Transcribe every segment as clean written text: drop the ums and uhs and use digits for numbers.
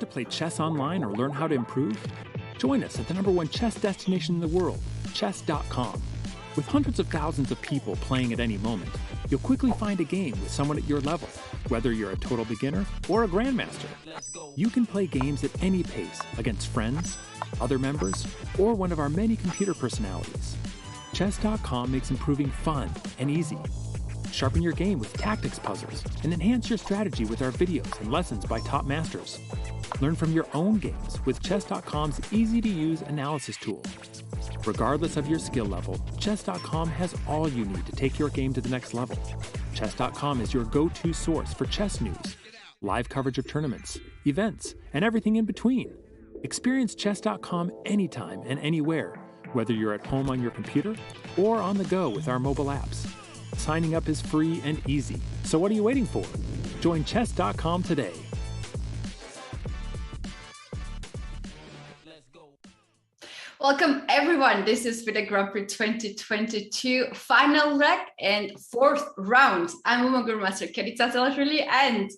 Want to play chess online or learn how to improve? Join us at the #1 chess destination in the world, chess.com. With hundreds of thousands of people playing at any moment, you'll quickly find a game with someone at your level, whether you're a total beginner or a grandmaster. You can play games at any pace against friends, other members, or one of our many computer personalities. Chess.com makes improving fun and easy. Sharpen your game with tactics puzzles and enhance your strategy with our videos and lessons by top masters. Learn from your own games with Chess.com's easy-to-use analysis tool. Regardless of your skill level, Chess.com has all you need to take your game to the next level. Chess.com is your go-to source for chess news, live coverage of tournaments, events, and everything in between. Experience Chess.com anytime and anywhere, whether you're at home on your computer or on the go with our mobile apps. Signing up is free and easy, so what are you waiting for? Join Chess.com today. Welcome everyone, this is FIDE Grand Prix 2022 final leg and fourth round. I'm Women Grandmaster Tsatsalashvili and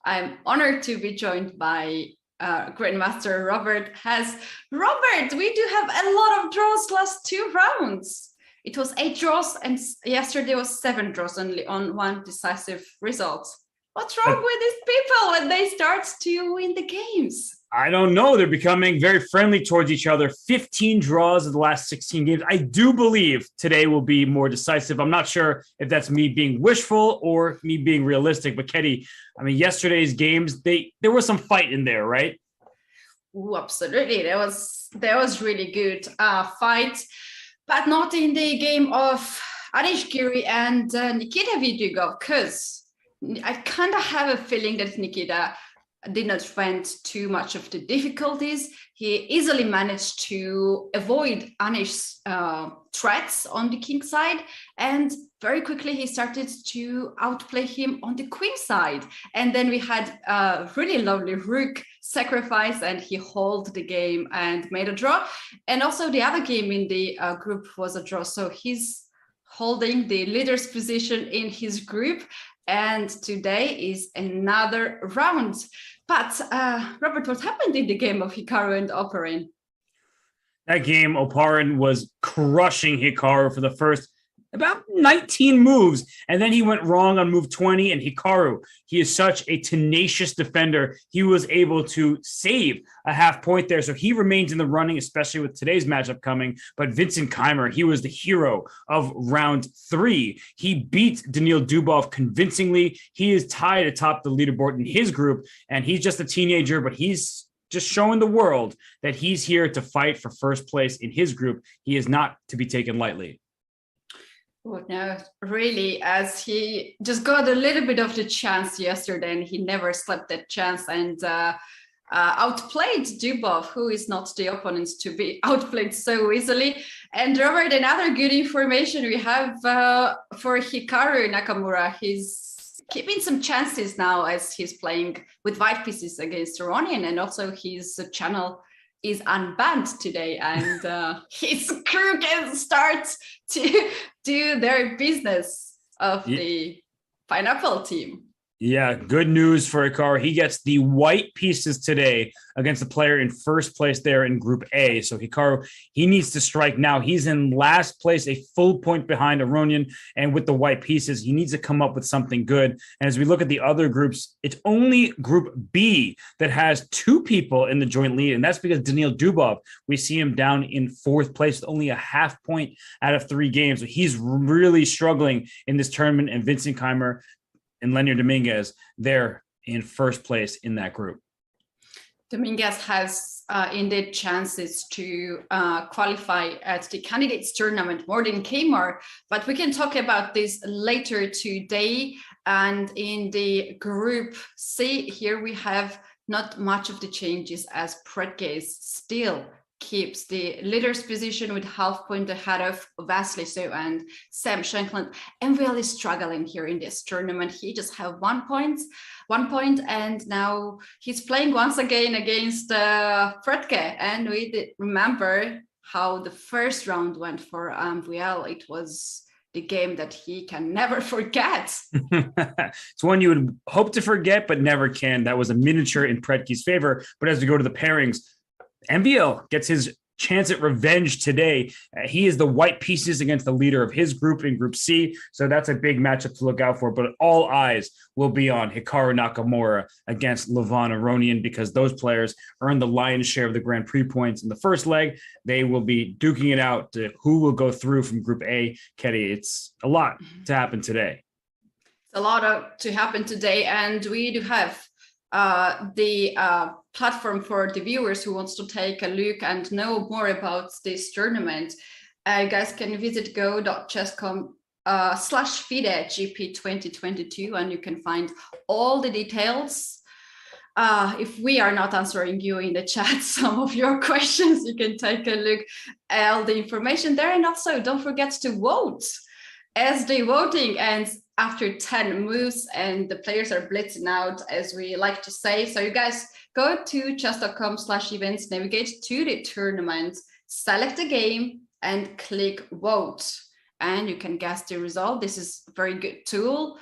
I'm honored to be joined by Grandmaster Robert Hess. Robert, we do have a lot of draws last two rounds. It was 8 draws and yesterday was 7 draws only on one decisive result. What's wrong with these people when they start to win the games? I don't know. They're becoming very friendly towards each other. 15 draws of the last 16 games. I do believe today will be more decisive. I'm not sure if that's me being wishful or me being realistic. But Ketty, I mean, yesterday's games, there was some fight in there, right? Ooh, absolutely. There was really good fight, but not in the game of Anish Giri and Nikita Vidugov, because I kind of have a feeling that Nikita did not went too much of the difficulties. He easily managed to avoid Anish's threats on the king side, and very quickly he started to outplay him on the queen side. And then we had a really lovely rook sacrifice, and he held the game and made a draw. And also the other game in the group was a draw. So he's holding the leader's position in his group. And today is another round. But Robert, what happened in the game of Hikaru and Oparin? That game, Oparin was crushing Hikaru for the first about 19 moves. And then he went wrong on move 20. And Hikaru, he is such a tenacious defender. He was able to save a half point there. So he remains in the running, especially with today's matchup coming. But Vincent Keimer, he was the hero of round 3. He beat Daniil Dubov convincingly. He is tied atop the leaderboard in his group. And he's just a teenager, but he's just showing the world that he's here to fight for first place in his group. He is not to be taken lightly. Oh, no, really, as he just got a little bit of the chance yesterday and he never slept that chance and outplayed Dubov, who is not the opponent to be outplayed so easily. And Robert, another good information we have for Hikaru Nakamura. He's keeping some chances now as he's playing with white pieces against Aronian, and also his channel is unbanned today, and his crew can start to do their business of the pineapple team. Yeah, good news for Hikaru. He gets the white pieces today against the player in first place there in Group A. So Hikaru, he needs to strike now. He's in last place, a full point behind Aronian. And with the white pieces, he needs to come up with something good. And as we look at the other groups, it's only Group B that has 2 people in the joint lead. And that's because Daniil Dubov, we see him down in 4th place with only a half point out of 3 games. So he's really struggling in this tournament. And Vincent Keimer and Leonard Dominguez, they're in first place in that group. Dominguez has indeed chances to qualify at the candidates tournament more than Keimer, but we can talk about this later today. And in the group C, here we have not much of the changes, as Predke still keeps the leader's position with half point ahead of Wesley So and Sam Shankland. And really struggling here in this tournament. He just have 1 point, and now he's playing once again against Predke. And we remember how the first round went for Ambuel. It was the game that he can never forget. It's one you would hope to forget, but never can. That was a miniature in Predke's favor. But as we go to the pairings, MVL gets his chance at revenge today. He is the white pieces against the leader of his group in Group C. So that's a big matchup to look out for. But all eyes will be on Hikaru Nakamura against Levon Aronian, because those players earned the lion's share of the Grand Prix points in the first leg. They will be duking it out to who will go through from Group A. Ketty, it's a lot to happen today. It's a lot to happen today. And we do have the platform for the viewers who wants to take a look and know more about this tournament. You guys can visit go.chess.com/FIDE GP 2022, and you can find all the details. If we are not answering you in the chat some of your questions, you can take a look at all the information there. And also don't forget to vote, as the voting ends after 10 moves and the players are blitzing out, as we like to say. So you guys go to chess.com/events, navigate to the tournament, select a game and click vote, and you can guess the result. This is a very good tool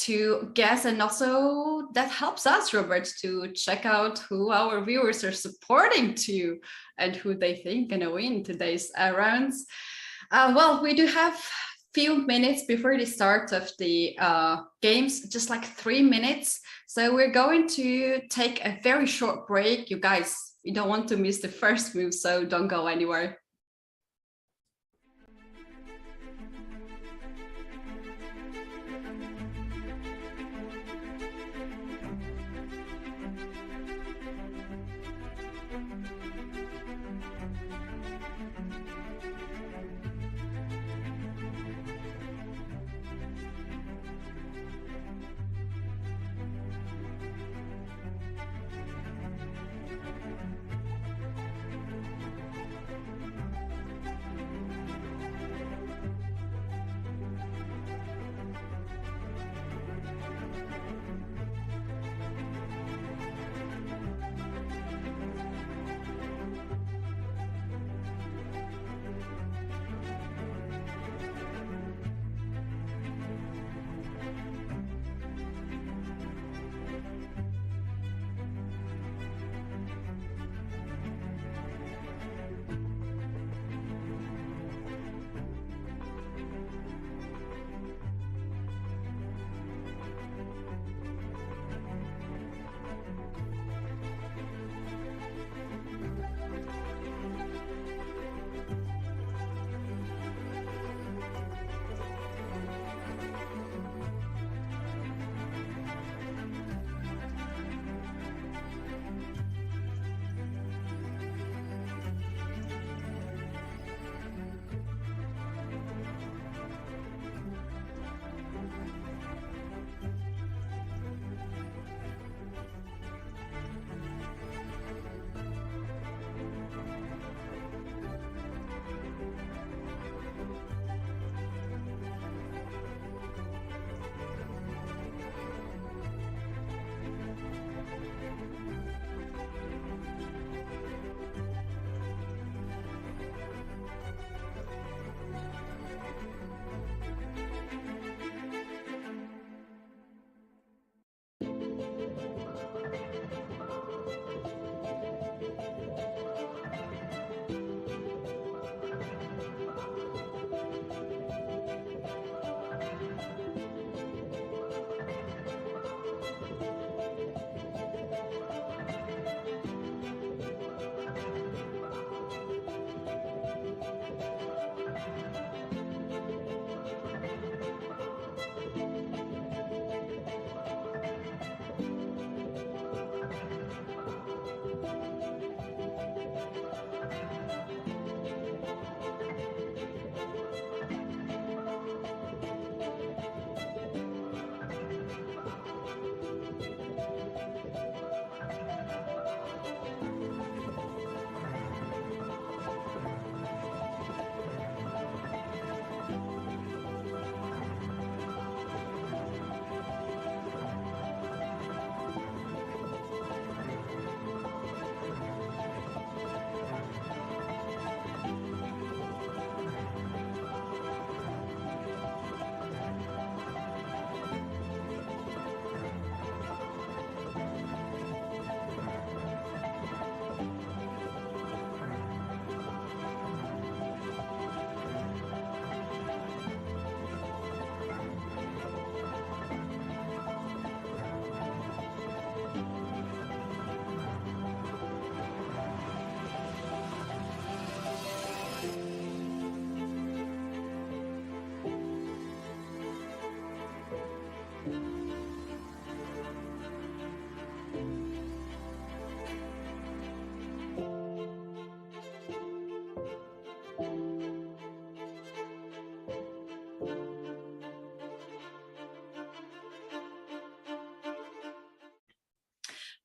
to guess, and also that helps us, Robert, to check out who our viewers are supporting to and who they think gonna win today's rounds. Well, we do have few minutes before the start of the games, just like 3 minutes. So we're going to take a very short break. You guys, you don't want to miss the first move, so don't go anywhere.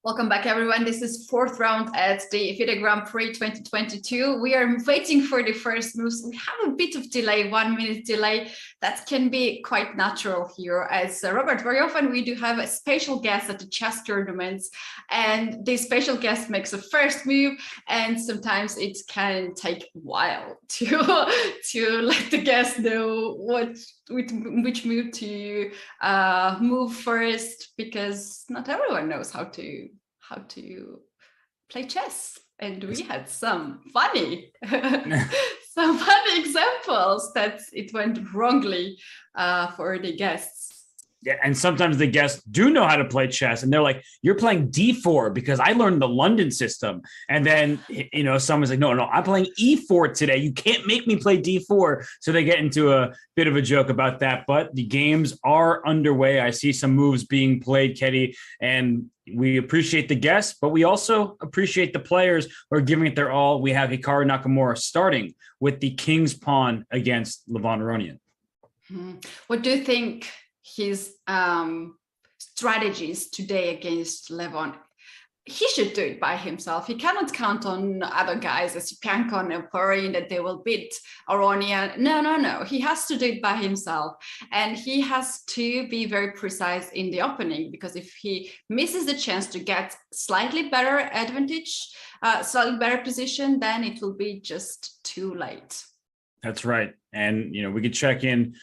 Welcome back, everyone. This is fourth round at the FIDE Grand Prix 2022. We are waiting for the first moves. We have a bit of delay, 1 minute delay. That can be quite natural here. As Robert, very often we do have a special guest at the chess tournaments, and the special guest makes a first move, and sometimes it can take a while to let the guest know which move to move first, because not everyone knows how to play chess, and we had some funny examples that it went wrongly for the guests. Yeah, and sometimes the guests do know how to play chess, and they're like, "You're playing D4 because I learned the London system." And then someone's like, "No, I'm playing E4 today. You can't make me play D4." So they get into a bit of a joke about that. But the games are underway. I see some moves being played, Ketty, and we appreciate the guests, but we also appreciate the players who are giving it their all. We have Hikaru Nakamura starting with the king's pawn against Levon Aronian. What do you think his strategies today against Levon? He should do it by himself. He cannot count on other guys as Yanko and Oporian that they will beat Aronian. No. He has to do it by himself. And he has to be very precise in the opening, because if he misses the chance to get slightly better advantage, slightly better position, then it will be just too late. That's right. And, we could check in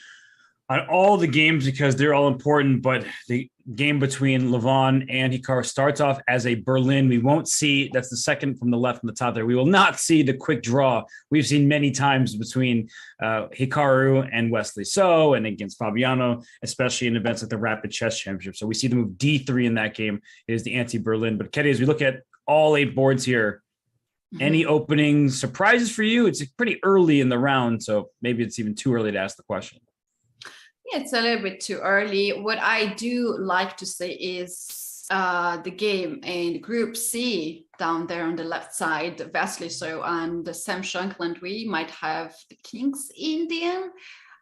on all the games because they're all important, but the game between Levon and Hikaru starts off as a Berlin. We won't see, that's the second from the left from the top there. We will not see the quick draw we've seen many times between Hikaru and Wesley So and against Fabiano, especially in events like the Rapid Chess Championship. So we see the move D3 in that game. It is the anti-Berlin. But Ketty, as we look at all 8 boards here, any opening surprises for you? It's pretty early in the round, so maybe it's even too early to ask the question. It's a little bit too early. What I do like to say is the game in Group C down there on the left side, Wesley So and Sam Shankland, we might have the King's Indian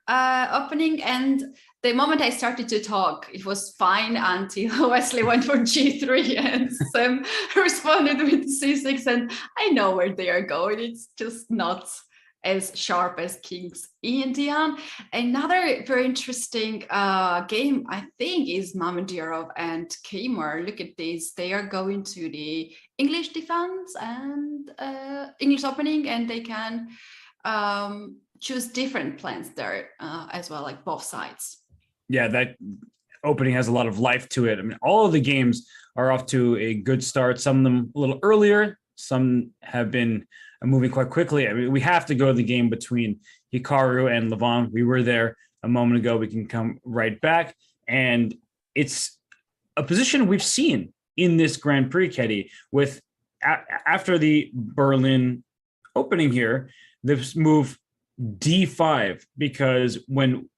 opening. And the moment I started to talk, it was fine until Wesley went for G3 and Sam responded with C6. And I know where they are going. It's just not as sharp as King's Indian. Another very interesting game, I think, is Mamedyarov and Kemar. Look at this. They are going to the English defense and English opening, and they can choose different plans there as well, like both sides. Yeah, that opening has a lot of life to it. I mean, all of the games are off to a good start. Some of them a little earlier. Some have been moving quite quickly. I mean, we have to go to the game between Hikaru and Levon. We were there a moment ago. We can come right back. And it's a position we've seen in this Grand Prix, Ketty, with after the Berlin opening here, this move D5, because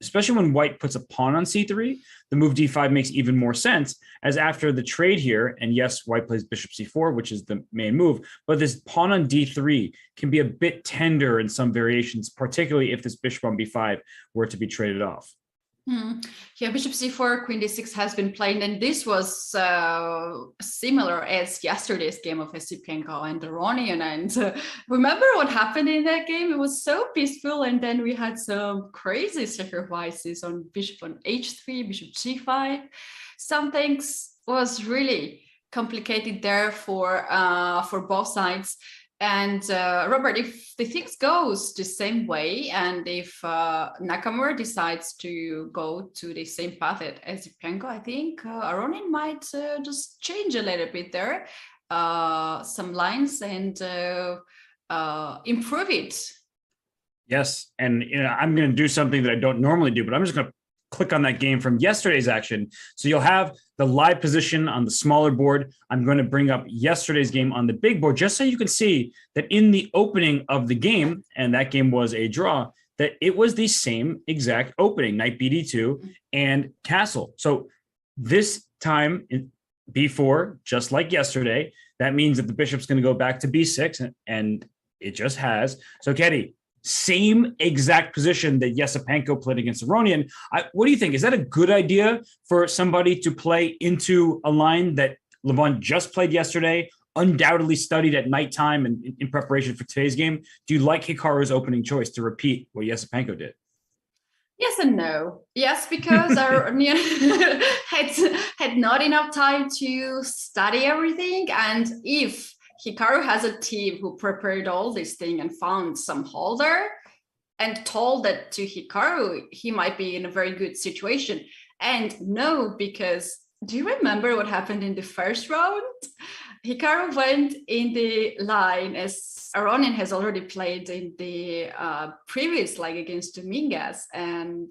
especially when white puts a pawn on C3, the move D5 makes even more sense, as after the trade here, and yes, white plays bishop C4, which is the main move, but this pawn on D3 can be a bit tender in some variations, particularly if this bishop on B5 were to be traded off. Yeah, bishop c4, queen d6 has been played, and this was similar as yesterday's game of Esipenko and Aronian. And remember what happened in that game? It was so peaceful, and then we had some crazy sacrifices on bishop on h3, bishop g5. Some things was really complicated there for both sides. And Robert, if the things goes the same way, and if Nakamura decides to go to the same path as Esipenko, I think Aronian might just change a little bit there, some lines, and improve it. Yes, and I'm going to do something that I don't normally do, but I'm just going to click on that game from yesterday's action. So you'll have the live position on the smaller board. I'm going to bring up yesterday's game on the big board, just so you can see that in the opening of the game, and that game was a draw, that it was the same exact opening, knight bd2 and castle. So this time in b4, just like yesterday, that means that the bishop's going to go back to b6, and it just has. So Ketty, same exact position that Esipenko played against Aronian. What do you think? Is that a good idea for somebody to play into a line that Levon just played yesterday, undoubtedly studied at nighttime and in preparation for today's game. Do you like Hikaru's opening choice to repeat what Yesipenko did? Yes and no. Yes, because Aronian had not enough time to study everything. And if Hikaru has a team who prepared all this thing and found some holder and told that to Hikaru, he might be in a very good situation. And no, because do you remember what happened in the first round? Hikaru went in the line as Aronian has already played in the previous leg against Dominguez, and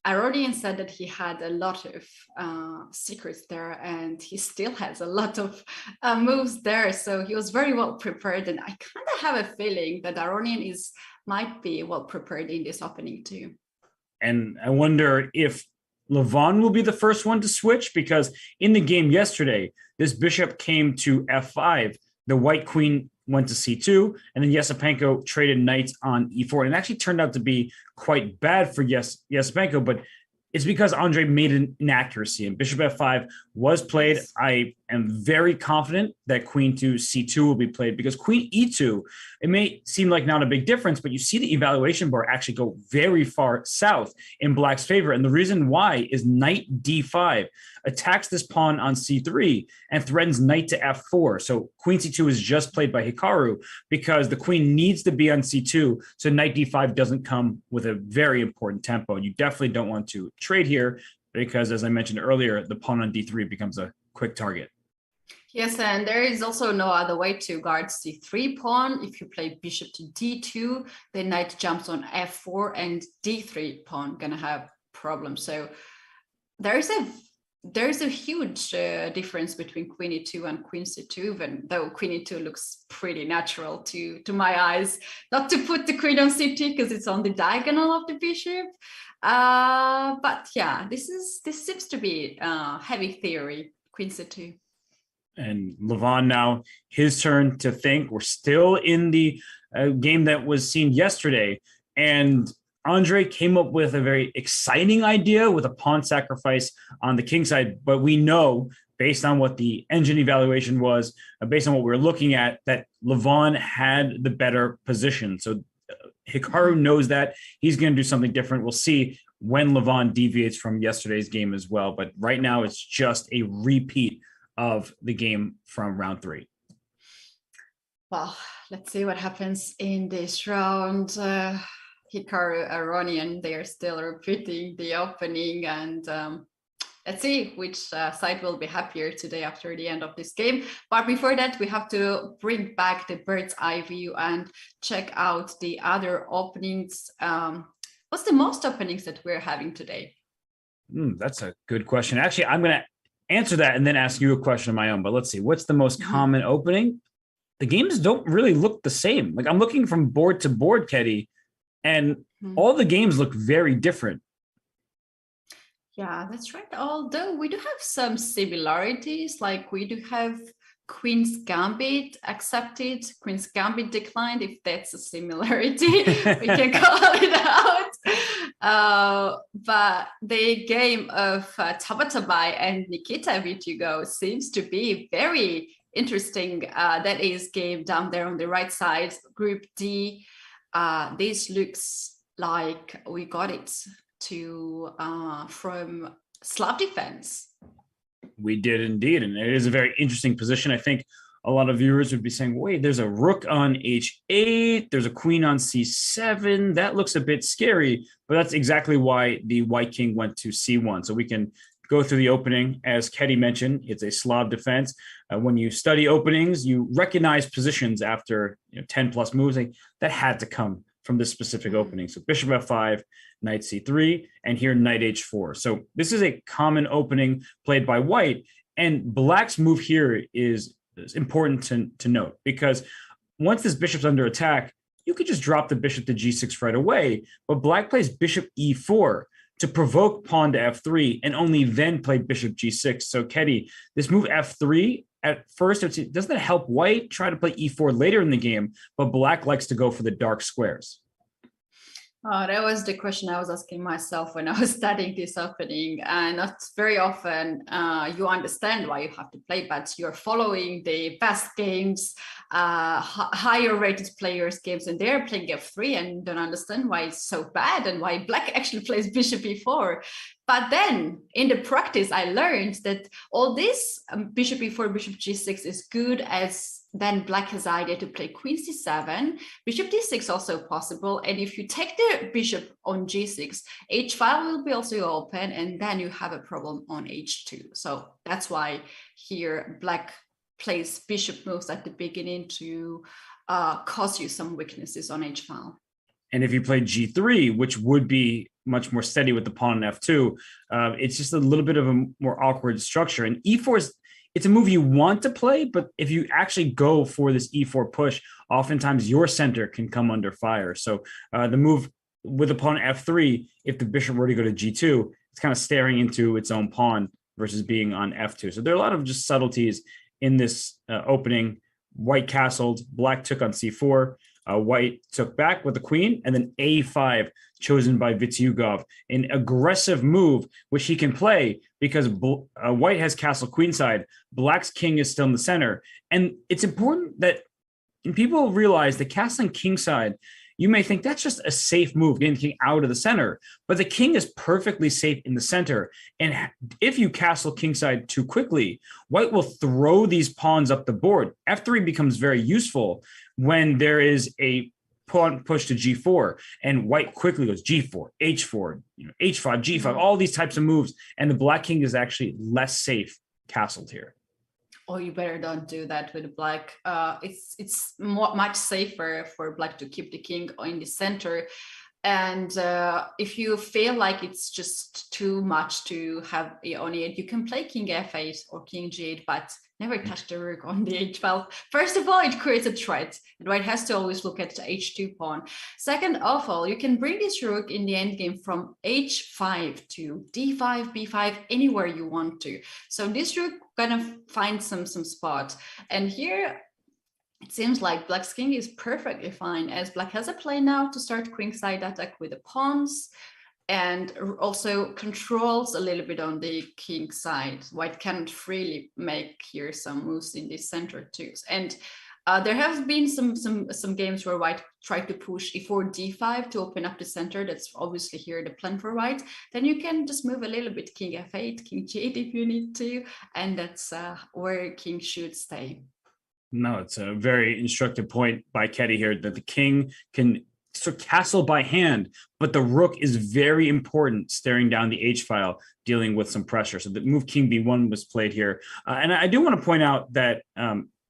Aronian said that he had a lot of secrets there, and he still has a lot of moves there. So he was very well prepared, and I kind of have a feeling that Aronian might be well prepared in this opening too. And I wonder if Levon will be the first one to switch, because in the game yesterday, this bishop came to f5. The white queen went to c2, and then Yesipenko traded knights on e4. And it actually turned out to be quite bad for Yesipenko, but it's because Andre made an inaccuracy, and bishop f5 was played. Yes. I am very confident that queen to c2 will be played, because queen e2, it may seem like not a big difference, but you see the evaluation bar actually go very far south in black's favor. And the reason why is knight d5 attacks this pawn on c3 and threatens knight to f4. So queen c2 is just played by Hikaru because the queen needs to be on c2, so knight d5 doesn't come with a very important tempo. You definitely don't want to trade here because, as I mentioned earlier, the pawn on d3 becomes a quick target. Yes, and there is also no other way to guard c3 pawn. If you play bishop to d2, the knight jumps on f4, and d3 pawn gonna have problems. So there's a huge difference between queen e2 and queen c2, even though queen e2 looks pretty natural to my eyes. Not to put the queen on c2 because it's on the diagonal of the bishop. But yeah, this seems to be heavy theory, queen c2. And Levon now, his turn to think. We're still in the game that was seen yesterday. And Andre came up with a very exciting idea with a pawn sacrifice on the king side. But we know, based on what the engine evaluation was, based on what we were looking at, that Levon had the better position. So Hikaru knows that. He's going to do something different. We'll see when Levon deviates from yesterday's game as well. But right now, it's just a repeat of the game from round 3. Well, let's see what happens in this round. Hikaru Aronian, they are still repeating the opening, and let's see which side will be happier today after the end of this game. But before that, we have to bring back the bird's eye view and check out the other openings. What's the most openings that we're having today? That's a good question. Actually, I'm going to answer that and then ask you a question of my own. But let's see, what's the most common opening? The games don't really look the same. Like, I'm looking from board to board, Ketty, and all the games look very different. Yeah, that's right. Although we do have some similarities, like we do have Queen's Gambit accepted, Queen's Gambit declined, if that's a similarity, we can call it out. But the game of Tabatabai and Nikita Vitugo seems to be very interesting. That is game down there on the right side, Group D. This looks like we got it from Slav Defense. We did indeed, and it is a very interesting position. I think a lot of viewers would be saying, wait, there's a rook on h8, there's a queen on c7. That looks a bit scary, but that's exactly why the white king went to c1. So we can go through the opening. As Ketty mentioned, it's a Slav defense. When you study openings, you recognize positions after 10 plus moves. That had to come from this specific opening. So bishop f5, knight c3, and here knight h4. So this is a common opening played by white, and black's move here is important to note, because once this bishop's under attack, you could just drop the bishop to g6 right away, but black plays bishop e4 to provoke pawn to f3 and only then play bishop g6. So Ketty, this move f3, at first, doesn't it help white try to play e4 later in the game, but black likes to go for the dark squares? That was the question I was asking myself when I was studying this opening. And not very often you understand why you have to play, but you're following the best games, higher rated players' games, and they're playing F3 and don't understand why it's so bad and why Black actually plays Bishop E4. But then in the practice, I learned that all this Bishop E4, Bishop G6 is good, as then Black has the idea to play Queen C7, Bishop D6 also possible. And if you take the Bishop on G6, H file will be also open, and then you have a problem on H2. So that's why here Black plays Bishop moves at the beginning to cause you some weaknesses on H file. And if you play G3, which would be much more steady with the pawn on F2, it's just a little bit of a more awkward structure. And E4 it's a move you want to play, but if you actually go for this E4 push, oftentimes your center can come under fire. So the move with the pawn F3, if the bishop were to go to G2, it's kind of staring into its own pawn versus being on F2. So there are a lot of just subtleties in this opening. White castled, Black took on C4. White took back with the queen, and then A5 chosen by Vityugov, an aggressive move which he can play because White has castle queenside, Black's king is still in the center. And it's important that people realize that castling kingside, you may think that's just a safe move, getting the king out of the center, but the king is perfectly safe in the center. And if you castle kingside too quickly, White will throw these pawns up the board. F3 becomes very useful when there is a pawn push to G4, and White quickly goes G4, H4, H5, G5, all these types of moves, and the Black king is actually less safe castled here. Oh, you better don't do that with Black. It's much safer for Black to keep the king in the center. And if you feel like it's just too much to have on it, you can play King F8 or King G8, but never touch the rook on the H file. First of all, it creates a threat, and White has to always look at the H2 pawn. Second of all, you can bring this rook in the endgame from H5 to D5, B5, anywhere you want to. So this rook gonna find some spot. And here, it seems like Black's king is perfectly fine, as Black has a play now to start queenside attack with the pawns, and also controls a little bit on the king side. White can't freely make here some moves in the center too. And there have been some games where White tried to push E4, D5 to open up the center. That's obviously here the plan for White. Then you can just move a little bit King F8, King G8 if you need to, and that's where King should stay. No, it's a very instructive point by Ketty here that the king can castle by hand, but the rook is very important staring down the H file, dealing with some pressure. So the move King B1 was played here. And I do want to point out that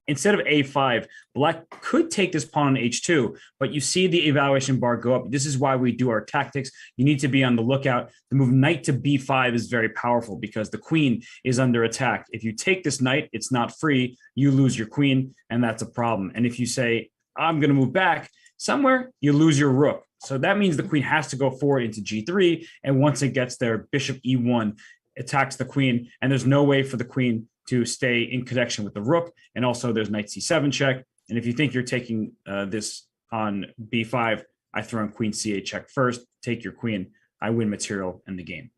instead of A5, Black could take this pawn on H2, but you see the evaluation bar go up. This is why we do our tactics. You need to be on the lookout. The move knight to B5 is very powerful because the queen is under attack. If you take this knight, it's not free. You lose your queen, and that's a problem. And if you say, I'm going to move back somewhere, you lose your rook. So that means the queen has to go forward into G3, and once it gets there, bishop E1 attacks the queen, and there's no way for the queen to stay in connection with the rook. And also there's knight C7 check. And if you think you're taking this on B5, I throw in queen C8 check first, take your queen, I win material in the game.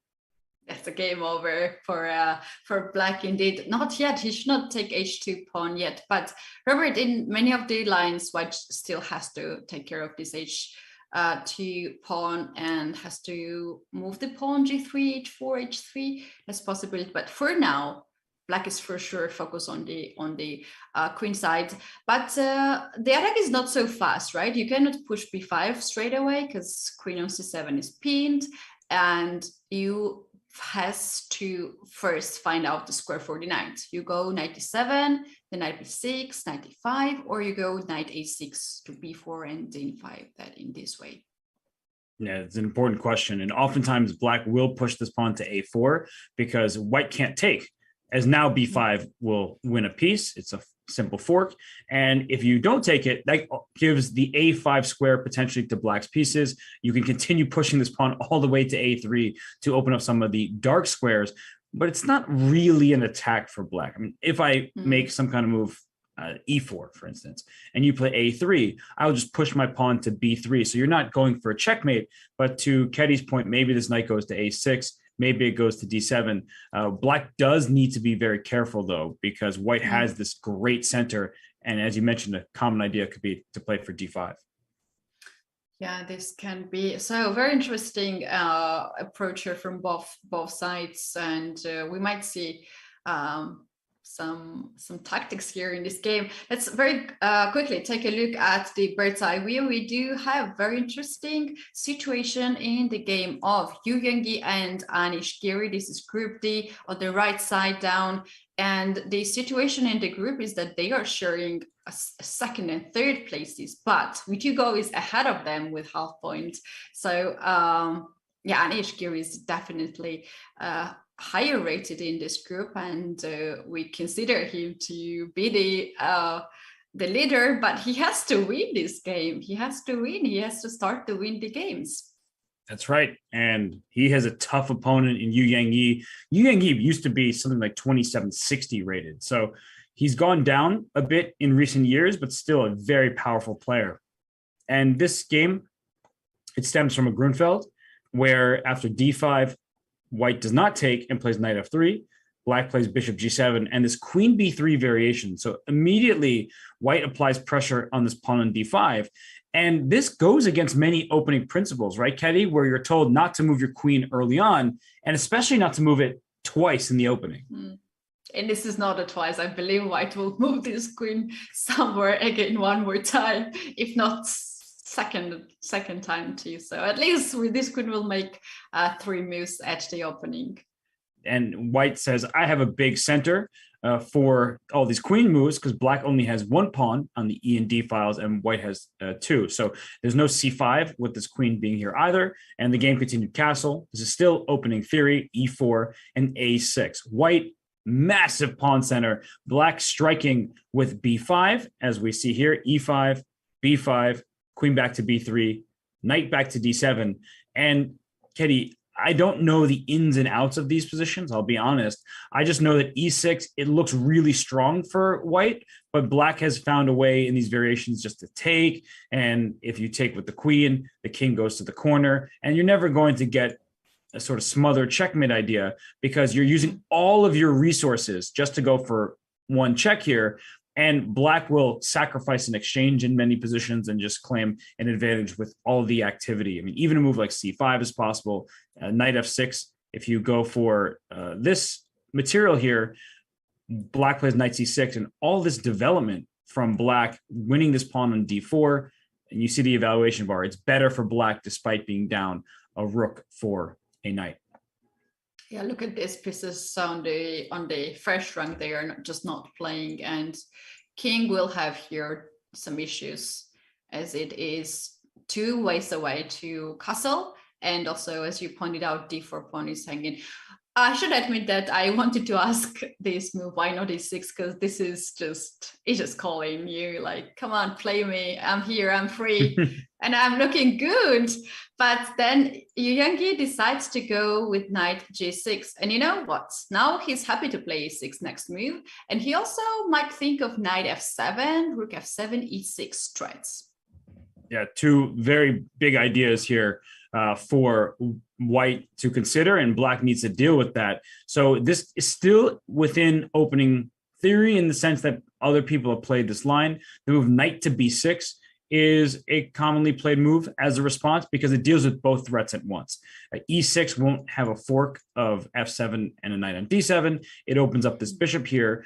That's a game over for Black indeed. Not yet, he should not take H2 pawn yet. But Robert, in many of the lines, White still has to take care of this H2 pawn and has to move the pawn G3, H4, H3. That's possible. But for now, Black is for sure focused on the queen side, but the attack is not so fast, right? You cannot push B5 straight away because queen on C7 is pinned, and you has to first find out the square for the knight. You go knight E7, then knight B6, knight E5, or you go knight A6 to B4 and then 5 that in this way. Yeah, it's an important question, and oftentimes Black will push this pawn to A4 because White can't take, as now B5 will win a piece. It's a simple fork. And if you don't take it, that gives the A5 square potentially to Black's pieces. You can continue pushing this pawn all the way to A3 to open up some of the dark squares, but it's not really an attack for Black. I mean, if I make some kind of move e4, for instance, and you play a3, I'll just push my pawn to b3. So you're not going for a checkmate, but to Keddy's point, maybe this knight goes to a6, maybe it goes to d7. Black does need to be very careful, though, because white has this great center. And as you mentioned, a common idea could be to play for d5. Yeah, this can be so very interesting approach here from both sides, and we might see some tactics here in this game. Let's very quickly take a look at the bird's eye view. We do have very interesting situation in the game of Yu Yangyi and Anish Giri. This is Group D on the right side down. And the situation in the group is that they are sharing a second and third places, but Vitugo is ahead of them with half points. So yeah, Anish Giri is definitely higher rated in this group, and we consider him to be the leader, but he has to win this game. He has to win. He has to start to win the games. That's right. And he has a tough opponent in Yu Yangyi. Yu Yangyi used to be something like 2760 rated. So he's gone down a bit in recent years, but still a very powerful player. And this game, it stems from a Grunfeld, where after d5, white does not take and plays knight f3. Black plays bishop g7 and this queen b3 variation. So immediately white applies pressure on this pawn on d5. And this goes against many opening principles, right, Keddy, where you're told not to move your queen early on, and especially not to move it twice in the opening. And this is not a twice. I believe white will move this queen somewhere again one more time, if not second time too. So at least with this queen will make 3 moves at the opening. And white says, I have a big center for all these queen moves because black only has 1 pawn on the E and D files and white has 2. So there's no c5 with this queen being here either. And the game continued castle. This is still opening theory, e4 and a6. White, massive pawn center. Black striking with b5, as we see here, e5, b5, queen back to b3, knight back to d7. And Keddy, I don't know the ins and outs of these positions, I'll be honest. I just know that e6, it looks really strong for white, but black has found a way in these variations just to take. And if you take with the queen, the king goes to the corner, and you're never going to get a sort of smothered checkmate idea because you're using all of your resources just to go for one check here. And black will sacrifice an exchange in many positions and just claim an advantage with all the activity. I mean, even a move like c5 is possible. Knight f6, if you go for this material here, black plays knight c6, and all this development from black winning this pawn on d4, and you see the evaluation bar, it's better for black despite being down a rook for a knight. Yeah, look at these pieces on the first rank. They are just not playing, and king will have here some issues as it is 2 ways away to castle, and also, as you pointed out, d4 pawn is hanging. I should admit that I wanted to ask this move, why not e6? Because this is just calling you like, come on, play me. I'm here, I'm free, and I'm looking good. But then Yu Yangyi decides to go with knight g6. And you know what? Now he's happy to play e6 next move. And he also might think of knight f7, rook f7, e6 threats. Yeah, 2 very big ideas here for white to consider, and black needs to deal with that. So this is still within opening theory in the sense that other people have played this line. The move knight to b6 is a commonly played move as a response because it deals with both threats at once. E6 won't have a fork of f7 and a knight on d7. It opens up this bishop here.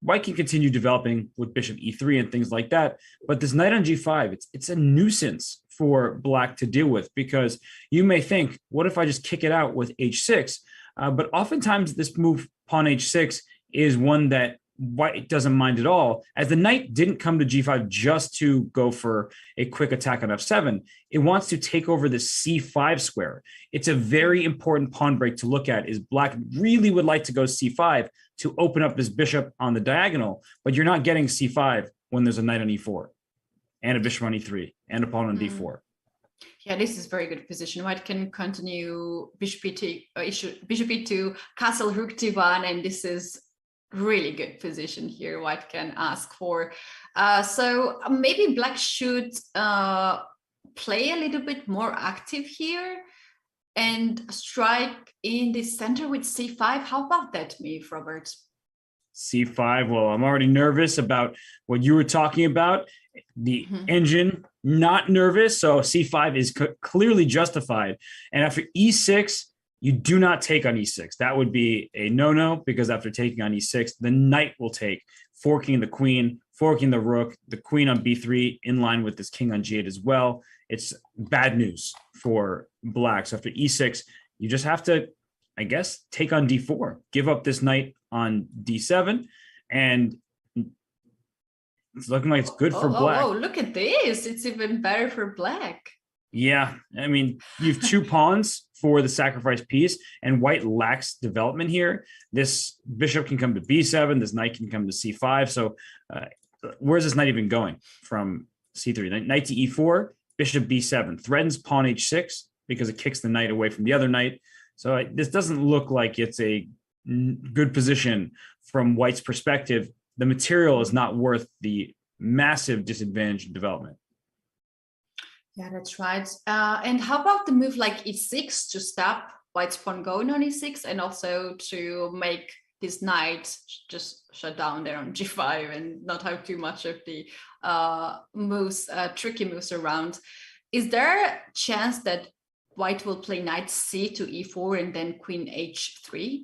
White can continue developing with bishop e3 and things like that, but this knight on g5, it's a nuisance for black to deal with, because you may think, what if I just kick it out with h6? But oftentimes this move pawn h6 is one that white doesn't mind at all, as the knight didn't come to g5 just to go for a quick attack on f7. It wants to take over the c5 square. It's a very important pawn break to look at, is black really would like to go c5 to open up this bishop on the diagonal, but you're not getting c5 when there's a knight on e4 and a bishop on e3 and a pawn on d4. Yeah, this is very good position. White can continue bishop e2, castle rook d1, and this is really good position here white can ask for. So maybe black should play a little bit more active here and strike in the center with c5. How about that move, Robert? C5. Well, I'm already nervous about what you were talking about. The engine, not nervous. So C5 is clearly justified. And after E6, you do not take on E6. That would be a no-no, because after taking on E6, the knight will take, forking the queen, forking the rook, the queen on B3 in line with this king on G8 as well. It's bad news for black. So after E6, you just have to, I guess, take on D4, give up this knight on D7, and it's looking like it's good for black. Oh, look at this. It's even better for black. Yeah, I mean, you have two pawns for the sacrifice piece, and white lacks development here. This bishop can come to B7, this knight can come to C5. So where's this knight even going from C3? Knight to E4, bishop B7, threatens pawn H6 because it kicks the knight away from the other knight. So this doesn't look like it's a good position from white's perspective. The material is not worth the massive disadvantage in development. Yeah, that's right. And how about the move like E6 to stop white's pawn going on E6, and also to make this knight just shut down there on G5 and not have too much of the moves, tricky moves around? Is there a chance that white will play knight C to E4 and then queen H3?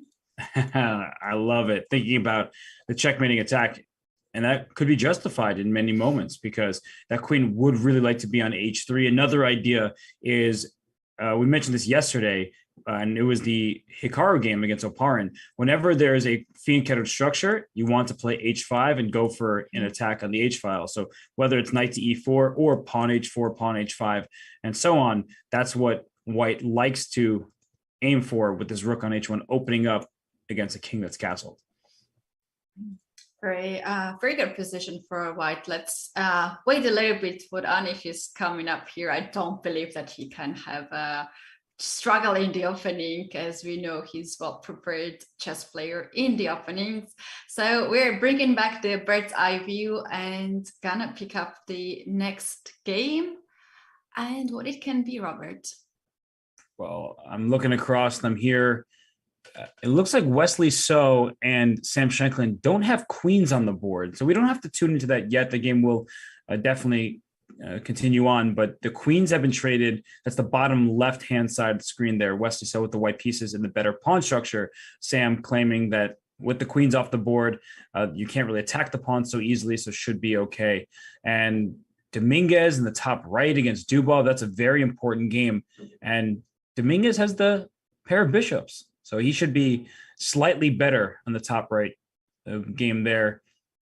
I love it. Thinking about the checkmating attack, and that could be justified in many moments because that queen would really like to be on H3. Another idea is, we mentioned this yesterday, and it was the Hikaru game against Oparin. Whenever there's a fianchettoed structure, you want to play H5 and go for an attack on the H file. So whether it's knight to E4 or pawn H4, pawn H5, and so on, that's what white likes to aim for with this rook on H1, opening up against a king that's castled. Very good position for white. Let's wait a little bit what Anish is coming up here. I don't believe that he can have a struggle in the opening, as we know he's well-prepared chess player in the openings. So we're bringing back the bird's eye view and gonna pick up the next game and what it can be, Robert. Well, I'm looking across them here. It looks like Wesley So and Sam Shanklin don't have queens on the board, so we don't have to tune into that yet. The game will definitely continue on, but the queens have been traded. That's the bottom left-hand side of the screen there. Wesley So with the white pieces in the better pawn structure. Sam claiming that with the queens off the board, you can't really attack the pawn so easily, so should be okay. And Dominguez in the top right against Dubov, that's a very important game. And Dominguez has the pair of bishops, so he should be slightly better on the top right game there.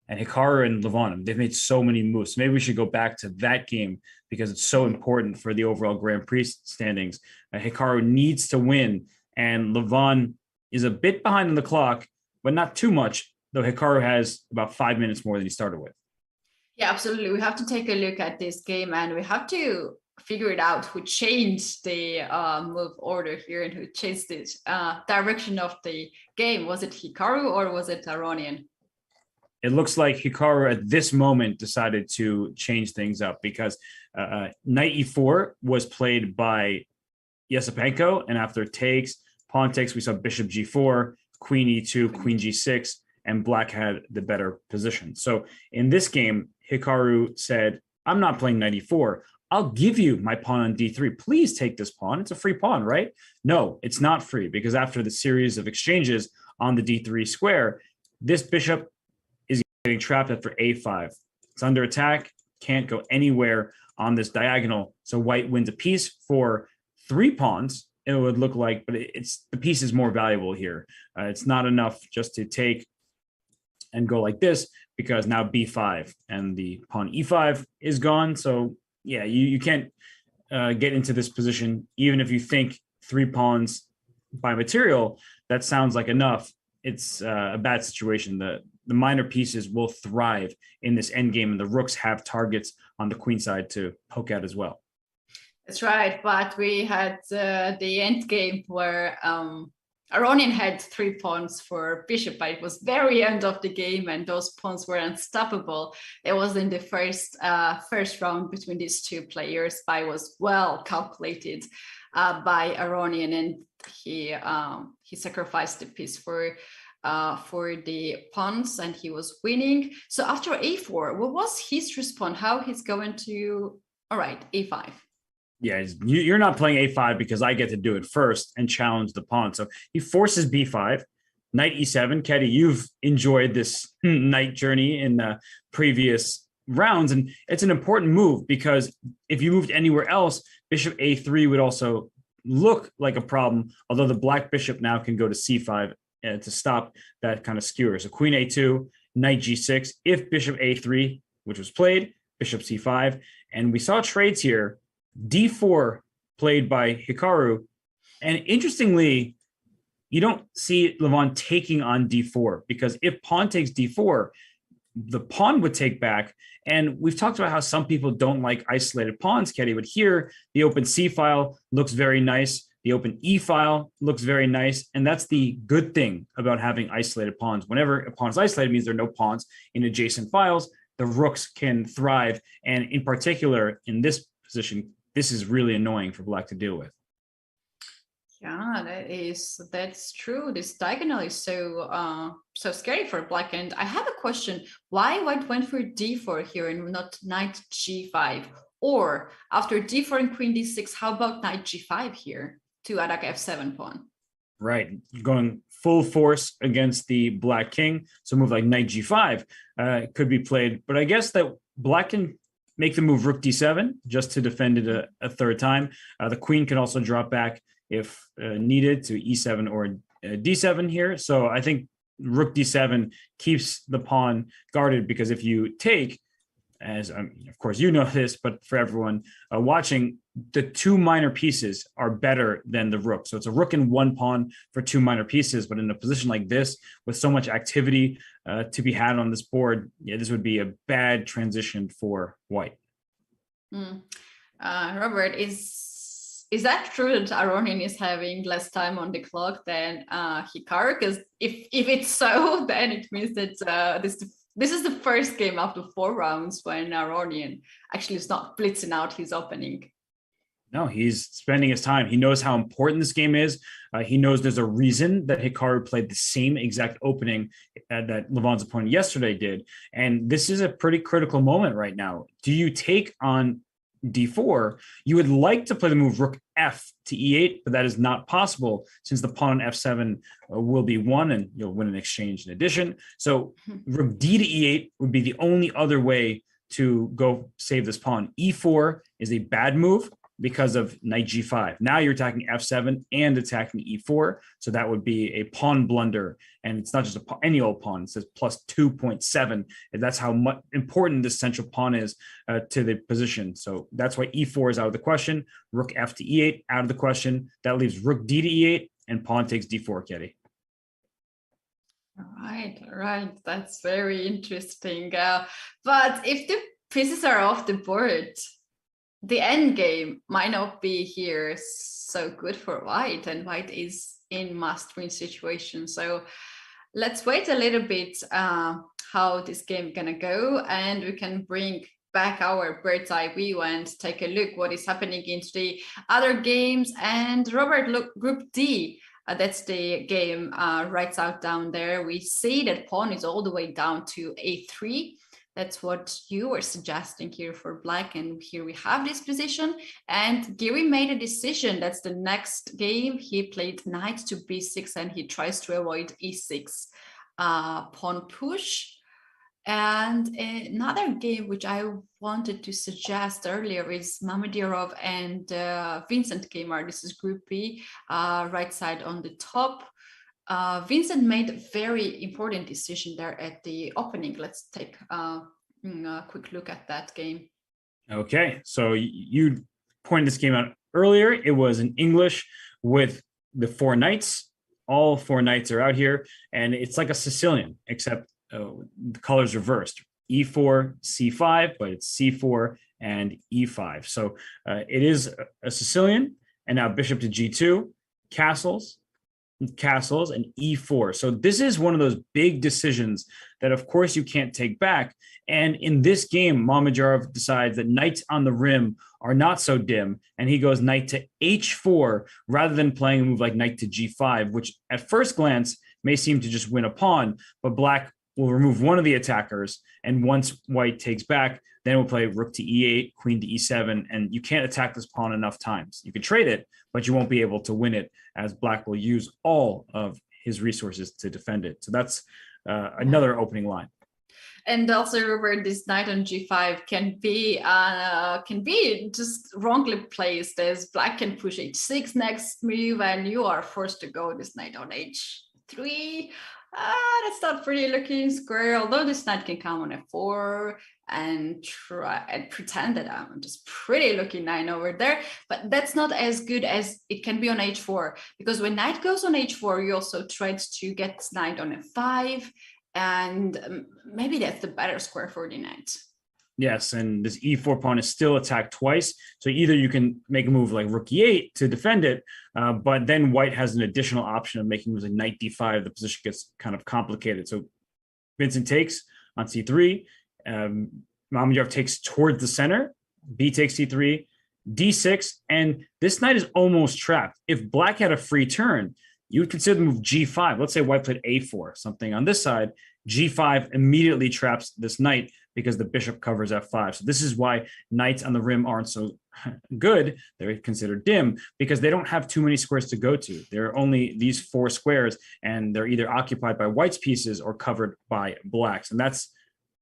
And Hikaru and Levon, they've made so many moves. So maybe we should go back to that game because it's so important for the overall Grand Prix standings. Hikaru needs to win, and Levon is a bit behind on the clock, but not too much, though Hikaru has about 5 minutes more than he started with. Yeah, absolutely. We have to take a look at this game, and we have to figure it out who changed the move order here and who changed the direction of the game. Was it Hikaru or was it Aronian? It looks like Hikaru at this moment decided to change things up because knight e4 was played by Yesipenko, and after takes, pawn takes, we saw bishop g4, queen e2, queen g6, and black had the better position. So in this game, Hikaru said, I'm not playing knight e4. I'll give you my pawn on d3. Please take this pawn. It's a free pawn, right? No, it's not free, because after the series of exchanges on the d3 square, this bishop is getting trapped after a5. It's under attack, can't go anywhere on this diagonal. So white wins a piece for 3 pawns, it would look like, but it's the piece is more valuable here. It's not enough just to take and go like this, because now b5 and the pawn e5 is gone. So yeah, you can't get into this position, even if you think 3 pawns by material, that sounds like enough. It's a bad situation. The minor pieces will thrive in this endgame, and the rooks have targets on the queen side to poke at as well. That's right, but we had the end game where Aronian had 3 pawns for bishop, but it was very end of the game, and those pawns were unstoppable. It was in the first round between these two players, but it was well calculated by Aronian, and he sacrificed the piece for the pawns, and he was winning. So after a4, what was his response? How he's going to? All right, a5. Yeah, you're not playing a5 because I get to do it first and challenge the pawn. So he forces b5, knight e7. Ketty, you've enjoyed this knight journey in previous rounds, and it's an important move because if you moved anywhere else, bishop a3 would also look like a problem, although the black bishop now can go to c5 to stop that kind of skewer. So queen a2, knight g6, if bishop a3, which was played, bishop c5, and we saw trades here. D4 played by Hikaru. And interestingly, you don't see Levon taking on D4 because if pawn takes D4, the pawn would take back. And we've talked about how some people don't like isolated pawns, Ketty, but here the open C file looks very nice. The open E file looks very nice. And that's the good thing about having isolated pawns. Whenever a pawn is isolated, it means there are no pawns in adjacent files. The rooks can thrive. And in particular, in this position, this is really annoying for black to deal with. Yeah, that's true. This diagonal is so scary for black. And I have a question: why white went for d4 here and not knight g5? Or after d4 and queen d6, how about knight g5 here to attack f7 pawn? Right, going full force against the black king. So a move like knight g5 could be played, but I guess that black can make the move rook d7 just to defend it a third time. The queen can also drop back if needed to e7 or d7 here. So I think rook d7 keeps the pawn guarded because if you take, as of course you know this, but for everyone watching, the two minor pieces are better than the rook. So it's a rook and one pawn for two minor pieces. But in a position like this, with so much activity to be had on this board, yeah, this would be a bad transition for white. Robert, is that true that Aronian is having less time on the clock than Hikaru? Because if it's so, then it means that this is the first game after 4 rounds when Aronian actually is not blitzing out his opening. No, he's spending his time. He knows how important this game is. He knows there's a reason that Hikaru played the same exact opening that Levon's opponent yesterday did. And this is a pretty critical moment right now. Do you take on d4? You would like to play the move rook f to e8, but that is not possible since the pawn on f7 will be won and you'll win an exchange in addition. So rook d to e8 would be the only other way to go save this pawn. e4 is a bad move because of knight g5. Now you're attacking f7 and attacking e4. So that would be a pawn blunder. And it's not just any old pawn. It says plus 2.7. And that's how much important this central pawn is to the position. So that's why e4 is out of the question. Rook f to e8 out of the question. That leaves rook d to e8 and pawn takes d4, Ketty. All right. That's very interesting. But if the pieces are off the board, the end game might not be here so good for white, and white is in must-win situation. So let's wait a little bit how this game gonna go, and we can bring back our bird's eye view and take a look what is happening into the other games. And Robert, look, Group D. That's the game right out down there. We see that pawn is all the way down to a3. That's what you were suggesting here for black. And here we have this position. And Giri made a decision. That's the next game. He played knight to b6 and he tries to avoid e6 pawn push. And another game which I wanted to suggest earlier is Mamedyarov and Vincent Kmar. This is Group B, right side on the top. Vincent made a very important decision there at the opening. Let's take a quick look at that game. Okay, so you pointed this game out earlier. It was in English with the 4 knights. All 4 knights are out here, and it's like a Sicilian, except the colors reversed. E4, C5, but it's C4 and E5. So it is a Sicilian, and now bishop to G2, castles, castles and e4. So this is one of those big decisions that, of course, you can't take back. And in this game, Mamedyarov decides that knights on the rim are not so dim, and he goes knight to h4 rather than playing a move like knight to g5, which at first glance may seem to just win a pawn, but black will remove one of the attackers, and once white takes back, then we'll play rook to e8, queen to e7, and you can't attack this pawn enough times. You can trade it, but you won't be able to win it, as black will use all of his resources to defend it. So that's another opening line. And also remember, this knight on g5 can be just wrongly placed, as black can push h6 next move, and you are forced to go this knight on h3. That's not pretty looking square, although this knight can come on f4 and try and pretend that I'm just pretty looking knight over there, but that's not as good as it can be on h4, because when knight goes on h4, you also try to get knight on f5, and maybe that's the better square for the knight. Yes, and this e4 pawn is still attacked twice. So either you can make a move like rook e8 to defend it, but then white has an additional option of making moves like knight d5. The position gets kind of complicated. So Vincent takes on c3. Mamedyarov takes towards the center. B takes c3, d6, and this knight is almost trapped. If black had a free turn, you would consider the move g5. Let's say white played a4, something on this side. g5 immediately traps this knight because the bishop covers f5. So this is why knights on the rim aren't so good. They're considered dim because they don't have too many squares to go to. There are only these 4 squares, and they're either occupied by white's pieces or covered by black's. And that's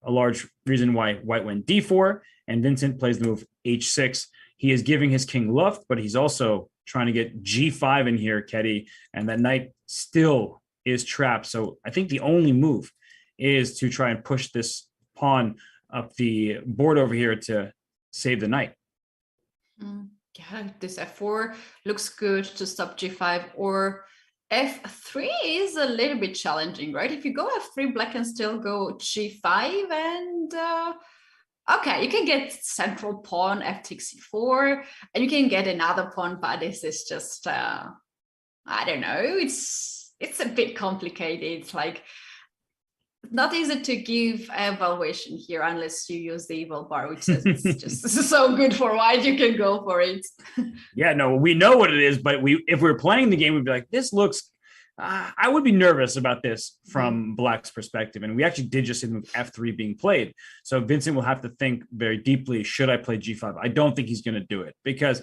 a large reason why white went d4, and Vincent plays the move h6. He is giving his king luft, but he's also trying to get g5 in here, Ketty, and that knight still is trapped. So I think the only move is to try and push this pawn up the board over here to save the knight. Yeah, this f4 looks good to stop g5, or f3 is a little bit challenging, right? If you go f3, black can still go g5, and okay, you can get central pawn f takes c4, and you can get another pawn, but this is just I don't know, it's a bit complicated. It's like not easy to give evaluation here unless you use the evil bar, which says it's just so good for white, you can go for it. Yeah, no, we know what it is, but if we're playing the game, we'd be like, this looks, I would be nervous about this from black's perspective. And we actually did just see the move f3 being played. So Vincent will have to think very deeply, should I play g5? I don't think he's going to do it, because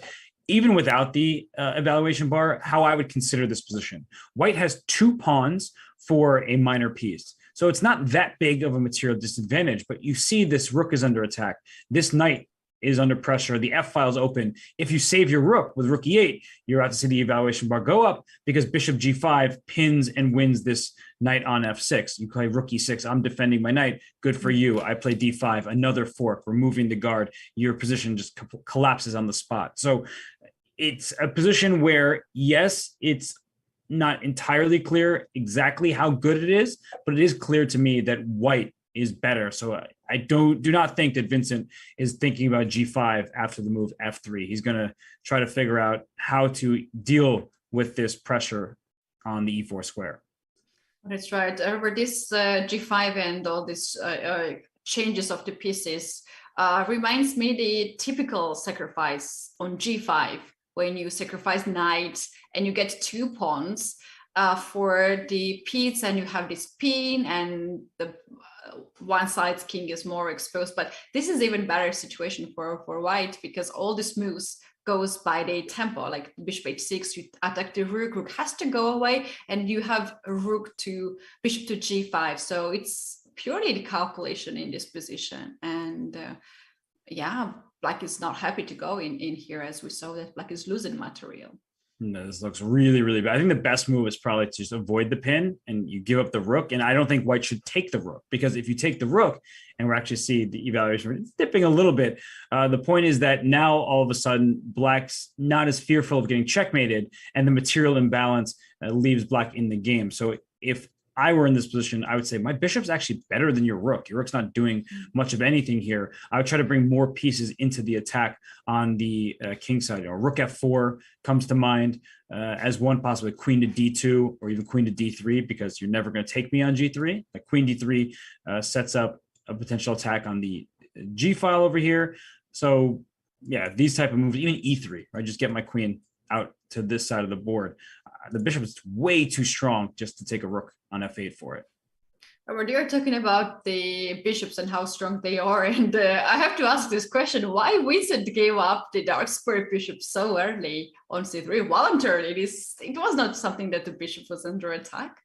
even without the evaluation bar, how I would consider this position. White has 2 pawns for a minor piece. So it's not that big of a material disadvantage, but you see this rook is under attack. This knight is under pressure. The F file is open. If you save your rook with rook e8, you're about to see the evaluation bar go up because bishop g5 pins and wins this knight on f6. You play rook e6. I'm defending my knight. Good for you. I play d5, another fork, removing the guard. Your position just collapses on the spot. So it's a position where, yes, it's not entirely clear exactly how good it is, but it is clear to me that white is better. So I do not think that Vincent is thinking about g5 after the move f3. He's going to try to figure out how to deal with this pressure on the e4 square. That's right. Remember this g5 and all these changes of the pieces reminds me the typical sacrifice on g5, when you sacrifice knight and you get 2 pawns for the piece, and you have this pin, and the one side's king is more exposed. But this is even better situation for white, because all these moves goes by the tempo, like bishop h6, you attack the rook has to go away, and you have a rook to bishop to g5. So it's purely the calculation in this position. And yeah, black is not happy to go in here, as we saw that black is losing material. No, this looks really, really bad. I think the best move is probably to just avoid the pin and you give up the rook. And I don't think white should take the rook, because if you take the rook, and we're actually see the evaluation, it's dipping a little bit. The point is that now all of a sudden black's not as fearful of getting checkmated, and the material imbalance leaves black in the game. So if I were in this position, I would say my bishop's actually better than your rook. Your rook's not doing much of anything here. I would try to bring more pieces into the attack on the king side. Rook f4 comes to mind as one, possibly queen to d2 or even queen to d3, because you're never going to take me on g3. Like queen d3 sets up a potential attack on the g file over here. So yeah, these type of moves, even e3, right? Just get my queen out to this side of the board. The bishop is way too strong just to take a rook on f8 for it. Robert, you're talking about the bishops and how strong they are, and I have to ask this question: why Vincent gave up the dark square bishop so early on c3? Voluntarily, it was not something that the bishop was under attack.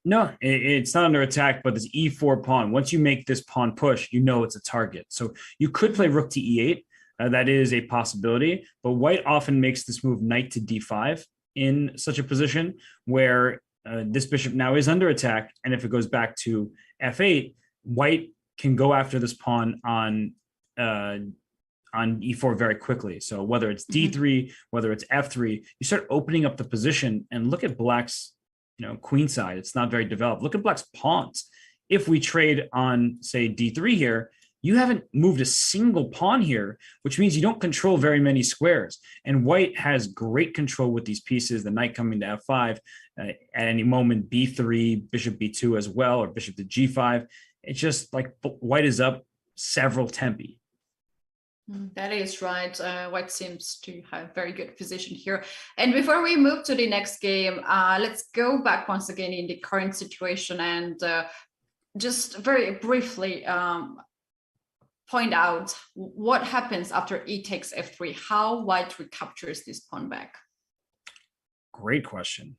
No, it's not under attack, but this e4 pawn, once you make this pawn push, you know it's a target. So you could play rook to e8. That is a possibility, but white often makes this move knight to d5 in such a position where this bishop now is under attack. And if it goes back to f8, white can go after this pawn on e4 very quickly. So whether it's d3, whether it's f3, you start opening up the position, and look at black's queen side. It's not very developed. Look at black's pawns. If we trade on, say, d3 here, you haven't moved a single pawn here, which means you don't control very many squares. And white has great control with these pieces, the knight coming to f5, at any moment, b3, bishop b2 as well, or bishop to g5. It's just like white is up several tempi. That is right. White seems to have very good position here. And before we move to the next game, let's go back once again in the current situation and just very briefly point out what happens after e takes f3, how white recaptures this pawn back. Great question.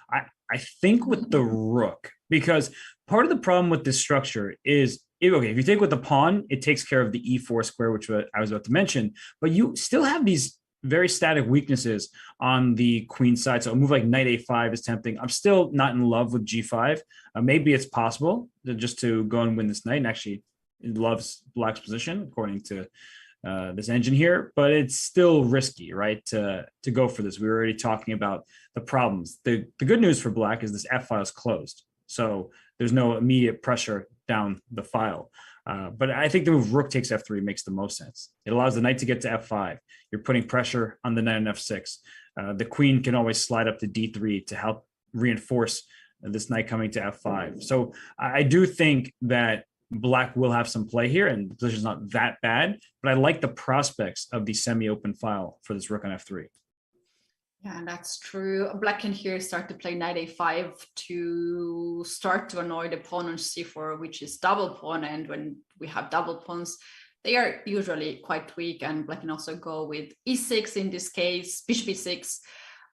I think with the rook, because part of the problem with this structure is, if you take with the pawn, it takes care of the e4 square, which I was about to mention, but you still have these very static weaknesses on the queen side. So a move like knight a5 is tempting. I'm still not in love with g5. Maybe it's possible just to go and win this knight, and actually it loves black's position according to this engine here, but it's still risky, right, to go for this. We were already talking about the problems. The good news for black is this f file is closed, so there's no immediate pressure down the file. But I think the move rook takes f3 makes the most sense. It allows the knight to get to f5. You're putting pressure on the knight on f6. The queen can always slide up to d3 to help reinforce this knight coming to f5. So I do think that black will have some play here, and the position's not that bad, but I like the prospects of the semi-open file for this rook on f3. Yeah, that's true. Black can here start to play knight a5 to start to annoy the pawn on c4, which is double pawn, and when we have double pawns, they are usually quite weak, and black can also go with e6 in this case, bishop e6,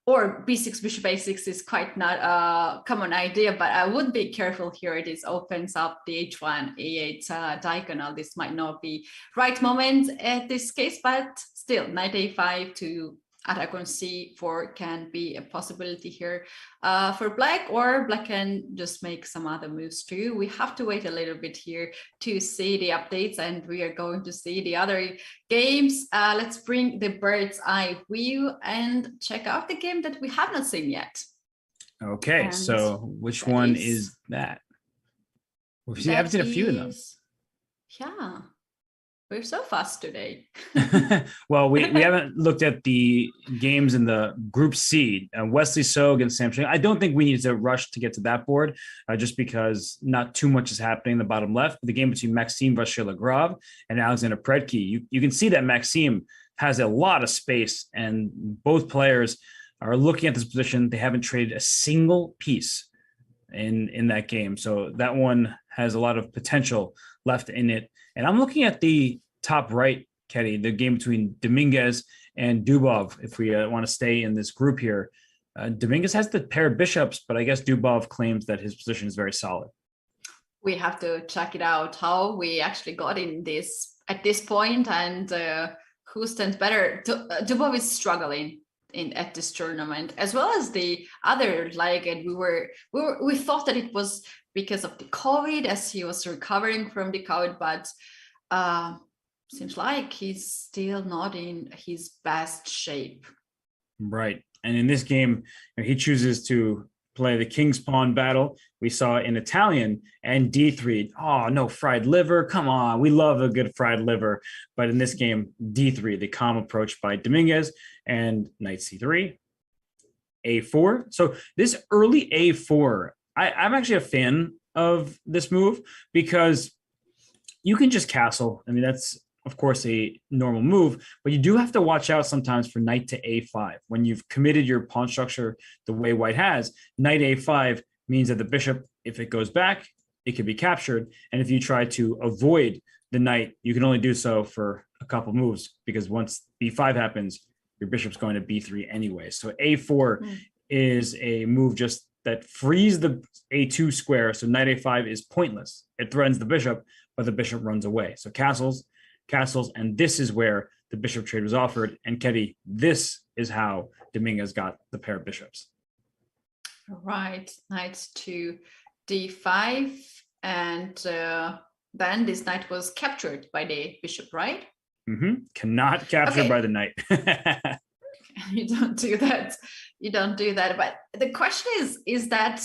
or b6, bishop a6 is quite not a common idea, but I would be careful here. It opens up the h1, a8 diagonal. This might not be right moment at this case, but still, knight a5 to attack on c4 can be a possibility here for black, or black can just make some other moves too. We have to wait a little bit here to see the updates, and we are going to see the other games. Let's bring the bird's eye view and check out the game that we have not seen yet. Okay, and so which one is that? We haven't seen a few of them. Yeah. We're so fast today. Well, we haven't looked at the games in the Group C. Wesley So against Samsung. I don't think we need to rush to get to that board, just because not too much is happening in the bottom left. The game between Maxime Vachier-Lagrave and Alexander Predke. You can see that Maxime has a lot of space, and both players are looking at this position. They haven't traded a single piece in that game. So that one has a lot of potential left in it. And I'm looking at the top right, Ketty, the game between Dominguez and Dubov, if we want to stay in this group here. Dominguez has the pair of bishops, but I guess Dubov claims that his position is very solid. We have to check it out, how we actually got in this at this point, and who stands better. Dubov is struggling at this tournament, as well as the other leg, and we thought that it was because of the COVID, as he was recovering from the COVID, but seems like he's still not in his best shape. Right. And in this game, he chooses to play the king's pawn battle. We saw in Italian and D3. Oh, no, fried liver. Come on. We love a good fried liver. But in this game, D3, the calm approach by Dominguez, and knight C3, A4. So this early A4, I'm actually a fan of this move because you can just castle. I mean, that's, of course, a normal move, but you do have to watch out sometimes for knight to A5. When you've committed your pawn structure the way white has, knight A5 means that the bishop, if it goes back, it can be captured. And if you try to avoid the knight, you can only do so for a couple moves, because once B5 happens, your bishop's going to B3 anyway. So A4 is a move just that frees the A2 square. So knight A5 is pointless. It threatens the bishop, but the bishop runs away. So castles, and this is where the bishop trade was offered. And Ketty, this is how Dominguez got the pair of bishops. Right, knight to D5, and then this knight was captured by the bishop, right? Cannot capture by the knight. You don't do that. You don't do that. But the question is that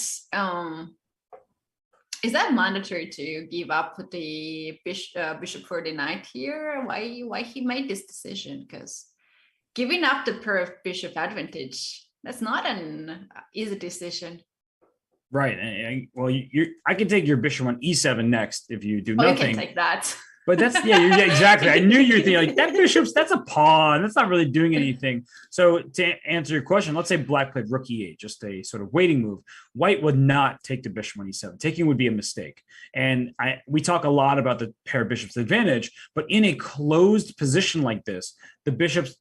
mandatory to give up the bishop for the knight here? Why he made this decision? Because giving up the pair of bishop advantage, that's not an easy decision. Right. Well, I can take your bishop on E7 next if you do nothing. You can take that. But that's, exactly. I knew you were thinking like that that's a pawn. That's not really doing anything. So to answer your question, let's say black played rook E8, just a sort of waiting move. White would not take the bishop on E7. Taking would be a mistake. And we talk a lot about the pair of bishops advantage, but in a closed position like this, the bishops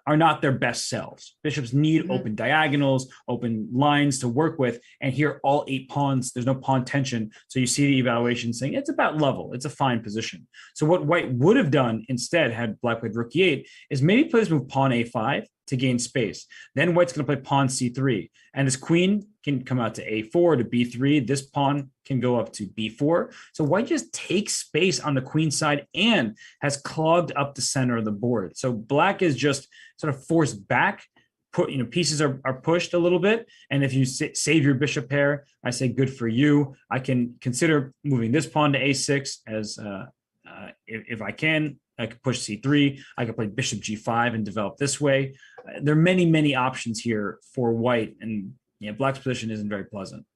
are not their best selves. Bishops need open diagonals, open lines to work with. And here, all 8 pawns, there's no pawn tension. So you see the evaluation saying it's about level. It's a fine position. So what white would have done instead, had black played rook E8, is maybe play this move pawn A5 to gain space. Then white's going to play pawn C3. And his queen can come out to A4 to B3. This pawn can go up to B4. So white just takes space on the queen side and has clogged up the center of the board. So black is just sort of forced back. Pieces are pushed a little bit. And if you save your bishop pair, I say good for you. I can consider moving this pawn to A6 as if I can. I could push C3. I could play bishop G5 and develop this way. There are many, many options here for white, and black's position isn't very pleasant.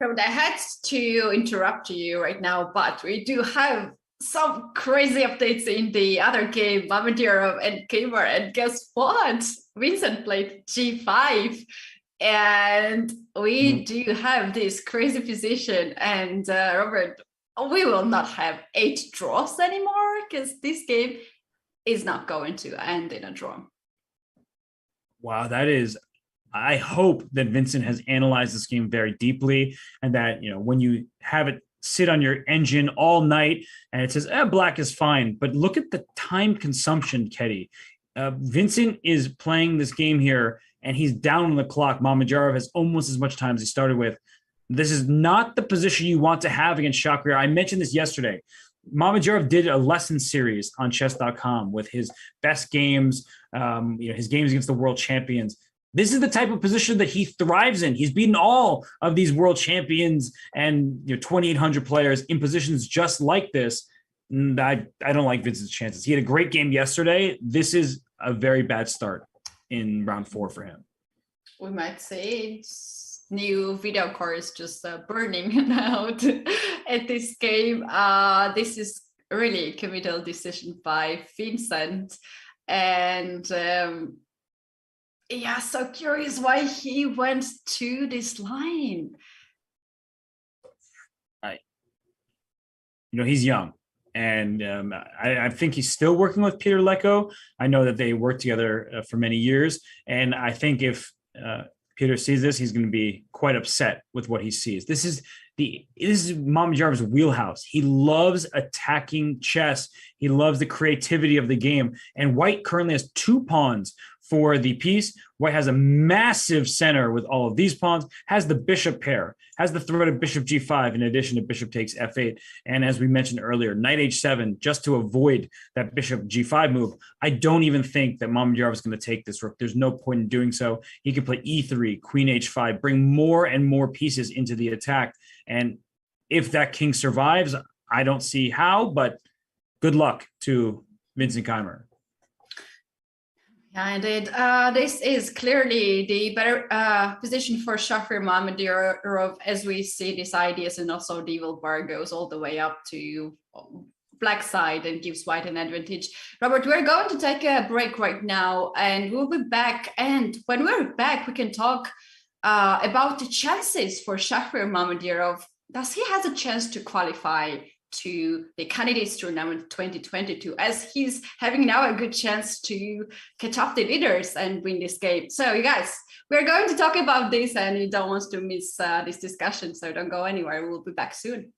I had to interrupt you right now, but we do have some crazy updates in the other game, Mamedyarov and Kmar, and guess what? Vincent played G5, and we do have this crazy position, and Robert, we will not have 8 draws anymore, because this game is not going to end in a draw. Wow, that is, I hope that Vincent has analyzed this game very deeply, and that, when you have it sit on your engine all night and it says, black is fine, but look at the time consumption, Ketty. Vincent is playing this game here and he's down on the clock. Mamedyarov has almost as much time as he started with. This is not the position you want to have against Shakir. I mentioned this yesterday. Mamedyarov did a lesson series on chess.com with his best games, his games against the world champions. This is the type of position that he thrives in. He's beaten all of these world champions and 2,800 players in positions just like this. I don't like Vincent's chances. He had a great game yesterday. This is a very bad start in round 4 for him. We might say new video card is just burning out at this game. This is really a committal decision by Vincent. And so curious why he went to this line. He's young. And I think he's still working with Peter Leko. I know that they worked together for many years. And I think if Peter sees this, he's going to be quite upset with what he sees. This is This is Mamadjarov's wheelhouse. He loves attacking chess. He loves the creativity of the game. And White currently has 2 pawns for the piece. White has a massive center with all of these pawns, has the bishop pair, has the threat of bishop g5 in addition to bishop takes f8. And as we mentioned earlier, knight h7, just to avoid that bishop g5 move. I don't even think that Mamadjarov is going to take this rook. There's no point in doing so. He can play e3, queen h5, bring more and more pieces into the attack. And if that king survives, I don't see how, but good luck to Vincent Keimer. Yeah, indeed. This is clearly the better position for Shafir Mamadjarov, as we see these ideas, and also the evil bar goes all the way up to black side and gives White an advantage. Robert, we're going to take a break right now, and we'll be back. And when we're back, we can talk about the chances for Shafir Mamadjarov. Does he has a chance to qualify to the candidates tournament 2022, as he's having now a good chance to catch up the leaders and win this game? So you guys, we're going to talk about this, and you don't want to miss this discussion, so don't go anywhere. We'll be back soon.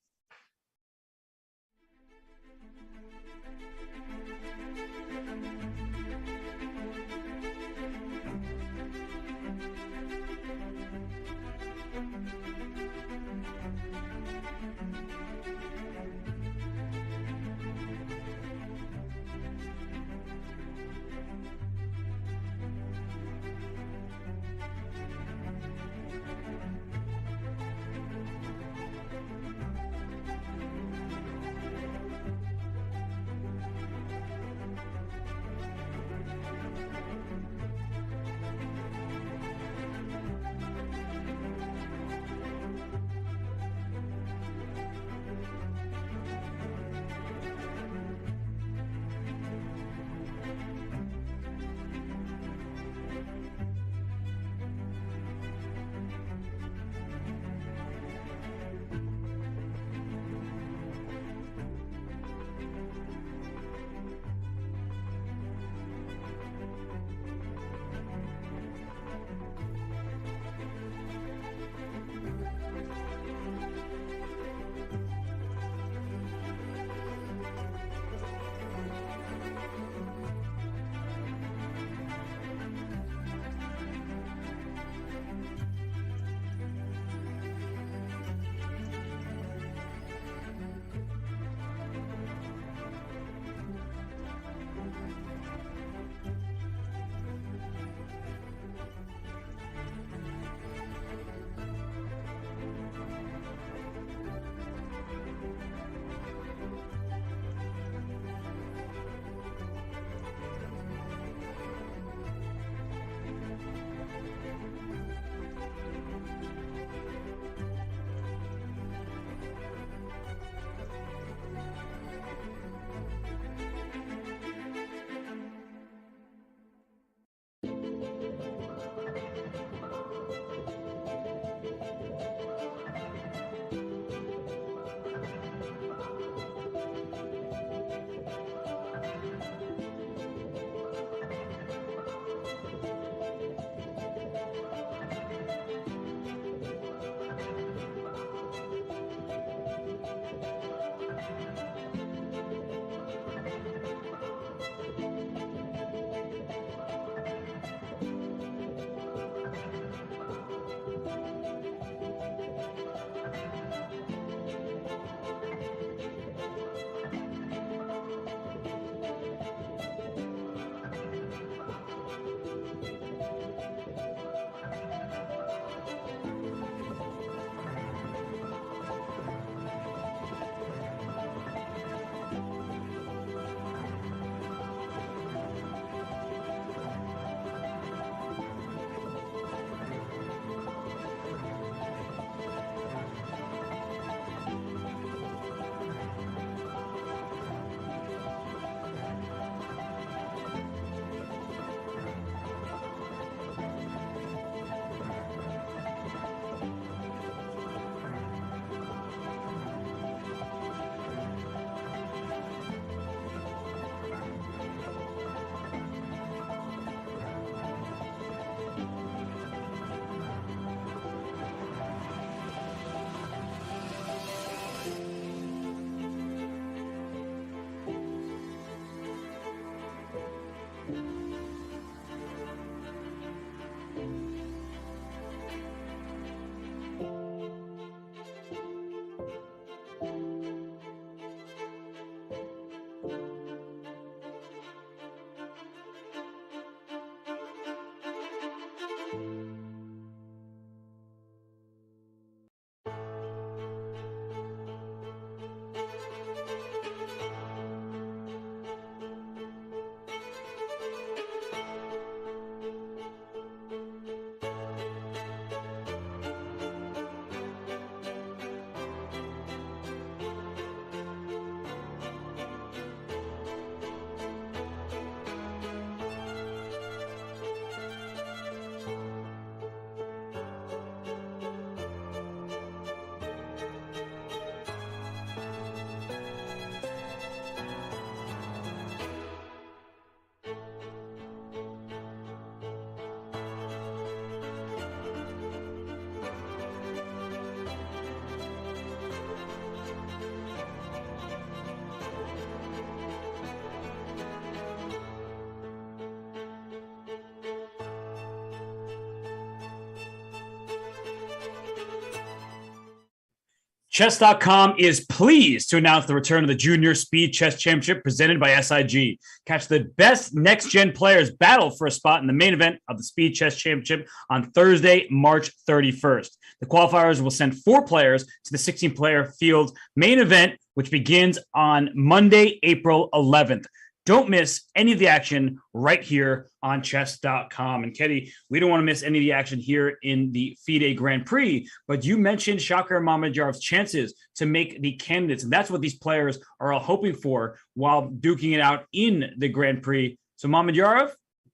Chess.com is pleased to announce the return of the Junior Speed Chess Championship presented by SIG. Catch the best next-gen players battle for a spot in the main event of the Speed Chess Championship on Thursday, March 31st. The qualifiers will send 4 players to the 16-player field main event, which begins on Monday, April 11th. Don't miss any of the action right here on chess.com. And Ketty, we don't want to miss any of the action here in the FIDE Grand Prix, but you mentioned Shakir Mamadjarov's chances to make the candidates. And that's what these players are all hoping for while duking it out in the Grand Prix. So Mamadjarov,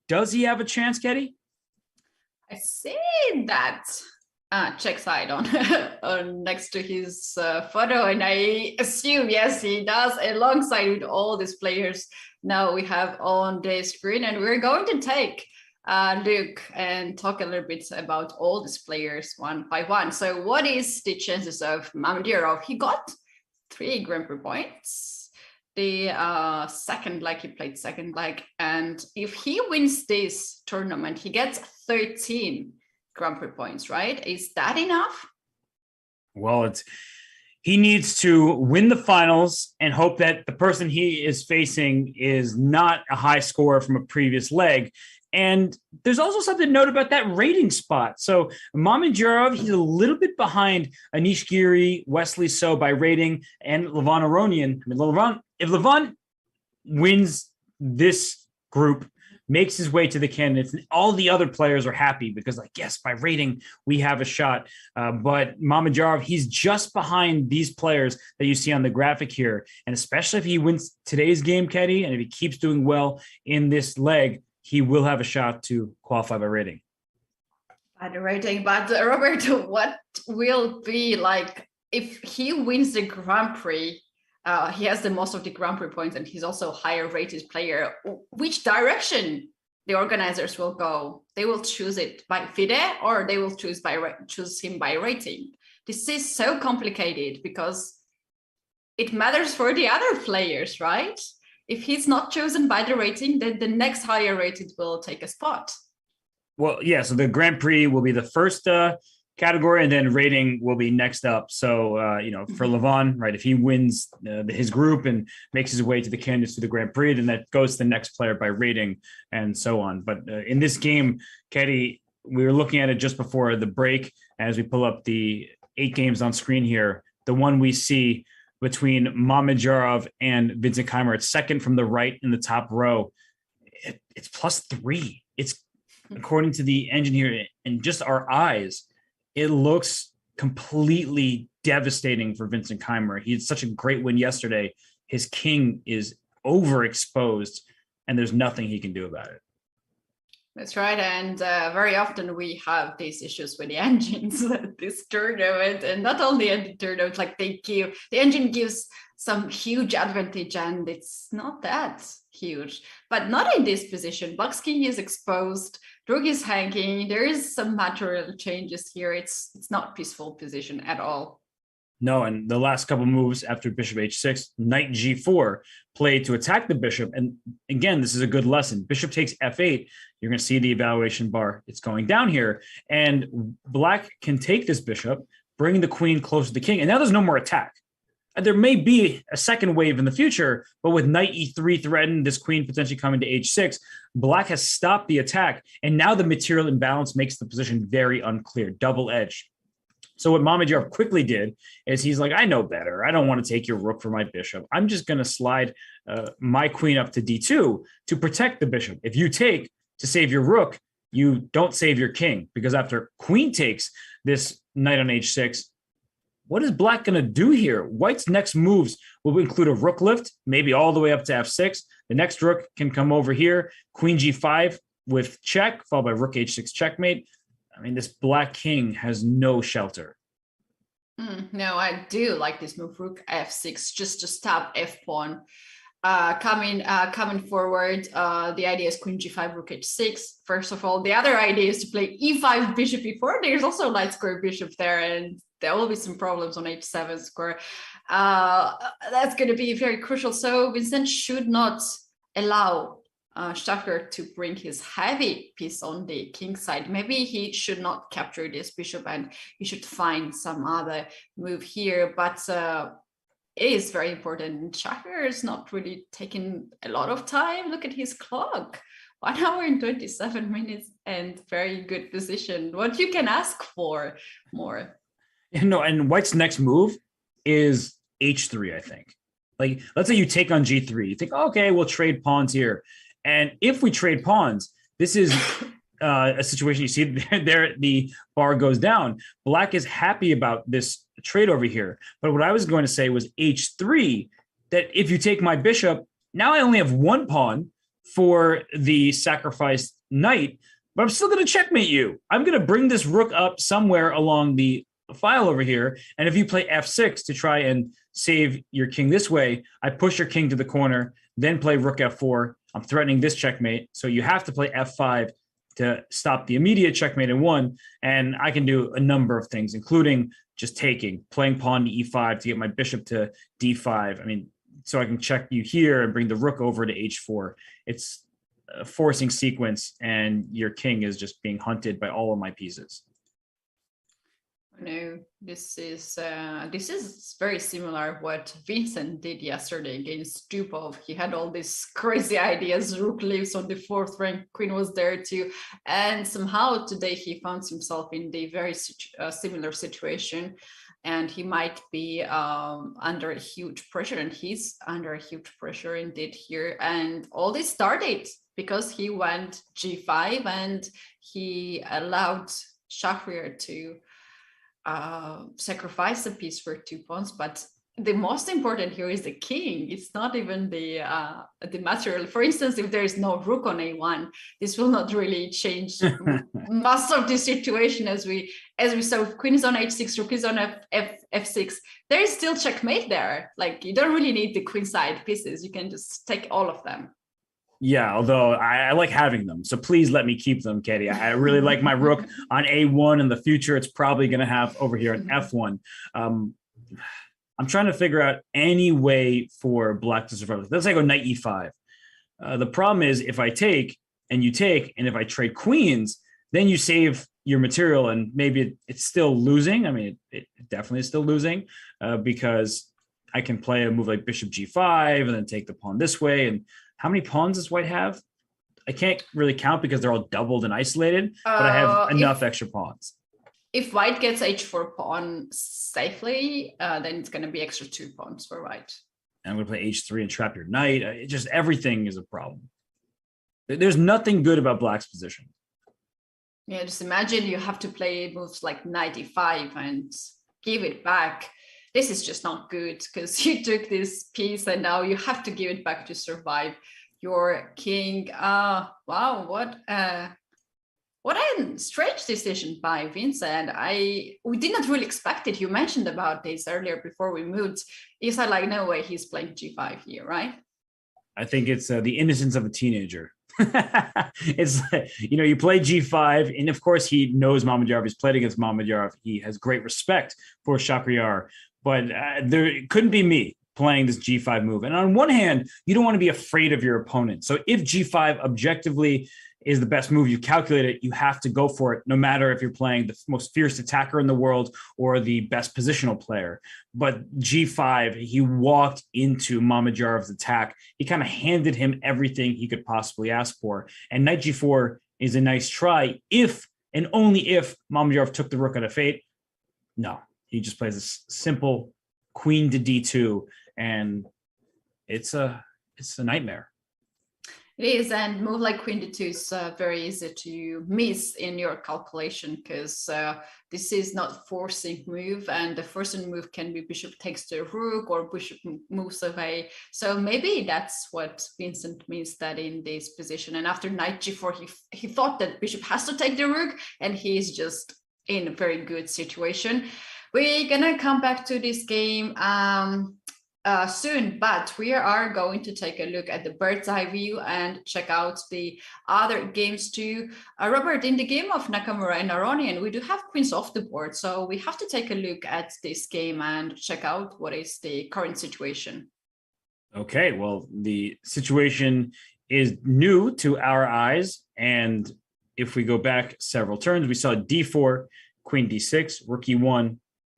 does he have a chance, Ketty? I see that check side on next to his photo, and I assume, yes, he does, alongside with all these players now we have on the screen. And we're going to take a look and talk a little bit about all these players one by one. So what is the chances of Mamadjarov? He got 3 Grand Prix points. The second leg, he played second leg. And if he wins this tournament, he gets 13 Grand Prix points, right? Is that enough? Well, he needs to win the finals and hope that the person he is facing is not a high scorer from a previous leg. And there's also something to note about that rating spot. So Mamadjarov, he's a little bit behind Anish Giri, Wesley So by rating, and Levon Aronian. If Levon wins this group, makes his way to the candidates, and all the other players are happy because, like, yes, by rating, we have a shot. But Mamadjarov, he's just behind these players that you see on the graphic here. And especially if he wins today's game, Ketty, and if he keeps doing well in this leg, he will have a shot to qualify by rating. By the rating, but Roberto, what will be like if he wins the Grand Prix? He has the most of the Grand Prix points, and he's also a higher rated player. Which direction the organizers will go? They will choose it by FIDE, or they will choose him by rating. This is so complicated because it matters for the other players, right? If he's not chosen by the rating, then the next higher rated will take a spot. Well, yeah, so the Grand Prix will be the first category, and then rating will be next up. So, for Levon, right, if he wins his group and makes his way to the candidates to the Grand Prix, then that goes to the next player by rating and so on. But in this game, Ketty, we were looking at it just before the break as we pull up the 8 games on screen here. The one we see between Mamadjarov and Vincent Keimer, it's second from the right in the top row. It's +3. It's according to the engine here and just our eyes, it looks completely devastating for Vincent Keimer. He had such a great win yesterday. His king is overexposed, and there's nothing he can do about it. That's right. And very often we have these issues with the engines at this tournament, and not only at the tournament, like the engine gives some huge advantage, and it's not that huge, but not in this position. Black's king is exposed. Rook is hanging. There is some material changes here. It's not peaceful position at all. No, and the last couple moves after bishop h6, knight g4 played to attack the bishop. And again, this is a good lesson. Bishop takes f8. You're going to see the evaluation bar. It's going down here. And black can take this bishop, bring the queen close to the king. And now there's no more attack. There may be a second wave in the future, but with knight e3 threatened, this queen potentially coming to h6, black has stopped the attack. And now the material imbalance makes the position very unclear, double-edged. So what Mamadjarov quickly did is he's like, I know better. I don't want to take your rook for my bishop. I'm just going to slide my queen up to d2 to protect the bishop. If you take to save your rook, you don't save your king, because after queen takes this knight on h6, what is black going to do here? White's next moves will include a rook lift, maybe all the way up to f6. The next rook can come over here, queen g5 with check, followed by rook h6 checkmate. I mean, this black king has no shelter. No, I do like this move, rook f6, just to stop f-pawn coming forward. The idea is queen g5, rook h6. First of all, the other idea is to play e5, bishop e4. There's also a light square bishop there, and there will be some problems on h7 square. That's going to be very crucial. So Vincent should not allow Shahriar to bring his heavy piece on the king side. Maybe he should not capture this bishop and he should find some other move here. But it is very important. Shahriar is not really taking a lot of time. Look at his clock. 1 hour and 27 minutes and very good position. What you can ask for more. No, and White's next move is h3, I think. Like, let's say you take on g3. You think, okay, we'll trade pawns here. And if we trade pawns, this is a situation you see there, the bar goes down. Black is happy about this trade over here. But what I was going to say was h3, that if you take my bishop, now I only have one pawn for the sacrificed knight, but I'm still going to checkmate you. I'm going to bring this rook up somewhere along the file over here. And if you play f6 to try and save your king this way, I push your king to the corner, then play rook f4. I'm threatening this checkmate. So you have to play f5 to stop the immediate checkmate in one. And I can do a number of things, including just playing pawn to e5 to get my bishop to d5. I mean, so I can check you here and bring the rook over to h4. It's a forcing sequence, and your king is just being hunted by all of my pieces. No, this is very similar what Vincent did yesterday against Dubov. He had all these crazy ideas. Rook lives on the 4th rank, queen was there too, and somehow today he found himself in the very similar situation, and he might be under a huge pressure, and he's under a huge pressure indeed here. And all this started because he went g5 and he allowed Shahriar to sacrifice a piece for 2 pawns. But the most important here is the king. It's not even the material. For instance, if there is no rook on a1, this will not really change most of the situation, as we saw. If queen is on h6, rook is on f6, there is still checkmate there. Like, you don't really need the queen side pieces. You can just take all of them. Yeah, although I like having them. So please let me keep them, Katie. I really like my rook on a1. In the future, it's probably going to have over here an f1. I'm trying to figure out any way for black to survive. Let's say I go knight e5. The problem is if I take and you take, and if I trade queens, then you save your material, and maybe it's still losing. I mean, it definitely is still losing because I can play a move like bishop g5 and then take the pawn this way. And how many pawns does White have? I can't really count because they're all doubled and isolated, but I have enough extra pawns. If White gets h4 pawn safely, then it's going to be extra 2 pawns for White. And I'm going to play h3 and trap your knight. Just everything is a problem. There's nothing good about Black's position. Yeah, just imagine you have to play moves like knight e5 and give it back. This is just not good because you took this piece and now you have to give it back to survive your king. Wow, what a strange decision by Vincent. We did not really expect it. You mentioned about this earlier before we moved. You said like, no way he's playing g5 here, right? I think it's the innocence of a teenager. It's you play g5, and of course he knows Mamedyarov. He's played against Mamedyarov. He has great respect for Shahriar, but there couldn't be me playing this g5 move. And on one hand, you don't want to be afraid of your opponent. So if g5 objectively is the best move, you calculate it, you have to go for it, no matter if you're playing the most fierce attacker in the world or the best positional player. But g5, he walked into Mamedyarov's attack. He kind of handed him everything he could possibly ask for. And knight g4 is a nice try if and only if Mamedyarov took the rook out of fate. No, he just plays a simple queen to d2, and it's a nightmare. It is, and move like queen to2 is very easy to miss in your calculation because this is not forcing move, and the forcing move can be bishop takes the rook or bishop moves away. So maybe that's what Vincent means that in this position. And after knight g4, he thought that bishop has to take the rook, and he's just in a very good situation. We're gonna come back to this game soon, but we are going to take a look at the bird's eye view and check out the other games too. Robert, in the game of Nakamura and Aronian, we do have queens off the board, so we have to take a look at this game and check out what is the current situation. Okay, well, the situation is new to our eyes. And if we go back several turns, we saw d4, queen d6, rook e1,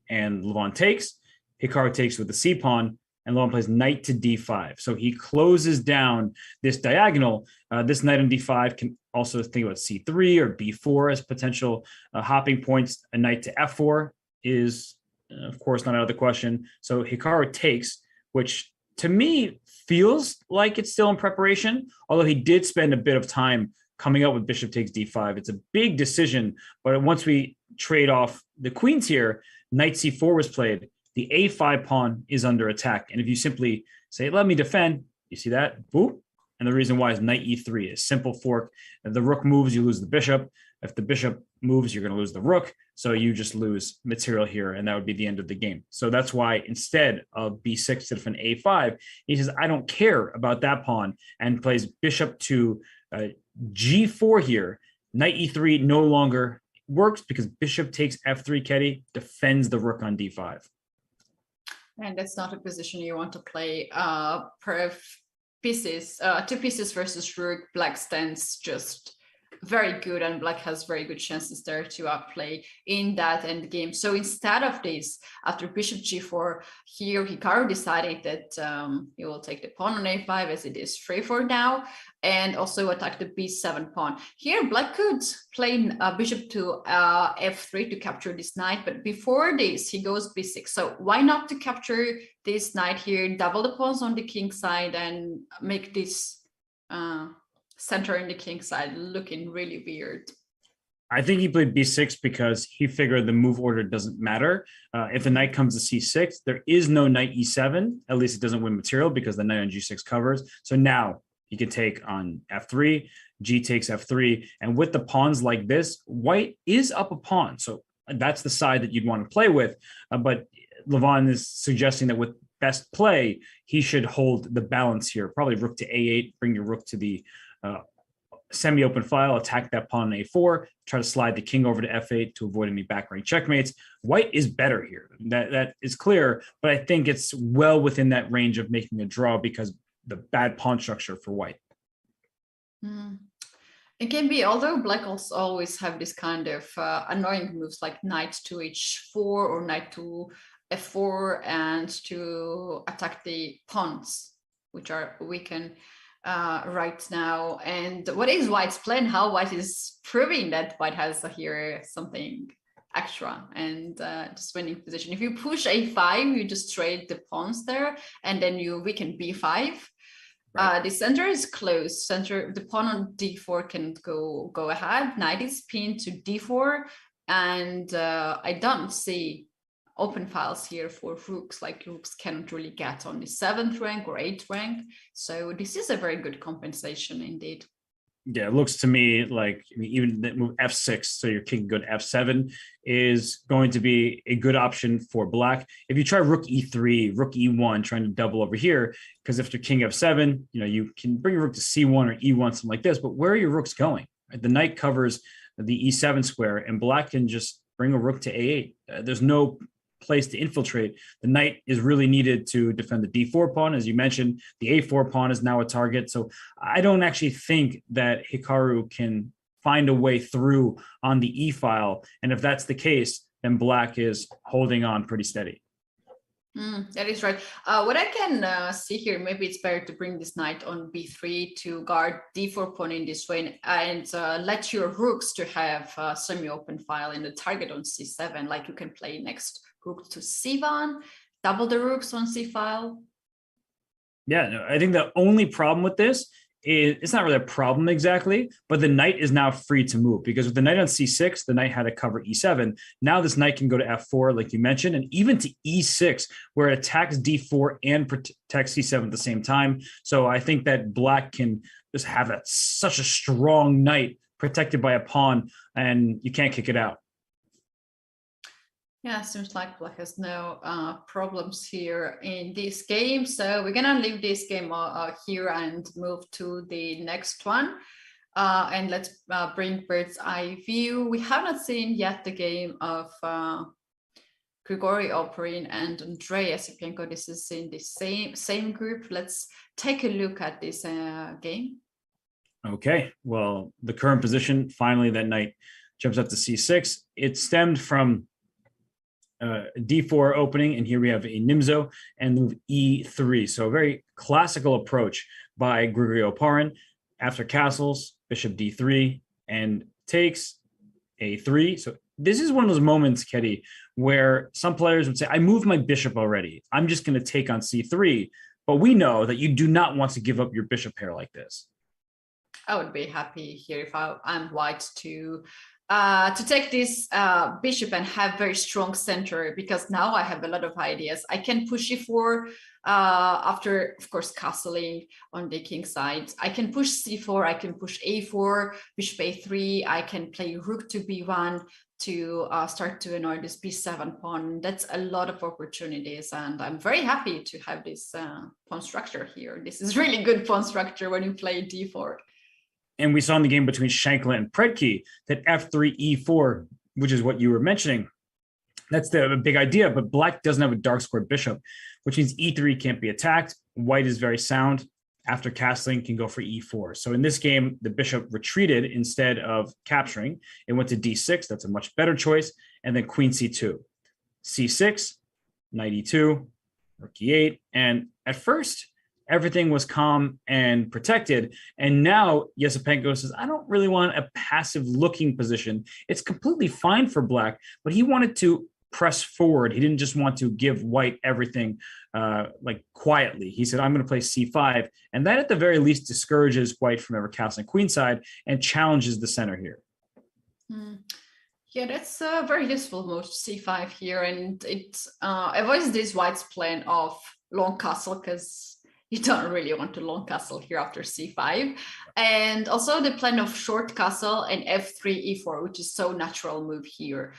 and Levon takes. Hikaru takes with the c pawn, and Levon plays knight to d5. So he closes down this diagonal. This knight on d5 can also think about c3 or b4 as potential hopping points. A knight to f4 is, of course, not out of the question. So Hikaru takes, which to me feels like it's still in preparation, although he did spend a bit of time coming up with bishop takes d5. It's a big decision, but once we trade off the queens here, knight c4 was played. The a5 pawn is under attack. And if you simply say, let me defend, you see that? Boop. And the reason why is knight e3, a simple fork. If the rook moves, you lose the bishop. If the bishop moves, you're going to lose the rook. So you just lose material here, and that would be the end of the game. So that's why instead of b6 to defend a5, he says, I don't care about that pawn, and plays bishop to g4 here. Knight e3 no longer works because bishop takes f3, Ketty, defends the rook on d5. And that's not a position you want to play. Pieces, two pieces versus rook. Black stands just very good, and black has very good chances there to play in that end game. So instead of this, after bishop g4, here Hikaru decided that he will take the pawn on a5 as it is free for now, and also attack the b7 pawn. Here black could play bishop to f3 to capture this knight, but before this he goes b6. So why not to capture this knight here, double the pawns on the king side, and make this center in the king side looking really weird. I think he played b6 because he figured the move order doesn't matter. If the knight comes to c6, there is no knight e7. At least it doesn't win material because the knight on g6 covers. So now he can take on f3, g takes f3. And with the pawns like this, white is up a pawn. So that's the side that you'd want to play with. But Levon is suggesting that with best play, he should hold the balance here. Probably rook to a8, bring your rook to the semi-open file, attack that pawn on a4, try to slide the king over to f8 to avoid any back rank checkmates. White is better here. That is clear, but I think it's well within that range of making a draw because the bad pawn structure for white. It can be, although black also always have this kind of annoying moves like knight to h4 or knight to f4 and to attack the pawns, which are weakened right now. And what is white's plan? How white is proving that white has here something extra and just winning position. If you push a5, you just trade the pawns there, and then you weaken b5. Right. The center is closed. The pawn on d4 can go ahead. Knight is pinned to d4, and I don't see open files here for rooks. Like rooks cannot really get on the 7th rank or 8th rank. So this is a very good compensation indeed. Yeah, it looks to me like even that move f6, so your king can go to f7, is going to be a good option for black. If you try rook e3, rook e1, trying to double over here, because if your king f7, you can bring your rook to c1 or e1, something like this, but where are your rooks going? The knight covers the e7 square, and black can just bring a rook to a8. There's no place to infiltrate. The knight is really needed to defend the d4 pawn. As you mentioned, the a4 pawn is now a target. So I don't actually think that Hikaru can find a way through on the e file. And if that's the case, then black is holding on pretty steady. That is right. What I can see here, maybe it's better to bring this knight on b3 to guard d4 pawn in this way, and let your rooks to have semi-open file in the target on c7, like you can play next rook to c1, double the rooks on c file. Yeah, no, I think the only problem with this is it's not really a problem exactly, but the knight is now free to move, because with the knight on c6, the knight had to cover e7. Now this knight can go to f4, like you mentioned, and even to e6, where it attacks d4 and protects c7 at the same time. So I think that black can just have such a strong knight protected by a pawn, and you can't kick it out. Yeah, seems like black has no problems here in this game. So we're gonna leave this game here and move to the next one. And let's bring bird's eye view. We have not seen yet the game of Grigori Oparin and Andrei Esipenko. This is in the same group. Let's take a look at this game. Okay, well, the current position, finally that knight jumps up to c6. It stemmed from d4 opening, and here we have a Nimzo and move e3. So a very classical approach by Grigori Oparin. After castles, bishop d3 and takes a3. So this is one of those moments, Ketty, where some players would say, I moved my bishop already. I'm just going to take on c3. But we know that you do not want to give up your bishop pair like this. I would be happy here if I'm white to take this bishop and have very strong center, because now I have a lot of ideas. I can push e4 after, of course, castling on the king side. I can push c4, I can push a4, bishop a3, I can play rook to b1 to start to annoy this b7 pawn. That's a lot of opportunities, and I'm very happy to have this pawn structure here. This is really good pawn structure when you play d4. And we saw in the game between Shankla and Predke that f3, e4, which is what you were mentioning, that's the big idea. But black doesn't have a dark square bishop, which means e3 can't be attacked. White is very sound. After castling, can go for e4. So in this game, the bishop retreated instead of capturing. It went to d6. That's a much better choice. And then queen c2. c6, knight e2, rook e8. And at first, everything was calm and protected. And now Yesipenko says, I don't really want a passive looking position. It's completely fine for black, but he wanted to press forward. He didn't just want to give white everything like quietly. He said, I'm going to play c5. And that at the very least discourages white from ever castling queenside and challenges the center here. Yeah, that's a very useful move, c5 here. And it avoids this white's plan of long castle, because you don't really want to long castle here after c5. And also the plan of short castle and f3, e4, which is so natural move here.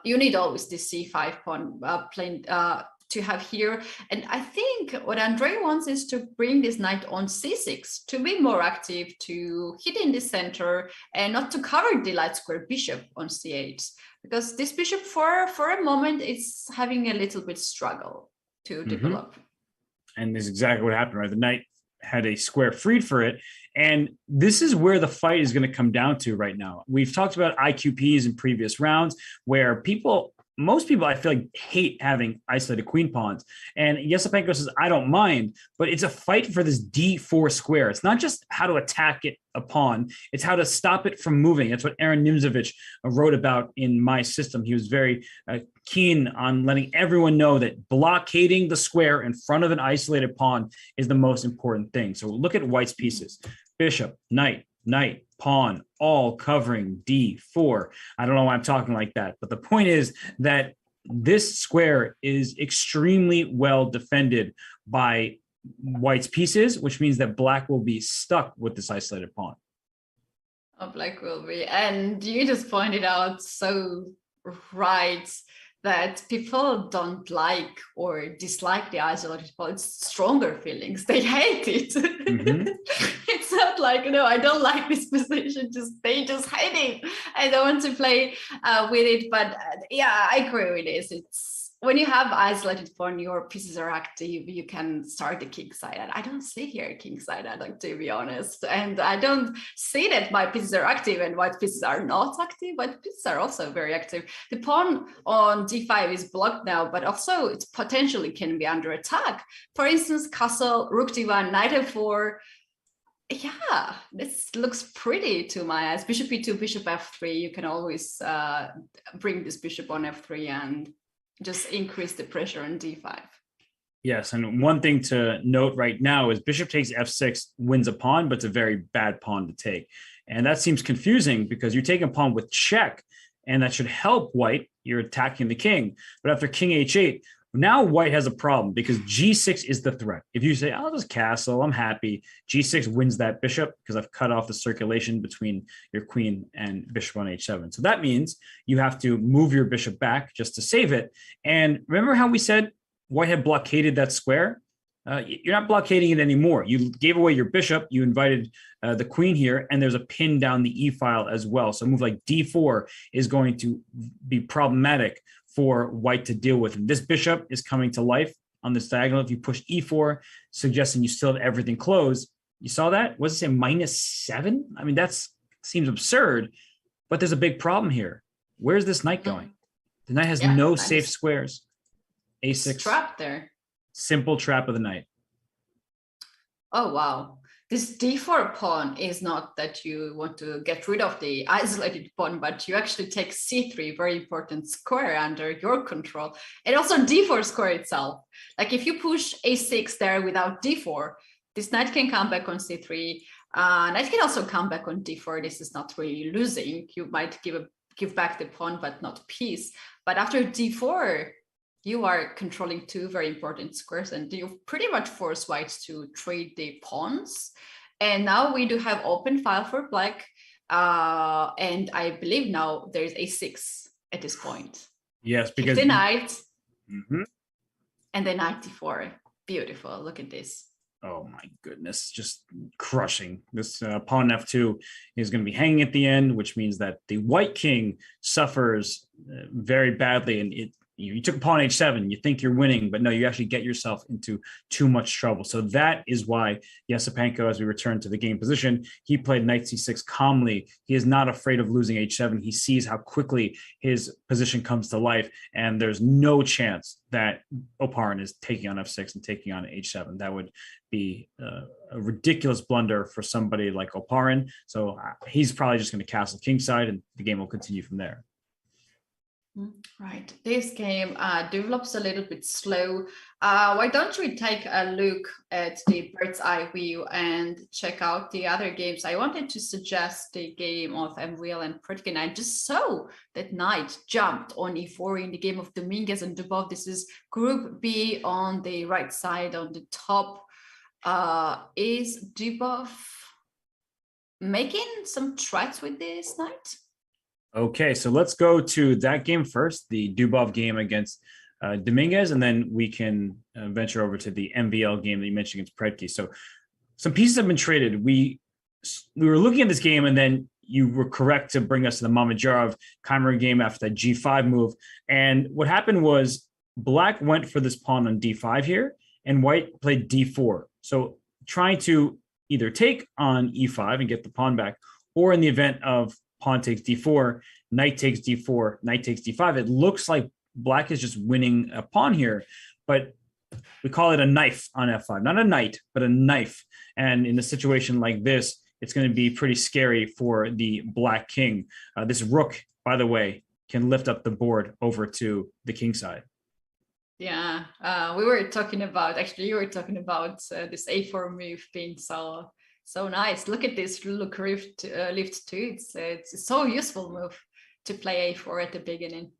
You need always this c5 pawn plan to have here. And I think what Andrei wants is to bring this knight on c6, to be more active, to hit in the center, and not to cover the light square bishop on c8. Because this bishop, for a moment, is having a little bit struggle to develop. And this is exactly what happened, right? The knight had a square freed for it. And this is where the fight is going to come down to right now. We've talked about IQPs in previous rounds where most people, I feel like, hate having isolated queen pawns. And Yesipenko says, I don't mind, but it's a fight for this d4 square. It's not just how to attack it a pawn, it's how to stop it from moving. That's what Aaron Nimzovich wrote about in My System. He was very keen on letting everyone know that blockading the square in front of an isolated pawn is the most important thing. So look at white's pieces. Bishop, knight, knight, pawn, all covering d4. I don't know why I'm talking like that, but the point is that this square is extremely well defended by white's pieces, which means that black will be stuck with this isolated pawn. Oh, black will be. And you just pointed out so right that people don't like or dislike the isolated pawn. It's stronger feelings. They hate it. It's not like, no, I don't like this position. They just hate it. I don't want to play with it. But yeah, I agree with this. It's when you have isolated pawn, your pieces are active. You can start the king side. And I don't see here king side, I'd like to be honest. And I don't see that my pieces are active and white pieces are not active. White pieces are also very active. The pawn on d5 is blocked now, but also it potentially can be under attack. For instance, castle, rook d1, knight f4. Yeah, this looks pretty to my eyes. Bishop e2, bishop f3. You can always bring this bishop on f3 and just increase the pressure on d5. Yes, and one thing to note right now is bishop takes f6 wins a pawn, but it's a very bad pawn to take. And that seems confusing because you're taking a pawn with check, and that should help white. You're attacking the king. But after king h8, now white has a problem because g6 is the threat. If you say, I'll just castle, I'm happy, g6 wins that bishop because I've cut off the circulation between your queen and bishop on h7. So that means you have to move your bishop back just to save it. And remember how we said white had blockaded that square? You're not blockading it anymore. You gave away your bishop. You invited the queen here, and there's a pin down the e file as well. So a move like d4 is going to be problematic for white to deal with. And this bishop is coming to life on this diagonal. If you push e4, suggesting you still have everything closed, You saw that? Was it a -7? I mean, seems absurd, but there's a big problem here. Where's this knight going? The knight has no safe squares. A6. Trap there. Simple trap of the knight. Oh, wow. This d4 pawn is not that you want to get rid of the isolated pawn, but you actually take c3, very important square under your control. And also d4 square itself. Like if you push a6 there without d4, this knight can come back on c3. Knight can also come back on d4. This is not really losing. You might give back the pawn, but not piece. But after d4, you are controlling two very important squares, and you pretty much force white to trade the pawns. And now we do have open file for black. And I believe now there's a6 at this point. Yes, because the knight and the knight d4. Beautiful. Look at this. Oh my goodness, just crushing. This pawn f2 is going to be hanging at the end, which means that the white king suffers very badly, and you took pawn h7, you think you're winning, but no, you actually get yourself into too much trouble. So that is why Yasipenko, as we return to the game position, he played knight c6 calmly. He is not afraid of losing h7. He sees how quickly his position comes to life, and there's no chance that Oparin is taking on f6 and taking on h7. That would be a ridiculous blunder for somebody like Oparin. So he's probably just going to castle kingside, and the game will continue from there. Right. This game develops a little bit slow. Why don't we take a look at the bird's eye view and check out the other games? I wanted to suggest the game of MVL and Prudkin. I just saw that knight jumped on e4 in the game of Dominguez and Dubov. This is Group B on the right side on the top. Is Dubov making some threats with this knight? Okay, so let's go to that game first, the Dubov game against Dominguez, and then we can venture over to the MVL game that you mentioned against Predke. So some pieces have been traded. We were looking at this game, and then you were correct to bring us to the Mamedyarov Chimera game after that g5 move. And what happened was black went for this pawn on d5 here, and white played d4. So trying to either take on e5 and get the pawn back, or in the event of pawn takes d4, knight takes d4, knight takes d5. It looks like black is just winning a pawn here, but we call it a knife on f5. Not a knight, but a knife. And in a situation like this, it's going to be pretty scary for the black king. This rook, by the way, can lift up the board over to the king side. Yeah, we were talking about, actually, you were talking about this a4 move being so nice. Look at this look lift too. It's so useful move to play a4 at the beginning.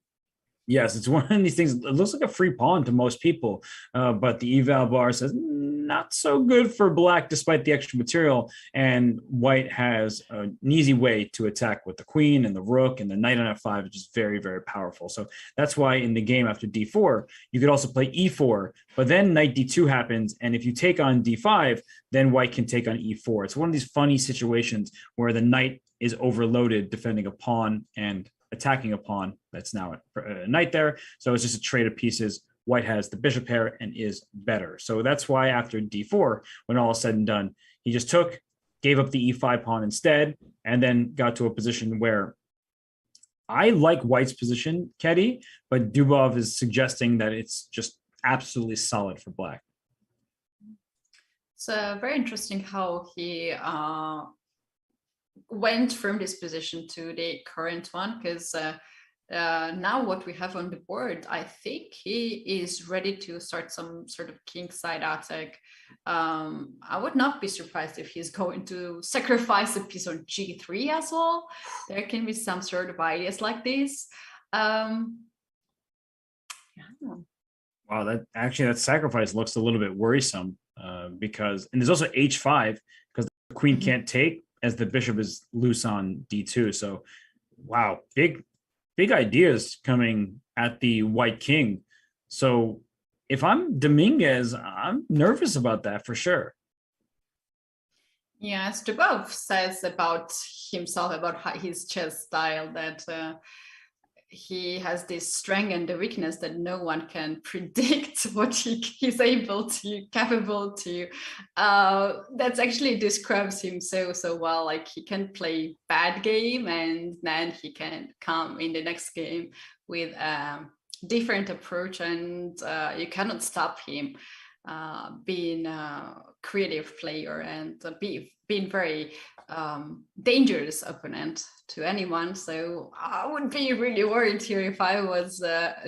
Yes, it's one of these things. It looks like a free pawn to most people, but the eval bar says not so good for black despite the extra material. And white has an easy way to attack with the queen and the rook and the knight on f5, which is very, very powerful. So that's why in the game after d4, you could also play e4, but then knight d2 happens. And if you take on d5, then white can take on e4. It's one of these funny situations where the knight is overloaded defending a pawn and attacking a pawn that's now a knight there. So it's just a trade of pieces. White has the bishop pair and is better. So that's why after d4, when all is said and done, he just gave up the e5 pawn instead, and then got to a position where I like white's position, Keddy, but Dubov is suggesting that it's just absolutely solid for black. It's very interesting how he went from this position to the current one, because now what we have on the board, I think he is ready to start some sort of kingside attack. I would not be surprised if he's going to sacrifice a piece on g3 as well. There can be some sort of ideas like this. Yeah. Wow, that sacrifice looks a little bit worrisome because, and there's also h5 because the queen can't take as the bishop is loose on d2. So, wow, big ideas coming at the white king. So if I'm Dominguez, I'm nervous about that for sure. Yeah, as Dubov says about himself, about his chess style, that he has this strength and the weakness that no one can predict. what he's capable to. That actually describes him so well. Like he can play bad game and then he can come in the next game with a different approach, and you cannot stop him being a creative player and being very dangerous opponent to anyone. So I would be really worried here if I was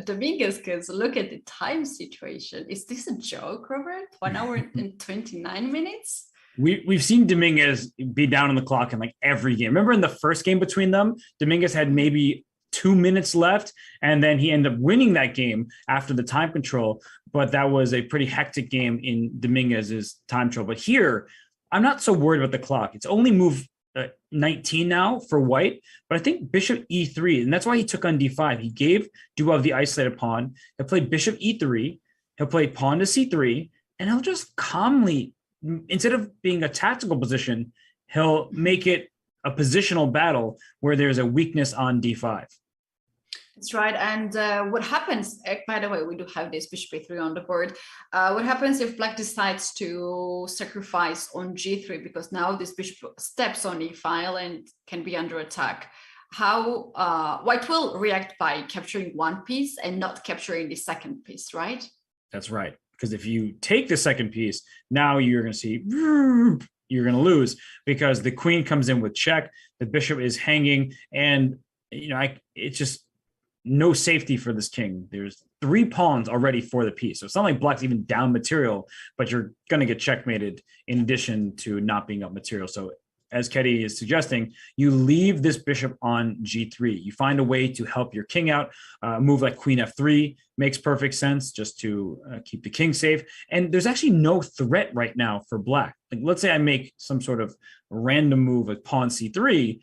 Dominguez, because look at the time situation. Is this a joke, Robert? 1 hour and 29 minutes? We've seen Dominguez be down on the clock in like every game. Remember in the first game between them, Dominguez had maybe 2 minutes left, and then he ended up winning that game after the time control. But that was a pretty hectic game in Dominguez's time control. But here, I'm not so worried about the clock. It's only move 19 now for white, but I think bishop e3, and that's why he took on d5. He gave Dubov the isolated pawn. He'll play bishop e3. He'll play pawn to c3, and he'll just calmly, instead of being a tactical position, he'll make it a positional battle where there's a weakness on d5. That's right. And what happens, by the way, we do have this bishop a3 on the board. What happens if black decides to sacrifice on g3, because now this bishop steps on e file and can be under attack? How white will react by capturing one piece and not capturing the second piece, right? That's right. Because if you take the second piece, now you're going to see you're going to lose, because the queen comes in with check, the bishop is hanging, and it's just no safety for this king. There's 3 pawns already for the piece. So it's not like black's even down material, but you're going to get checkmated in addition to not being up material. So as Ketty is suggesting, you leave this bishop on g3. You find a way to help your king out. A move like queen f3 makes perfect sense, just to keep the king safe. And there's actually no threat right now for black. Like, let's say I make some sort of random move like pawn c3.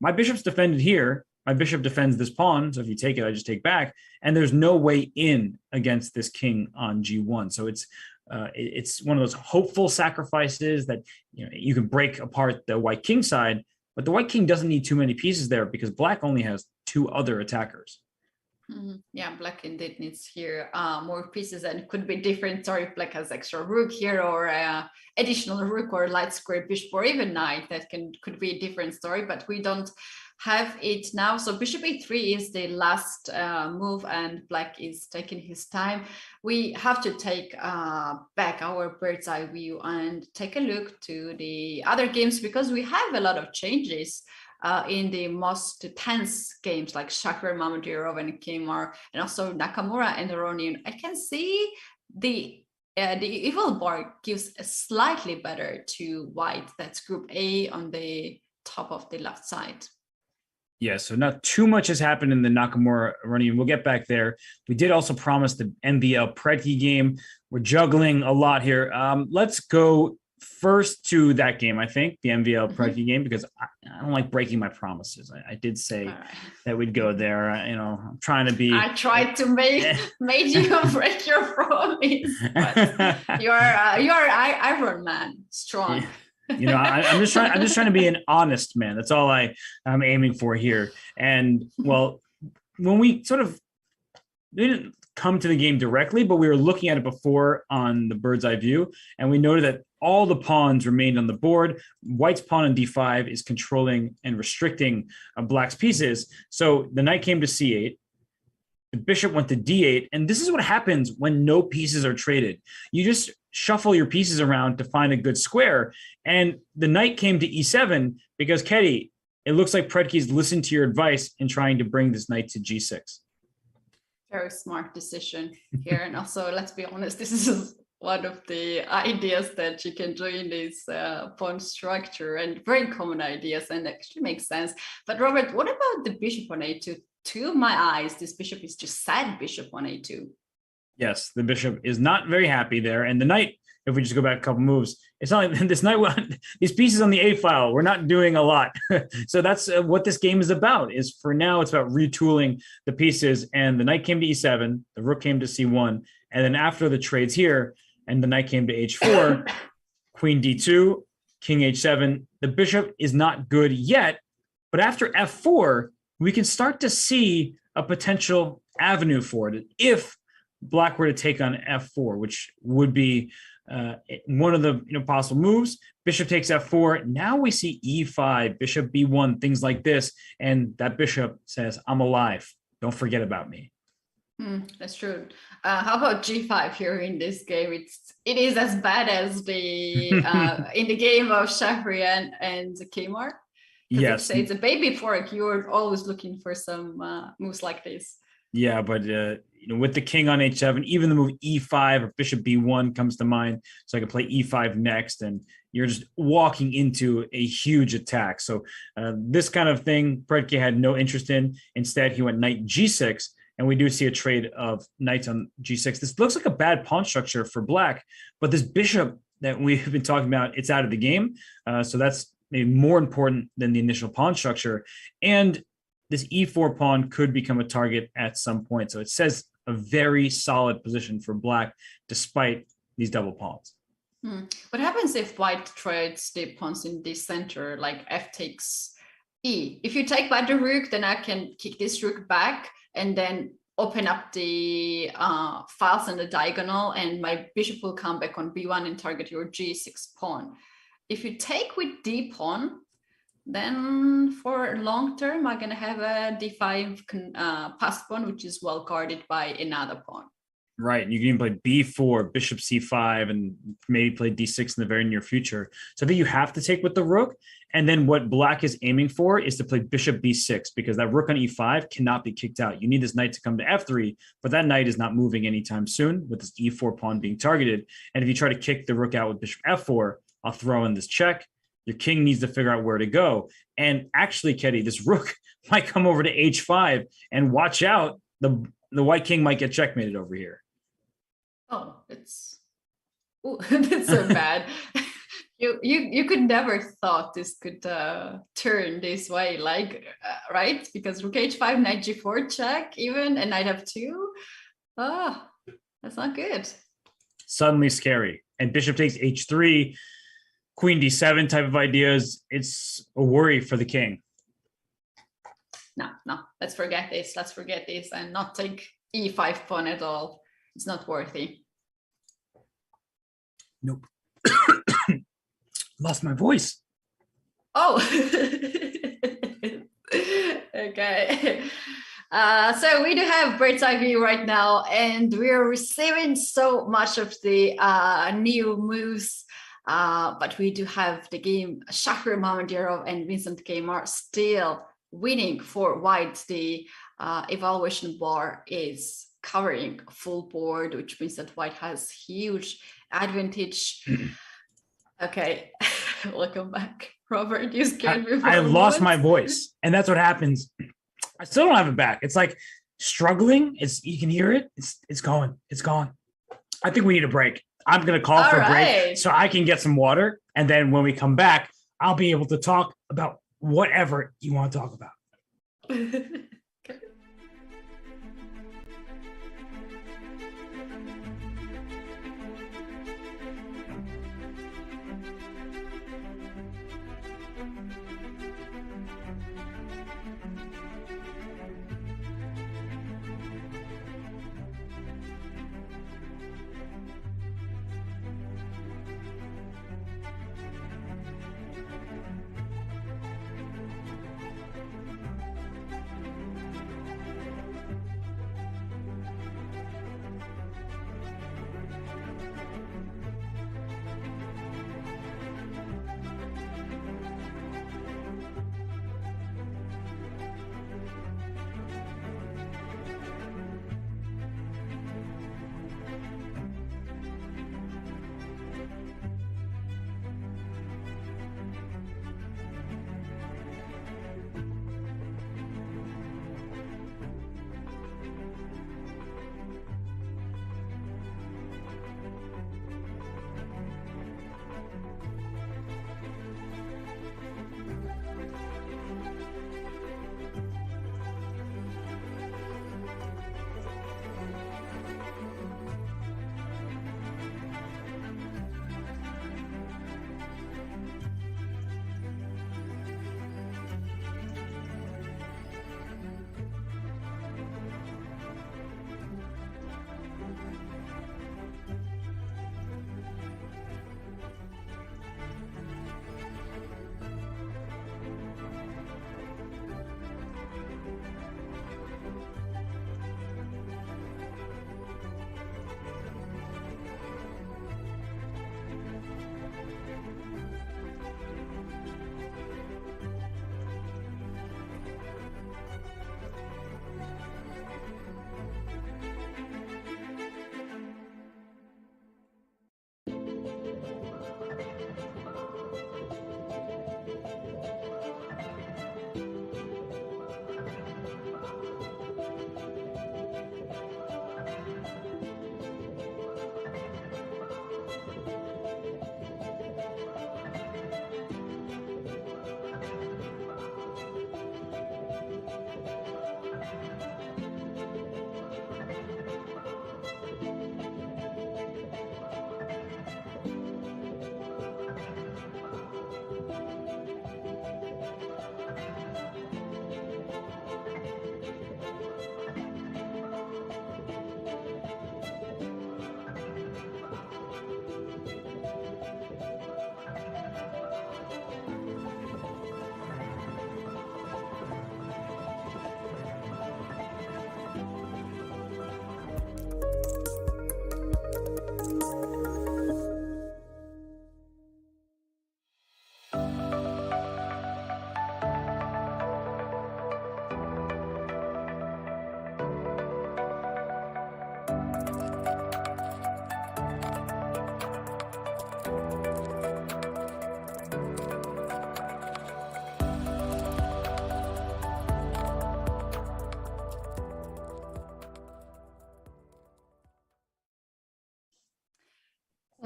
My bishop's defended here. My bishop defends this pawn, so if you take it, I just take back, and there's no way in against this king on g1. So it's one of those hopeful sacrifices that you can break apart the white king side, but the white king doesn't need too many pieces there because black only has 2 other attackers. Yeah, black indeed needs here more pieces, and it could be different. Sorry, if black has extra rook here, or additional rook, or light square bishop, or even knight. That could be a different story, but we don't have it now. So bishop e3 is the last move, and black is taking his time. We have to take back our bird's eye view and take a look to the other games, because we have a lot of changes in the most tense games like Shakir, Mamadou, and Kimar, and also Nakamura and Aronian. I can see the evil bar gives a slightly better to white. That's group A on the top of the left side. Yeah, so not too much has happened in the Nakamura running. We'll get back there. We did also promise the NBL Predke game. We're juggling a lot here. Let's go first to that game, I think, the NBL Predke game, because I don't like breaking my promises. I did say that we'd go there. I'm trying to be... I tried to make you break your promise, but you're Iron Man, strong. Yeah. I'm just trying to be an honest man. That's all I'm aiming for here. And well, when we didn't come to the game directly, but we were looking at it before on the bird's eye view, and we noted that all the pawns remained on the board. White's pawn on d5 is controlling and restricting black's pieces. So the knight came to c8. The bishop went to d8, and this is what happens when no pieces are traded. You just shuffle your pieces around to find a good square, and the knight came to e7 because, Ketty, it looks like Predke's listened to your advice in trying to bring this knight to g6. Very smart decision here. And also, let's be honest, this is one of the ideas that you can do in this pawn structure, and very common ideas, and actually makes sense. But Robert, what about the bishop on a2? To my eyes, this bishop is just sad bishop on a2. Yes, the bishop is not very happy there. And the knight, if we just go back a couple moves, it's not like this knight, these pieces on the A file, we're not doing a lot. So that's what this game is about, is for now, it's about retooling the pieces. And the knight came to e7, the rook came to c1. And then after the trades here, and the knight came to h4, queen d2, king h7, the bishop is not good yet. But after f4, we can start to see a potential avenue for it if Black were to take on f4, which would be one of the possible moves. Bishop takes f4. Now we see e5, bishop b1, things like this, and that bishop says, "I'm alive. Don't forget about me." That's true. How about g5 here in this game? It is as bad as the in the game of Shahri and Kmart. Yes, it's a baby fork. You're always looking for some moves like this. Yeah, but with the king on h7, even the move e5 or bishop b1 comes to mind. So I can play e5 next, and you're just walking into a huge attack. So this kind of thing, Predke had no interest in. Instead, he went knight g6, and we do see a trade of knights on g6. This looks like a bad pawn structure for Black, but this bishop that we've been talking about, it's out of the game. So that's maybe more important than the initial pawn structure. And this e4 pawn could become a target at some point. So it says a very solid position for Black, despite these double pawns. What happens if White trades the pawns in the center, like f takes e? If you take by the rook, then I can kick this rook back and then open up the files on the diagonal, and my bishop will come back on b1 and target your g6 pawn. If you take with d pawn, then for long term, I'm going to have a d5 passed pawn, which is well guarded by another pawn. Right. You can even play b4, bishop c5, and maybe play d6 in the very near future. So I think you have to take with the rook. And then what Black is aiming for is to play bishop b6, because that rook on e5 cannot be kicked out. You need this knight to come to f3, but that knight is not moving anytime soon with this e4 pawn being targeted. And if you try to kick the rook out with bishop f4, I'll throw in this check. Your king needs to figure out where to go. And actually, Ketty, this rook might come over to h5, and watch out, the white king might get checkmated over here. Oh, that's so bad. You could never thought this could turn this way, like right? Because rook h5, knight g4 check even, and knight f2. Oh, that's not good. Suddenly scary. And bishop takes h3, queen d7 type of ideas. It's a worry for the king. No, let's forget this. Let's forget this and not take e5 pawn at all. It's not worthy. Nope. Lost my voice. Oh, okay. So we do have bird's eye view right now, and we're receiving so much of the new moves. But we do have the game Shahriar Mamedyarov and Vincent Kmart still winning for White. The evaluation bar is covering full board, which means that White has huge advantage. Okay, welcome back, Robert. You scared me. I lost my voice, and that's what happens. I still don't have it back. It's like struggling. You can hear it. It's going. It's gone. I think we need a break. I'm going to call for a break so I can get some water, and then when we come back, I'll be able to talk about whatever you want to talk about.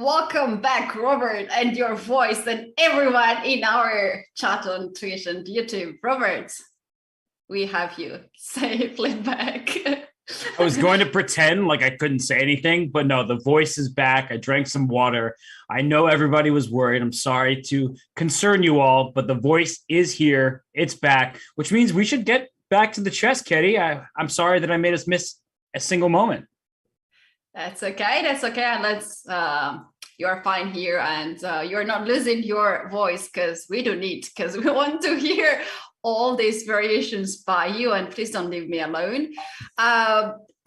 Welcome back, Robert, and your voice, and everyone in our chat on Twitch and YouTube. Robert, we have you safely back. I was going to pretend like I couldn't say anything, but no, the voice is back. I drank some water. I know everybody was worried. I'm sorry to concern you all, but the voice is here. It's back, which means we should get back to the chess, Ketty. I'm sorry that I made us miss a single moment. That's okay. That's okay. And you're fine here, and you're not losing your voice because we do need, because we want to hear all these variations by you, and please don't leave me alone.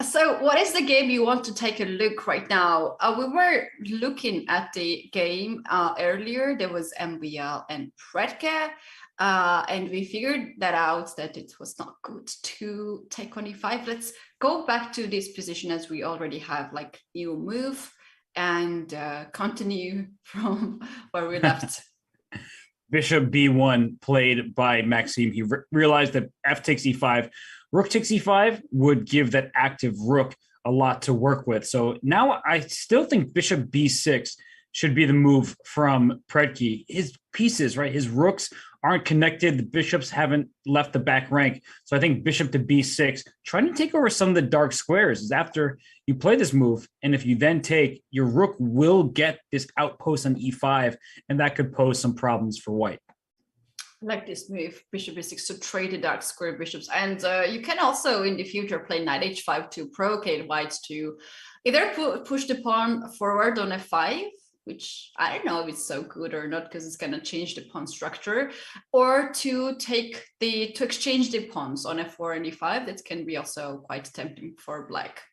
So what is the game you want to take a look right now? We were looking at the game earlier. There was MBL and Predke, and we figured that out that it was not good to take on e5. Let's go back to this position as we already have like new move and continue from where we left. Bishop b1 played by Maxime. He realized that f takes e5. Rook takes e5 would give that active rook a lot to work with. So now I still think bishop b6 should be the move from Predke. His pieces, right? His rooks aren't connected. The bishops haven't left the back rank. So I think bishop to b6, trying to take over some of the dark squares is after you play this move. And if you then take, your rook will get this outpost on e5, and that could pose some problems for white. I like this move, bishop b6, to trade the dark square bishops. And you can also in the future play knight h5 to provocate white to either push the pawn forward on f5, which I don't know if it's so good or not because it's going to change the pawn structure, or to exchange the pawns on f4 and e5. That can be also quite tempting for black.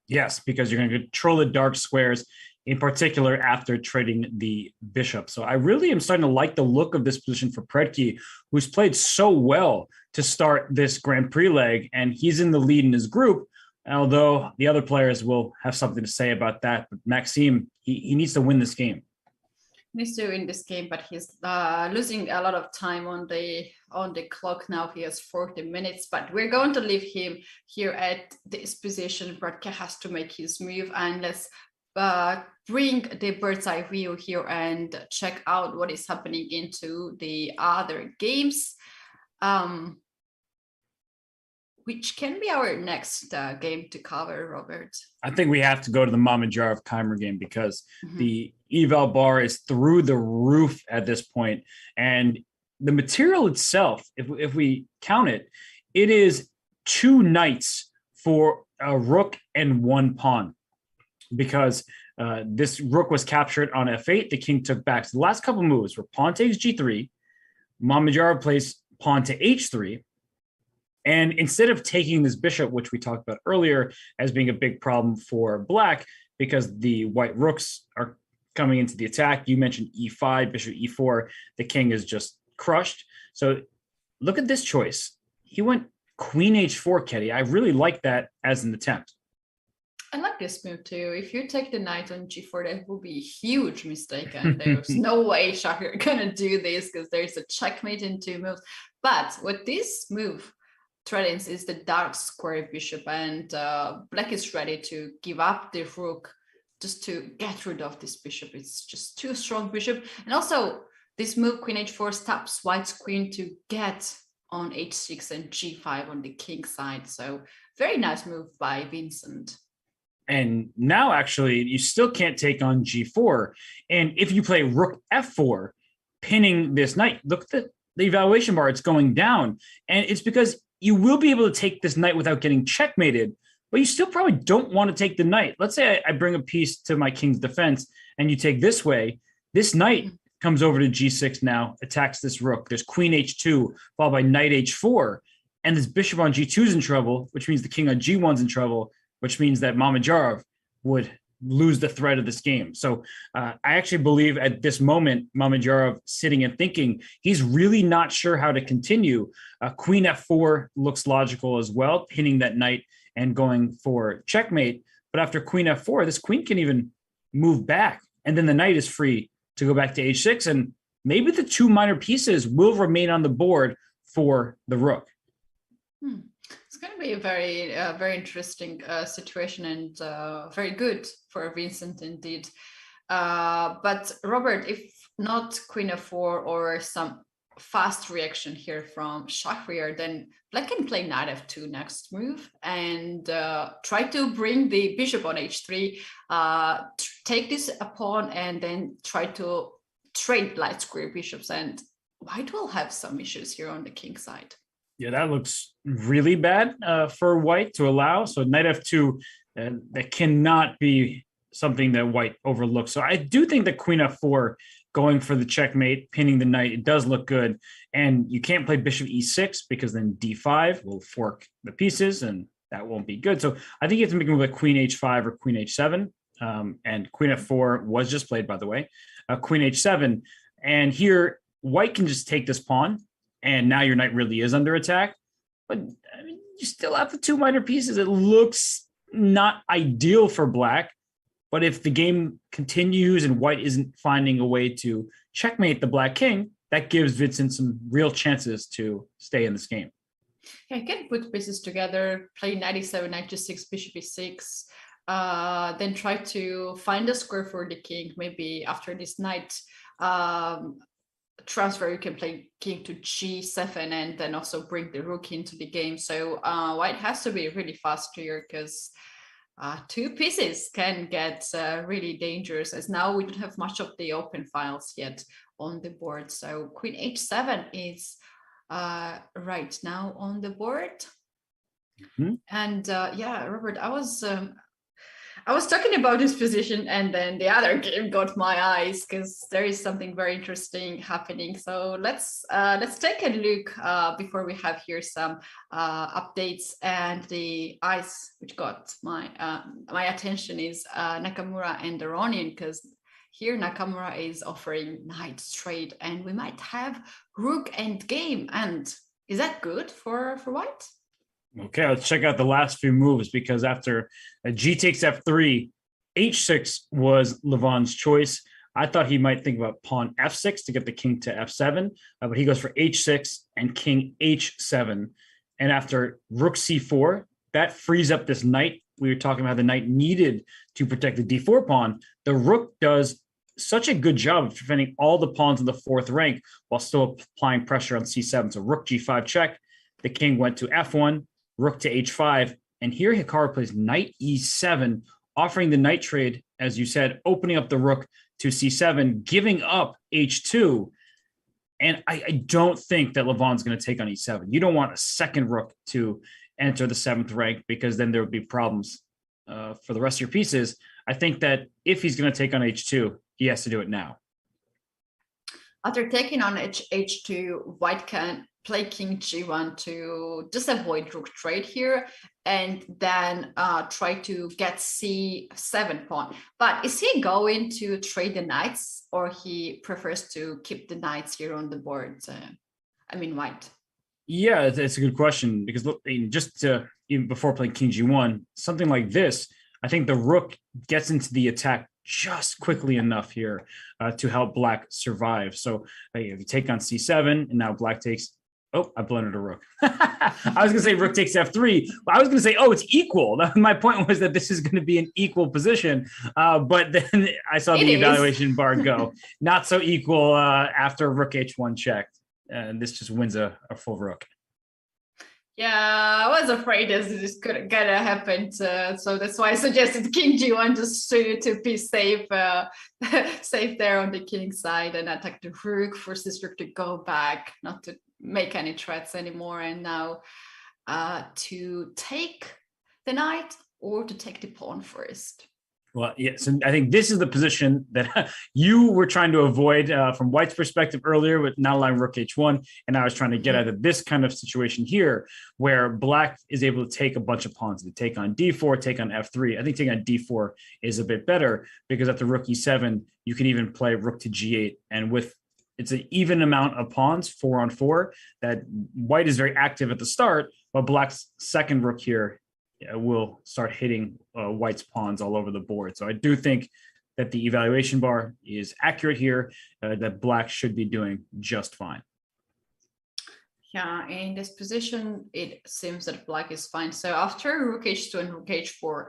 Yes, because you're going to control the dark squares, in particular after trading the bishop. So I really am starting to like the look of this position for Predke, who's played so well to start this Grand Prix leg, and he's in the lead in his group. Although the other players will have something to say about that. But Maxime, he needs to win this game. He needs to win this game, but he's losing a lot of time on the clock now. He has 40 minutes, but we're going to leave him here at this position. Brodka has to make his move, and let's bring the bird's eye view here and check out what is happening into the other games. Which can be our next game to cover, Robert. I think we have to go to the Mamedyarov Keimer game because the eval bar is through the roof at this point. And the material itself, if we count it, it is 2 knights for a rook and 1 pawn. Because this rook was captured on f8, the king took back. So the last couple moves were pawn takes g3, Mamedyarov plays pawn to h3, and instead of taking this bishop, which we talked about earlier as being a big problem for black, because the white rooks are coming into the attack, you mentioned e5, bishop e4, the king is just crushed. So look at this choice. He went queen h4, Ketty. I really like that as an attempt. I like this move too. If you take the knight on g4, that will be a huge mistake. And there's no way Shahir gonna do this because there's a checkmate in 2 moves. But what this move threatens is the dark square bishop, and black is ready to give up the rook just to get rid of this bishop. It's just too strong bishop. And also this move, queen h4, stops white's queen to get on h6 and g5 on the king side. So very nice move by Vincent. And now actually you still can't take on g4. And if you play rook f4, pinning this knight, look at the evaluation bar, it's going down. And it's because you will be able to take this knight without getting checkmated, but you still probably don't want to take the knight. Let's say I bring a piece to my king's defense and you take this way. This knight comes over to g6 now, attacks this rook. There's queen h2 followed by knight h4. And this bishop on g2 is in trouble, which means the king on g1 is in trouble, which means that Mamedyarov would lose the thread of this game. So I actually believe at this moment, Mamedyarov sitting and thinking, he's really not sure how to continue. Queen f4 looks logical as well, pinning that knight and going for checkmate. But after queen f4, this queen can even move back. And then the knight is free to go back to h6. And maybe the 2 minor pieces will remain on the board for the rook. It's going to be a very interesting situation, and very good for Vincent indeed. But Robert, if not queen f4 or some fast reaction here from Shahriar, then black can play knight f2 next move and try to bring the bishop on h3, take this pawn and then try to trade light square bishops, and white will have some issues here on the king side. Yeah, that looks really bad for white to allow. So knight f2, that cannot be something that white overlooks. So I do think that queen f4, going for the checkmate, pinning the knight, it does look good. And you can't play bishop e6 because then d5 will fork the pieces and that won't be good. So I think you have to make a move like queen h5 or queen h7. And queen f4 was just played, by the way. Queen h7. And here, white can just take this pawn. And now your knight really is under attack. But I mean, you still have the two minor pieces. It looks not ideal for black. But if the game continues and white isn't finding a way to checkmate the black king, that gives Vincent some real chances to stay in this game. Yeah, you can put pieces together, play knight e7, knight g6, bishop e6, then try to find a square for the king. Maybe after this knight transfer, you can play king to g7 and then also bring the rook into the game. So white has to be really fast here because two pieces can get really dangerous, as now we don't have much of the open files yet on the board. So queen h7 is right now on the board. Mm-hmm. And yeah, Robert, I was talking about this position and then the other game got my eyes because there is something very interesting happening. So let's take a look before we have here some updates, and the eyes which got my attention is Nakamura and Aronian, because here Nakamura is offering knight straight and we might have rook end game. And is that good for white? Okay, let's check out the last few moves, because after g takes f3, h6 was Levon's choice. I thought he might think about pawn f6 to get the king to f7, but he goes for h6 and king h7. And after rook c4, that frees up this knight. We were talking about the knight needed to protect the d4 pawn. The rook does such a good job of defending all the pawns in the fourth rank while still applying pressure on c7. So rook g5 check. The king went to f1. Rook to h5, and here Hikaru plays knight e7, offering the knight trade, as you said, opening up the rook to c7, giving up h2. And I don't think that Levon's going to take on e7. You don't want a second rook to enter the seventh rank, because then there would be problems for the rest of your pieces. I think that if he's going to take on h2, he has to do it now. After taking on h2, white can play king g1 to just avoid rook trade here, and then try to get c7 pawn. But is he going to trade the knights, or he prefers to keep the knights here on the board? I mean, white. Yeah, it's a good question, because look, just even before playing king g1, something like this, I think the rook gets into the attack just quickly enough here to help black survive. So if you take on c7, and now black takes. Oh, I blundered a rook. I was going to say rook takes f3. I was going to say, oh, it's equal. My point was that this is going to be an equal position. But then I saw the evaluation bar go. Not so equal after rook h1 checked. And this just wins a full rook. Yeah, I was afraid this could gonna happen. So that's why I suggested king g1 just to be safe, safe there on the king side, and attack the rook, force this rook to go back, not to make any threats anymore, and now to take the knight or to take the pawn first. Well, yes, and I think this is the position that you were trying to avoid from white's perspective earlier with not allowing rook h1, and I was trying to get out of this kind of situation here where black is able to take a bunch of pawns, to take on d4, take on f3. I think taking on d4 is a bit better, because after rook e7, you can even play rook to g8, and with it's an even amount of pawns, 4 on 4, that white is very active at the start, but black's second rook here will start hitting white's pawns all over the board. So I do think that the evaluation bar is accurate here, that black should be doing just fine. Yeah, in this position, it seems that black is fine. So after rook h2 and rook h4,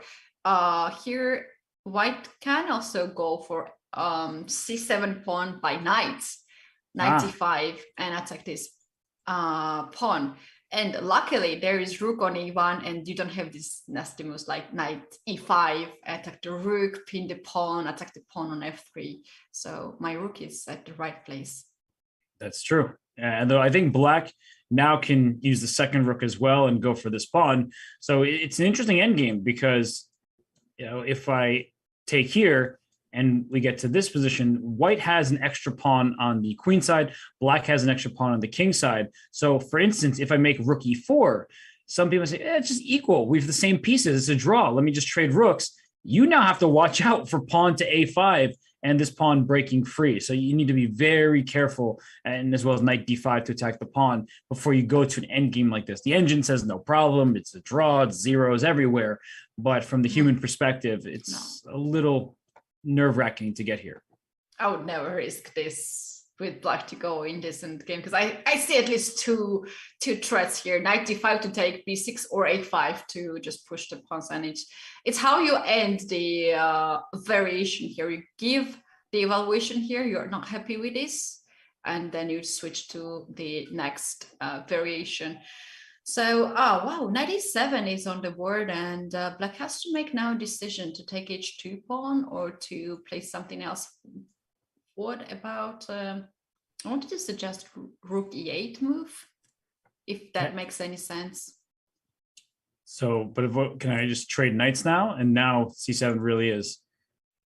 here white can also go for c7 pawn by knight 95 and attack this pawn. And luckily there is rook on e1 and you don't have this nasty moves like knight e5, attack the rook, pin the pawn, attack the pawn on f3. So my rook is at the right place. That's true. And though I think black now can use the second rook as well and go for this pawn. So it's an interesting endgame because, you know, if I take here and we get to this position, white has an extra pawn on the queen side, black has an extra pawn on the king side. So for instance, if I make rook e4, some people say, it's just equal. We have the same pieces. It's a draw. Let me just trade rooks. You now have to watch out for pawn to a5 and this pawn breaking free. So you need to be very careful, and as well as knight d5 to attack the pawn before you go to an end game like this. The engine says no problem. It's a draw. It's zeros everywhere. But from the human perspective, it's a little nerve-wracking to get here. I would never risk this with black to go in this end game because I see at least two threats here: knight d5 to take b6 or a5 to just push the pawns. And it's how you end the variation here. You give the evaluation here, you're not happy with this, and then you switch to the next variation. So, wow, knight e7 is on the board, and black has to make now a decision to take h2 pawn or to play something else. What about, I wanted to suggest rook e8 move, if that makes any sense. So, but can I just trade knights now? And now c7 really is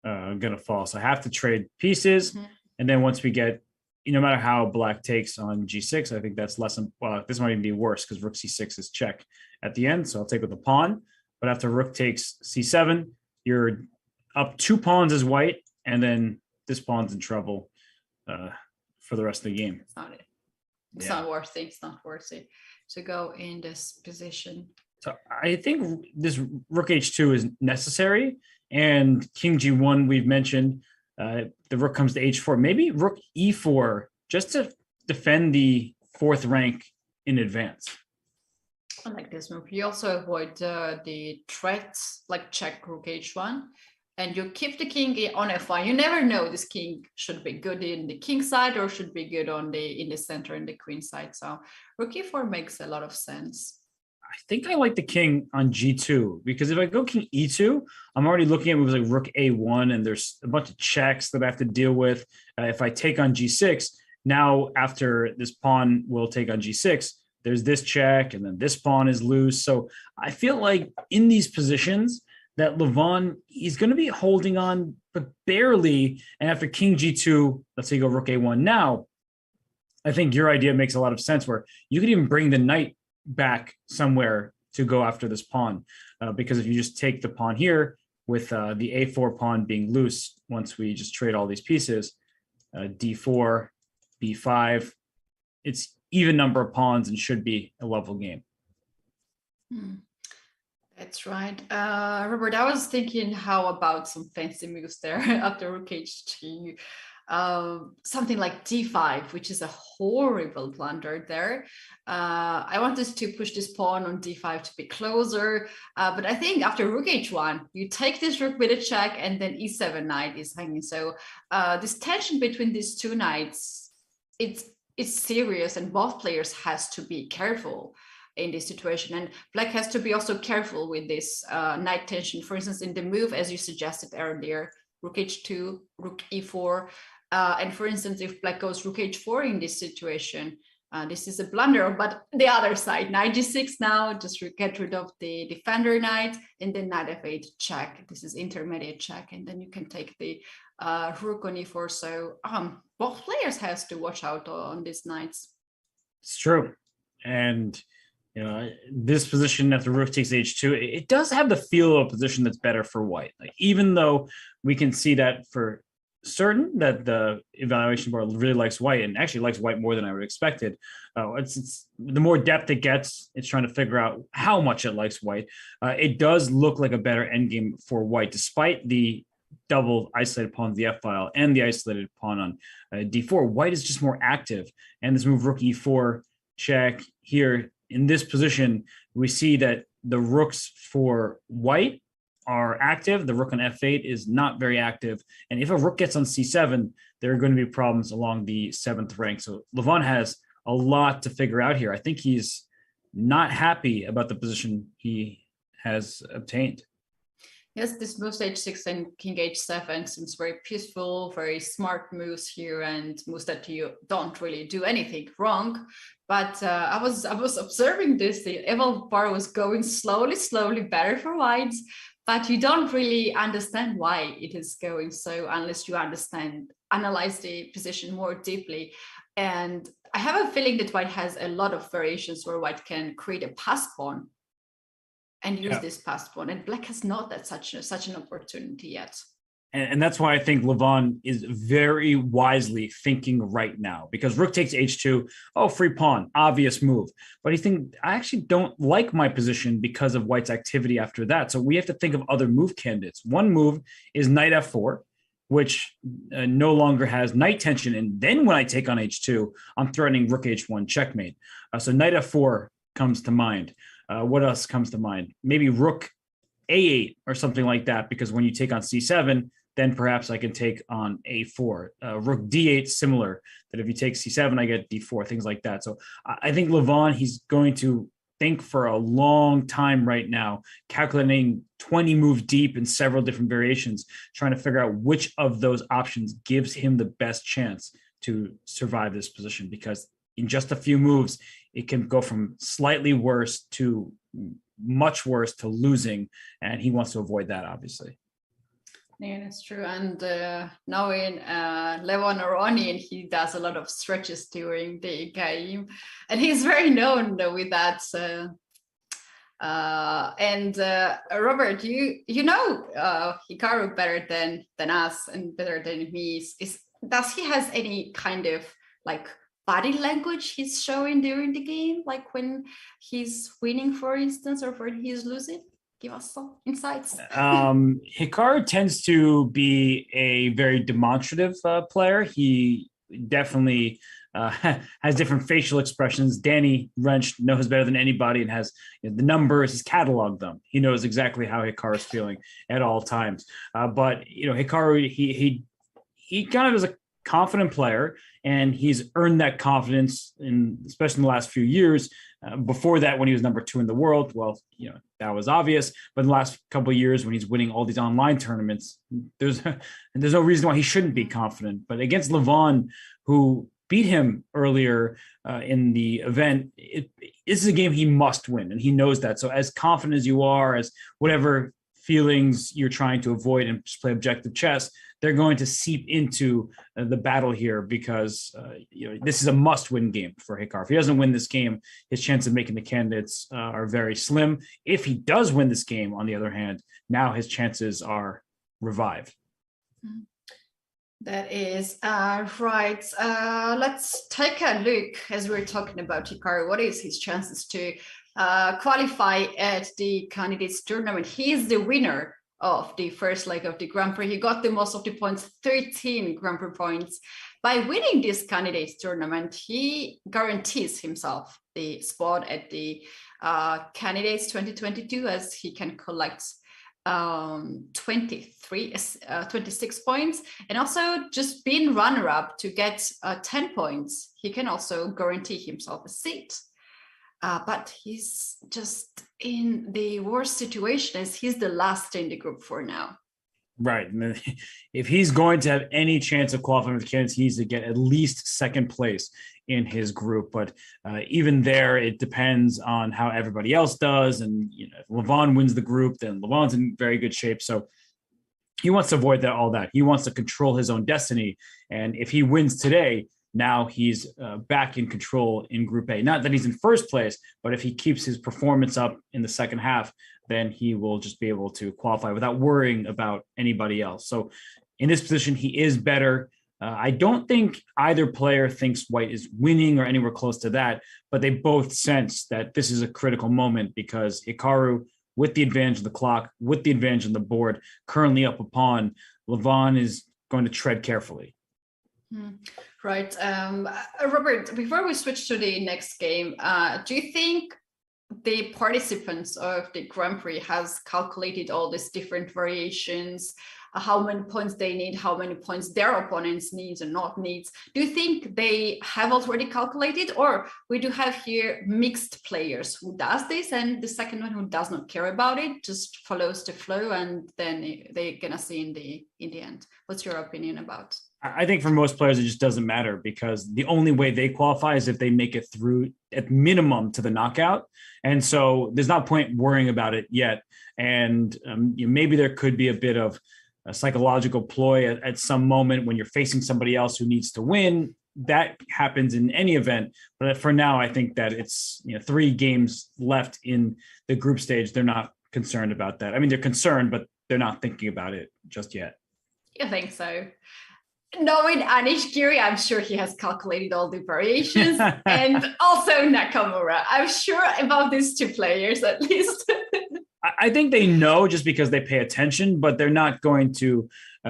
going to fall. So I have to trade pieces. Mm-hmm. And then once we get, no matter how black takes on g6, I think that's less than, well, this might even be worse because rook c6 is check at the end. So I'll take with the pawn. But after rook takes c7, you're up 2 pawns as white, and then this pawn's in trouble for the rest of the game. It's not worth it. It's not worth it to go in this position. So I think this rook h2 is necessary, and king g1 we've mentioned. The rook comes to h4. Maybe rook e4 just to defend the 4th rank in advance. I like this move. You also avoid the threats like check rook h1, and you keep the king on f1. You never know, this king should be good in the king side or should be good on in the center in the queen side. So rook e4 makes a lot of sense. I think I like the king on g2 because if I go king e2, I'm already looking at moves like rook a1, and there's a bunch of checks that I have to deal with. If I take on g6, now after this pawn will take on g6, there's this check, and then this pawn is loose. So I feel like in these positions that Levon, he's going to be holding on, but barely. And after king g2, let's say you go rook a1 now, I think your idea makes a lot of sense where you could even bring the knight back somewhere to go after this pawn. Because if you just take the pawn here with the a4 pawn being loose, once we just trade all these pieces, d4, b5, it's even number of pawns and should be a level game. That's right. Robert, I was thinking, how about some fancy moves there after rook h2? Something like d5, which is a horrible blunder there. I wanted to push this pawn on d5 to be closer, but I think after rook h1, you take this rook with a check, and then e7 knight is hanging. So this tension between these two knights, it's serious, and both players has to be careful in this situation. And black has to be also careful with this knight tension. For instance, in the move, as you suggested earlier, rook h2, rook e4. And for instance, if black goes rook h4 in this situation, this is a blunder. But the other side, knight g6 now, just get rid of the defender knight, and then knight f8 check. This is intermediate check, and then you can take the rook on e4. So both players has to watch out on these knights. It's true. And this position after rook takes h2, it does have the feel of a position that's better for white. Like, even though we can see that for certain that the evaluation board really likes white, and actually likes white more than I would expected. It's the more depth it gets, it's trying to figure out how much it likes white. It does look like a better endgame for white, despite the double isolated pawn on the f file and the isolated pawn on d4. White is just more active, and this move rook e4 check here in this position, we see that the rooks for white are active. The rook on f8 is not very active. And if a rook gets on c7, there are going to be problems along the 7th rank. So Levon has a lot to figure out here. I think he's not happy about the position he has obtained. Yes, this moves h6 and king h7 seems very peaceful, very smart moves here, and moves that you don't really do anything wrong. But I was observing this. The eval bar was going slowly better for whites, but you don't really understand why it is going so unless you analyze the position more deeply. And I have a feeling that white has a lot of variations where white can create a pass pawn and use this pass pawn, and black has not that such an opportunity yet. And that's why I think Levon is very wisely thinking right now, because rook takes h2, free pawn, obvious move. But he thinks, I actually don't like my position because of white's activity after that. So we have to think of other move candidates. One move is knight f4, which no longer has knight tension. And then when I take on h2, I'm threatening rook h1 checkmate. So knight f4 comes to mind. What else comes to mind? Maybe rook a8 or something like that, because when you take on c7, then perhaps I can take on a4. Rook d8, similar, that if you take c7, I get d4, things like that. So I think Levon, he's going to think for a long time right now, calculating 20 moves deep in several different variations, trying to figure out which of those options gives him the best chance to survive this position, because in just a few moves, it can go from slightly worse to much worse to losing, and he wants to avoid that, obviously. Yeah, that's true. And knowing Levon Aronian, he does a lot of stretches during the game, and he's very known with that. Robert, you know Hikaru better than us and better than me. Does he has any kind of like body language he's showing during the game, like when he's winning, for instance, or when he's losing? Give us some insights. Hikaru tends to be a very demonstrative player. He definitely has different facial expressions. Danny Wrench knows better than anybody and has the numbers, he's cataloged them. He knows exactly how Hikaru is feeling at all times. But Hikaru, he kind of is a confident player, and he's earned that confidence especially in the last few years. Before that, when he was number 2 in the world, well, that was obvious. But in the last couple of years, when he's winning all these online tournaments, there's no reason why he shouldn't be confident. But against Levon, who beat him earlier in the event, this is a game he must win, and he knows that. So as confident as you are, as whatever feelings you're trying to avoid and just play objective chess, they're going to seep into the battle here, because this is a must-win game for Hikaru. If he doesn't win this game, his chance of making the candidates are very slim. If he does win this game, on the other hand, now his chances are revived. That is right. Let's take a look, as we're talking about Hikaru, what is his chances to qualify at the candidates tournament? He is the winner of the first leg of the Grand Prix. He got the most of the points, 13 Grand Prix points. By winning this candidates tournament, he guarantees himself the spot at the candidates 2022, as he can collect 26 points, and also just being runner-up to get 10 points. He can also guarantee himself a seat. But he's just in the worst situation, as he's the last in the group for now. Right. And if he's going to have any chance of qualifying with candidates, he needs to get at least second place in his group. But even there, it depends on how everybody else does. And if Levon wins the group, then Levon's in very good shape. So he wants to avoid all that. He wants to control his own destiny. And if he wins today, now he's back in control in Group A. Not that he's in first place, but if he keeps his performance up in the second half, then he will just be able to qualify without worrying about anybody else. So in this position, he is better. I don't think either player thinks white is winning or anywhere close to that, but they both sense that this is a critical moment, because Hikaru, with the advantage of the clock, with the advantage of the board, currently up a pawn, Levon is going to tread carefully. Right. Robert, before we switch to the next game, do you think the participants of the Grand Prix has calculated all these different variations, how many points they need, how many points their opponents needs or not needs. Do you think they have already calculated, or we do have here mixed players who does this, and the second one who does not care about it, just follows the flow, and then they're gonna see in the end? What's your opinion about? I think for most players, it just doesn't matter, because the only way they qualify is if they make it through at minimum to the knockout. And so there's not point worrying about it yet. And maybe there could be a bit of a psychological ploy at some moment when you're facing somebody else who needs to win. That happens in any event. But for now, I think that it's 3 games left in the group stage. They're not concerned about that. I mean, they're concerned, but they're not thinking about it just yet. You think so? Knowing Anish Giri, I'm sure he has calculated all the variations, and also Nakamura. I'm sure about these 2 players at least. I think they know just because they pay attention, but they're not going to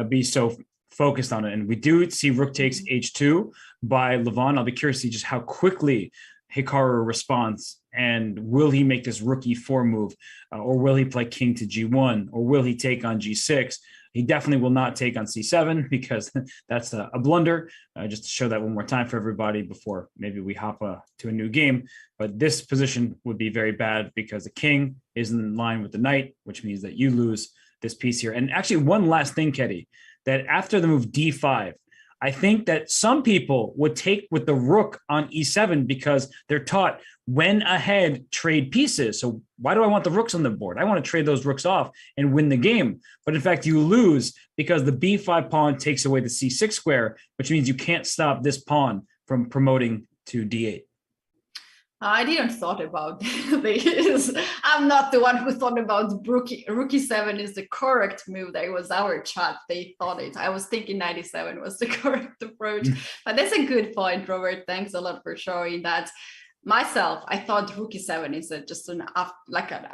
be so focused on it. And we do see rook takes h2 by Levon. I'll be curious to see just how quickly Hikaru responds, and will he make this rook e4 move, or will he play king to g1, or will he take on g6? He definitely will not take on c7, because that's a blunder. Just to show that one more time for everybody before maybe we hop to a new game. But this position would be very bad, because the king is in line with the knight, which means that you lose this piece here. And actually, one last thing, Ketty, that after the move d5, I think that some people would take with the rook on e7, because they're taught when ahead, trade pieces. So why do I want the rooks on the board? I want to trade those rooks off and win the game. But in fact, you lose, because the b5 pawn takes away the c6 square, which means you can't stop this pawn from promoting to d8. I didn't thought about this. I'm not the one who thought about rook e7 is the correct move. That was our chat. They thought it. I was thinking 97 was the correct approach. But that's a good point, Robert. Thanks a lot for showing that. Myself, I thought rook e7 is just an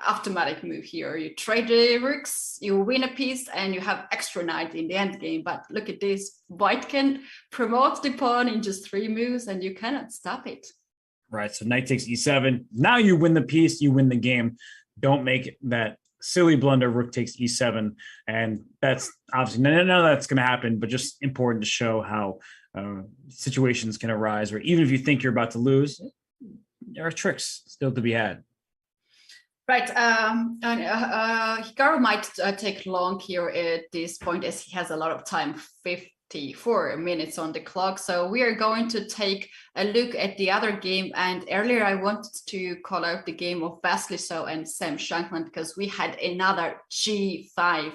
automatic move here. You trade the rooks, you win a piece, and you have extra knight in the end game. But look at this. White can promote the pawn in just 3 moves, and you cannot stop it. Right, so knight takes e7. Now you win the piece, you win the game. Don't make that silly blunder, rook takes e7. And that's obviously, none of that's going to happen, but just important to show how situations can arise where even if you think you're about to lose, there are tricks still to be had. Right. Hikaru might take long here at this point, as he has a lot of time, 54 minutes on the clock. So we are going to take a look at the other game. And earlier I wanted to call out the game of Wesley So and Sam Shankland, because we had another g5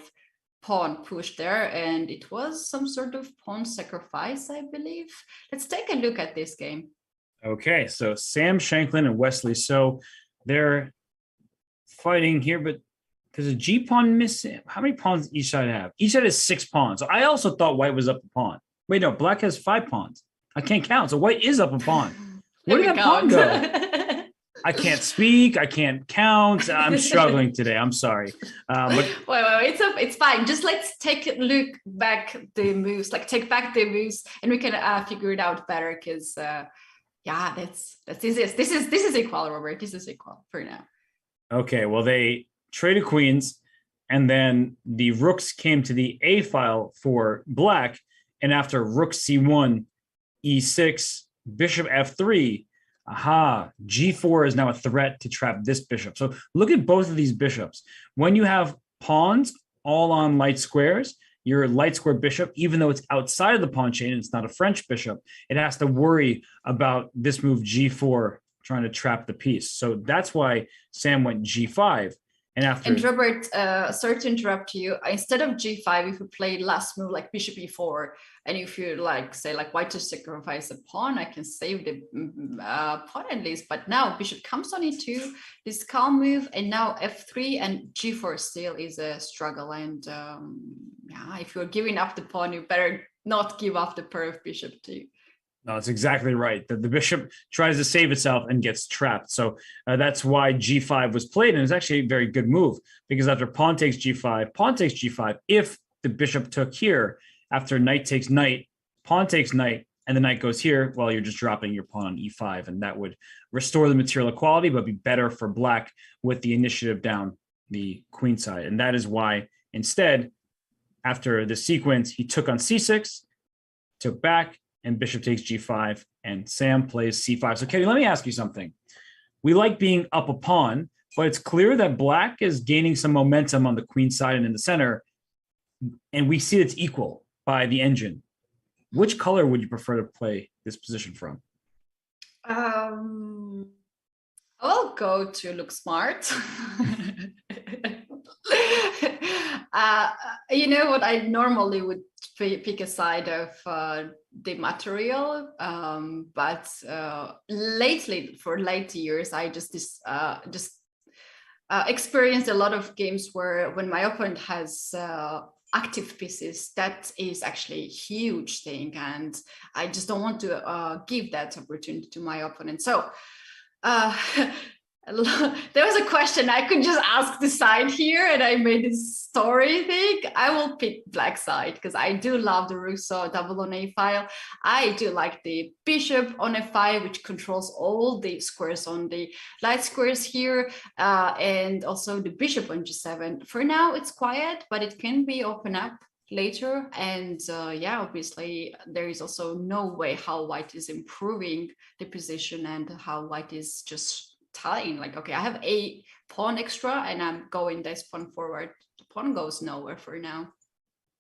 pawn push there, and it was some sort of pawn sacrifice, I believe. Let's take a look at this game. Okay, so Sam Shankland and Wesley So, they're fighting here, but there's a G pawn missing. How many pawns each side have? Each side has 6 pawns. So I also thought white was up a pawn. Wait, no, black has 5 pawns. I can't count. So white is up a pawn. Where did that pawn go? I can't speak. I can't count. I'm struggling today. I'm sorry. But wait, it's fine. Just let's take a look back the moves, take back the moves, and we can figure it out better, because yeah, that's easiest. This is equal, Robert. This is equal for now. Okay, well, they traded queens, and then the rooks came to the A file for black, and after rook c1, e6, bishop f3, g4 is now a threat to trap this bishop. So look at both of these bishops. When you have pawns all on light squares, your light square bishop, even though it's outside of the pawn chain, it's not a French bishop, it has to worry about this move g4 trying to trap the piece. So that's why Sam went g5. And Robert, sorry to interrupt you. Instead of g5, if you play last move like bishop e4, and if you say white to sacrifice a pawn, I can save the pawn at least. But now bishop comes on e2, this calm move, and now f3 and g4 still is a struggle. And yeah, if you're giving up the pawn, you better not give up the pair of bishop too. No, that's exactly right. The bishop tries to save itself and gets trapped. So that's why g5 was played. And it's actually a very good move, because after pawn takes g5, if the bishop took here, after knight takes knight, pawn takes knight, and the knight goes here, well, you're just dropping your pawn on e5, and that would restore the material equality, but be better for black with the initiative down the queen side. And that is why instead, after the sequence, he took on c6, took back, and bishop takes g5, and Sam plays c5. So Katie, let me ask you something. We like being up a pawn, but it's clear that black is gaining some momentum on the queen side and in the center, and we see it's equal by the engine. Which color would you prefer to play this position from? I'll go to look smart. You know what? I normally would pick a side of the material, but lately, for late years, I just experienced a lot of games where when my opponent has active pieces, that is actually a huge thing, and I just don't want to give that opportunity to my opponent. So there was a question I could just ask the side here, and I made this story thing. I will pick black side because I do love the rook so double on a file. I do like the bishop on f5, which controls all the squares on the light squares here, and also the bishop on g7. For now, it's quiet, but it can be open up later. And yeah, obviously, there is also no way how white is improving the position and how white is just telling like, okay, I have a pawn extra and I'm going this pawn forward. The pawn goes nowhere for now.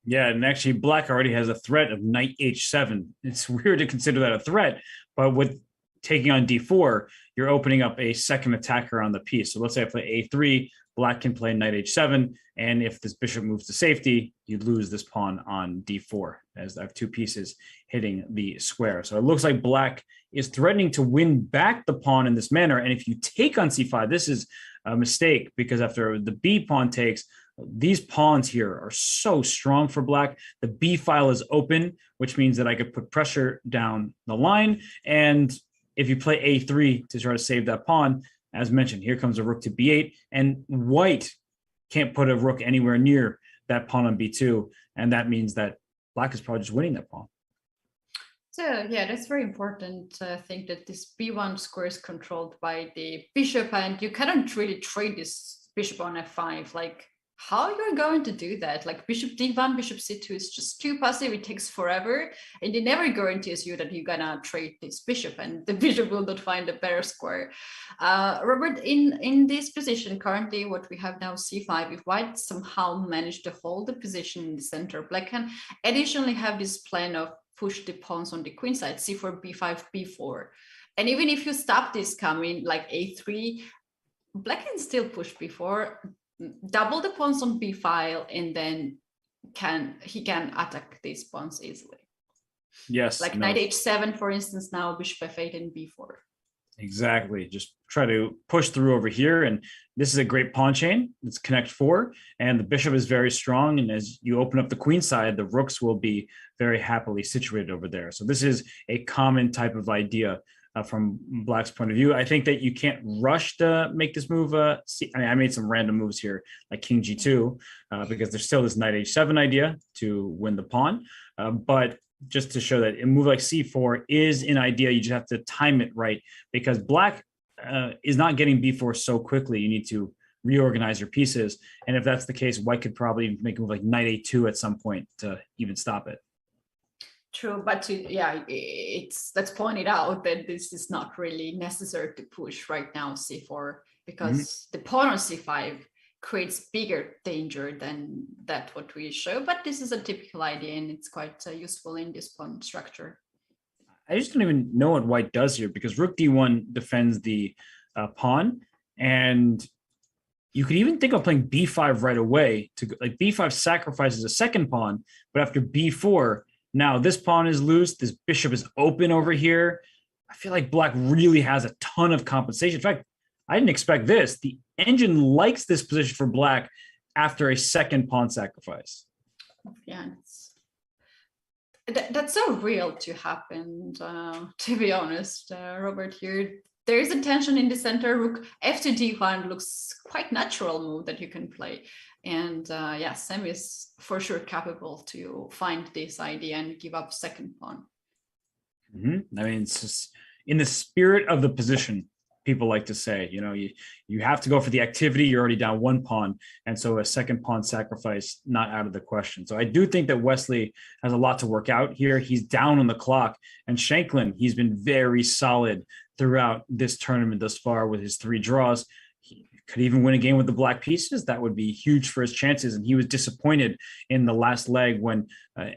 Yeah, and actually black already has a threat of knight h7. It's weird to consider that a threat, but with taking on d4, you're opening up a second attacker on the piece. So let's say I play a3, black can play knight h7, and if this bishop moves to safety, you lose this pawn on d4, as I have two pieces hitting the square. So it looks like black is threatening to win back the pawn in this manner. And if you take on c5, this is a mistake, because after the b pawn takes, these pawns here are so strong for black. The b file is open, which means that I could put pressure down the line. And if you play a3 to try to save that pawn, as mentioned, here comes a rook to b8, and white can't put a rook anywhere near that pawn on b2, and that means that black is probably just winning that pawn. So yeah, that's very important. I think that this b1 square is controlled by the bishop, and you cannot really trade this bishop on f5. Like, how you're going to do that? Like bishop d1, bishop c2 is just too passive. It takes forever, and it never guarantees you that you're gonna trade this bishop and the bishop will not find a better square. Robert, in this position currently, what we have now c5, if white somehow managed to hold the position in the center, black can additionally have this plan of push the pawns on the queen side, c4, b5, b4. And even if you stop this coming like a3, black can still push b4, double the pawns on b file, and then he can attack these pawns easily. Yes. Like knight h7, for instance, now bishop f8 and b4. Exactly. Just try to push through over here. And this is a great pawn chain. It's connect 4, and the bishop is very strong. And as you open up the queen side, the rooks will be very happily situated over there. So this is a common type of idea from black's point of view. I think that you can't rush to make this move. I made some random moves here, like king g2, because there's still this knight h7 idea to win the pawn. But just to show that a move like c4 is an idea, you just have to time it right, because black is not getting b4 so quickly. You need to reorganize your pieces. And if that's the case, white could probably make a move like knight a2 at some point to even stop it. True, but let's point it out that this is not really necessary to push right now c4, because the pawn on c5 creates bigger danger than that what we show. But this is a typical idea, and it's quite useful in this pawn structure. I just don't even know what white does here, because rook d1 defends the pawn, and you could even think of playing b5 right away. Like b5 sacrifices a second pawn, but after b4, now this pawn is loose. This bishop is open over here. I feel like black really has a ton of compensation. In fact, I didn't expect this. The engine likes this position for black after a second pawn sacrifice. Yeah, that's so real to happen, to be honest, Robert. Here, there is a tension in the center. Rook f to d1 looks quite natural move that you can play. And yeah, Sam is for sure capable to find this idea and give up second pawn. I mean, it's just in the spirit of the position. People like to say, you have to go for the activity. You're already down one pawn, and so a second pawn sacrifice not out of the question. So I do think that Wesley has a lot to work out here. He's down on the clock, and Shanklin, he's been very solid throughout this tournament thus far with his 3 draws. He could even win a game with the black pieces. That would be huge for his chances. And he was disappointed in the last leg when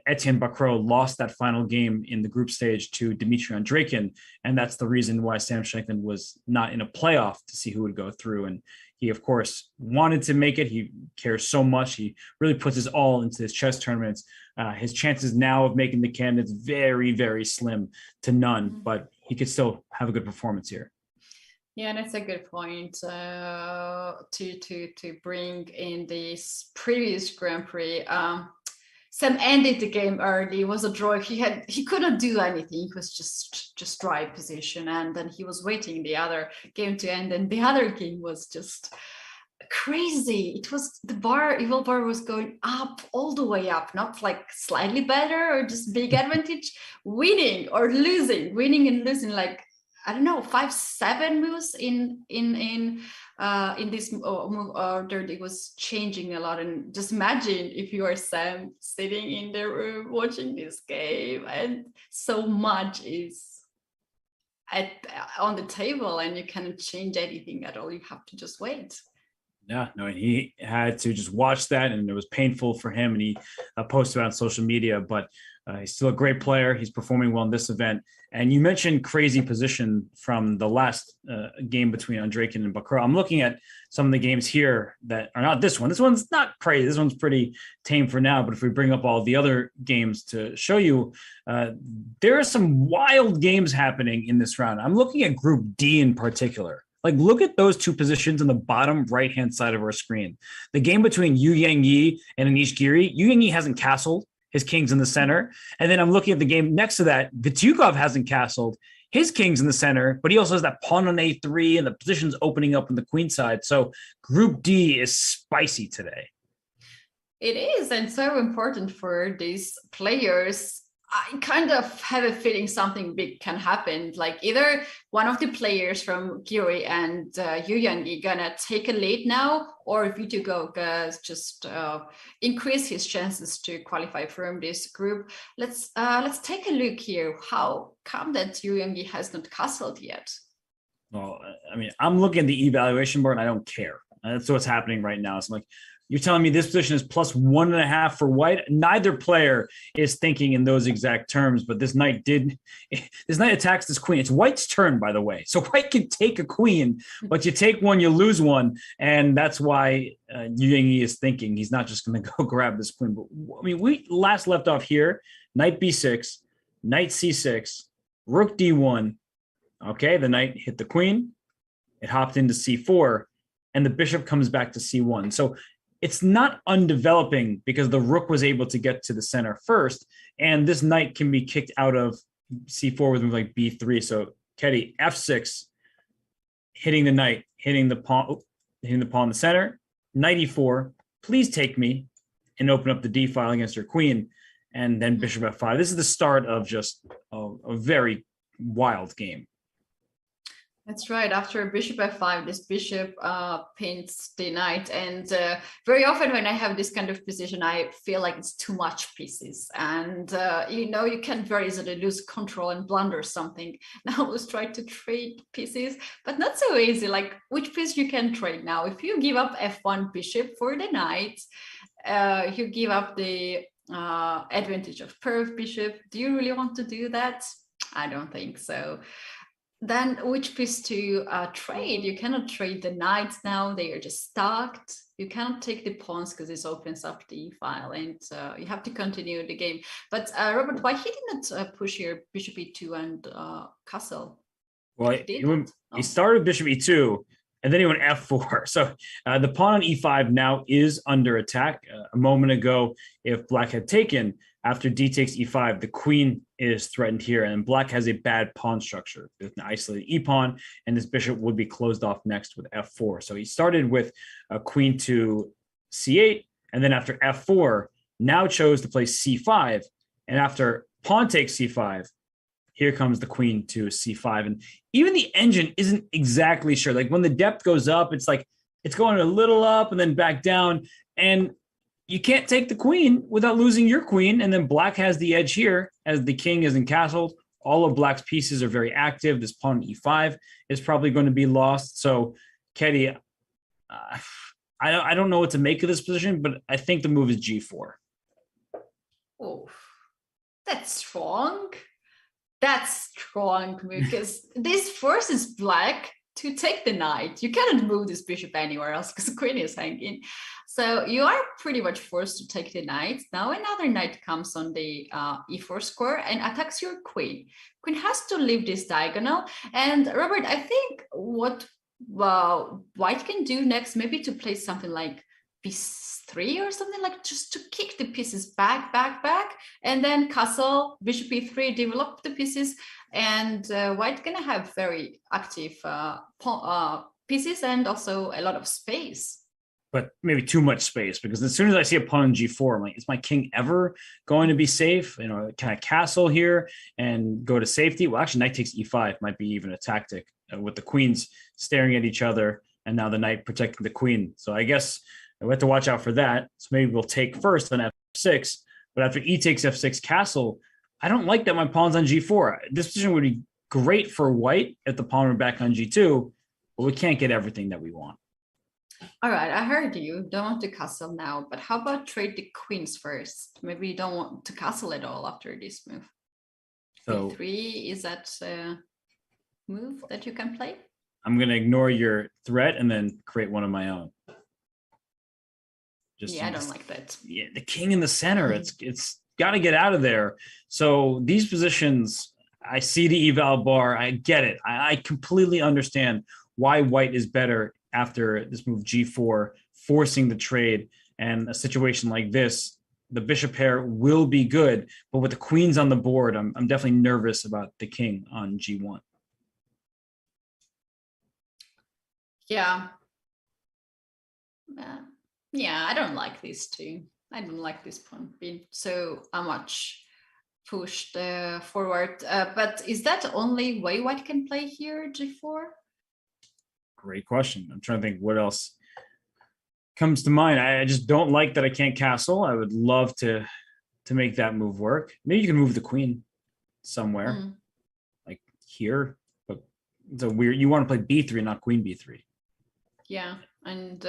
Etienne Bacrot lost that final game in the group stage to Dmitry Andreikin. And that's the reason why Sam Shanklin was not in a playoff to see who would go through. And he, of course, wanted to make it. He cares so much. He really puts his all into his chess tournaments. His chances now of making the candidates very, very slim to none, but he could still have a good performance here. Yeah, that's a good point to bring in this previous Grand Prix. Sam ended the game early. It was a draw. He couldn't do anything. He was just right position, and then he was waiting the other game to end. And the other game was just crazy. It was evil bar was going up all the way up, not like slightly better or just big advantage, winning or losing, winning and losing, like I don't know, 5-7 moves in this move order. It was changing a lot. And just imagine if you are Sam sitting in the room watching this game and so much is on the table and you cannot change anything at all. You have to just wait. Yeah, no, he had to just watch that, and it was painful for him. And he posted it on social media, but he's still a great player. He's performing well in this event. And you mentioned crazy position from the last game between Andreikin and Bacrot. I'm looking at some of the games here that are not this one. This one's not crazy. This one's pretty tame for now. But if we bring up all the other games to show you, there are some wild games happening in this round. I'm looking at Group D in particular. Like, look at those 2 positions on the bottom right-hand side of our screen. The game between Yu Yangyi and Anish Giri. Yu Yangyi hasn't castled. His king's in the center. And then I'm looking at the game next to that. Vityukov hasn't castled. His king's in the center, but he also has that pawn on A3 and the position's opening up on the queen side. So Group D is spicy today. It is, and so important for these players. I kind of have a feeling something big can happen. Like either one of the players from Giri and Yu Yangyi gonna take a lead now, or if Vityukov just increase his chances to qualify from this group. Let's take a look here. How come that Yu Yangyi has not castled yet? Well, I mean, I'm looking at the evaluation board and I don't care. That's what's happening right now. So I'm like, you're telling me this position is plus 1.5 for white? Neither player is thinking in those exact terms, but this knight attacks this queen. It's white's turn, by the way. So white can take a queen, but you take one, you lose one. And that's why Yu Yangyi is thinking he's not just going to go grab this queen. But I mean, we last left off here, knight B6, knight C6, rook D1. Okay, the knight hit the queen. It hopped into C4, and the bishop comes back to C1. So it's not undeveloping because the rook was able to get to the center first, and this knight can be kicked out of C4 with move like B3. So Ketty, F6, hitting the knight, hitting the pawn in the center, knight E4, please take me, and open up the D file against your queen, and then bishop F5. This is the start of just a very wild game. That's right. After bishop f5, this bishop pins the knight. And very often when I have this kind of position, I feel like it's too much pieces. And, you can very easily lose control and blunder something. Now let's try to trade pieces, but not so easy. Like which piece you can trade now? If you give up f1 bishop for the knight, you give up the advantage of pair of bishop. Do you really want to do that? I don't think so. Then which piece to trade? You cannot trade the knights now. They are just stacked. You cannot take the pawns because this opens up the e-file, and you have to continue the game. But Robert, why he didn't push here bishop e2 and castle? Well, he started bishop e2, and then he went f4. So the pawn on e5 now is under attack. A moment ago, if black had taken, after d takes e5, the queen is threatened here, and black has a bad pawn structure with an isolated e-pawn, and this bishop would be closed off next with f4. So he started with a queen to c8, and then after f4, now chose to play c5, and after pawn takes c5, here comes the queen to c5. And even the engine isn't exactly sure. Like when the depth goes up, it's like it's going a little up and then back down. And you can't take the queen without losing your queen. And then black has the edge here as the king is encastled. All of black's pieces are very active. This pawn e5 is probably going to be lost. So, Ketty, I don't know what to make of this position, but I think the move is g4. Oh, that's strong. That's strong because this forces black to take the knight. You cannot move this bishop anywhere else because the queen is hanging. So you are pretty much forced to take the knight. Now another knight comes on the e4 square and attacks your queen. Queen has to leave this diagonal. And Robert, I think what white can do next, maybe to play something like b3 or something, like just to kick the pieces back, and then castle, bishop e3, develop the pieces, and white gonna have very active pieces and also a lot of space. But maybe too much space, because as soon as I see a pawn on g4, I'm like, is my king ever going to be safe? You know, can I castle here and go to safety? Well, actually, knight takes e5 might be even a tactic with the queens staring at each other and now the knight protecting the queen. So I guess we have to watch out for that. So maybe we'll take first on f6, but after e takes f6 castle, I don't like that my pawn's on g4. This position would be great for white if the pawn were back on g2, but we can't get everything that we want. All right, I heard you. Don't want to castle now, but how about trade the queens first? Maybe you don't want to castle at all after this move. So b3, is that a move that you can play? I'm going to ignore your threat and then create one of my own. I don't like that. Yeah, the king in the center. It's got to get out of there. So these positions, I see the eval bar. I get it. I completely understand why white is better after this move g4, forcing the trade. And a situation like this, the bishop pair will be good. But with the queens on the board, I'm definitely nervous about the king on g1. Yeah. Yeah, I don't like this too. I don't like this pawn being so much pushed forward. But is that the only way white can play here, g4? Great question. I'm trying to think what else comes to mind. I just don't like that I can't castle. I would love to make that move work. Maybe you can move the queen somewhere, like here. But it's a weird. You want to play b3, not queen b3. Yeah, and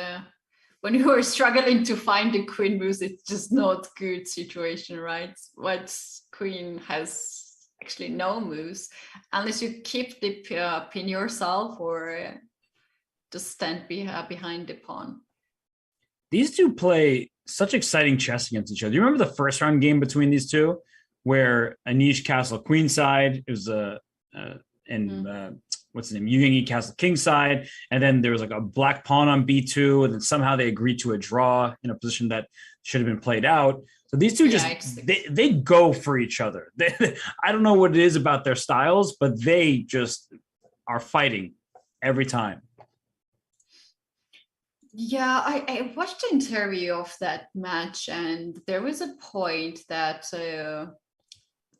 when you are struggling to find the queen moves, it's just not good situation, right? What queen has actually no moves unless you keep the pin yourself or just stand behind the pawn. These two play such exciting chess against each other. Do you remember the first round game between these two, where Anish castled queenside? It was what's his name? Yu castled kingside, and then there was like a black pawn on b2, and then somehow they agreed to a draw in a position that should have been played out. So these two they go for each other. I don't know what it is about their styles, but they just are fighting every time. Yeah, I watched the interview of that match, and there was a point that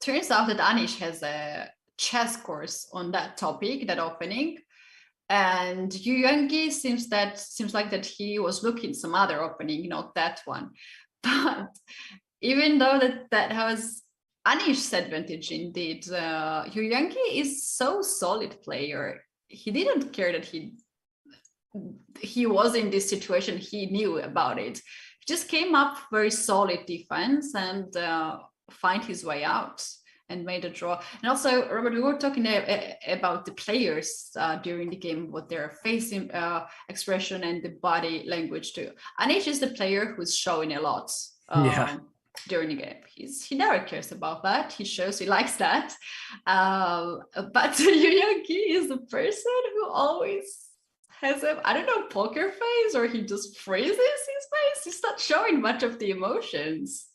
turns out that Anish has a chess course on that topic, that opening, and Yu seems like that he was looking some other opening, not that one. But even though that was Anish's advantage indeed, Yu is so solid player. He didn't care that he was in this situation. He knew about it. He just came up very solid defense and find his way out and made a draw. And also, Robert, we were talking about the players during the game, what their face expression and the body language too. Anish is the player who's showing a lot during the game. He never cares about that. He shows he likes that. But Yu is the person who always has I don't know, poker face, or he just freezes his face. He's not showing much of the emotions.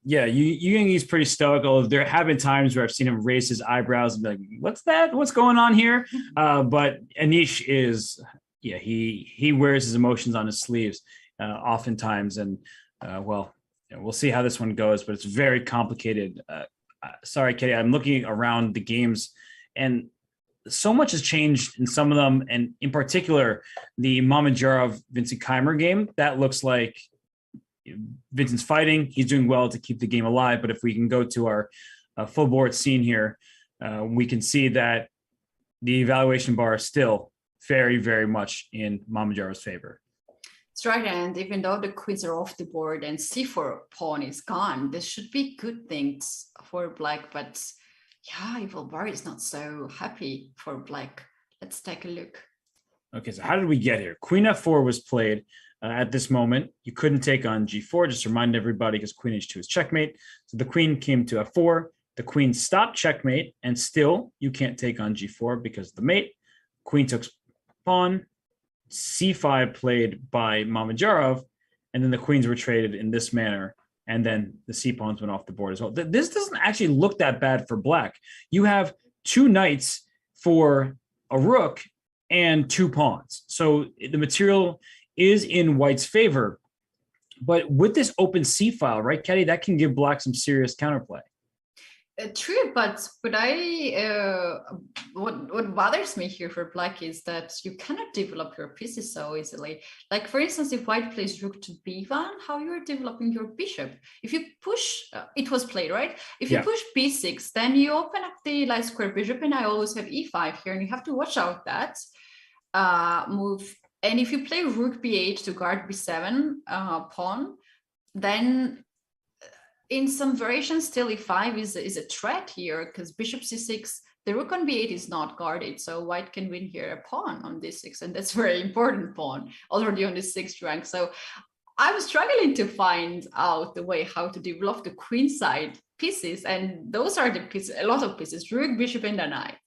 Yeah, Yu is pretty stoical. There have been times where I've seen him raise his eyebrows and be like, "What's that? What's going on here?" But Anish is, he wears his emotions on his sleeves oftentimes, and we'll see how this one goes. But it's very complicated. sorry, Katie, I'm looking around the games, and so much has changed in some of them, and in particular, the Mamedyarov Vincent Keimer game. That looks like Vincent's fighting. He's doing well to keep the game alive. But if we can go to our full board scene here, we can see that the evaluation bar is still very, very much in Mamedyarov's favor. That's right. And even though the queens are off the board and c4 pawn is gone, this should be good things for black. But yeah, evil bar is not so happy for black. Let's take a look. Okay, so how did we get here? Queen f4 was played at this moment. You couldn't take on g4. Just remind everybody, because queen h2 is checkmate. So the queen came to f4. The queen stopped checkmate, and still you can't take on g4 because of the mate. Queen took pawn. c5 played by Mamedyarov, and then the queens were traded in this manner, and then the c pawns went off the board as well. This doesn't actually look that bad for black. You have two knights for a rook and two pawns. So the material is in white's favor. But with this open c file, right, Katie, that can give black some serious counterplay. True, but what bothers me here for black is that you cannot develop your pieces so easily. Like, for instance, if white plays rook to b1, how you're developing your bishop? If you push, it was played, right? If you push b6, then you open up the light square bishop, and I always have e5 here, and you have to watch out that move. And if you play rook b8 to guard b7 pawn, then in some variations, still e5 is a threat here, because bishop c6, the rook on b8 is not guarded. So white can win here a pawn on d6, and that's very important pawn, already on the 6th rank. So I'm struggling to find out the way how to develop the queen side pieces. And those are the pieces, a lot of pieces, rook, bishop, and a knight.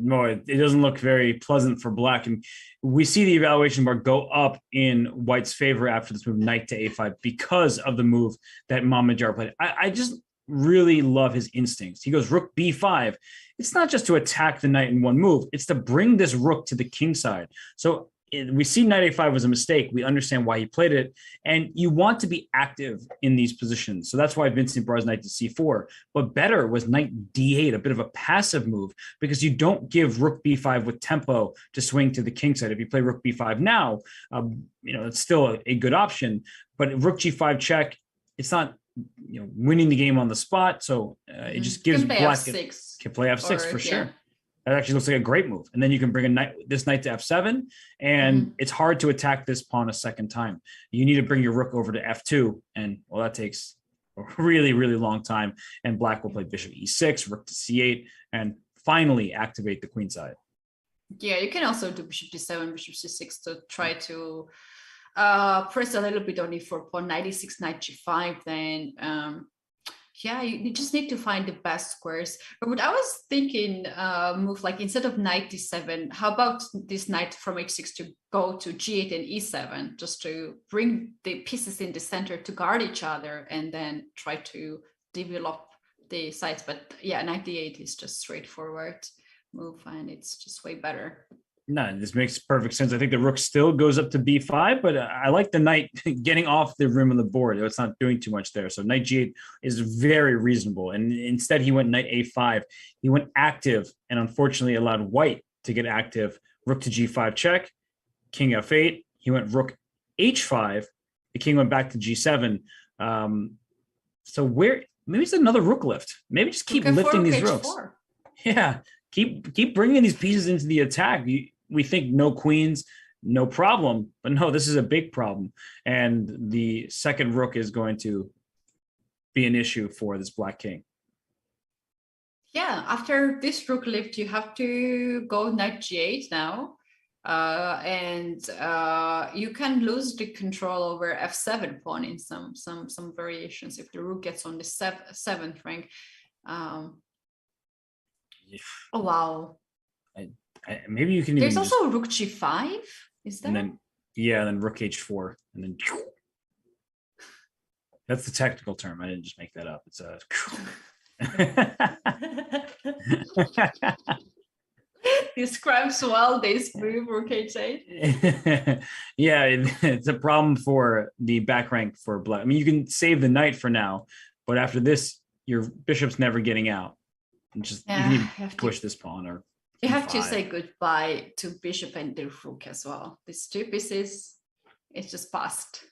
No, it doesn't look very pleasant for black. And we see the evaluation bar go up in white's favor after this move, knight to a5, because of the move that Mamedyarov played. I just really love his instincts. He goes rook b5. It's not just to attack the knight in one move. It's to bring this rook to the king side. So we see knight a5 was a mistake. We understand why he played it. And you want to be active in these positions. So that's why Vincent brought his knight to c4. But better was knight d8, a bit of a passive move, because you don't give rook b5 with tempo to swing to the king side. If you play rook b5 now, it's still a good option. But rook g5 check, it's not winning the game on the spot. So it just gives black f6. Can play f6 for sure. That actually looks like a great move. And then you can bring this knight to f7, and it's hard to attack this pawn a second time. You need to bring your rook over to f2, and well, that takes a really, really long time. And black will play bishop e6, rook to c8, and finally activate the queen side. Yeah, you can also do bishop d7, bishop c6 to try to press a little bit on e4 pawn, knight e6, knight g5, then you just need to find the best squares. But what I was thinking, move like instead of knight d7, how about this knight from h6 to go to g8 and e7, just to bring the pieces in the center to guard each other, and then try to develop the sides. But yeah, knight d8 is just straightforward move, and it's just way better. No, this makes perfect sense. I think the rook still goes up to b5, but I like the knight getting off the rim of the board. It's not doing too much there. So knight g8 is very reasonable. And instead he went knight a5. He went active, and unfortunately allowed white to get active. Rook to g5 check, king f8. He went rook h5. The king went back to g7. So maybe it's another rook lift. Maybe just keep lifting these rooks. Yeah, keep bringing these pieces into the attack. We think no queens, no problem, but no, this is a big problem. And the second rook is going to be an issue for this black king. Yeah, after this rook lift, you have to go knight g8 now. And you can lose the control over f7 pawn in some variations if the rook gets on the 7th rank. Oh, wow. Maybe you can. There's also rook g5. Is there? And then rook h4, and then that's the technical term. I didn't just make that up. It's describes well this move, rook h8. Yeah, it's a problem for the back rank for black. I mean, you can save the knight for now, but after this, your bishop's never getting out. And just you need to push this pawn or you have to say goodbye to bishop and the rook as well. These two pieces, it's just passed.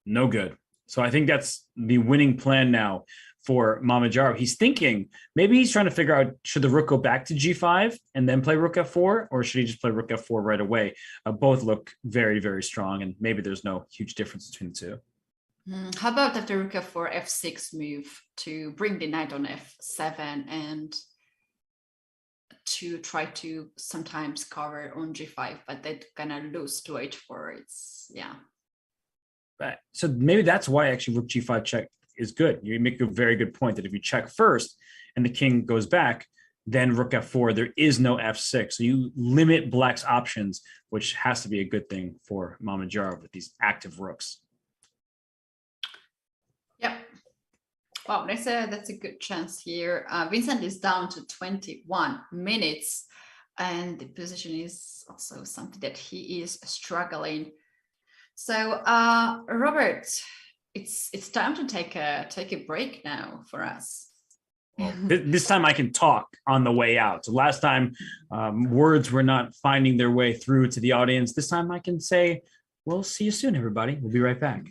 No good. So I think that's the winning plan now for Mamedyarov. He's thinking, maybe he's trying to figure out, should the rook go back to g5 and then play rook f4, or should he just play rook f4 right away? Both look very, very strong, and maybe there's no huge difference between the two. How about after rook f4, f6 move to bring the knight on f7 and to try to sometimes cover on g5, but they're gonna lose to h4. It's, yeah. Right. So maybe that's why actually rook g5 check is good. You make a very good point that if you check first and the king goes back, then rook f4, there is no f6. So you limit black's options, which has to be a good thing for Mamedyarov with these active rooks. Yep. Wow, that's a good chance here. Vincent is down to 21 minutes, and the position is also something that he is struggling. So, Robert, it's time to take a break now for us. Well, this time I can talk on the way out. So last time words were not finding their way through to the audience. This time I can say, we'll see you soon, everybody. We'll be right back.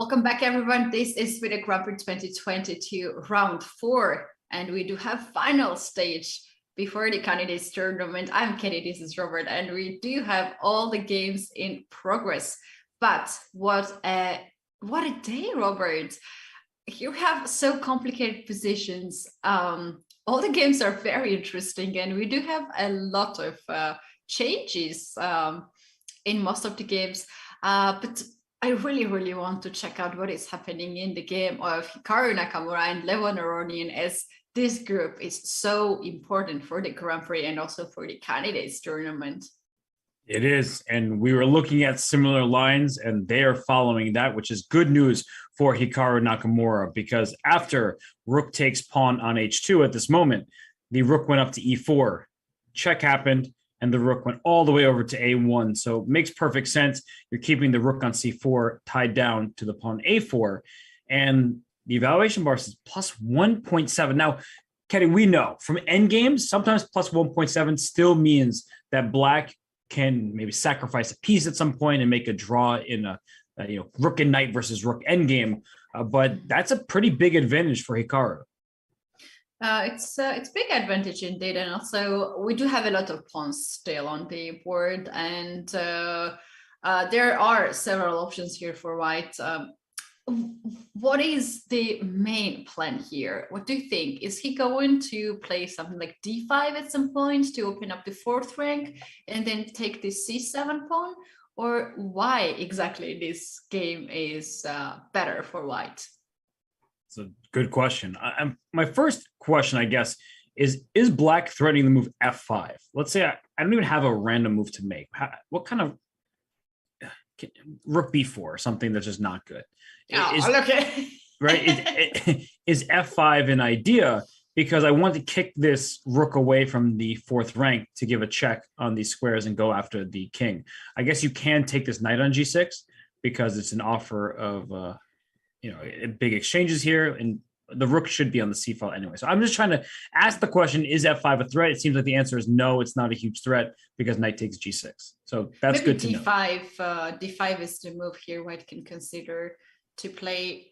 Welcome back, everyone. This is FIDE Grand Prix 2022 round 4, and we do have final stage before the candidates tournament. I'm Kenny, this is Robert, and we do have all the games in progress. But what a day, Robert. You have so complicated positions. All the games are very interesting, and we do have a lot of changes in most of the games. But I really want to check out what is happening in the game of Hikaru Nakamura and Levon Aronian, as this group is so important for the Grand Prix and also for the candidates tournament. It is, and we were looking at similar lines, and they are following that, which is good news for Hikaru Nakamura, because after rook takes pawn on h2 at this moment, the rook went up to e4, check happened, and the rook went all the way over to a1. So it makes perfect sense. You're keeping the rook on c4 tied down to the pawn a4, and the evaluation bar says plus 1.7. Now, Kenny, we know from endgames, sometimes plus 1.7 still means that black can maybe sacrifice a piece at some point and make a draw in a rook and knight versus rook endgame. But that's a pretty big advantage for Hikaru. It's big advantage indeed, and also we do have a lot of pawns still on the board, and there are several options here for white. What is the main plan here? What do you think? Is he going to play something like d5 at some point to open up the 4th rank and then take the c7 pawn? Or why exactly this game is better for white? It's a good question. My first question, I guess, is black threatening the move f5? Let's say I don't even have a random move to make. What kind of rook b4, something that's just not good? Okay. Right? Is f5 an idea? Because I want to kick this rook away from the 4th rank to give a check on these squares and go after the king. I guess you can take this knight on g6 because it's an offer of big exchanges here, and the rook should be on the c file anyway. So I'm just trying to ask the question, is f5 a threat? It seems like the answer is no, it's not a huge threat because knight takes g6. So that's maybe good to d5, know. d5 is the move here white can consider to play.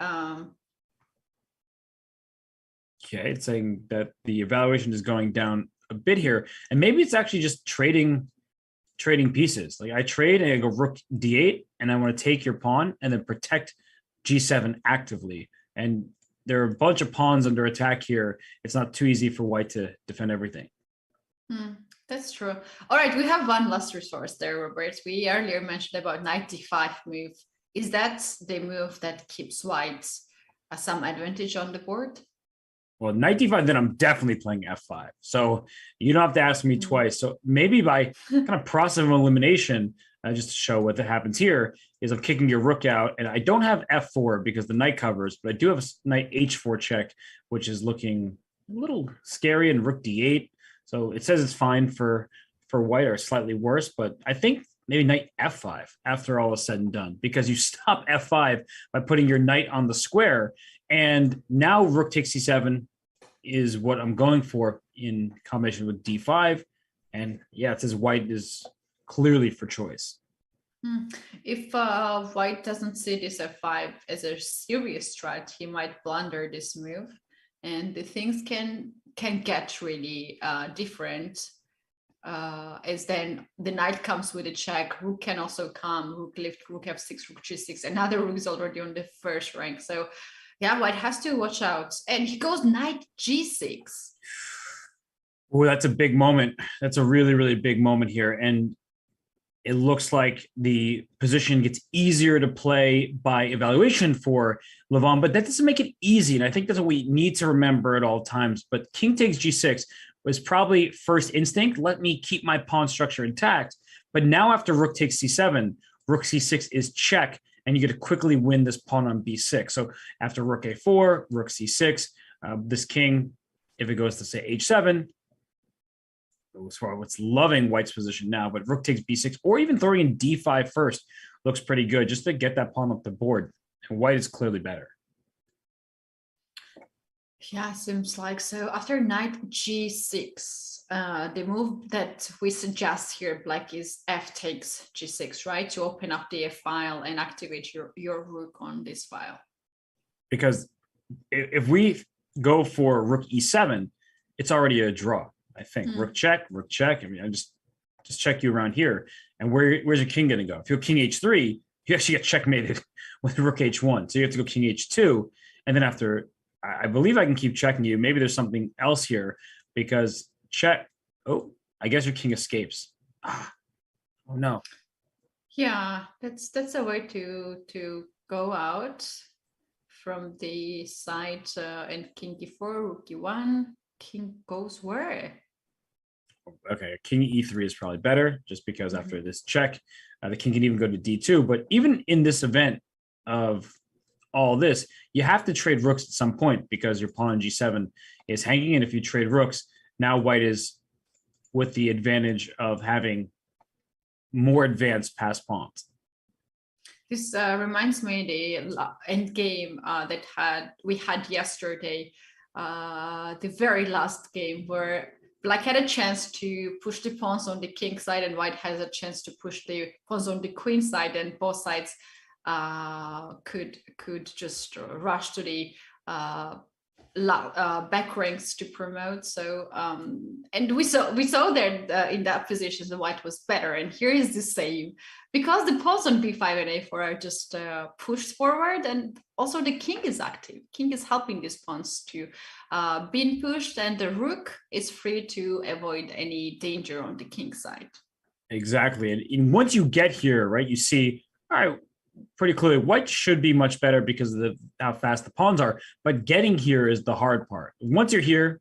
Okay, it's saying that the evaluation is going down a bit here, and maybe it's actually just trading pieces. Like I trade and I go rook d8, and I want to take your pawn and then protect g7 actively. And there are a bunch of pawns under attack here. It's not too easy for white to defend everything. That's true. All right, we have one last resource there, Robert. We earlier mentioned about knight d5 move. Is that the move that keeps white some advantage on the board? Well, knight d5, then I'm definitely playing f5. So you don't have to ask me twice. So maybe by kind of process of elimination, just to show what happens here, is I'm kicking your rook out, and I don't have f4 because the knight covers, but I do have a knight h4 check, which is looking a little scary, and rook d8. So it says it's fine for white, or slightly worse, but I think maybe knight f5 after all is said and done, because you stop f5 by putting your knight on the square, and now rook takes c7 is what I'm going for in combination with d5. And yeah, it says white is clearly for choice. If white doesn't see this f5 as a serious threat, he might blunder this move, and the things can get really different, as then the knight comes with a check, rook can also come, rook lift, rook f6, rook g6, another rook is already on the 1st rank. So yeah, white has to watch out. And he goes knight g6. Oh, that's a big moment. That's a really big moment here. And it looks like the position gets easier to play by evaluation for Levon, but that doesn't make it easy. And I think that's what we need to remember at all times. But king takes g6 was probably first instinct. Let me keep my pawn structure intact. But now after rook takes c7, rook c6 is check, and you get to quickly win this pawn on b6. So after rook a4, rook c6, this king, if it goes to say h7, as far as what's loving white's position now, but rook takes b6, or even throwing in d5 first looks pretty good just to get that pawn up the board. And white is clearly better. Yeah, seems like so. After knight g6, the move that we suggest here, black, is f takes g6, right? To open up the f file and activate your rook on this file. Because if we go for rook e7, it's already a draw, I think. Rook check, rook check. I mean, I just check you around here. And where's your king going to go? If you go king h3, you actually get checkmated with rook h1. So you have to go king h2. And then after, I believe I can keep checking you. Maybe there's something else here because check. Oh, I guess your king escapes. Oh no. Yeah, that's a way to go out from the side, and king e4, rook e1, king goes where? Okay, king e3 is probably better just because after this check, the king can even go to d2. But even in this event of all this, you have to trade rooks at some point because your pawn on g7 is hanging. And if you trade rooks, now white is with the advantage of having more advanced passed pawns. This reminds me the end game that we had yesterday, the very last game where black had a chance to push the pawns on the king side and white has a chance to push the pawns on the queen side, and both sides could just rush to the back ranks to promote. So and we saw that in that position the white was better, and here is the same, because the pawns on b5 and a4 are just pushed forward, and also the king is active. King is helping these pawns to being pushed, and the rook is free to avoid any danger on the king side. Exactly. And once you get here, right, you see, all right, pretty clearly white should be much better because of how fast the pawns are, but getting here is the hard part. Once you're here,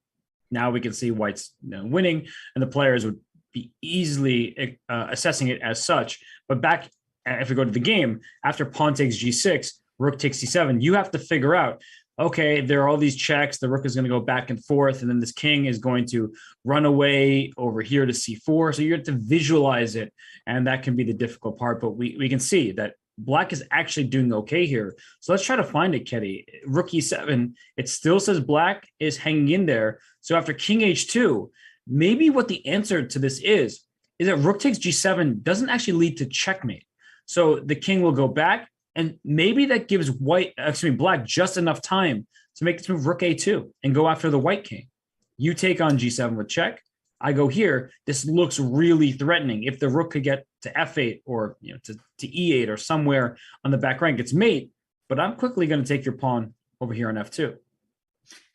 now we can see white's winning, and the players would be easily assessing it as such. But back, if we go to the game, after pawn takes g6, rook takes c7, you have to figure out, okay, there are all these checks, the rook is going to go back and forth, and then this king is going to run away over here to c4. So you have to visualize it, and that can be the difficult part. But we can see that black is actually doing okay here. So let's try to find it, Ketty. Rook e7, it still says black is hanging in there. So after king h2, maybe what the answer to this is that rook takes g7 doesn't actually lead to checkmate. So the king will go back, and maybe that gives black just enough time to make this move rook a2 and go after the white king. You take on g7 with check. I go here. This looks really threatening. If the rook could get to f8 or to e8 or somewhere on the back rank, it's mate. But I'm quickly going to take your pawn over here on f2.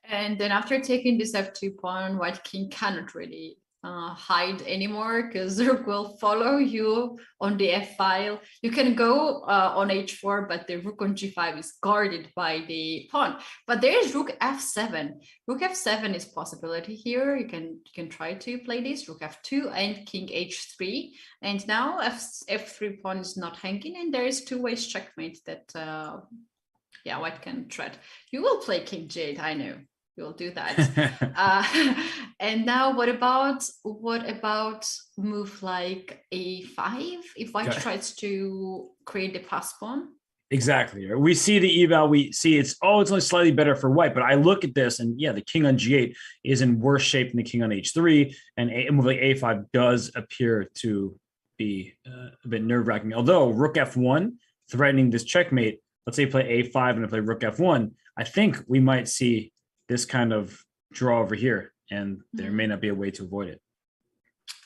And then after taking this f2 pawn, white king cannot really hide anymore, because the rook will follow you on the f file. You can go on h4, but the rook on g5 is guarded by the pawn. But there is rook f7. Rook f7 is possibility here. You can try to play this rook f2 and king h3. And now f3 pawn is not hanging, and there is two ways checkmate that white can threat. You will play king g8, I know. You'll do that. And now what about move like a5 if white tries to create the pass pawn? Exactly. We see the eval, we see it's only slightly better for white, but I look at this and the king on g8 is in worse shape than the king on h3, and a move like a5 does appear to be a bit nerve-wracking. Although rook f1 threatening this checkmate, let's say you play a5 and I play rook f1, I think we might see this kind of draw over here, and there may not be a way to avoid it.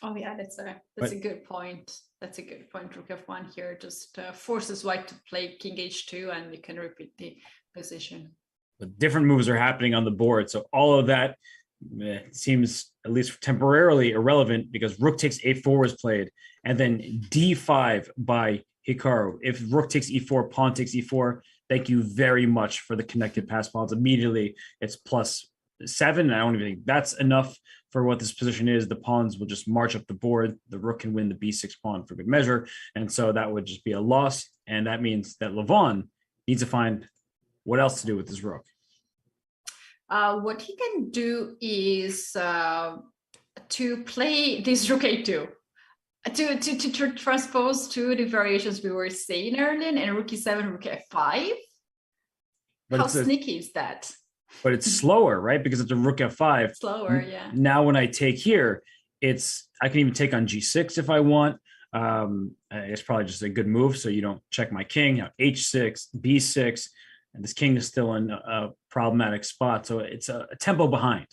Oh yeah, that's a good point. That's a good point. Rook f1 here just forces white to play king h2, and you can repeat the position. But different moves are happening on the board, so all of that seems at least temporarily irrelevant, because rook takes a4 was played, and then d5 by Hikaru. If rook takes e4, pawn takes e4, thank you very much for the connected pass pawns. Immediately, it's +7. I don't even think that's enough for what this position is. The pawns will just march up the board. The rook can win the b6 pawn for good measure. And so that would just be a loss. And that means that Levon needs to find what else to do with this rook. What he can do is to play this rook a2. To transpose to the variations we were saying earlier, and rook e7, rook f5. How sneaky is that? but it's slower, right? Because it's a rook f5. Slower, yeah. Now when I take here, I can even take on g6 if I want. It's probably just a good move, so you don't check my king. Now h6, b6, and this king is still in a problematic spot, so it's a tempo behind.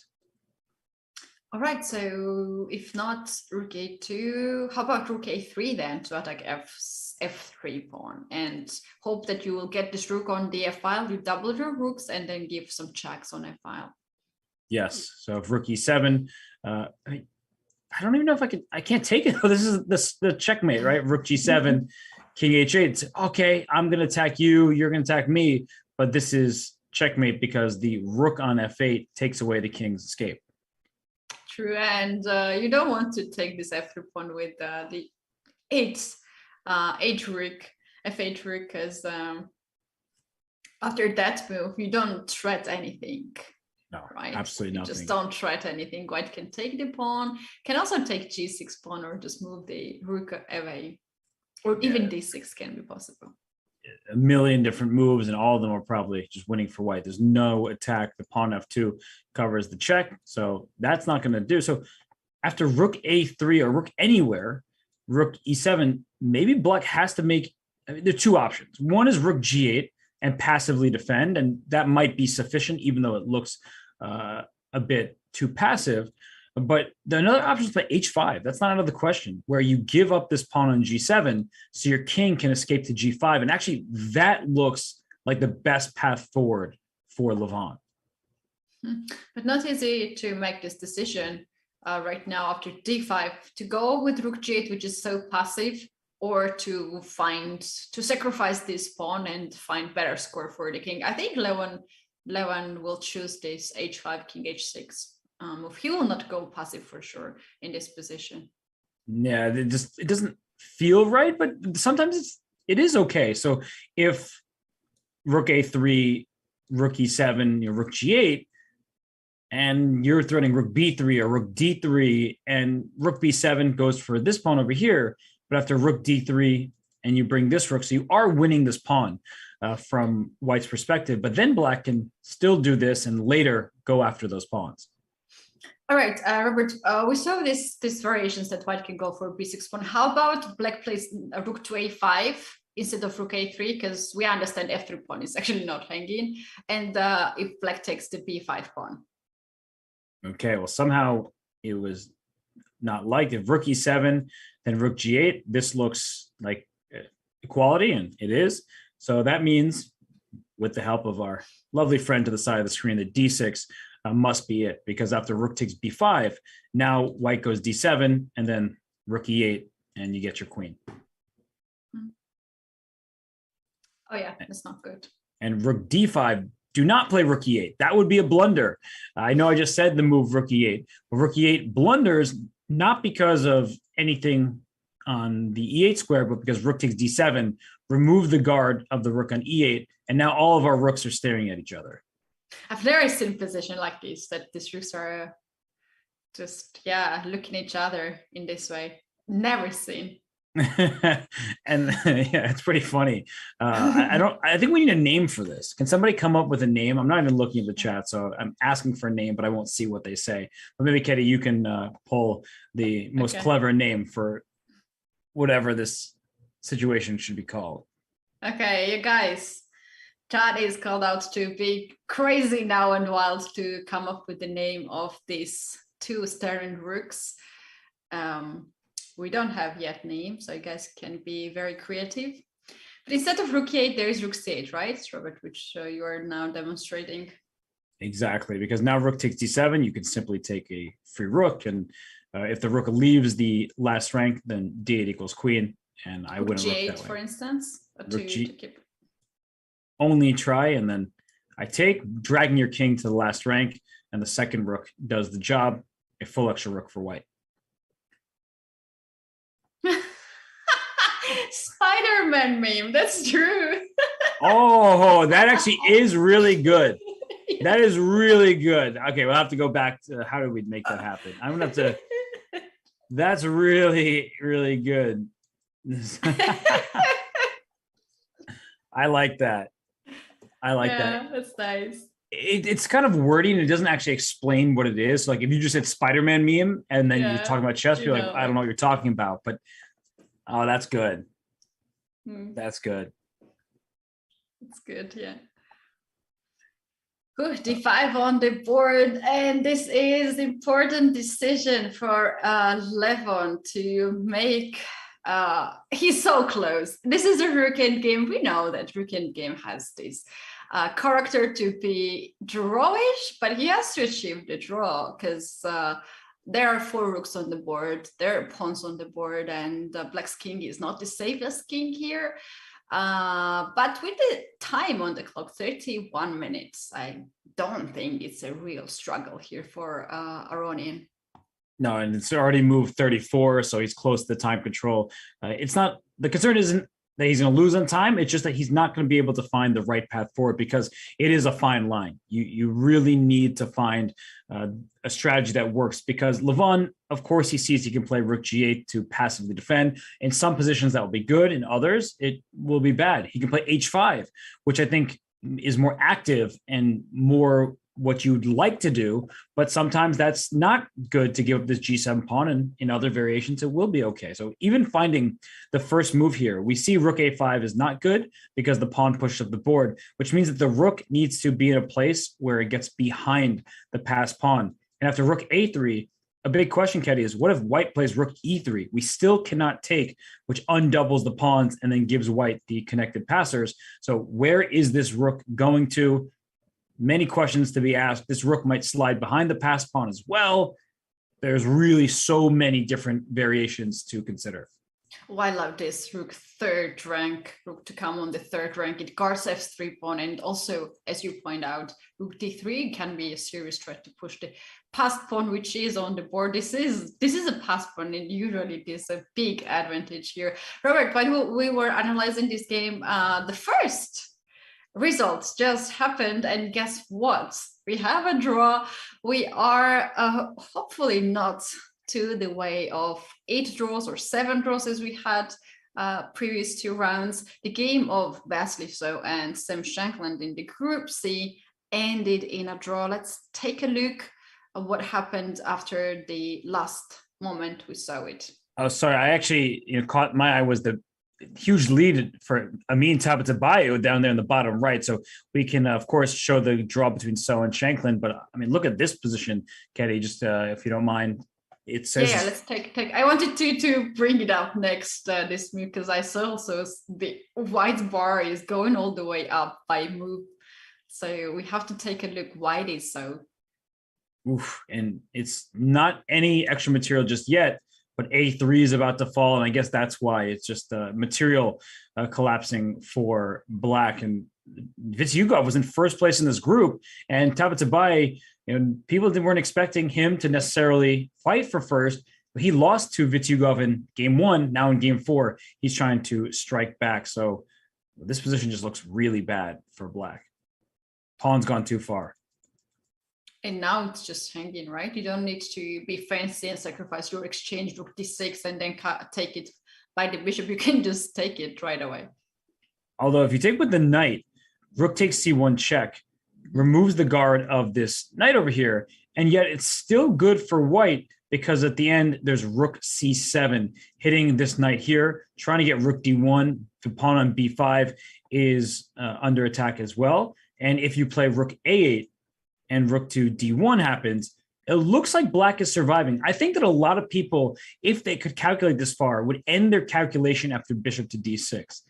All right, so if not rook a2, how about rook a3 then to attack f3 pawn and hope that you will get this rook on the f file. You double your rooks and then give some checks on f file. Yes, so if rook e7, I don't even know if I can't take it. This is the checkmate, right? Rook g7, king h8. It's, okay, I'm going to attack you. You're going to attack me. But this is checkmate because the rook on f8 takes away the king's escape. True, and you don't want to take this f3 pawn with the h rook, f8 rook, because after that move, you don't threat anything. No, right? Absolutely nothing. Just don't threat anything. White can take the pawn, can also take g6 pawn or just move the rook away. Or even d6 can be possible. A million different moves, and all of them are probably just winning for white. There's no attack. The pawn f2 covers the check, so that's not going to do. So after rook a3 or rook anywhere, rook e7, maybe black has to make. There are two options. One is rook g8 and passively defend, and that might be sufficient, even though it looks a bit too passive. But another option is play h5. That's not out of the question, where you give up this pawn on g7 so your king can escape to g5. And actually, that looks like the best path forward for Levon. But not easy to make this decision right now after d5, to go with rook g8, which is so passive, or to sacrifice this pawn and find better score for the king. I think Levon will choose this h5, king h6. He will not go passive for sure in this position. Yeah, it doesn't feel right, but sometimes it is okay. So if rook a3, rook e7, rook g8, and you're threatening rook b3 or rook d3, and rook b7 goes for this pawn over here, but after rook d3 and you bring this rook, so you are winning this pawn from white's perspective, but then black can still do this and later go after those pawns. All right, Robert, we saw these variations that white can go for b6 pawn. How about black plays rook to a5 instead of rook a3? Because we understand f3 pawn is actually not hanging. And if black takes the b5 pawn. Okay, well, somehow it was not liked. If rook e7, then rook g8, this looks like equality, and it is. So that means, with the help of our lovely friend to the side of the screen, that d6 must be it, because after rook takes b5, now white goes d7 and then rook e8, and you get your queen. Oh yeah, that's not good. And rook d5, do not play rook e8. That would be a blunder. I know I just said the move rook e8, but rook e8 blunders not because of anything on the e8 square, but because rook takes d7, remove the guard of the rook on e8, and now all of our rooks are staring at each other. I've never seen a position like this, that these rooks are just, looking at each other in this way. Never seen. And yeah, it's pretty funny. I think we need a name for this. Can somebody come up with a name? I'm not even looking at the chat, so I'm asking for a name, but I won't see what they say. But maybe, Katie, you can pull the most clever name for whatever this situation should be called. Okay, you guys. Chad is called out to be crazy now and wild to come up with the name of these two staring rooks. We don't have yet names, so I guess can be very creative. But instead of rook e8, there is rook c8, right, Robert, which you are now demonstrating. Exactly, because now rook takes d7, you can simply take a free rook, and if the rook leaves the last rank, then d8 equals queen, and I wouldn't g8, look that way. for instance, to keep. Only try, and then I take, dragging your king to the last rank, and the second rook does the job, a full extra rook for white. Spider-Man meme, that's true. Oh, that actually is really good. That is really good. Okay, we'll have to go back to how do we make that happen. I'm gonna have to. That's really, really good. I like that. I like that. That's nice. It's kind of wordy and it doesn't actually explain what it is. So like if you just said Spider-Man meme and then you're talking about chess, you're like, I don't know what you're talking about. But oh, that's good. That's good. It's good, yeah. Good, d5 on the board, and this is important decision for Levon to make. He's so close. This is a rook endgame. We know that rook endgame has this character to be drawish, but he has to achieve the draw because there are 4 rooks on the board, there are pawns on the board, and Black's king is not the safest king here. But with the time on the clock, 31 minutes, I don't think it's a real struggle here for Aronian. No, and it's already moved 34, so he's close to the time control. It's not, the concern isn't that he's going to lose on time. It's just that he's not going to be able to find the right path forward because it is a fine line. You really need to find a strategy that works because Levon, of course, he sees he can play rook g8 to passively defend. In some positions that will be good, in others it will be bad. He can play h5, which I think is more active and more what you'd like to do, but sometimes that's not good to give up this g7 pawn, and in other variations it will be okay. So even finding the first move here, we see rook a5 is not good because the pawn pushes up the board, which means that the rook needs to be in a place where it gets behind the passed pawn. And after rook a3, a big question, Keddy, is what if white plays rook e3? We still cannot take, which undoubles the pawns and then gives white the connected passers. So where is this rook going to? Many questions to be asked. This rook might slide behind the passed pawn as well. There's really so many different variations to consider. Oh, I love this rook third rank, rook to come on the third rank. It guards f3 pawn, and also, as you point out, rook d3 can be a serious threat to push the passed pawn, which is on the board. This is a passed pawn, and usually it is a big advantage here. Robert, when we were analyzing this game, the first results just happened, and guess what? We have a draw. We are hopefully not to the way of 8 draws or 7 draws as we had previous 2 rounds. The game of Wesley So and Sam Shankland in the Group C ended in a draw. Let's take a look at what happened after the last moment we saw it. Oh, sorry. I actually caught my eye was the huge lead for Amin Tabatabayo down there in the bottom right. So we can, of course, show the draw between So and Shankland. But I mean, look at this position, Keddy, just if you don't mind. It says, yeah, let's take. I wanted to bring it up next this move because I saw also the white bar is going all the way up by move. So we have to take a look. White is So. Oof, and it's not any extra material just yet. But a3 is about to fall, and I guess that's why it's just material collapsing for Black. And Vitiugov was in first place in this group, and Tabatabaye, people weren't expecting him to necessarily fight for first, but he lost to Vitiugov in game 1. Now in game 4, he's trying to strike back. So this position just looks really bad for Black. Pawn's gone too far. And now it's just hanging, right? You don't need to be fancy and sacrifice your exchange rook d6 and then take it by the bishop. You can just take it right away. Although if you take with the knight, rook takes c1 check, removes the guard of this knight over here, and yet it's still good for white because at the end there's rook c7 hitting this knight here, trying to get rook d1. The pawn on b5 is under attack as well. And if you play rook a8, and rook to d1 happens, it looks like Black is surviving. I think that a lot of people, if they could calculate this far, would end their calculation after bishop to d6.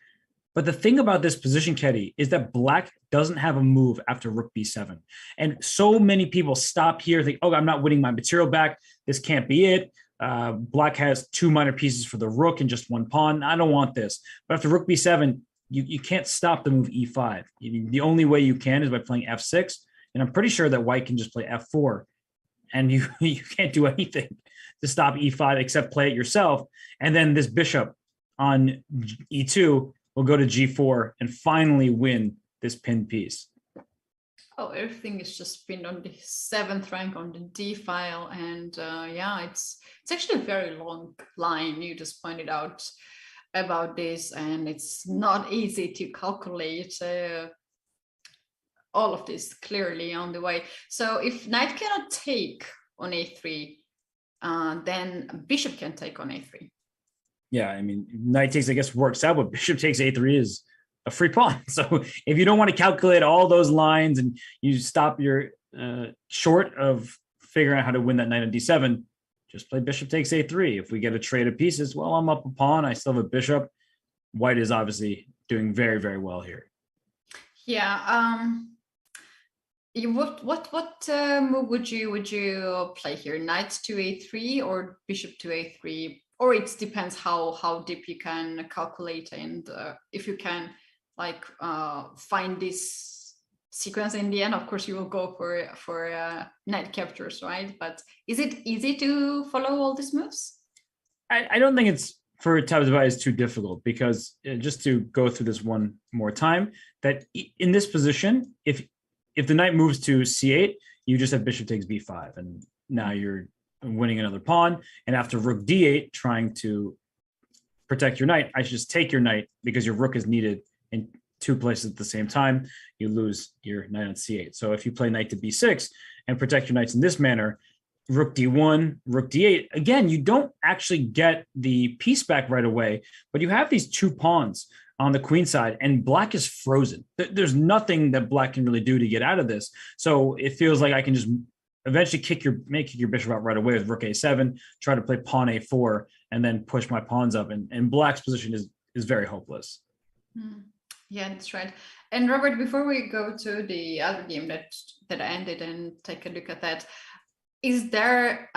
But the thing about this position, Keddy, is that Black doesn't have a move after rook b7. And so many people stop here, think, oh, I'm not winning my material back. This can't be it. Black has 2 minor pieces for the rook and just 1 pawn. I don't want this. But after rook b7, you can't stop the move e5. The only way you can is by playing f6. And I'm pretty sure that white can just play f4 and you can't do anything to stop e5 except play it yourself. And then this bishop on e2 will go to g4 and finally win this pinned piece. Oh, everything is just pinned on the 7th rank on the d file. And yeah, it's actually a very long line. You just pointed out about this, and it's not easy to calculate. all of this clearly on the way. So if knight cannot take on a3, then bishop can take on a3. Yeah, I mean, knight takes, I guess, works out, but bishop takes a3 is a free pawn. So if you don't want to calculate all those lines and you stop your short of figuring out how to win that knight on d7, just play bishop takes a3. If we get a trade of pieces, well, I'm up a pawn. I still have a bishop. White is obviously doing very, very well here. Yeah. What move would you play here? Knight to a3 or bishop to a3? Or it depends how deep you can calculate, and if you can find this sequence in the end. Of course, you will go for knight captures, right? But is it easy to follow all these moves? I don't think it's for Tabatabai is too difficult, because just to go through this one more time, that in this position, if the knight moves to c8, you just have bishop takes b5, and now you're winning another pawn. And after rook d8, trying to protect your knight, I should just take your knight because your rook is needed in two places at the same time. You lose your knight on c8. So if you play knight to b6 and protect your knights in this manner, rook d1, rook d8, again, you don't actually get the piece back right away, but you have these two pawns on the queen side, and black is frozen. There's nothing that black can really do to get out of this. So it feels like I can just eventually kick your bishop out right away with rook a7, try to play pawn a4, and then push my pawns up. And black's position is very hopeless. Yeah, that's right. And Robert, before we go to the other game that ended and take a look at that, is there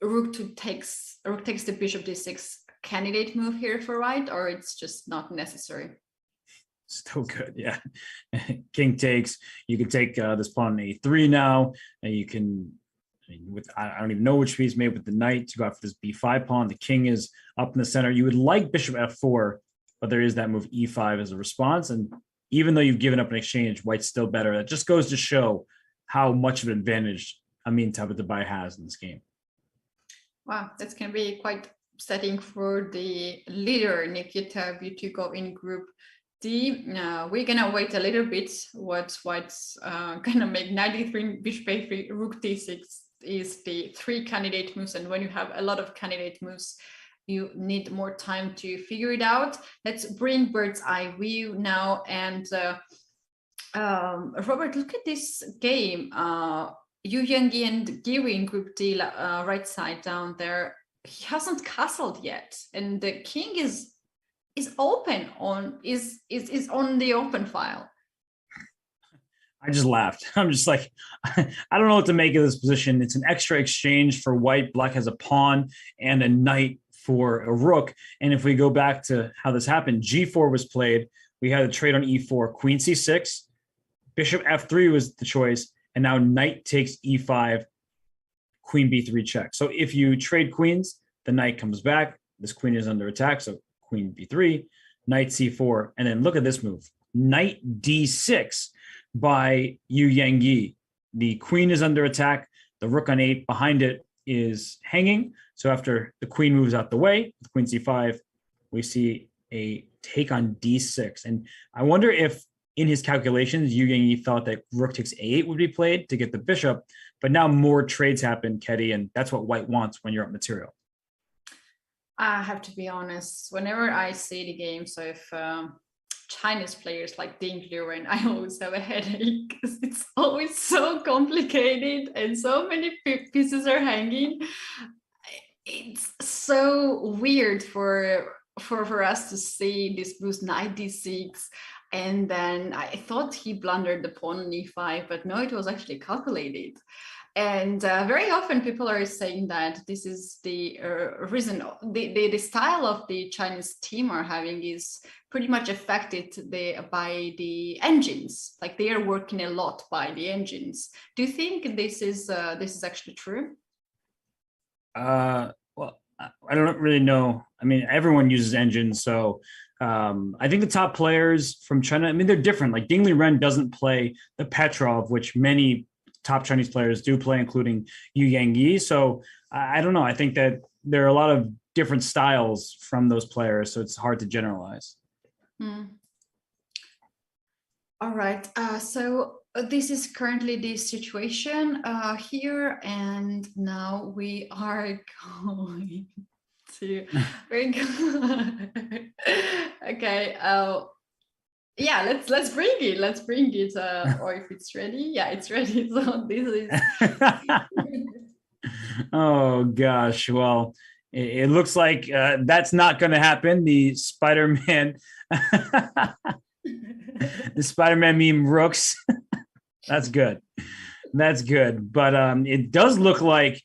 rook takes the bishop d6 candidate move here for white, or it's just not necessary? Still good, yeah. King takes. You can take this pawn on a3 now, and you can. I don't even know which piece made with the knight to go after this b5 pawn. The king is up in the center. You would like bishop f4, but there is that move e5 as a response. And even though you've given up an exchange, white's still better. That just goes to show how much of an advantage Amin Tabatabai has in this game. Wow, that's going to be quite setting for the leader, Nikita Butyukov, in Group D. We're going to wait a little bit. What white's going to make 93, bishop a3, rook d6 is the 3 candidate moves. And when you have a lot of candidate moves, you need more time to figure it out. Let's bring bird's eye view now. And Robert, look at this game. Yu Yangi and Giri in Group D, right side down there. He hasn't castled yet, and the king is open on is on the open file. I just laughed. I'm just like, I don't know what to make of this position. It's an extra exchange for white. Black has a pawn and a knight for a rook. And if we go back to how this happened, g4 was played. We had a trade on e4, queen c6, bishop f3 was the choice, and now knight takes e5, queen b3 check. So if you trade queens, the knight comes back. This queen is under attack, so queen b3, knight c4, and then look at this move, knight d6 by Yu Yangi. The queen is under attack. The rook on 8 behind it is hanging. So after the queen moves out the way, with queen c5, we see a take on d6. And I wonder if in his calculations, Yu Yangi thought that rook takes a8 would be played to get the bishop, but now more trades happen, Keddy, and that's what white wants when you're up material. I have to be honest, whenever I see the game, so if Chinese players like Ding Liren, I always have a headache because it's always so complicated and so many pieces are hanging. It's so weird for us to see this boost knight d6. And then I thought he blundered the pawn on e5, but no, it was actually calculated. And very often people are saying that this is the reason, the style of the Chinese team are having is pretty much affected by the engines. Like they are working a lot by the engines. Do you think this is actually true? Well, I don't really know. I mean, everyone uses engines, so I think the top players from China, I mean, they're different. Like Ding Liren doesn't play the Petrov, which many top Chinese players do play, including Yu Yangi. So I don't know. I think that there are a lot of different styles from those players, so it's hard to generalize. All right. So this is currently the situation here, and now we are going to bring. Okay. Yeah, let's bring it. Let's bring it. Or if it's ready, yeah, it's ready. So this is. Oh gosh. Well, it looks like that's not going to happen. The Spider-Man, the Spider-Man meme rooks. That's good. That's good. But it does look like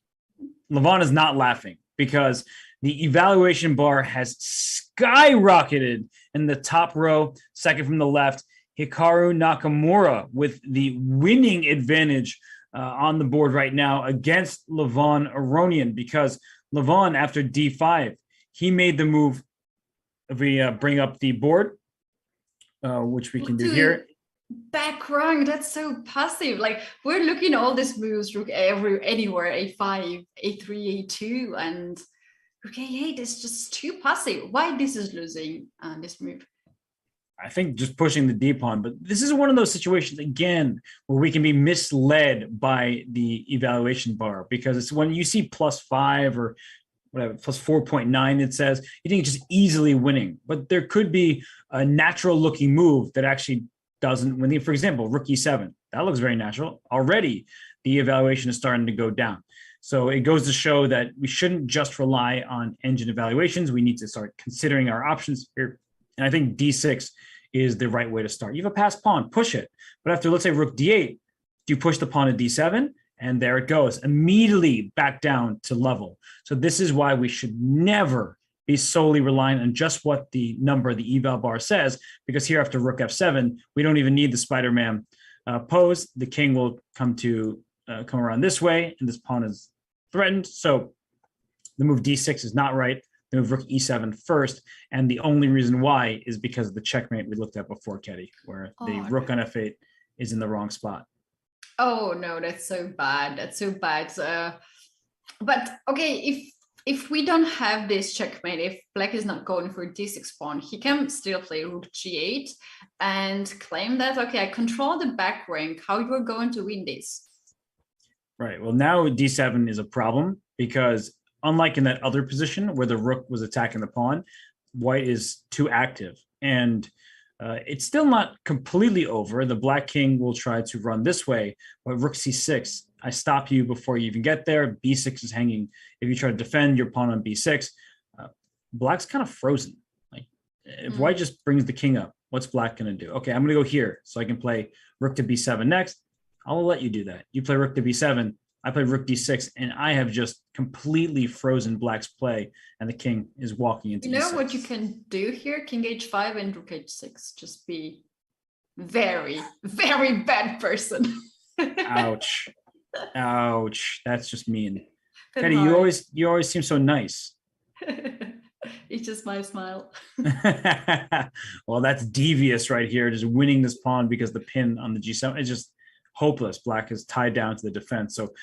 Levon is not laughing because the evaluation bar has skyrocketed in the top row, second from the left. Hikaru Nakamura with the winning advantage on the board right now against Levon Aronian, because Levon, after D5, he made the move. If we bring up the board, which we can do here. Back rank, that's so passive. Like, we're looking at all these moves, rook anywhere, a5, a3, a2, and rook a8 is just too passive. Why this is losing this move? I think just pushing the D pawn, but this is one of those situations, again, where we can be misled by the evaluation bar, because it's when you see +5 or whatever, +4.9, it says, you think it's just easily winning, but there could be a natural looking move that actually doesn't win. For example, rook e7, that looks very natural. Already the evaluation is starting to go down. So it goes to show that we shouldn't just rely on engine evaluations. We need to start considering our options here. And I think d6 is the right way to start. You have a passed pawn, push it. But after, let's say, rook d8, do you push the pawn to d7? And there it goes, immediately back down to level. So this is why we should never be solely reliant on just what the number, the eval bar says, because here after rook f7, we don't even need the Spider-Man pose. The king will come around this way, and this pawn is threatened. So the move d6 is not right. The move rook e7 first, and the only reason why is because of the checkmate we looked at before, Ketty, where the rook on f8 is in the wrong spot. Oh no, that's so bad. That's so bad. But okay, if we don't have this checkmate, if black is not going for d6 pawn, he can still play rook g8 and claim that, okay, I control the back rank. How you're going to win this? Right. Well, now d7 is a problem because unlike in that other position where the rook was attacking the pawn, white is too active. And it's still not completely over. The black king will try to run this way, but rook c6, I stop you before you even get there. b6 is hanging. If you try to defend your pawn on b6, black's kind of frozen. Like if white just brings the king up, what's black going to do? Okay, I'm going to go here so I can play rook to b7 next. I'll let you do that. You play rook to b7. I play rook d6, and I have just completely frozen black's play, and the king is walking into e6. e6. What you can do here? King h5 and rook h6. Just be very, very bad person. Ouch. Ouch. That's just mean. Teddy, you always seem so nice. It's just my smile. Well, that's devious right here, just winning this pawn because the pin on the g7 is just hopeless. Black is tied down to the defense. So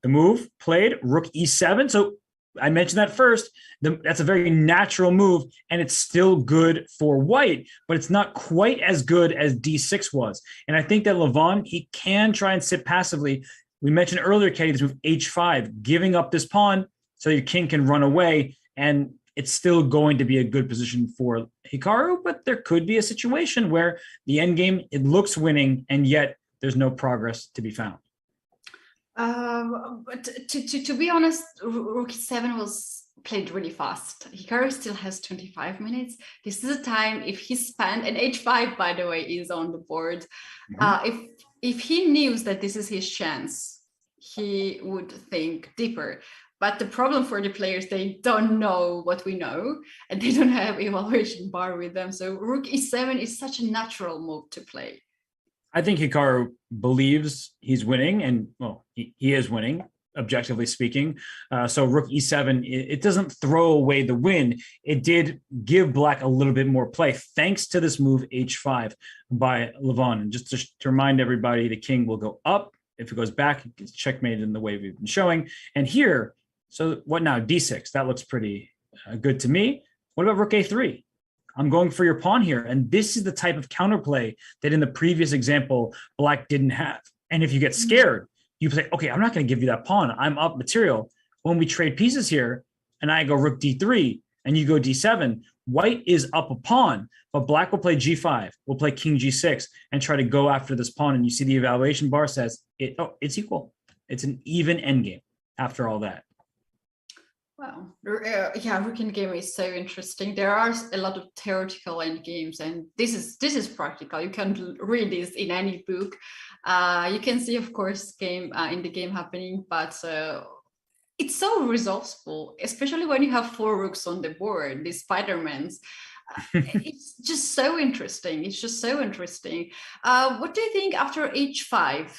the move played rook e7. So I mentioned that first. That's a very natural move, and it's still good for white, but it's not quite as good as d6 was. And I think that Levon, he can try and sit passively. We mentioned earlier, Katie, this move h5, giving up this pawn so your king can run away, and it's still going to be a good position for Hikaru, but there could be a situation where the endgame, it looks winning, and yet there's no progress to be found. But to be honest, rook e7 was played really fast. Hikaru still has 25 minutes. This is a time if he spent, and h5, by the way, is on the board. If he knew that this is his chance, he would think deeper. But the problem for the players, they don't know what we know, and they don't have evaluation bar with them. So rook e7 is such a natural move to play. I think Hikaru believes he's winning, and well, he is winning, objectively speaking. So rook e7, it doesn't throw away the win. It did give black a little bit more play, thanks to this move h5 by Levon. And just to remind everybody, the king will go up. If it goes back, it gets checkmated in the way we've been showing. And here, so what now? d6, that looks pretty good to me. What about rook a3? I'm going for your pawn here. And this is the type of counterplay that in the previous example, black didn't have. And if you get scared, you say, okay, I'm not going to give you that pawn. I'm up material. When we trade pieces here and I go rook d3 and you go d7, white is up a pawn, but black will play g5, will play king g6 and try to go after this pawn. And you see the evaluation bar says, it's equal. It's an even endgame after all that. Wow. Yeah, rook endgame is so interesting. There are a lot of theoretical endgames, and this is practical. You can read this in any book. You can see, of course, in the game happening, but it's so resourceful, especially when you have 4 rooks on the board, these Spider-Mans. It's just so interesting. It's just so interesting. What do you think after h5?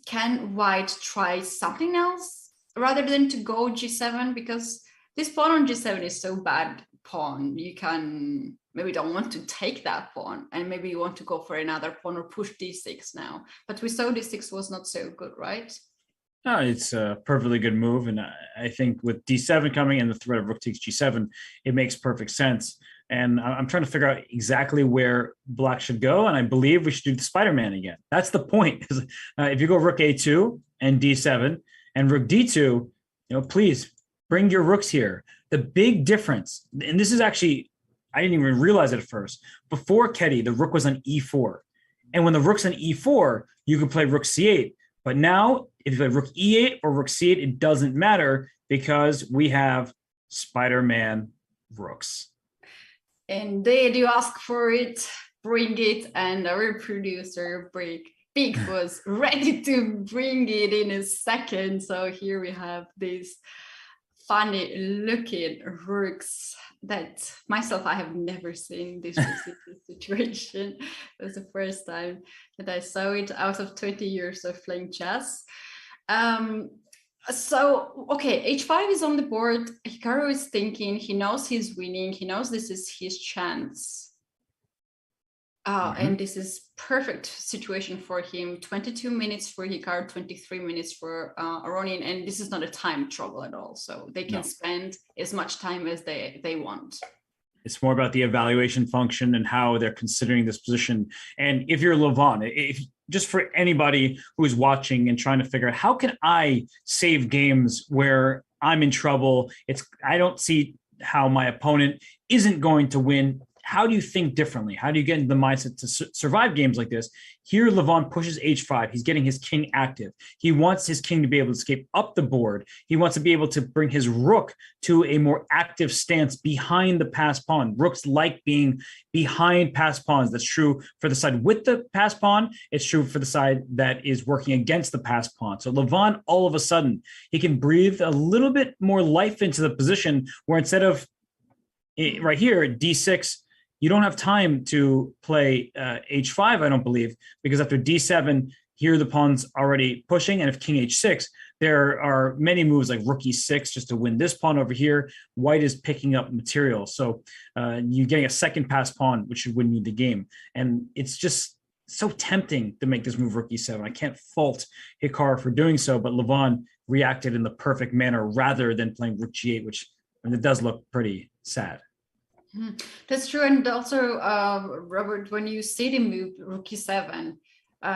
Can white try something else rather than to go g7? Because this pawn on g7 is so bad pawn. You can maybe don't want to take that pawn, and maybe you want to go for another pawn or push d6 now. But we saw d6 was not so good, right? No, it's a perfectly good move. And I think with d7 coming and the threat of rook takes g7, it makes perfect sense. And I'm trying to figure out exactly where black should go. And I believe we should do the Spider-Man again. That's the point. If you go rook a2 and d7 and rook d2, please bring your rooks here. The big difference, and this is actually, I didn't even realize it at first. Before Ketty, the rook was on e4. And when the rook's on e4, you could play rook c8. But now, if you play rook e8 or rook c8, it doesn't matter because we have Spider-Man rooks. Indeed, you ask for it, bring it, and our producer, Big, was ready to bring it in a second. So here we have these funny looking rooks that myself, I have never seen this situation. It was the first time that I saw it out of 20 years of playing chess. So, okay, h5 is on the board. Hikaru is thinking, he knows he's winning. He knows this is his chance. And this is perfect situation for him. 22 minutes for Hikaru, 23 minutes for Aronian. And this is not a time trouble at all. So they can spend as much time as they want. It's more about the evaluation function and how they're considering this position. And if you're Levon, just for anybody who is watching and trying to figure out how can I save games where I'm in trouble, I don't see how my opponent isn't going to win. How do you think differently? How do you get into the mindset to survive games like this? Here, Levon pushes h5. He's getting his king active. He wants his king to be able to escape up the board. He wants to be able to bring his rook to a more active stance behind the passed pawn. Rooks like being behind passed pawns. That's true for the side with the passed pawn. It's true for the side that is working against the passed pawn. So Levon, all of a sudden, he can breathe a little bit more life into the position where instead of right here, d6, you don't have time to play h5, I don't believe, because after d7, here the pawn's already pushing. And if king h6, there are many moves like rook e6 just to win this pawn over here. White is picking up material. So you're getting a second pass pawn, which should win you the game. And it's just so tempting to make this move rook e7. I can't fault Hikaru for doing so, but Levon reacted in the perfect manner rather than playing rook g8, which it does look pretty sad. That's true. And also, Robert, when you see the move rook e7,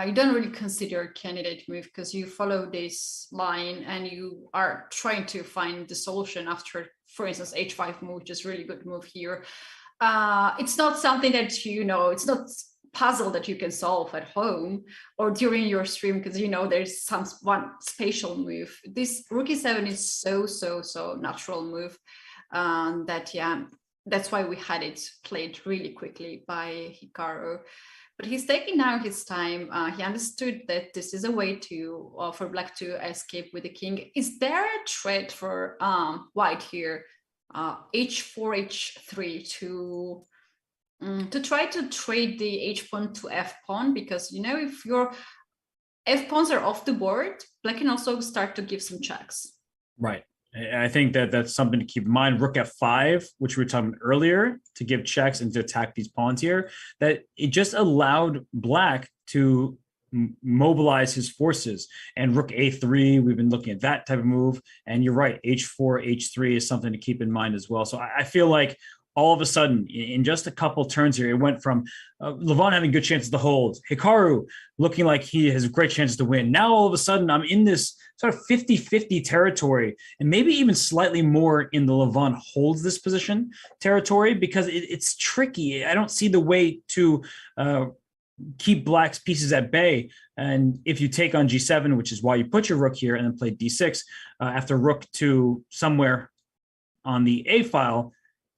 you don't really consider a candidate move because you follow this line and you are trying to find the solution after, for instance, h5 move, which is really good move here. It's not something that, it's not puzzle that you can solve at home or during your stream because, there's one spatial move. This rook e7 is so natural move that's why we had it played really quickly by Hikaru. But he's taking now his time. He understood that this is a way for black to escape with the king. Is there a threat for white here? h4, h3 to try to trade the h pawn to f pawn, because if your f pawns are off the board, black can also start to give some checks. Right. I think that's something to keep in mind. Rook f5, which we were talking about earlier, to give checks and to attack these pawns here, that it just allowed black to mobilize his forces. And rook a3, we've been looking at that type of move. And you're right, h4, h3 is something to keep in mind as well. So I feel like all of a sudden, in just a couple turns here, it went from Levon having good chances to hold, Hikaru looking like he has great chances to win. Now, all of a sudden, I'm in this sort of 50-50 territory, and maybe even slightly more in the Levon holds this position territory, because it's tricky. I don't see the way to keep black's pieces at bay. And if you take on G7, which is why you put your rook here and then play D6, after rook to somewhere on the A file,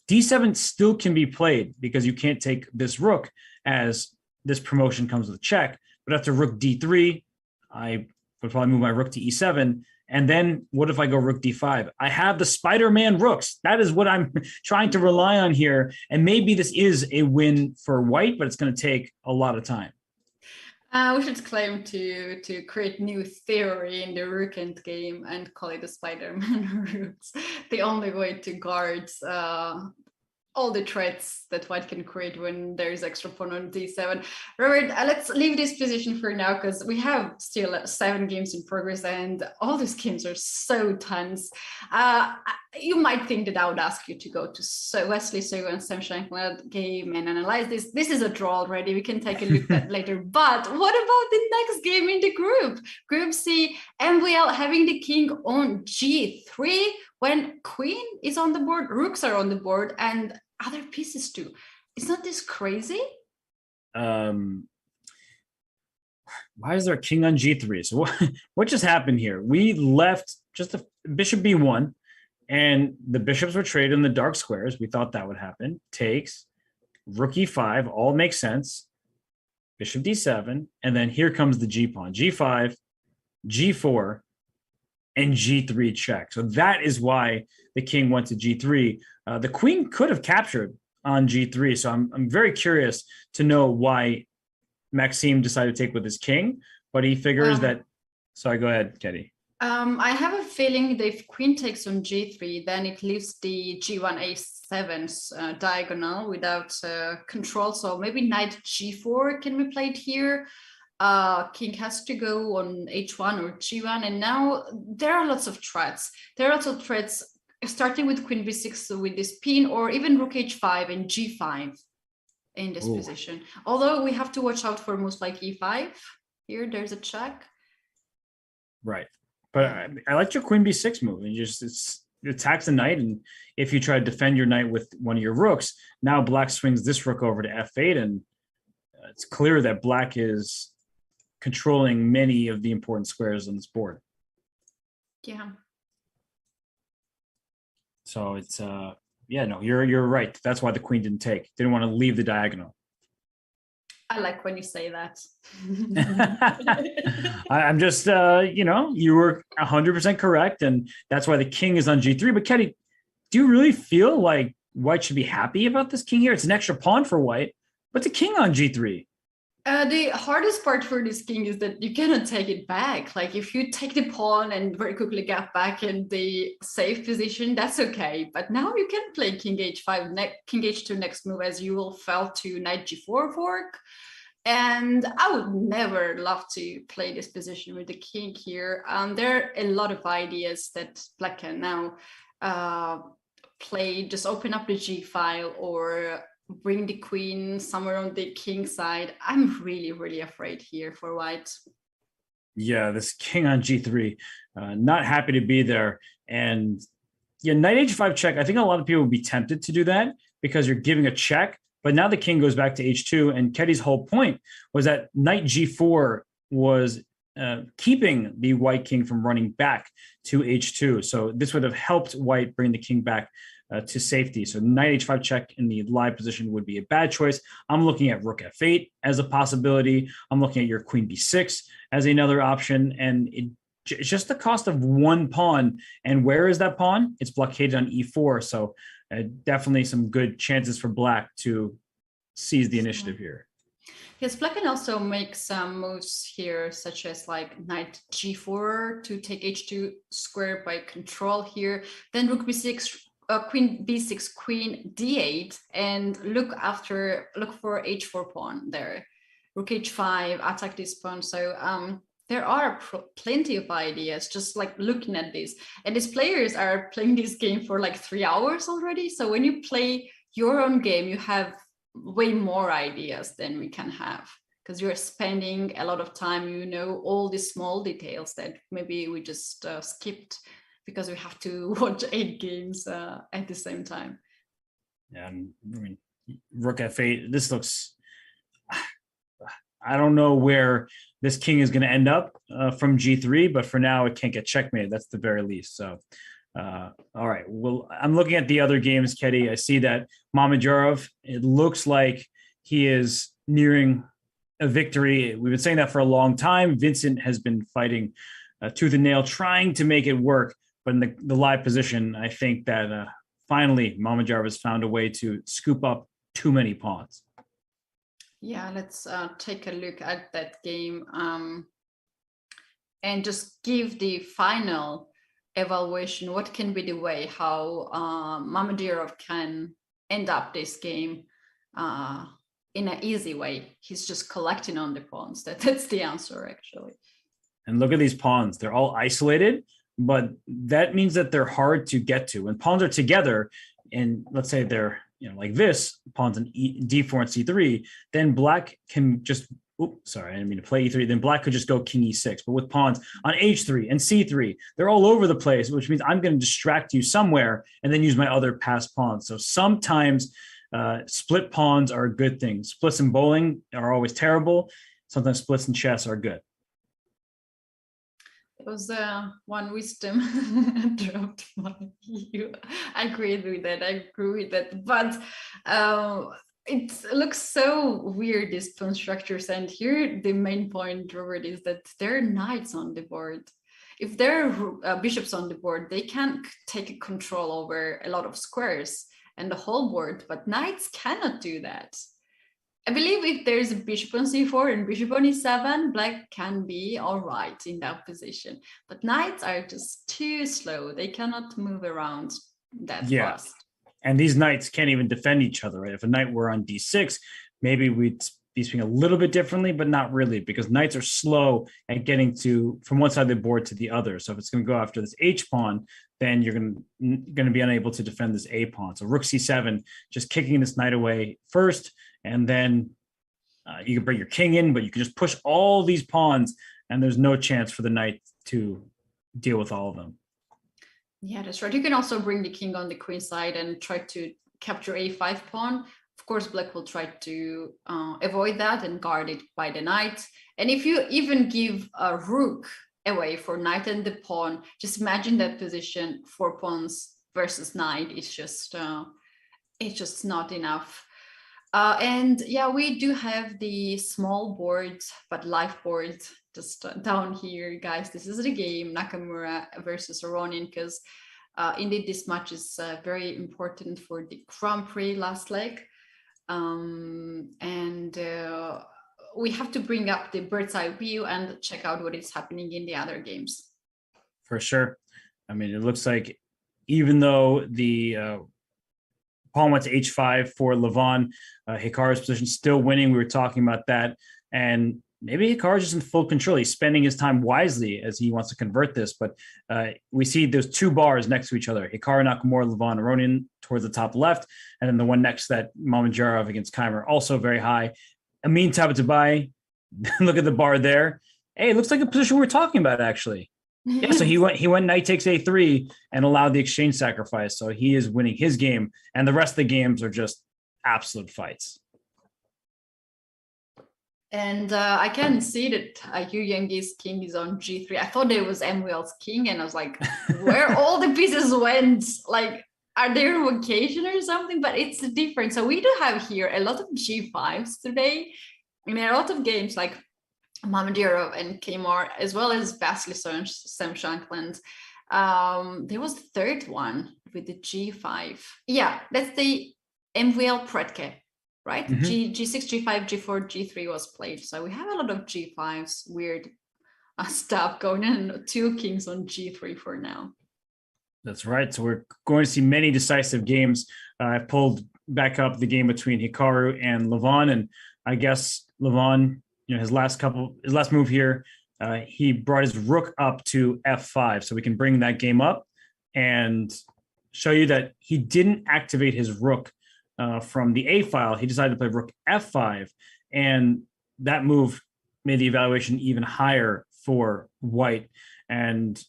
D7 still can be played because you can't take this rook as this promotion comes with a check. But after rook D3, I would probably move my rook to E7. And then what if I go rook D5? I have the Spider-Man rooks. That is what I'm trying to rely on here. And maybe this is a win for white, but it's going to take a lot of time. We should claim to create new theory in the rook endgame and call it the Spider-Man roots. The only way to guard all the threats that white can create when there is extra pawn on d7. Robert, let's leave this position for now because we have still 7 games in progress and all these games are so tense. You might think that I would ask you to go to Wesley So and Sam Shankland game and analyze this. This is a draw already. We can take a look at that later. But what about the next game in the group? Group C, MVL having the king on g3 when queen is on the board, rooks are on the board, and other pieces too. Is not this crazy? Why is there a king on g3? So what just happened here? We left just a bishop b1, and the bishops were traded in the dark squares. We thought that would happen. Takes, rook e5, all makes sense. Bishop d7, and then here comes the g pawn. g5, g4, and g3 check. So that is why the king went to g3. The queen could have captured on g3. So I'm very curious to know why Maxime decided to take with his king, but he figures that. Sorry, go ahead, Katie. I have a feeling that if queen takes on g3, then it leaves the g1 a7 diagonal without control. So maybe knight g4 can be played here. King has to go on h1 or g1, and now there are lots of threats. There are lots of threats starting with queen b6 with this pin, or even rook h5 and g5 in this position. Although we have to watch out for moves like e5. Here, there's a check. Right, but I liked your queen b6 move. And it attacks the knight, and if you try to defend your knight with one of your rooks, now black swings this rook over to f8, and it's clear that black is controlling many of the important squares on this board. Yeah. So it's yeah, no, you're right. That's why the queen didn't take. Didn't want to leave the diagonal. I like when you say that. I'm just you were 100% correct, and that's why the king is on g3. But Katie, do you really feel like white should be happy about this king here? It's an extra pawn for white, but the king on g3. The hardest part for this king is that you cannot take it back. Like if you take the pawn and very quickly get back in the safe position, that's okay. But now you can play king h5, king h2 next move, as you will fall to knight g4 fork. And I would never love to play this position with the king here. There are a lot of ideas that black can now play. Just open up the g file or bring the queen somewhere on the king side. I'm really, really afraid here for white. Yeah, this king on g3, not happy to be there. And yeah, knight h5 check. I think a lot of people would be tempted to do that because you're giving a check. But now the king goes back to h2. And Ketty's whole point was that knight g4 was keeping the white king from running back to h2. So this would have helped white bring the king back to safety. So knight h5 check in the live position would be a bad choice. I'm looking at rook f8 as a possibility. I'm looking at your queen b6 as another option. And it's just the cost of one pawn. And where is that pawn? It's blockaded on e4. So definitely some good chances for black to seize the initiative here. Yes, black can also make some moves here, such as like knight g4 to take h2 square by control here. Then rook b6, queen b6, queen d8, and look for h4 pawn there. Rook h5, attack this pawn. So there are plenty of ideas just like looking at this. And these players are playing this game for like 3 hours already. So when you play your own game, you have way more ideas than we can have, because you're spending a lot of time, all the small details that maybe we just skipped because we have to watch 8 games at the same time. Yeah, I mean, Rook F8, this looks, I don't know where this king is going to end up from G3, but for now it can't get checkmated. That's the very least. So, all right. Well, I'm looking at the other games, Ketty. I see that Mamedyarov, it looks like he is nearing a victory. We've been saying that for a long time. Vincent has been fighting tooth and nail, trying to make it work. But in the live position, I think that finally Mamedyarov has found a way to scoop up too many pawns. Yeah, let's take a look at that game and just give the final evaluation. What can be the way how Mamedyarov can end up this game in an easy way? He's just collecting on the pawns. That's the answer, actually. And look at these pawns. They're all isolated, but that means that they're hard to get to. When pawns are together, and let's say they're like this, pawns in D4 and C3, then black can just, I didn't mean to play E3, then black could just go king E6. But with pawns on H3 and C3, they're all over the place, which means I'm going to distract you somewhere and then use my other passed pawns. So sometimes split pawns are a good thing. Splits in bowling are always terrible. Sometimes splits in chess are good. It was one wisdom dropped by you. I agree with that. But it looks so weird, these pawn structures. And here the main point, Robert, is that there are knights on the board. If there are bishops on the board, they can take control over a lot of squares and the whole board, but knights cannot do that. I believe if there's a bishop on c4 and bishop on e7, black can be all right in that position. But knights are just too slow. They cannot move around that fast. And these knights can't even defend each other, right? If a knight were on d6, maybe we'd be speaking a little bit differently, but not really, because knights are slow at getting from one side of the board to the other. So if it's going to go after this h pawn, then you're going to be unable to defend this a pawn. So rook c7, just kicking this knight away first, and then you can bring your king in, but you can just push all these pawns, and there's no chance for the knight to deal with all of them. Yeah, that's right. You can also bring the king on the queen side and try to capture a5 pawn. Of course, black will try to avoid that and guard it by the knight. And if you even give a rook away for knight and the pawn, just imagine that position, 4 pawns versus knight. It's just not enough. And yeah, we do have the small board, but live board just down here, guys. This is the game, Nakamura versus Aronian, because indeed this match is very important for the Grand Prix last leg. And we have to bring up the bird's eye view and check out what is happening in the other games. For sure. I mean, it looks like even though the pawn went to h5 for Levon, Hikaru's position still winning. We were talking about that. And maybe Hikaru's just in full control. He's spending his time wisely as he wants to convert this. But we see those 2 bars next to each other. Hikaru Nakamura, Levon Aronian towards the top left. And then the one next to that, Mamedyarov against Keimer, also very high. Amin Tabatabai, look at the bar there. Hey, it looks like a position we're talking about, actually. Yeah, so he went knight takes a3 and allowed the exchange sacrifice. So he is winning his game, and the rest of the games are just absolute fights. And I can see that Yu Yengi's king is on g3. I thought it was Emuel's king, and I was like, where all the pieces went? Like, are they on vacation or something? But it's different. So we do have here a lot of g5s today. I mean, a lot of games like Mamedyarov and Keimer, as well as Wesley So and Sam Shankland. There was the third one with the g5. Yeah, that's the MVL Predke, right? Mm-hmm. G6, G5, G4, G3 was played. So we have a lot of g5s, weird stuff going on. 2 kings on g3 for now. That's right. So we're going to see many decisive games. I pulled back up the game between Hikaru and Levon, and I guess Levon, his last move here, he brought his rook up to f5. So we can bring that game up and show you that he didn't activate his rook from the A file, he decided to play rook f5, and that move made the evaluation even higher for white. And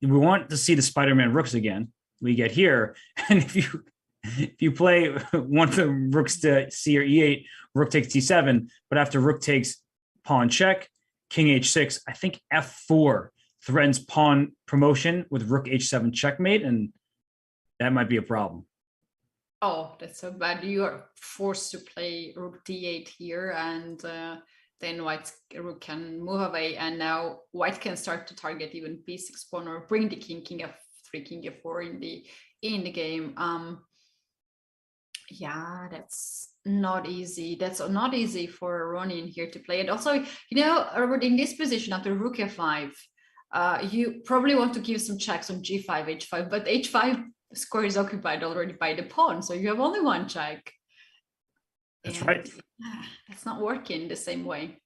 we want to see the Spider-Man rooks again. We get here, and if you play one of the rooks to c or e8, rook takes d7, but after rook takes pawn check, king h6, I think f4 threatens pawn promotion with rook h7 checkmate, and that might be a problem. Oh, that's so bad. You are forced to play rook d8 here, and then white's rook can move away, and now white can start to target even b6 pawn or bring the king f3, king f4 in the game. Yeah, that's not easy. That's not easy for Aronian here to play. And also, Robert, in this position after rook f5, you probably want to give some checks on g5, h5, but h5 square is occupied already by the pawn, so you have only one check. That's right. It's not working the same way.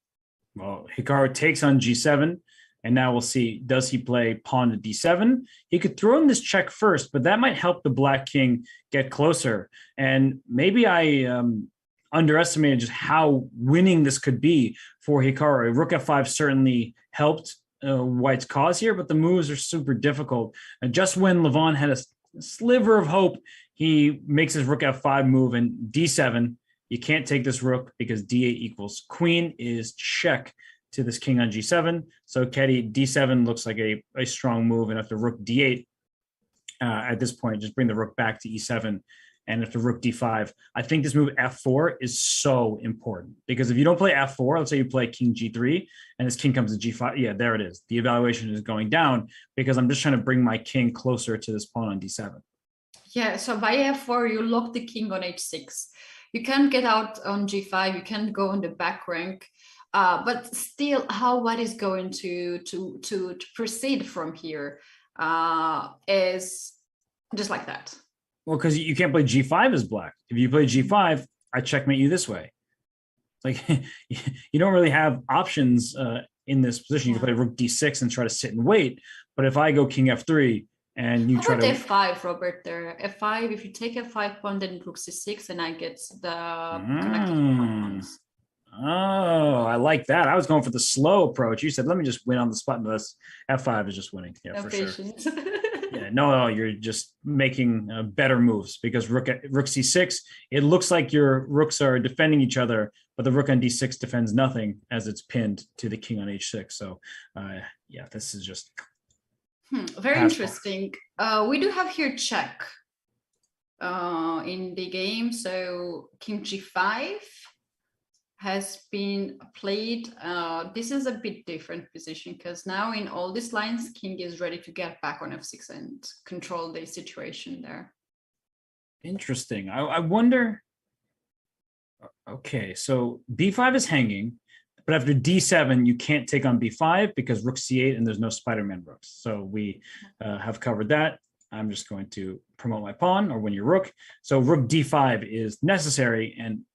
Well, Hikaru takes on g7, and now we'll see, does he play pawn to d7? He could throw in this check first, but that might help the black king get closer. And maybe I underestimated just how winning this could be for Hikaru. Rook f5 certainly helped white's cause here, but the moves are super difficult. And just when Levon had a sliver of hope, he makes his rook f5 move, and d7. You can't take this rook because d8 equals queen is check to this king on g7. So Ketty, d7 looks like a strong move, and after rook d8, at this point, just bring the rook back to e7, and after rook d5, I think this move f4 is so important, because if you don't play f4, let's say you play king g3, and this king comes to g5, yeah, there it is. The evaluation is going down because I'm just trying to bring my king closer to this pawn on d7. Yeah, so by f4, you lock the king on h6. You can't get out on g5, you can't go on the back rank, but still how white is going to proceed from here is just like that. Well, because you can't play g5 as black. If you play g5, I checkmate you this way. Like, you don't really have options in this position. You can play rook d6 and try to sit and wait, but if I go king f3, and you try to f5, Robert. There, f5. If you take f5 pawn, then rook c6, and I get the connected pawns. Oh, I like that. I was going for the slow approach. You said, "Let me just win on the spot." And this f5 is just winning. Yeah, no for patience. Sure. Yeah, no, you're just making better moves, because rook c6. It looks like your rooks are defending each other, but the rook on d6 defends nothing as it's pinned to the king on h6. So, yeah, this is just. Very interesting. We do have here check in the game. So king g5 has been played. This is a bit different position, because now in all these lines, king is ready to get back on f6 and control the situation there. Interesting. I wonder. Okay, so b5 is hanging. But after d7, you can't take on b5 because rook c8 and there's no Spider-Man rooks. So we have covered that. I'm just going to promote my pawn or win your rook. So rook d5 is necessary. And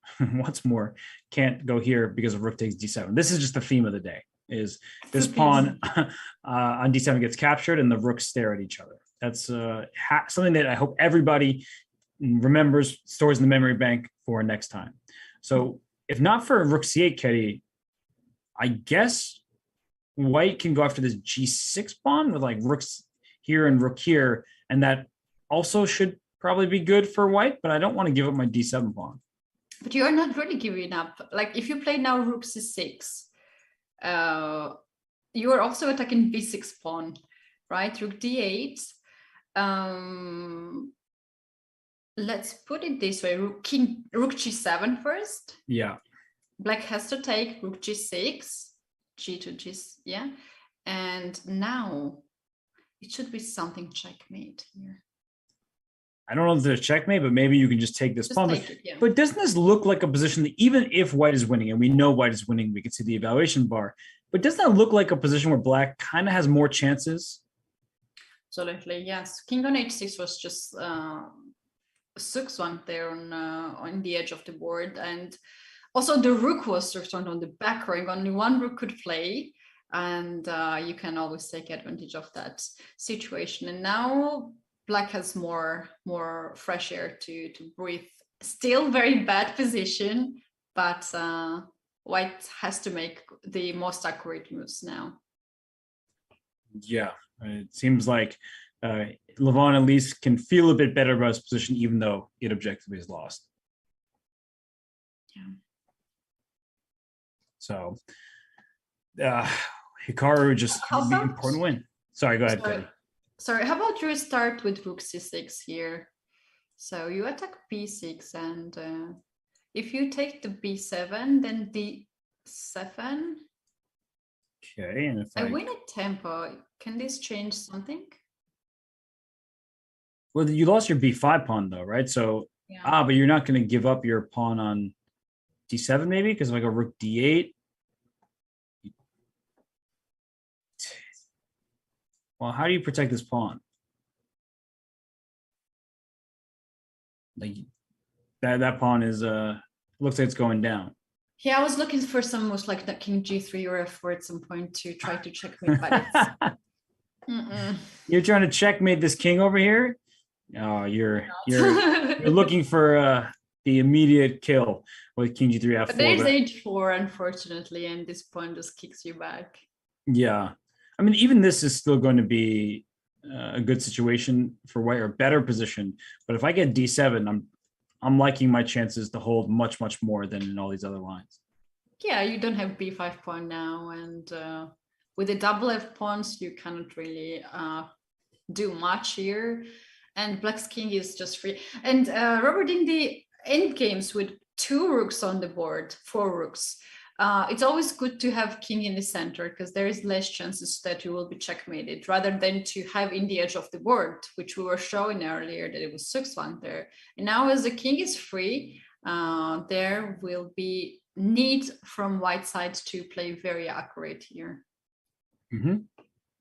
what's more, can't go here because of rook takes d7. This is just the theme of the day, is this pawn on d7 gets captured and the rooks stare at each other. That's something that I hope everybody remembers, stores in the memory bank for next time. So if not for rook c8, Ketty, I guess white can go after this g6 pawn with like rooks here and rook here, and that also should probably be good for white, but I don't want to give up my d7 pawn. But you are not really giving up. Like if you play now rook c6, you are also attacking b6 pawn, right? Rook d8. Let's put it this way: rook g7 first. Yeah. Black has to take rook g6, g to g, yeah. And now it should be something checkmate here. I don't know if there's checkmate, but maybe you can just take this pawn. But doesn't this look like a position that even if white is winning, and we know white is winning, we can see the evaluation bar, but doesn't that look like a position where black kind of has more chances? Absolutely, yes. King on h6 was just a 6-1 there on the edge of the board, and also the rook was returned on the back rank. Only one rook could play, and you can always take advantage of that situation. And now black has more fresh air to breathe still very bad position, but white has to make the most accurate moves now. Yeah, it seems like Levon at least can feel a bit better about his position, even though it objectively is lost. Yeah. So Hikaru just needs an important win. Sorry, go ahead, Kelly. Sorry, how about you start with rook c6 here? So you attack b6, and if you take the b7, then d7. Okay, and if I win at tempo, can this change something? Well, you lost your b5 pawn though, right? So yeah. But you're not going to give up your pawn on d7 maybe, because like a rook d8. Well, how do you protect this pawn? Like that pawn is looks like it's going down. Yeah, I was looking for some moves like that king g3 or f4 at some point to try to checkmate, but it's You're trying to checkmate this king over here? Oh, you're looking for the immediate kill with king g3 f4. But there's h4, unfortunately, and this pawn just kicks you back. Yeah. I mean, even this is still going to be a good situation for white, or a better position. But if I get d7, I'm liking my chances to hold much, much more than in all these other lines. Yeah, you don't have b5 pawn now, and with the double f pawns, you cannot really do much here. And black's king is just free. And Robert, in the end games with 2 rooks on the board, 4 rooks, it's always good to have king in the center, because there is less chances that you will be checkmated, rather than to have in the edge of the board, which we were showing earlier that it was 6-1 there. And now as the king is free, there will be need from white side to play very accurate here. Mm-hmm.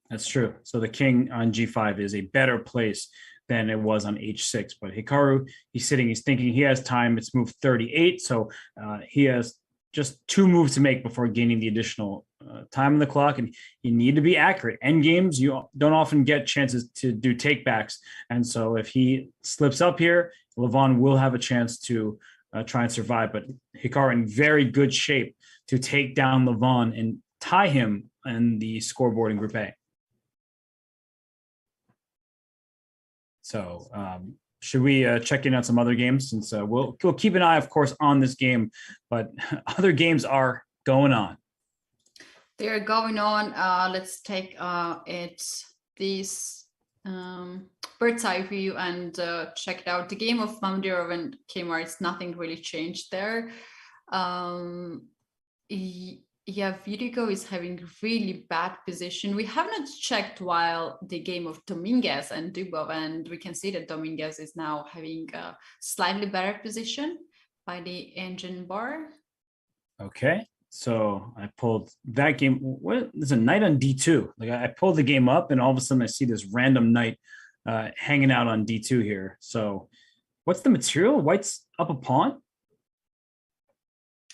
That's true. So the king on g5 is a better place than it was on h6. But Hikaru, he's sitting, he's thinking, he has time. It's move 38. So he has just 2 moves to make before gaining the additional time on the clock, and you need to be accurate. End games, you don't often get chances to do takebacks, and so if he slips up here, Levon will have a chance to try and survive. But Hikaru in very good shape to take down Levon and tie him in the scoreboard in Group A. So should we check in on some other games, since we'll keep an eye, of course, on this game, but other games are going on. They're going on. Let's take this bird's eye view and check it out. The game of Mamadurov and Kmart, it's nothing really changed there. Yeah, Vidigo is having really bad position. We have not checked while the game of Dominguez and Dubov, and we can see that Dominguez is now having a slightly better position by the engine bar. Okay, so I pulled that game. What? There's a knight on d2. Like I pulled the game up, and all of a sudden I see this random knight hanging out on d2 here. So what's the material? White's up a pawn?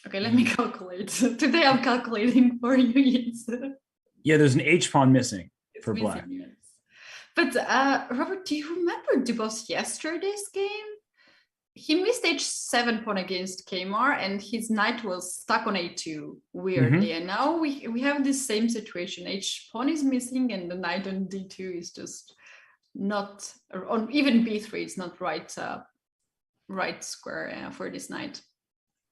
Okay, let me calculate. Today I'm calculating for you. Yes. Yeah, there's an H pawn missing for black. Yes. But Robert, do you remember Dubov's yesterday's game? He missed h7 pawn against Kmar, and his knight was stuck on a2 weirdly. Mm-hmm. And now we have the same situation. H pawn is missing, and the knight on d2 is just not on, even b3. It's not right square for this knight.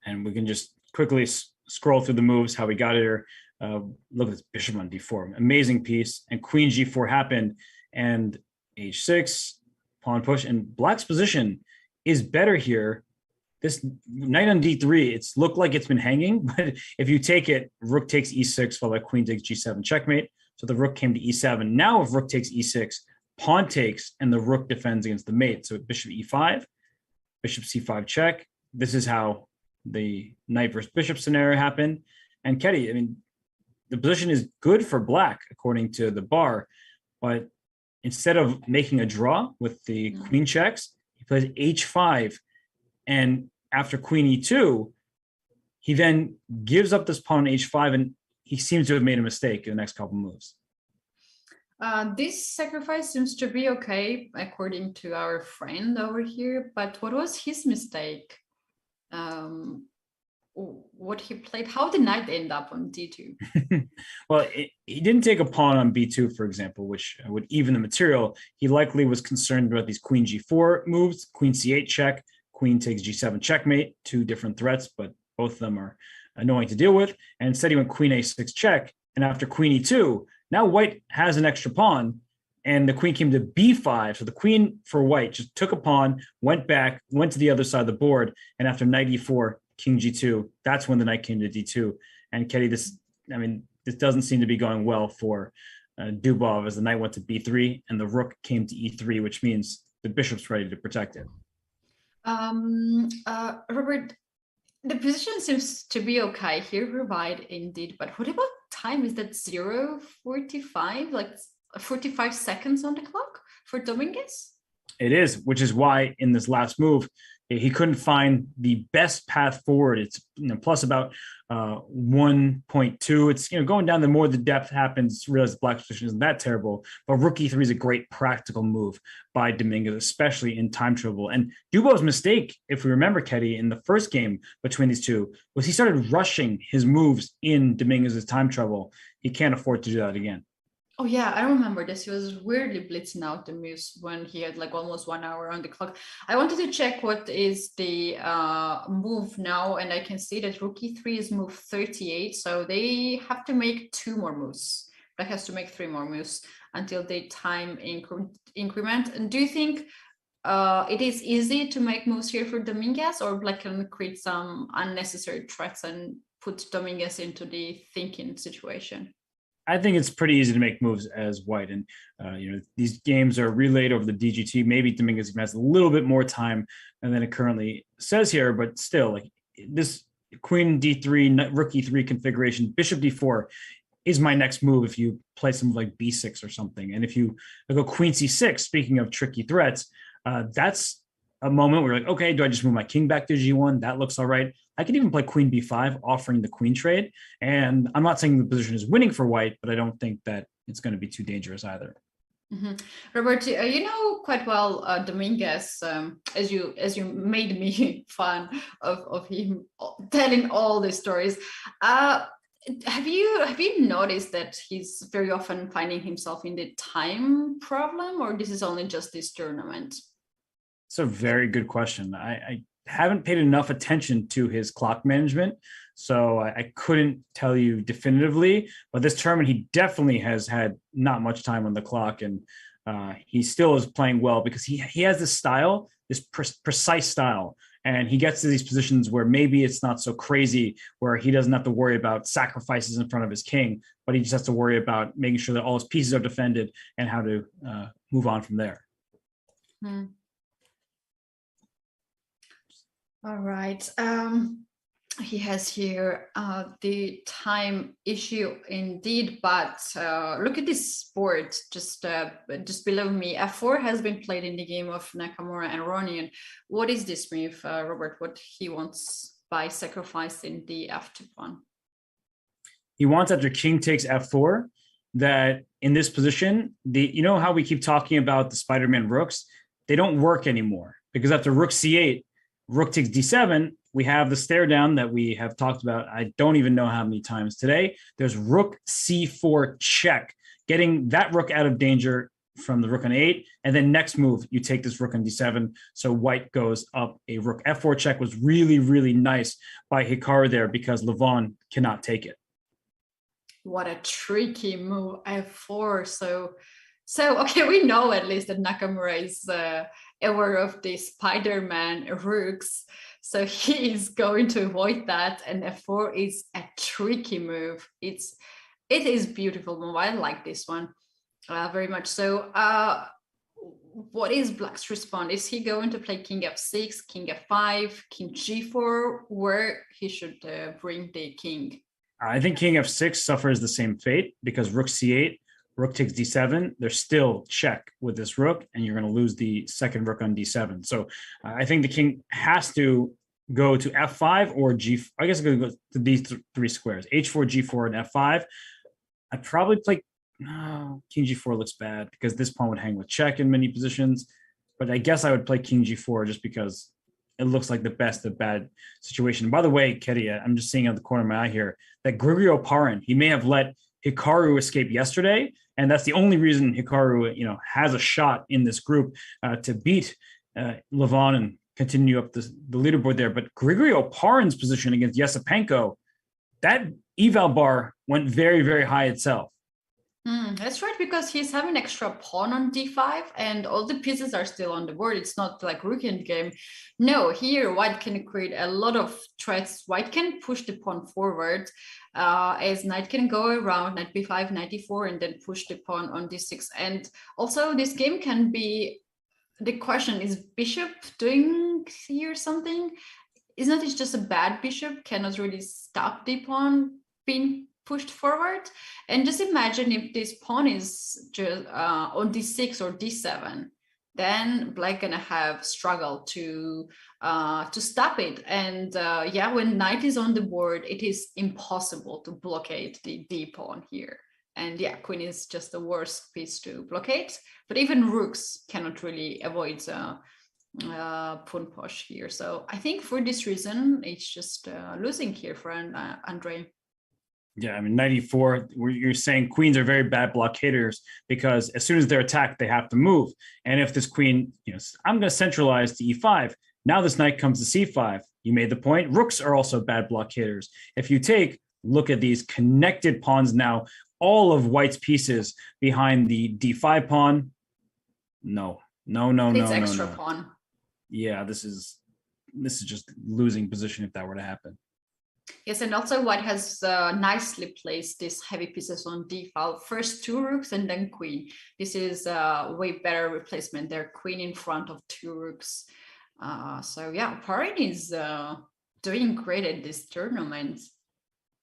And we can just quickly scroll through the moves, how we got here. Look at this bishop on d4, amazing piece. And queen g4 happened, and h6, pawn push, and black's position is better here. This knight on d3, it's looked like it's been hanging, but if you take it, rook takes e6, followed by queen takes g7 checkmate. So the rook came to e7. Now if rook takes e6, pawn takes, and the rook defends against the mate. So bishop e5, bishop c5 check. This is how the knight versus bishop scenario happened. And Ketty, I mean, the position is good for black according to the bar, but instead of making a draw with the queen checks, he plays h5, and after queen e2, he then gives up this pawn on h5, and he seems to have made a mistake in the next couple moves. This sacrifice seems to be okay according to our friend over here, but what was his mistake? what he played. How did knight end up on d2? Well, he didn't take a pawn on b2, for example, which would even the material. He likely was concerned about these queen g4 moves, queen c8 check, queen takes g7 checkmate, two different threats, but both of them are annoying to deal with. And instead he went queen a6 check, and after queen e2, now white has an extra pawn, and the queen came to b5. So the queen for white just took a pawn, went back, went to the other side of the board, and after knight e4, king g2, that's when the knight came to d2. And Ketty, this doesn't seem to be going well for Dubov, as the knight went to b3 and the rook came to e3, which means the bishop's ready to protect it. Robert, the position seems to be okay here for white indeed, but what about time? Is that 0:45, like 45 seconds on the clock for Dominguez? It is, which is why in this last move, he couldn't find the best path forward. It's plus about 1.2. It's going down, the more the depth happens, realize the black position isn't that terrible. But rook e3 is a great practical move by Dominguez, especially in time trouble. And Dubov's mistake, if we remember, Ketty, in the first game between these two, was he started rushing his moves in Dominguez's time trouble. He can't afford to do that again. Oh yeah, I remember this. He was weirdly blitzing out the moves when he had like almost 1 hour on the clock. I wanted to check what is the move now, and I can see that rook e3 is move 38. So they have to make 2 more moves. Black has to make 3 more moves until the time increment. And do you think it is easy to make moves here for Dominguez, or Black can create some unnecessary threats and put Dominguez into the thinking situation? I think it's pretty easy to make moves as white. And, these games are relayed over the DGT. Maybe Dominguez even has a little bit more time than it currently says here, but still, like this queen d3, rook e3 configuration, bishop d4 is my next move if you play some like b6 or something. And if you go queen c6, speaking of tricky threats, that's a moment where you're like, okay, do I just move my king back to g1? That looks all right. I could even play queen b5, offering the queen trade. And I'm not saying the position is winning for white, but I don't think that it's going to be too dangerous either. Mm-hmm. Robert, you know quite well Dominguez, as you made me fun of him telling all the stories. Have you noticed that he's very often finding himself in the time problem, or this is only just this tournament? It's a very good question. I haven't paid enough attention to his clock management, so I couldn't tell you definitively. But this tournament, he definitely has had not much time on the clock, and he still is playing well because he has this style, this precise style, and he gets to these positions where maybe it's not so crazy, where he doesn't have to worry about sacrifices in front of his king, but he just has to worry about making sure that all his pieces are defended and how to move on from there. Hmm. All right. He has here the time issue indeed, but look at this board just below me. F4 has been played in the game of Nakamura and Aronian. What is this move, Robert? What he wants by sacrificing the F2 pawn? He wants, after king takes F4, that in this position, you know how we keep talking about the Spider-Man rooks? They don't work anymore, because after rook c8, rook takes d7, we have the stare down that we have talked about I don't even know how many times today. There's rook c4 check, getting that rook out of danger from the rook on 8. And then next move, you take this rook on d7. So white goes up. A rook f4 check was really, really nice by Hikaru there, because Levon cannot take it. What a tricky move, f4. So okay, we know at least that Nakamura is aware of the Spider-Man rooks, so he is going to avoid that. And f4 is a tricky move. It is beautiful move. I like this one very much. So what is Black's response? Is he going to play king f6, king f5, king g4, where he should bring the king? I think king f6 suffers the same fate, because rook c8, rook takes d7, there's still check with this rook, and you're going to lose the second rook on d7. So I think the king has to go to f5 or g. I guess I'm going to go to these three squares: h4, g4, and f5. I'd probably play king g4 looks bad, because this pawn would hang with check in many positions. But I guess I would play king g4 just because it looks like the best of bad situation. By the way, Kedia, I'm just seeing out the corner of my eye here that Grigori Oparin, he may have let Hikaru escape yesterday, and that's the only reason Hikaru, has a shot in this group to beat Levon and continue up the leaderboard there. But Grigori Oparin's position against Yesipenko, that eval bar went very, very high itself. That's right, because he's having extra pawn on d5 and all the pieces are still on the board. It's not like rook endgame. No, here white can create a lot of threats. White can push the pawn forward as knight can go around knight b5, knight e4, and then push the pawn on d6. And also this game can be, the question is bishop doing here something? Isn't it just a bad bishop? Cannot really stop the pawn being pushed forward. And just imagine if this pawn is just on d6 or d7, then black gonna have struggle to stop it. And when knight is on the board, it is impossible to blockade the d pawn here. And queen is just the worst piece to blockade. But even rooks cannot really avoid pawn push here. So I think for this reason, it's just losing here for Andre. Yeah, I mean, 94, you're saying queens are very bad blockaders because as soon as they're attacked, they have to move. And if this queen, I'm going to centralize to e5. Now this knight comes to c5. You made the point. Rooks are also bad blockaders. If you look at these connected pawns now, all of white's pieces behind the d5 pawn. No. It's extra pawn. Yeah, this is just losing position if that were to happen. Yes, and also white has nicely placed these heavy pieces on d5. First two rooks and then queen. This is a way better replacement there. Queen in front of two rooks. Oparin is doing great at this tournament.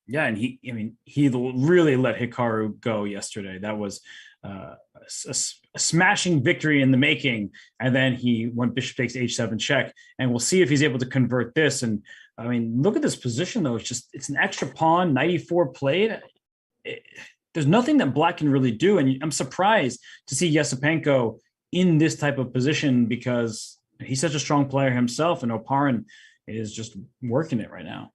Yeah, and he really let Hikaru go yesterday. That was a smashing victory in the making. And then he went bishop takes h7 check. And we'll see if he's able to convert this. And I mean, look at this position, though. It's an extra pawn, knight e4 played. There's nothing that black can really do. And I'm surprised to see Yesipenko in this type of position because he's such a strong player himself. And Oparin is just working it right now.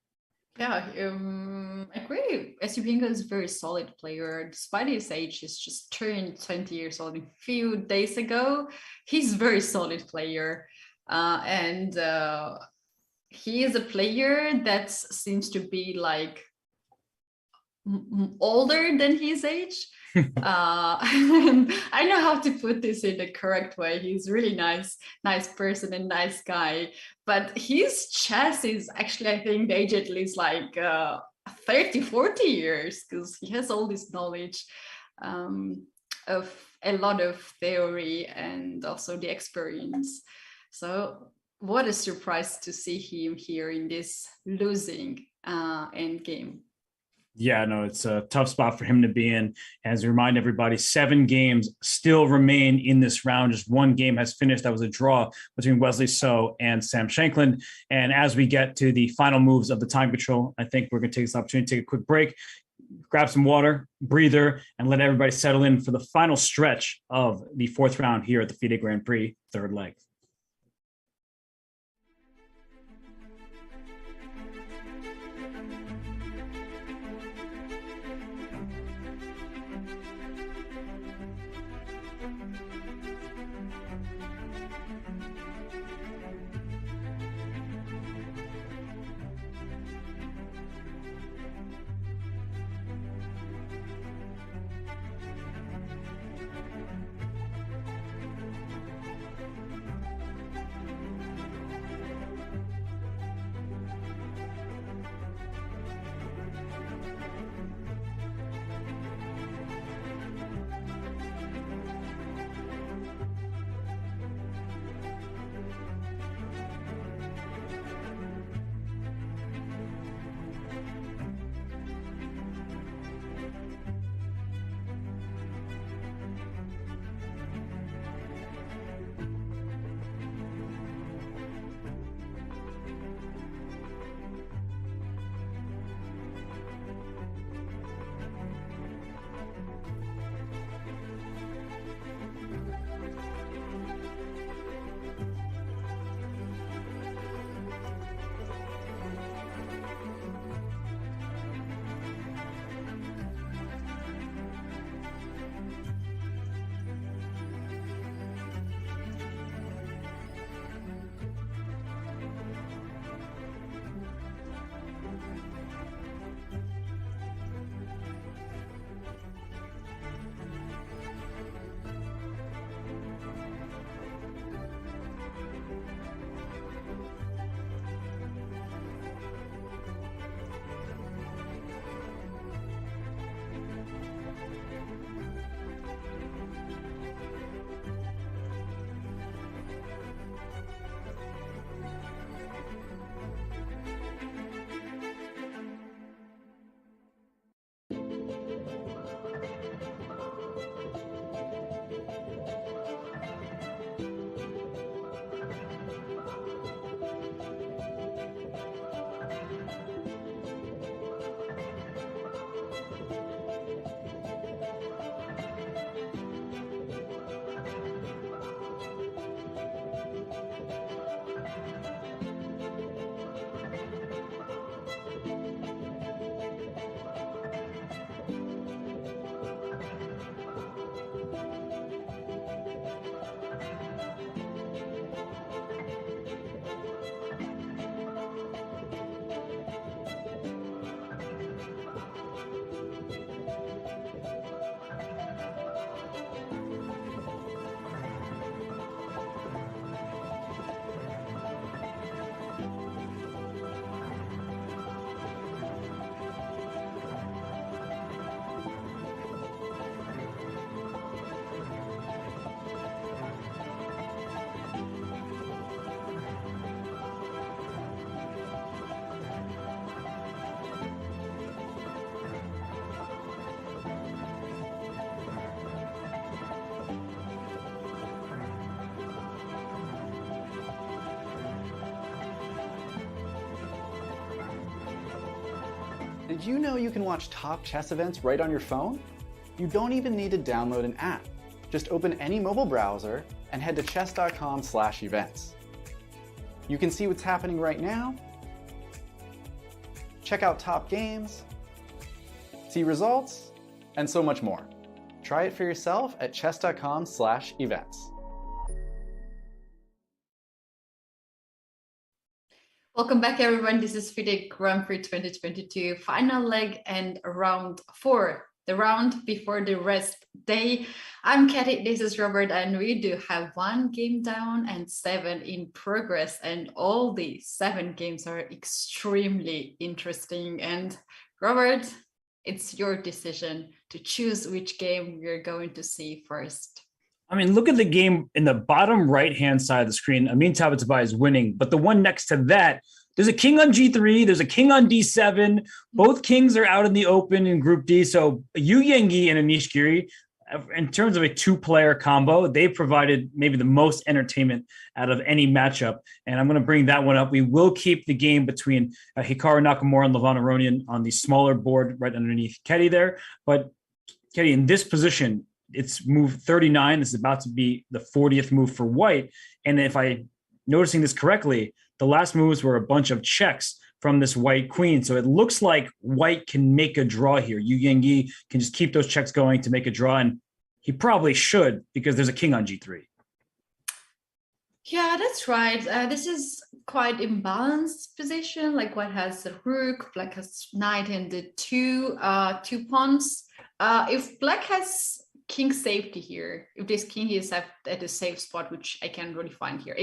Yeah, I agree. Yesipenko is a very solid player. Despite his age, he's just turned 20 years old a few days ago. He's a very solid player. He is a player that seems to be like older than his age. I know how to put this in the correct way. He's really nice person and nice guy. But his chess is actually, I think, the age at least like 30, 40 years because he has all this knowledge of a lot of theory and also the experience. So what a surprise to see him here in this losing end game. Yeah, no, it's a tough spot for him to be in. As a remind everybody, 7 games still remain in this round. Just one game has finished. That was a draw between Wesley So and Sam Shankland. And as we get to the final moves of the time control, I think we're going to take this opportunity to take a quick break, grab some water, breather, and let everybody settle in for the final stretch of the 4th round here at the FIDE Grand Prix, 3rd leg. Did you know you can watch top chess events right on your phone? You don't even need to download an app. Just open any mobile browser and head to chess.com/events. You can see what's happening right now, check out top games, see results, and so much more. Try it for yourself at chess.com/events. Welcome back, everyone. This is FIDE Grand Prix 2022 final leg and round 4, the round before the rest day. I'm Katie, this is Robert, and we do have 1 game down and 7 in progress. And all the 7 games are extremely interesting. And Robert, it's your decision to choose which game we're going to see first. I mean, look at the game in the bottom right-hand side of the screen. Amin Tabatabai is winning, but the one next to that, there's a king on G3, there's a king on D7. Both kings are out in the open in Group D. So Yu Yengi and Anish Giri, in terms of a 2-player combo, they provided maybe the most entertainment out of any matchup. And I'm going to bring that one up. We will keep the game between Hikaru Nakamura and Levon Aronian on the smaller board right underneath Ketty there. But Ketty, in this position, it's move 39. This is about to be the 40th move for white. And if I'm noticing this correctly, the last moves were a bunch of checks from this white queen. So it looks like white can make a draw here. Yu Yengi can just keep those checks going to make a draw. And he probably should, because there's a king on G3. Yeah, that's right. This is quite imbalanced position. Like white has the rook, black has knight and the two pawns. If black has king safety here, if this king is at a safe spot, which I can't really find here.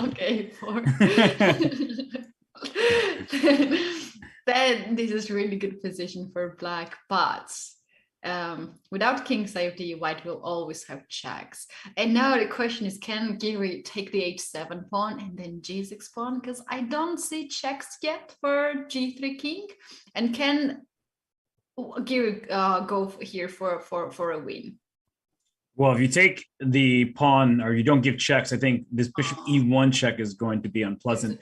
Okay, 4. Then this is really good position for black, but without king safety, white will always have checks. And now the question is, can Giri take the h7 pawn and then g6 pawn? Because I don't see checks yet for g3 king. And can Giri go here for a win? Well, if you take the pawn or you don't give checks, I think this bishop e1 check is going to be unpleasant.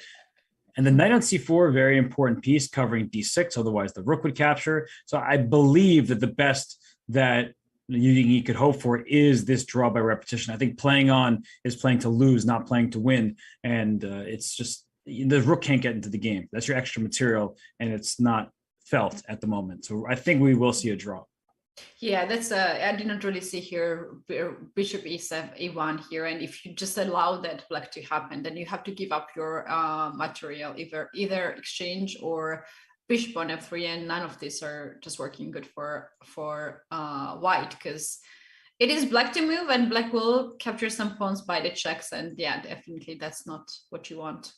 And the knight on c4, very important piece covering d6, otherwise the rook would capture. So I believe that the best that you could hope for is this draw by repetition. I think playing on is playing to lose, not playing to win. And it's just, the rook can't get into the game. That's your extra material, and it's not felt at the moment. So I think we will see a draw. Yeah, that's I didn't really see here bishop e7 e1 here, and if you just allow that black to happen, then you have to give up your material, either exchange or bishop on f3, and none of these are just working good for white, because it is black to move and black will capture some pawns by the checks, and yeah, definitely that's not what you want.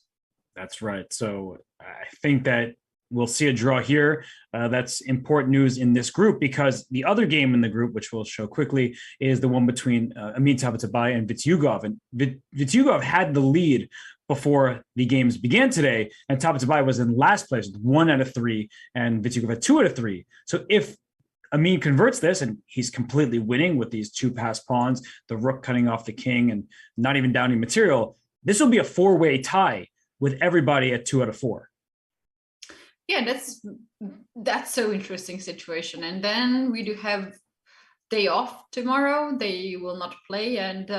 That's right. So I think that we'll see a draw here. That's important news in this group, because the other game in the group, which we'll show quickly, is the one between Amin Tabatabai and Vityugov. And Vityugov had the lead before the games began today, and Tabatabai was in last place with 1 out of 3, and Vityugov had 2 out of 3. So if Amin converts this, and he's completely winning with these 2 passed pawns, the rook cutting off the king and not even downing material, this will be a 4-way tie with everybody at 2 out of 4. Yeah, that's so interesting situation. And then we do have day off tomorrow. They will not play, and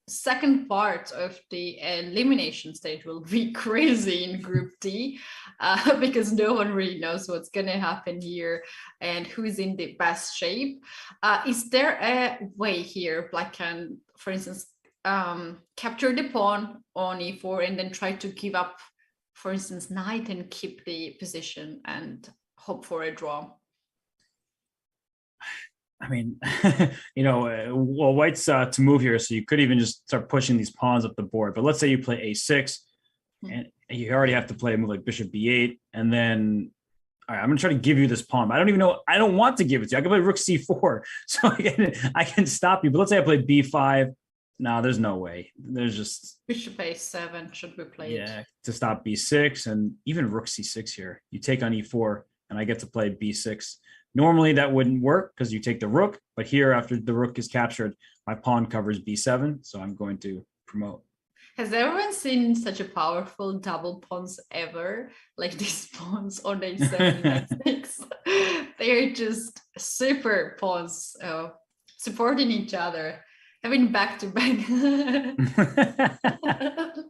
second part of the elimination stage will be crazy in Group D, because no one really knows what's going to happen here and who's in the best shape. Is there a way here black can, for instance, capture the pawn on e4 and then try to give up, for instance, knight, and keep the position and hope for a draw? I mean, well, white's to move here, so you could even just start pushing these pawns up the board. But let's say you play a6, and you already have to play a move like bishop b8, and then, all right, I'm going to try to give you this pawn. I don't even know. I don't want to give it to you. I can play rook c4, so I can stop you. But let's say I play b5. No, there's no way. There's just bishop a7 should be played. Yeah, to stop b6, and even rook c6 here. You take on e4, and I get to play b6. Normally that wouldn't work because you take the rook, but here after the rook is captured, my pawn covers b7, so I'm going to promote. Has everyone seen such a powerful double pawns ever? Like these pawns on a7 and 6. They're just super pawns supporting each other, having back to back.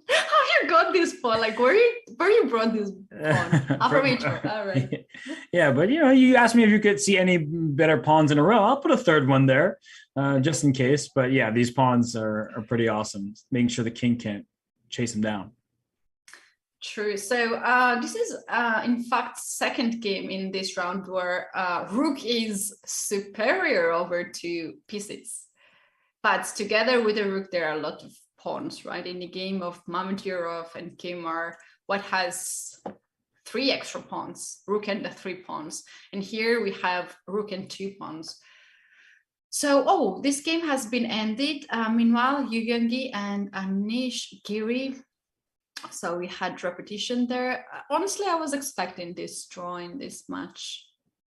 How you got this pawn? Like where you brought this pawn? All right. Yeah, but you asked me if you could see any better pawns in a row. I'll put a third one there, just in case. But yeah, these pawns are pretty awesome. Making sure the king can't chase him down. True. So this is in fact second game in this round where rook is superior over to pieces. But together with the rook, there are a lot of pawns, right? In the game of Mamedyarov and Kemar, White has 3 extra pawns, rook and the 3 pawns. And here we have rook and 2 pawns. So, this game has been ended. Meanwhile, Yugengi and Anish Giri. So we had repetition there. Honestly, I was expecting this draw in this match.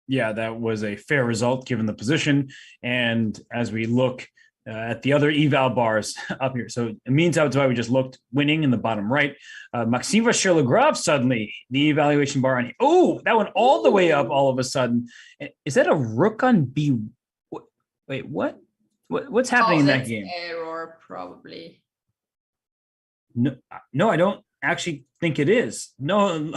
Yeah, that was a fair result given the position. And as we look at the other eval bars up here. So Amin Tabatabai, we just looked winning in the bottom right. Maxim Vasherlagrov suddenly, the evaluation bar on. Oh, that went all the way up all of a sudden. Is that a rook on B? Wait, what? What's happening in that game? Error, probably. No, I don't actually think it is. No,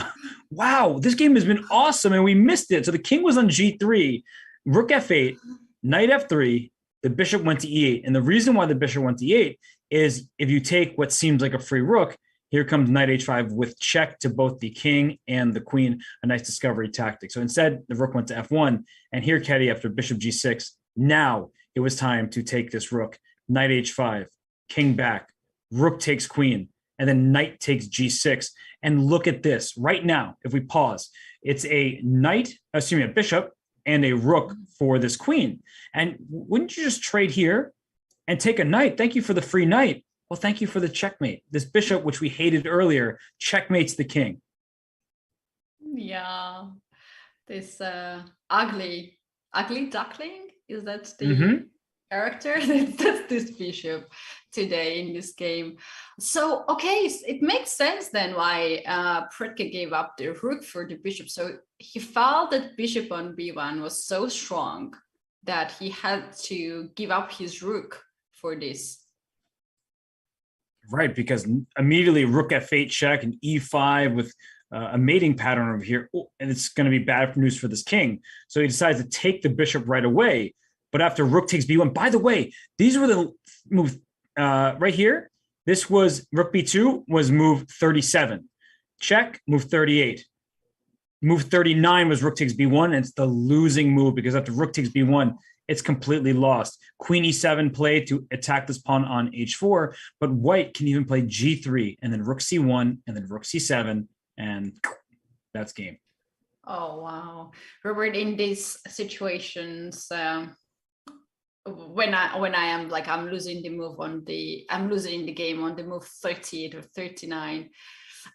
wow, this game has been awesome and we missed it. So the king was on G3, rook F8, knight F3, the bishop went to E8. And the reason why the bishop went to E8 is if you take what seems like a free rook, here comes knight H5 with check to both the king and the queen, a nice discovery tactic. So instead, the rook went to F1. And here, Keddy, after bishop G6, now it was time to take this rook. Knight H5, king back, rook takes queen, and then knight takes G6. And look at this right now. If we pause, it's a bishop and a rook for this queen. And wouldn't you just trade here and take a knight? Thank you for the free knight. Well, thank you for the checkmate. This bishop, which we hated earlier, checkmates the king. Yeah, this ugly duckling, is that the character? That's this bishop today in this game. So, okay, it makes sense then why Prudke gave up the rook for the bishop. So he felt that bishop on b1 was so strong that he had to give up his rook for this. Right, because immediately rook f8 check and e5 with a mating pattern over here, and it's going to be bad news for this king. So he decides to take the bishop right away. But after rook takes b1, by the way, these were the moves right here. This was rook b2 was move 37. Check, move 38. Move 39 was rook takes b1, and it's the losing move because after rook takes b1, it's completely lost. Queen e7 play to attack this pawn on h4, but white can even play g3 and then rook c1 and then rook c7, and that's game. Oh, wow. Robert, in these situations, when I am like, I'm losing the game on the move 38 or 39,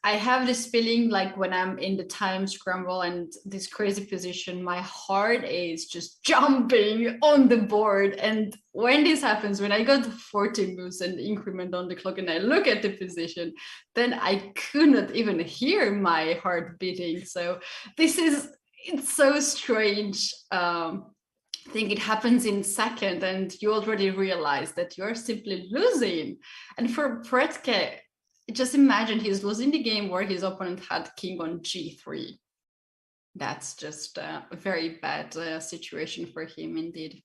I have this feeling like when I'm in the time scramble and this crazy position, my heart is just jumping on the board. And when this happens, when I got 14 moves and increment on the clock and I look at the position, then I could not even hear my heart beating. So it's so strange. I think it happens in second and you already realize that you're simply losing. And for Prudke, just imagine he's losing the game where his opponent had king on g3. That's just a very bad situation for him indeed.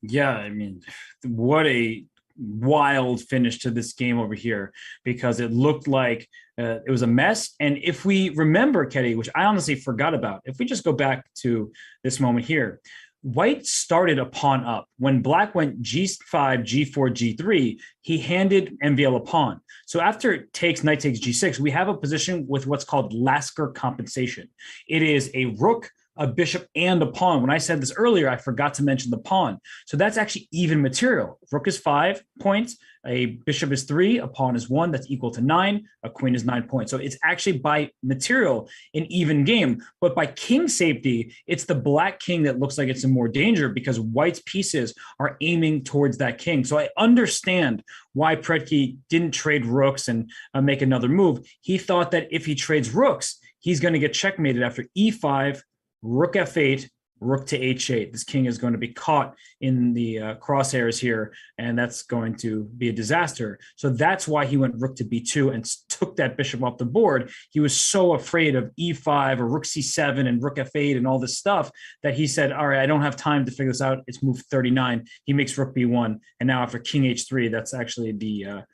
Yeah, I mean, what a wild finish to this game over here, because it looked like it was a mess. And if we remember, Keddy, which I honestly forgot about, if we just go back to this moment here, white started a pawn up. When black went g5, g4, g3, he handed MVL a pawn. So after it takes knight takes g6, we have a position with what's called Lasker compensation. It is a rook a bishop and a pawn. When I said this earlier, I forgot to mention the pawn. So that's actually even material. Rook is 5 points, a bishop is 3, a pawn is 1, that's equal to 9, a queen is 9 points. So it's actually by material an even game. But by king safety, it's the black king that looks like it's in more danger because white's pieces are aiming towards that king. So I understand why Predke didn't trade rooks and make another move. He thought that if he trades rooks, he's going to get checkmated after e5, rook f8, rook to h8. This king is going to be caught in the crosshairs here, and that's going to be a disaster. So that's why he went rook to b2 and took that bishop off the board. He was so afraid of e5 or rook c7 and rook f8 and all this stuff that he said, all right, I don't have time to figure this out. It's move 39. He makes rook b1, and now after king h3, that's actually the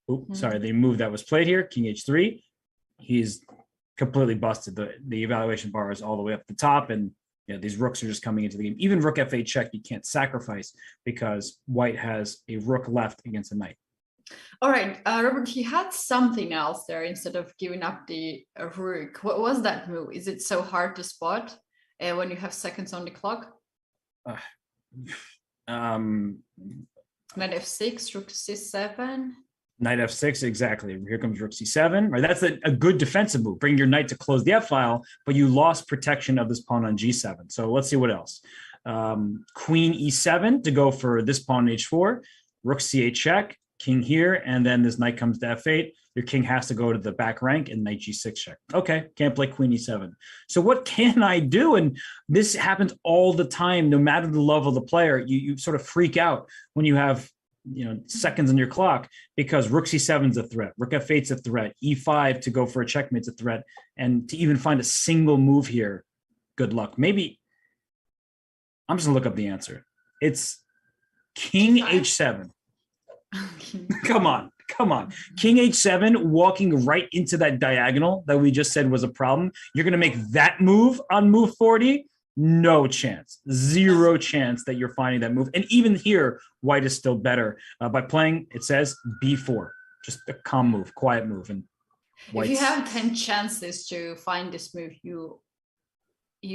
the move that was played here, king h3. He's completely busted. The evaluation bar is all the way up the top, and these rooks are just coming into the game. Even rook f8 check, you can't sacrifice because white has a rook left against a knight. All right, Robert, he had something else there instead of giving up the rook. What was that move? Is it so hard to spot when you have seconds on the clock? Knight f6, rook c7. Knight f6, exactly. Here comes rook c7. Right, that's a good defensive move. Bring your knight to close the f-file, but you lost protection of this pawn on g7. So let's see what else. Queen e7 to go for this pawn on h4. Rook c8 check, king here, and then this knight comes to f8. Your king has to go to the back rank and knight g6 check. Okay, can't play queen e7. So what can I do? And this happens all the time, no matter the level of the player. You sort of freak out when you have seconds on your clock because rook c7 is a threat, rook f8 is a threat, e5 to go for a checkmate is a threat, and to even find a single move here, good luck. Maybe I'm just gonna look up the answer. It's king h7. Come on. King h7, walking right into that diagonal that we just said was a problem. You're gonna make that move on move 40. No chance, 0 chance that you're finding that move. And even here, white is still better by playing, it says b4, just a calm move, quiet move. And if you have 10 chances to find this move, you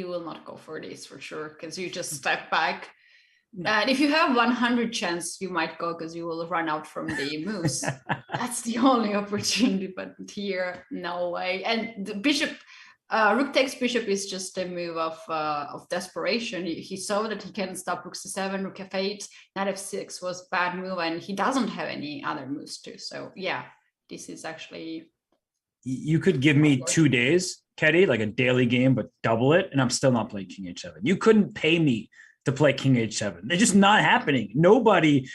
will not go for this for sure, because you just step back. And if you have 100 chance, you might go because you will run out from the moves. That's the only opportunity, but here, no way. And the bishop, rook takes bishop is just a move of desperation. He saw that he can stop rook c7, rook f8, knight f6 was bad move, and he doesn't have any other moves too. So yeah, this is actually. You could give me 2 days, Ketty, like a daily game, but double it, and I'm still not playing king h7. You couldn't pay me to play king h7. They're just not happening. Nobody.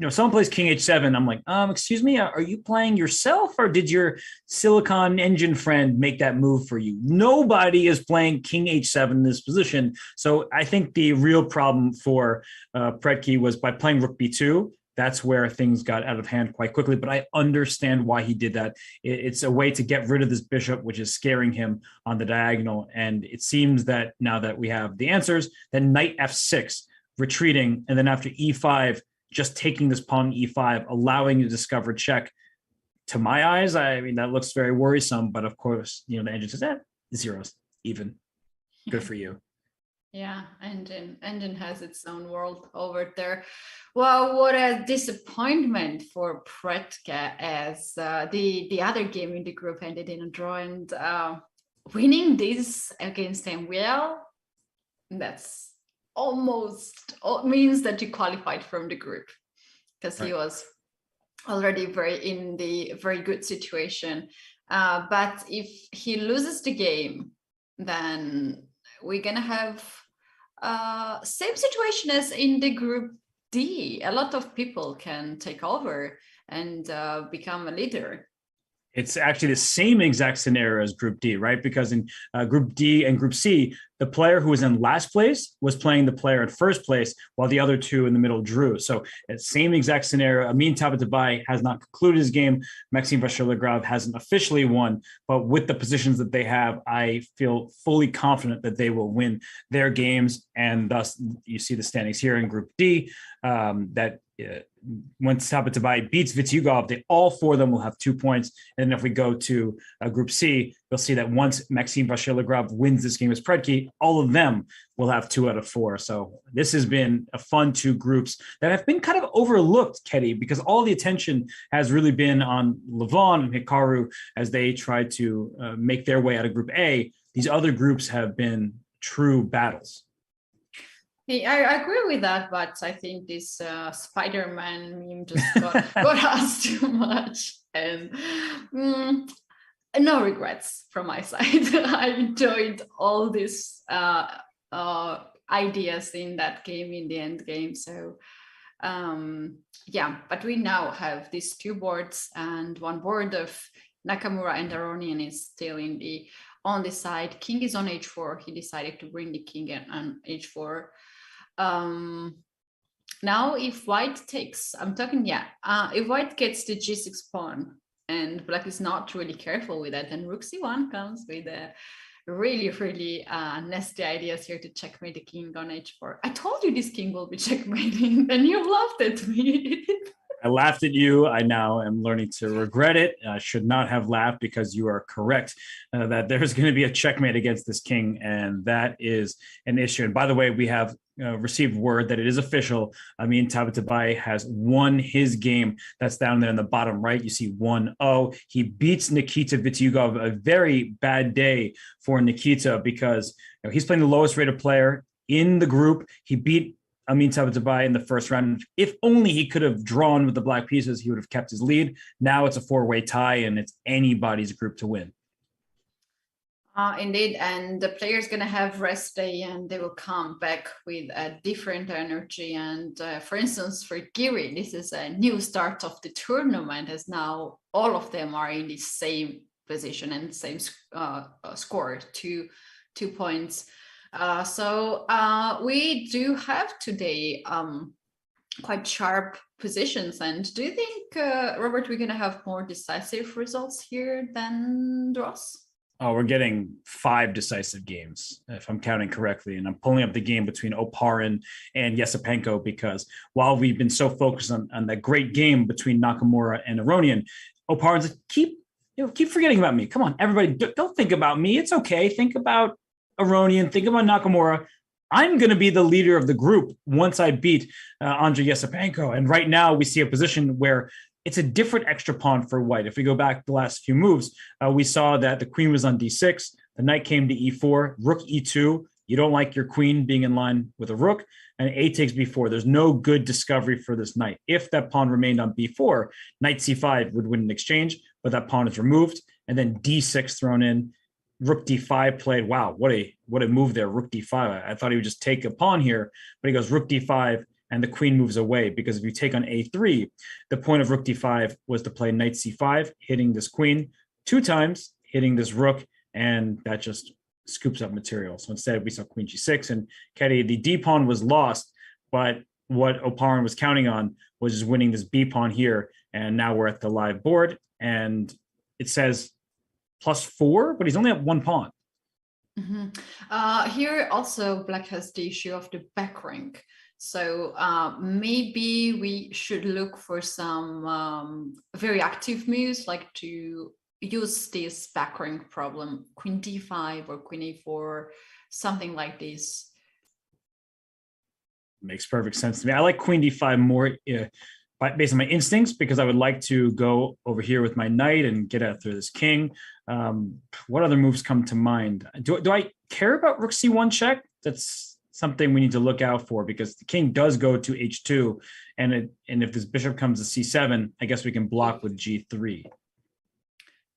Someone plays king h7. I'm like, excuse me, are you playing yourself or did your Silicon Engine friend make that move for you? Nobody is playing king h7 in this position. So I think the real problem for Predke was by playing rook b2. That's where things got out of hand quite quickly, but I understand why he did that. It's a way to get rid of this bishop, which is scaring him on the diagonal. And it seems that now that we have the answers, then knight f6, retreating, and then after e5, just taking this pawn e5, allowing you to discover check. To my eyes, I mean, that looks very worrisome, but of course, the engine says, zeros, even. Good for you. Yeah, engine has its own world over there. Well, what a disappointment for Predke as the other game in the group ended in a draw, and winning this against Samuel, that's almost means that you qualified from the group, because he was already in the very good situation. But if he loses the game, then we're gonna have same situation as in the group D. A lot of people can take over and become a leader. It's actually the same exact scenario as Group D, right? Because in Group D and Group C, the player who was in last place was playing the player in first place, while the other two in the middle drew. So same exact scenario. Amin Tabatabai has not concluded his game. Maxime Vachier-Lagrave hasn't officially won, but with the positions that they have, I feel fully confident that they will win their games. And thus, you see the standings here in Group D, when Tabatabai beats Vityugov, all 4 of them will have 2 points. And then if we go to Group C, we'll see that once Maxime Vachier-Lagrave wins this game as Predke, all of them will have 2 out of 4. So this has been a fun 2 groups that have been kind of overlooked, Ketty, because all the attention has really been on Levon and Hikaru as they try to make their way out of Group A. These other groups have been true battles. Hey, I agree with that, but I think this Spider-Man meme just got us too much. And no regrets from my side. I enjoyed all these ideas in that game, in the end game. So yeah, but we now have these 2 boards, and one board of Nakamura and Aronian is still on the side. King is on h4. He decided to bring the king on h4. Now if white takes, if white gets the g6 pawn and black is not really careful with that, then rook c1 comes with a really nasty ideas here to checkmate the king on h4. I told you this king will be checkmating and you laughed at me. I laughed at you. I now am learning to regret it. I should not have laughed, because you are correct that there's going to be a checkmate against this king, and that is an issue. And by the way, we have received word that it is official. Amin Tabatabai has won his game. That's down there in the bottom right. You see 1-0. He beats Nikita Vityugov. A very bad day for Nikita, because he's playing the lowest rated player in the group. He beat Amin Tabatabai in the first round. If only he could have drawn with the black pieces, he would have kept his lead. Now it's a 4-way tie, and it's anybody's group to win. Indeed, and the player's going to have rest day, and they will come back with a different energy. And for instance, for Giri, this is a new start of the tournament, as now all of them are in the same position and same score, 2 points. So we do have today quite sharp positions. And do you think, Robert, we're going to have more decisive results here than draws? Oh, we're getting 5 decisive games, if I'm counting correctly. And I'm pulling up the game between Oparin and Yesipenko, because while we've been so focused on that great game between Nakamura and Aronian, Oparin's like, keep forgetting about me. Come on, everybody, don't think about me. It's okay. Think about Aronian, think about Nakamura. I'm going to be the leader of the group once I beat Andrei Yesipenko. And right now we see a position where it's a different extra pawn for white. If we go back the last few moves, we saw that the queen was on d6, the knight came to e4, rook e2. You don't like your queen being in line with a rook, and a takes b4. There's no good discovery for this knight. If that pawn remained on b4, knight c5 would win an exchange, but that pawn is removed, and then d6 thrown in. Rook d5 played. Wow, what a move there, rook d5. I thought he would just take a pawn here, but he goes rook d5, and the queen moves away, because if you take on a3, the point of rook d5 was to play knight c5, hitting this queen 2 times, hitting this rook, and that just scoops up material. So instead, we saw queen g6, and Ketty, the d pawn was lost, but what Oparin was counting on was just winning this b pawn here, and now we're at the live board, and it says +4, but he's only at 1 pawn. Mm-hmm. Here also black has the issue of the back rank. So maybe we should look for some very active moves, like to use this back rank problem, queen d5 or queen a4, something like this. Makes perfect sense to me. I like queen d5 more based on my instincts, because I would like to go over here with my knight and get after this king. What other moves come to mind? Do I care about rook c1 check? That's something we need to look out for, because the king does go to h2, and if this bishop comes to c7, I guess we can block with g3.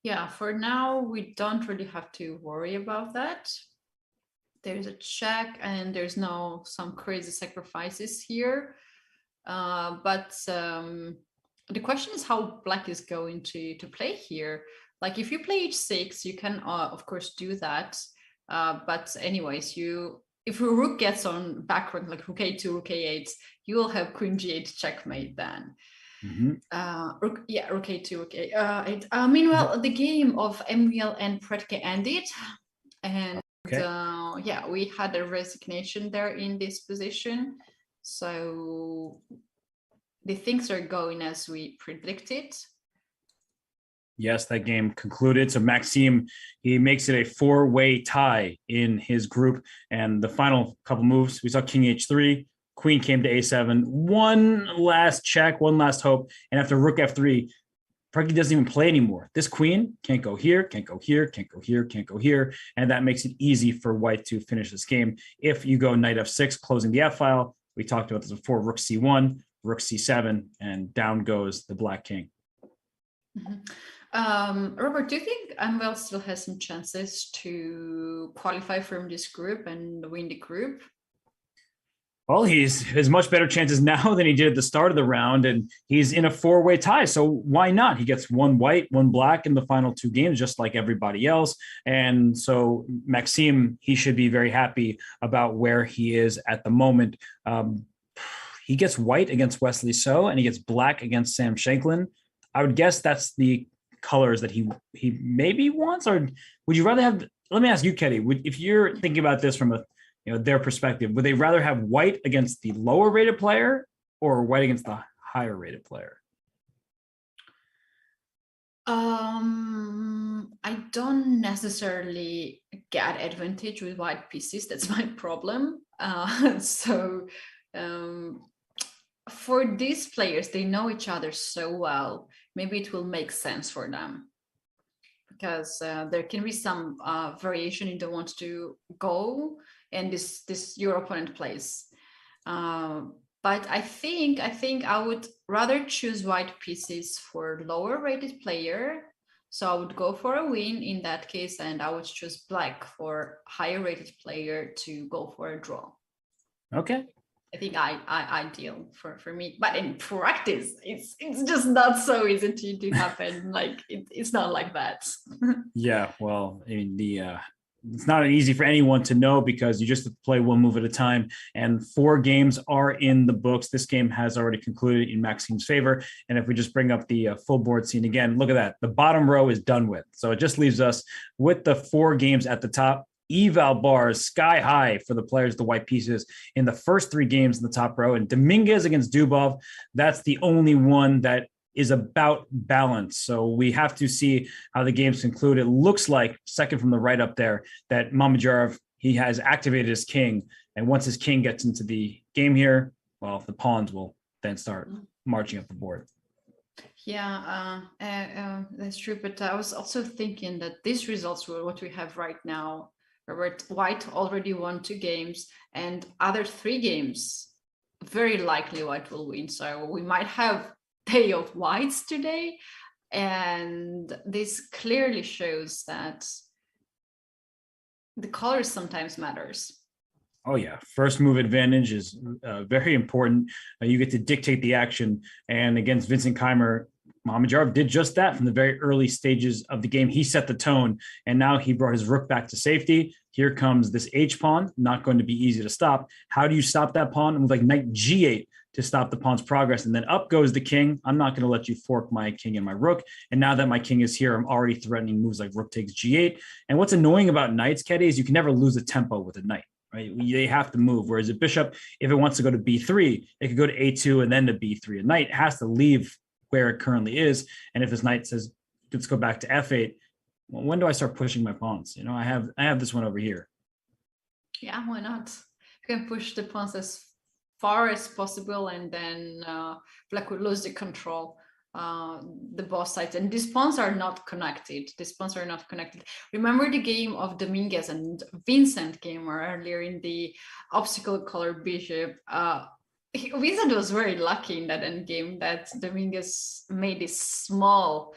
Yeah, for now we don't really have to worry about that. There's a check, and there's some crazy sacrifices here. But the question is how black is going to play here. Like if you play h6, you can of course do that. But anyways, if your rook gets on back rank, like rook a2, rook a8, you will have queen g8 checkmate then. Mm-hmm. Rook a2, rook a8. Meanwhile, the game of Emil and Predke ended, and yeah, we had a resignation there in this position. So the things are going as we predicted. Yes, that game concluded. So Maxime, he makes it a four-way tie in his group. And the final couple moves, we saw King H3, Queen came to A7, one last check, one last hope. And after Rook F3, Preki doesn't even play anymore. This queen can't go here, can't go here, can't go here, can't go here. And that makes it easy for white to finish this game. If you go knight F6, closing the F file, we talked about this before, Rook C1, Rook C7, and down goes the black king. Robert, do you think Amvel still has some chances to qualify from this group and win the group? Well, he's has much better chances now than he did at the start of the round, and he's in a four-way tie. So why not? He gets one white, one black in the final two games, just like everybody else. And so Maxime, he should be very happy about where he is at the moment. He gets white against Wesley So, and he gets black against Sam Shanklin. I would guess that's the colors that he maybe wants. Or would you rather have? Let me ask you, Ketty. If you're thinking about this from their perspective, would they rather have white against the lower rated player or white against the higher rated player? I don't necessarily get advantage with white pieces. That's my problem. For these players, they know each other so well. Maybe it will make sense for them, because there can be some variation in the want to go and this your opponent plays. But I think I would rather choose white pieces for lower rated player. So I would go for a win in that case, and I would choose black for higher rated player to go for a draw. Okay. I think ideal for me, but in practice, it's just not so easy to happen. Like it's not like that. Yeah, well, I mean it's not easy for anyone to know, because you just have to play one move at a time. And 4 games are in the books. This game has already concluded in Maxime's favor. And if we just bring up the full board scene again, look at that. The bottom row is done with. So it just leaves us with the 4 games at the top. Eval bars sky high for the players, the white pieces, in the first 3 games in the top row. And Dominguez against Dubov, that's the only one that is about balance. So we have to see how the games conclude. It looks like, second from the right up there, that Mamedyarov, he has activated his king. And once his king gets into the game here, well, the pawns will then start marching up the board. Yeah, that's true. But I was also thinking that these results were what we have right now. Robert, white already won 2 games, and other 3 games, very likely white will win. So we might have day of whites today. And this clearly shows that the colors sometimes matters. Oh, yeah. First move advantage is very important. You get to dictate the action. And against Vincent Keimer, Mamedyarov did just that from the very early stages of the game. He set the tone, and now he brought his rook back to safety. Here comes this H pawn, not going to be easy to stop. How do you stop that pawn? With like knight G8 to stop the pawn's progress. And then up goes the king. I'm not going to let you fork my king and my rook. And now that my king is here, I'm already threatening moves like rook takes G8. And what's annoying about knights, Ketty, is you can never lose the tempo with a knight. Right? They have to move. Whereas a bishop, if it wants to go to B3, it could go to A2 and then to B3. A knight has to leave where it currently is. And if this knight says, let's go back to F8, well, when do I start pushing my pawns? I have this one over here. Yeah, why not? You can push the pawns as far as possible, and then black would lose the control, the both sides. And these pawns are not connected. Remember the game of Dominguez and Vincent game earlier in the obstacle color bishop? Vincent was very lucky in that endgame that Dominguez made this small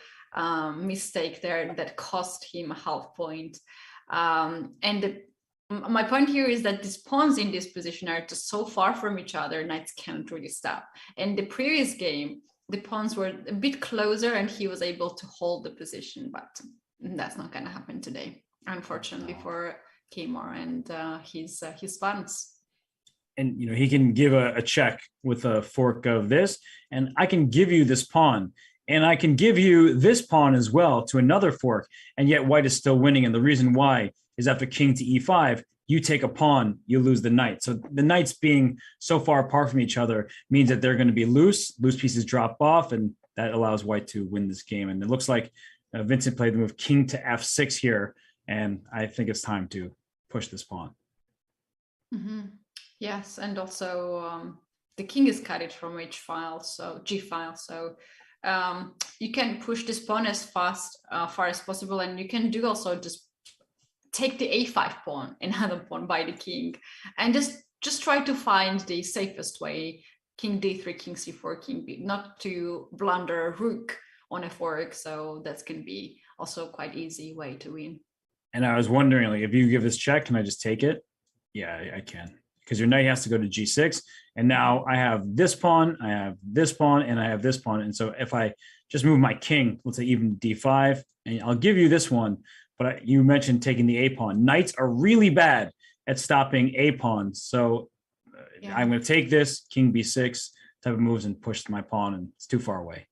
mistake there that cost him a half point. My point here is that these pawns in this position are just so far from each other, knights can't really stop. In the previous game, the pawns were a bit closer and he was able to hold the position, but that's not going to happen today, unfortunately, for Kemar and his pawns. And he can give a check with a fork of this, and I can give you this pawn, and I can give you this pawn as well to another fork, and yet white is still winning. And the reason why is after king to E5, you take a pawn, you lose the knight. So the knights being so far apart from each other means that they're going to be loose pieces drop off, and that allows white to win this game. And it looks like Vincent played the move king to f6 here, and I think it's time to push this pawn. Mm-hmm. Yes, and also the king is carried from H file, so G file, so you can push this pawn as far as possible, and you can do also just take the A5 pawn, another pawn by the king, and just try to find the safest way, king D3, king C4, king B, not to blunder rook on a fork. So that's going to be also quite easy way to win. And I was wondering, like, if you give this check, can I just take it? Yeah, I can, because your knight has to go to G6, and now I have this pawn, I have this pawn, and I have this pawn. And so if I just move my king, let's say even D5, and I'll give you this one, but you mentioned taking the A pawn. Knights are really bad at stopping A pawns. So I'm going to take this king B6 type of moves and push my pawn, and it's too far away.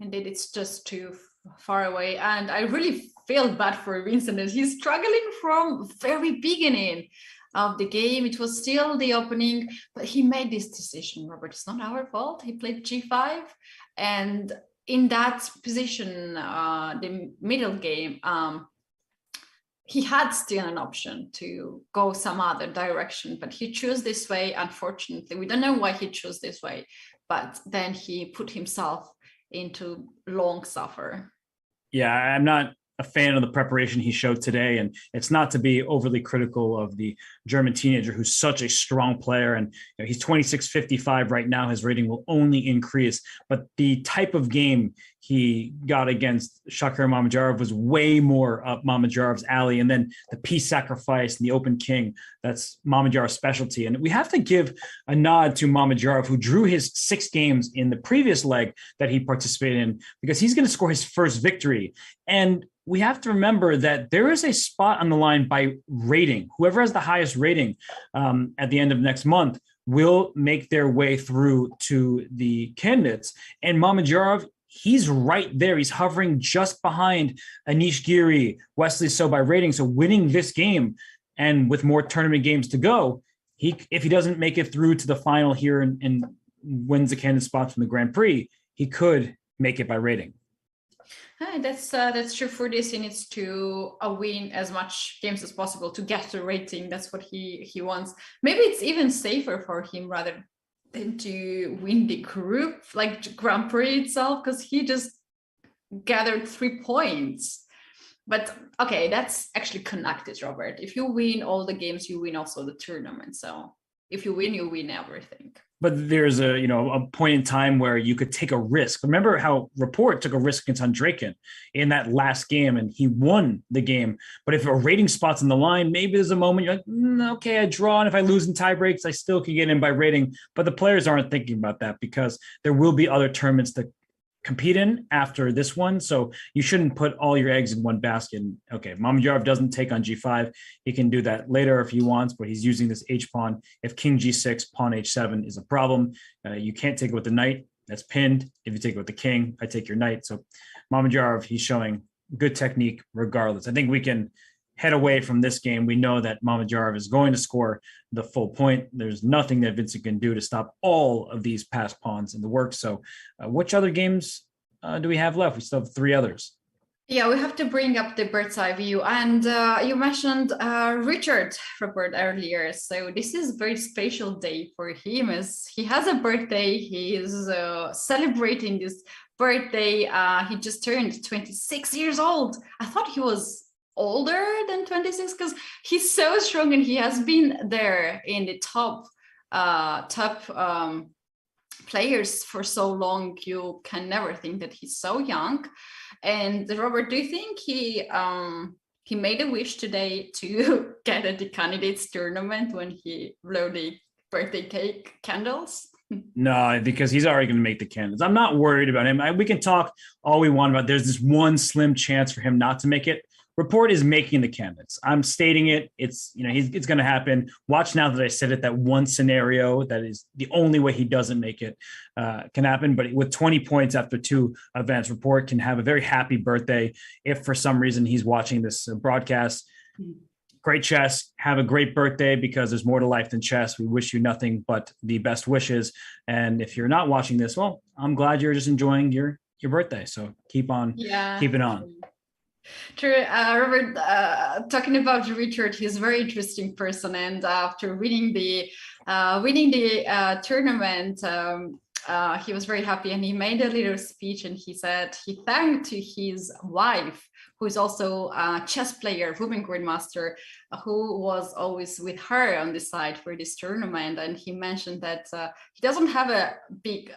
Indeed, it's just too far away. And I really feel bad for Vincent. He's struggling from very beginning of the game. It was still the opening, but he made this decision, Robert. It's not our fault. He played G5, and in that position, the middle game, he had still an option to go some other direction, but he chose this way. Unfortunately, we don't know why he chose this way, but then he put himself into long suffer. Yeah, I'm not a fan of the preparation he showed today, and it's not to be overly critical of the German teenager who's such a strong player, and he's 26.55 right now. His rating will only increase, but the type of game he got against Shakir Mamedyarov was way more up Mamedyarov's alley, and then the piece sacrifice and the open king, that's Mamedyarov's specialty. And we have to give a nod to Mamedyarov, who drew his 6 games in the previous leg that he participated in, because he's going to score his first victory. And we have to remember that there is a spot on the line by rating. Whoever has the highest rating at the end of next month will make their way through to the candidates. And Mamedyarov, he's right there. He's hovering just behind Anish Giri, Wesley So by rating. So winning this game, and with more tournament games to go, if he doesn't make it through to the final here and wins the candidate spot from the Grand Prix, he could make it by rating. That's true for this. He needs to win as much games as possible to get the rating. That's what he wants. Maybe it's even safer for him rather than to win the group, like Grand Prix itself, because he just gathered 3 points. But okay, that's actually connected, Robert. If you win all the games, you win also the tournament. So if you win everything. But there's a point in time where you could take a risk. Remember how Rapport took a risk against Andrekin in that last game, and he won the game. But if a rating spot's on the line, maybe there's a moment you're like, okay, I draw, and if I lose in tie breaks, I still can get in by rating. But the players aren't thinking about that, because there will be other tournaments that compete in after this one. So you shouldn't put all your eggs in one basket. Okay, Mamedyarov doesn't take on G5. He can do that later if he wants, but he's using this H pawn. If king G6, pawn H7 is a problem. You can't take it with the knight. That's pinned. If you take it with the king, I take your knight. So Mamedyarov, he's showing good technique regardless. I think we can head away from this game. We know that Mamedyarov is going to score the full point. There's nothing that Vincent can do to stop all of these past pawns in the works. So which other games do we have left? We still have 3 others. Yeah, we have to bring up the bird's eye view. And you mentioned Richard Robert earlier. So this is a very special day for him, as he has a birthday. He is celebrating this birthday. He just turned 26 years old. I thought he was older than 26, because he's so strong and he has been there in the top players for so long. You can never think that he's so young. And Robert, do you think he made a wish today to get at the candidates tournament when he blew the birthday cake candles? No, because he's already going to make the candidates. I'm not worried about him. We can talk all we want about. There's this one slim chance for him not to make it. Report is making the candidates. I'm stating it. It's going to happen. Watch now that I said it. That one scenario that is the only way he doesn't make it can happen. But with 20 points after 2 events, Report can have a very happy birthday. If for some reason he's watching this broadcast, great chess. Have a great birthday, because there's more to life than chess. We wish you nothing but the best wishes. And if you're not watching this, well, I'm glad you're just enjoying your your birthday. So keep on keeping on. True. Robert, talking about Richard, he's a very interesting person. And after winning the tournament, he was very happy, and he made a little speech, and he said he thanked to his wife, who is also a chess player, women grandmaster, who was always with her on the side for this tournament. And he mentioned that he doesn't have a big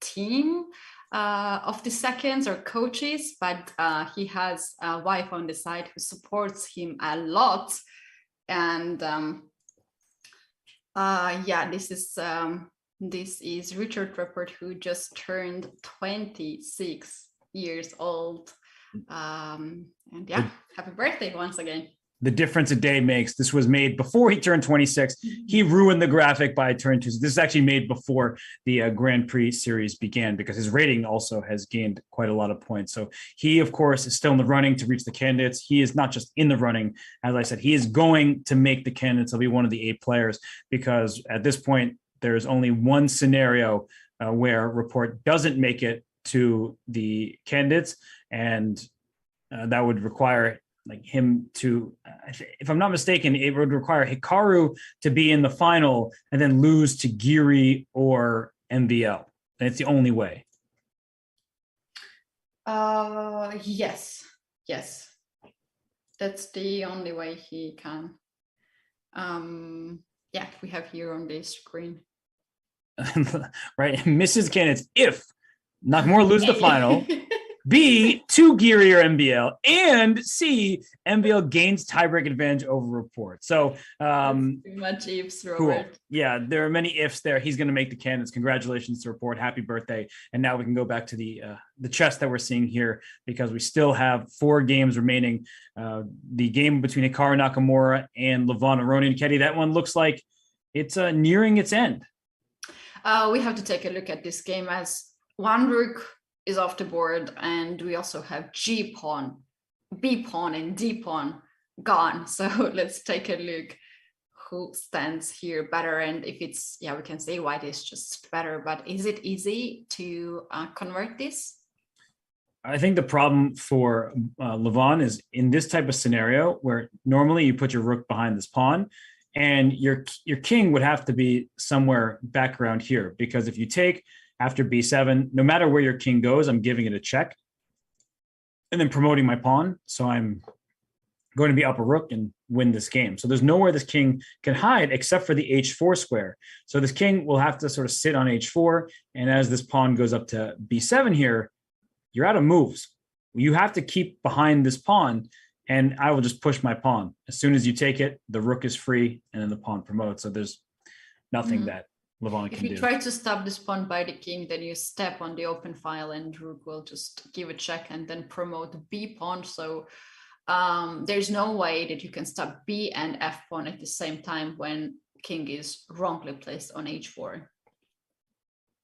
team of the seconds or coaches, but he has a wife on the side who supports him a lot. And this is Richard Rapport, who just turned 26 years old. Happy birthday once again. The difference a day makes. This was made before he turned 26. He ruined the graphic by turning 2. This is actually made before the Grand Prix series began, because his rating also has gained quite a lot of points. So he, of course, is still in the running to reach the candidates. He is not just in the running. As I said, he is going to make the candidates. He'll be one of the 8 players, because at this point, there's only one scenario where Rapport doesn't make it to the candidates, and that would require him to, if I'm not mistaken, it would require Hikaru to be in the final and then lose to Giri or MVL. And it's the only way. Yes. That's the only way he can. We have here on the screen. Right, misses candidates if Nakamura loses the final. B, to Giri or MBL, and C, MBL gains tiebreak advantage over Rapport. So too much ifs, Robert. Cool. Yeah, there are many ifs there. He's going to make the candidates. Congratulations to Rapport. Happy birthday. And now we can go back to the chess that we're seeing here, because we still have 4 games remaining. The game between Hikaru Nakamura and Levon Aronian. Ketty, that one looks like it's nearing its end. We have to take a look at this game, as one rook is off the board, and we also have G pawn, B pawn, and D pawn gone. So let's take a look who stands here better, and if it's, we can say white is just better, but is it easy to convert this? I think the problem for Levon is in this type of scenario where normally you put your rook behind this pawn, and your king would have to be somewhere back around here, because if you take after b7, no matter where your king goes, I'm giving it a check and then promoting my pawn. So I'm going to be up a rook and win this game. So there's nowhere this king can hide except for the h4 square. So this king will have to sort of sit on h4. And as this pawn goes up to b7 here, you're out of moves. You have to keep behind this pawn, and I will just push my pawn. As soon as you take it, the rook is free, and then the pawn promotes. So there's nothing that Levon can do. If you try to stop this pawn by the king, then you step on the open file, and rook will just give a check and then promote the b pawn. So there's no way that you can stop b and f pawn at the same time when king is wrongly placed on h4.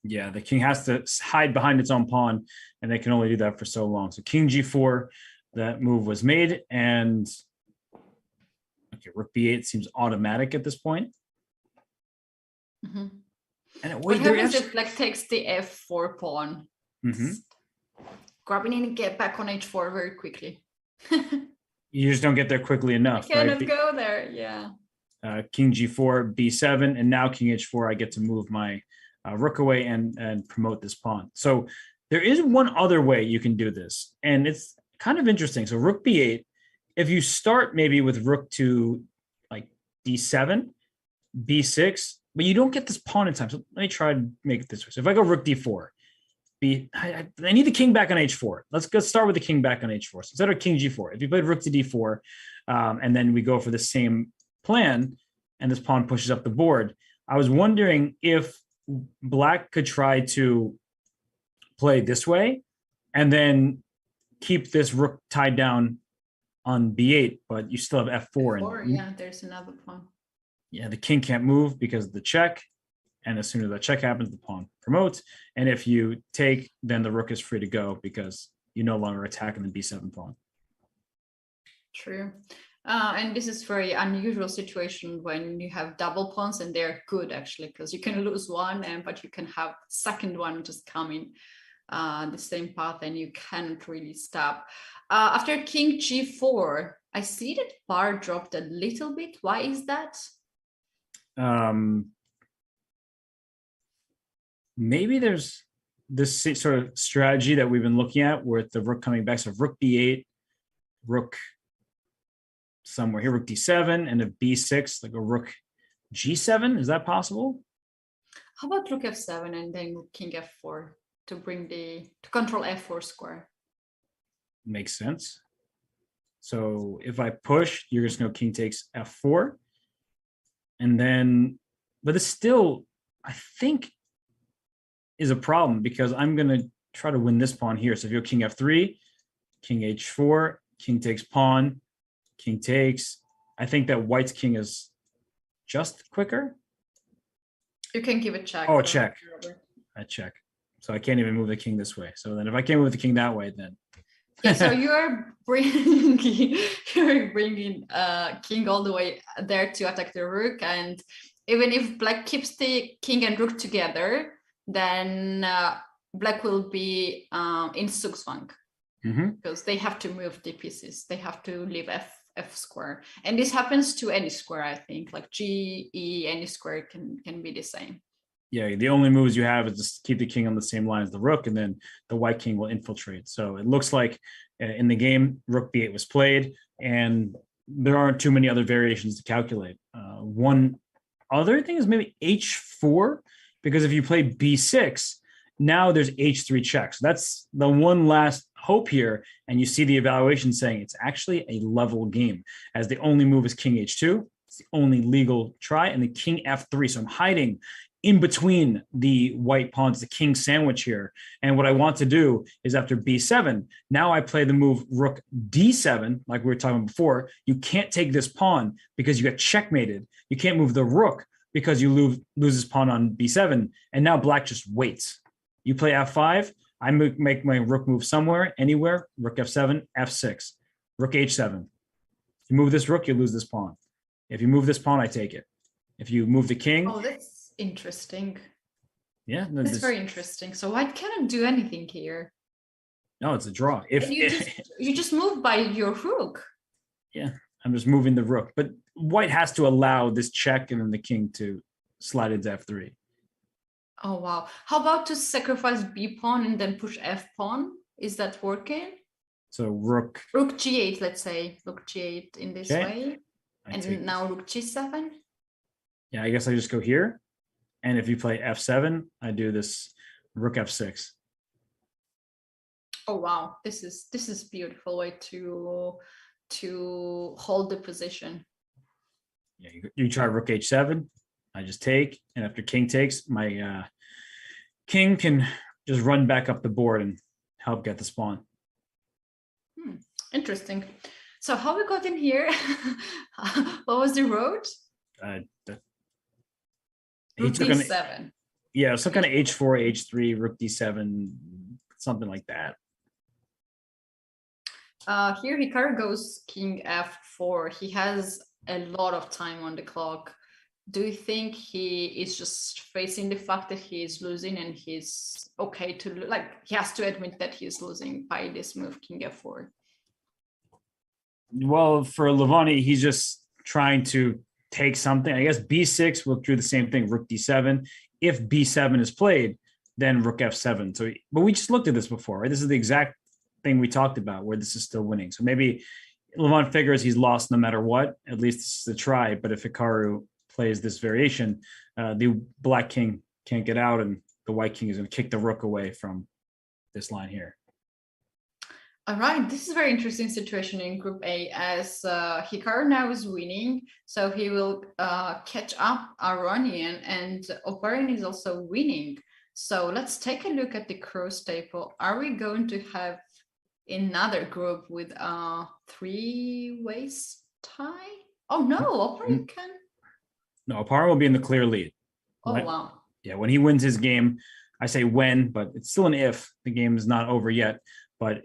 Yeah, the king has to hide behind its own pawn, and they can only do that for so long. So king g4, that move was made, and okay, rook b8 seems automatic at this point. Mm-hmm. And what happens if black takes the f4 pawn? Grabbing in and get back on h4 very quickly. You just don't get there quickly enough. I cannot go there, yeah. King g4, b7, and now king h4, I get to move my rook away and promote this pawn. So there is one other way you can do this, and it's kind of interesting. So rook b8, if you start maybe with rook to like d7, b6, but you don't get this pawn in time. So let me try to make it this way. So if I go rook d4, I need the king back on h4. Let's start with the king back on h4. So instead of king g4, if you played rook to d4, and then we go for the same plan, and this pawn pushes up the board, I was wondering if black could try to play this way and then keep this rook tied down on b8, but you still have f4. Yeah, there's another pawn. Yeah, the king can't move because of the check. And as soon as that check happens, the pawn promotes. And if you take, then the rook is free to go because you no longer attacking the b7 pawn. True. And this is very unusual situation when you have double pawns, and they're good actually, because you can lose one, but you can have second one just coming. the same path, and you can't really stop. After king g4, I see that par dropped a little bit. Why is that? Maybe there's this sort of strategy that we've been looking at with the rook coming back. So rook b8, rook somewhere here, rook d7, and a b6, like a rook g7. Is that possible? How about rook f7 and then king f4 to control f4 square? Makes sense. So if I push, you're just going to king takes f4. And then, but it's still, I think, is a problem because I'm going to try to win this pawn here. So if you go king f3, king h4, king takes pawn, king takes. I think that white's king is just quicker. You can give a check. Oh, check. I check. So I can't even move the king this way. So then if I can't move the king that way, then. Yeah, so you're bringing king all the way there to attack the rook. And even if black keeps the king and rook together, then black will be in Zugzwang because they have to move the pieces. They have to leave f square. And this happens to any square, I think, like G, E, any square can be the same. Yeah, the only moves you have is just keep the king on the same line as the rook, and then the white king will infiltrate. So it looks like in the game, rook b8 was played, and there aren't too many other variations to calculate. One other thing is maybe h4, because if you play b6, now there's h3 check. So that's the one last hope here, and you see the evaluation saying it's actually a level game, as the only move is king h2. It's the only legal try, and the king f3. So I'm hiding in between the white pawns, the king sandwich here. And what I want to do is after b7, now I play the move rook d7, like we were talking before. You can't take this pawn because you got checkmated. You can't move the rook because you lose this pawn on b7. And now black just waits. You play f5, I make my rook move somewhere, anywhere, rook f7, f6, rook h7. If you move this rook, you lose this pawn. If you move this pawn, I take it. If you move the king. Oh, that's interesting. Yeah, that's very interesting. So white cannot do anything here. No, it's a draw. If you just move by your rook. Yeah, I'm just moving the rook, but white has to allow this check and then the king to slide into f3. Oh wow! How about to sacrifice b pawn and then push f pawn? Is that working? So rook g8, let's say rook g8 in this way, and now rook g7. Yeah, I guess I just go here. And if you play f7, I do this rook f6. Oh wow, this is beautiful way to hold the position. Yeah, you try rook h7. I just take, and after king takes, my king can just run back up the board and help get the spawn. Interesting. So how we got in here? What was the road? Rook d7. Yeah, some kind of h4, h3, rook d7, something like that. Here Hikaru goes king f4. He has a lot of time on the clock. Do you think he is just facing the fact that he is losing and he's okay to, like, he has to admit that he's losing by this move, king f4? Well, for Levon, he's just trying to take something. I guess b6 will do the same thing, rook d7. If b7 is played, then rook f7. So, but we just looked at this before, right? This is the exact thing we talked about where this is still winning. So maybe Levon figures he's lost no matter what. At least it's a try. But if Hikaru plays this variation, the black king can't get out, and the white king is going to kick the rook away from this line here. All right, this is a very interesting situation in Group A, as Hikaru now is winning, so he will catch up Aronian, and Oparin is also winning. So let's take a look at the cross table. Are we going to have another group with a 3-ways tie? Oh no, Oparin can. No, Oparin will be in the clear lead. Oh wow. Yeah, when he wins his game, I say when, but it's still an if. The game is not over yet. But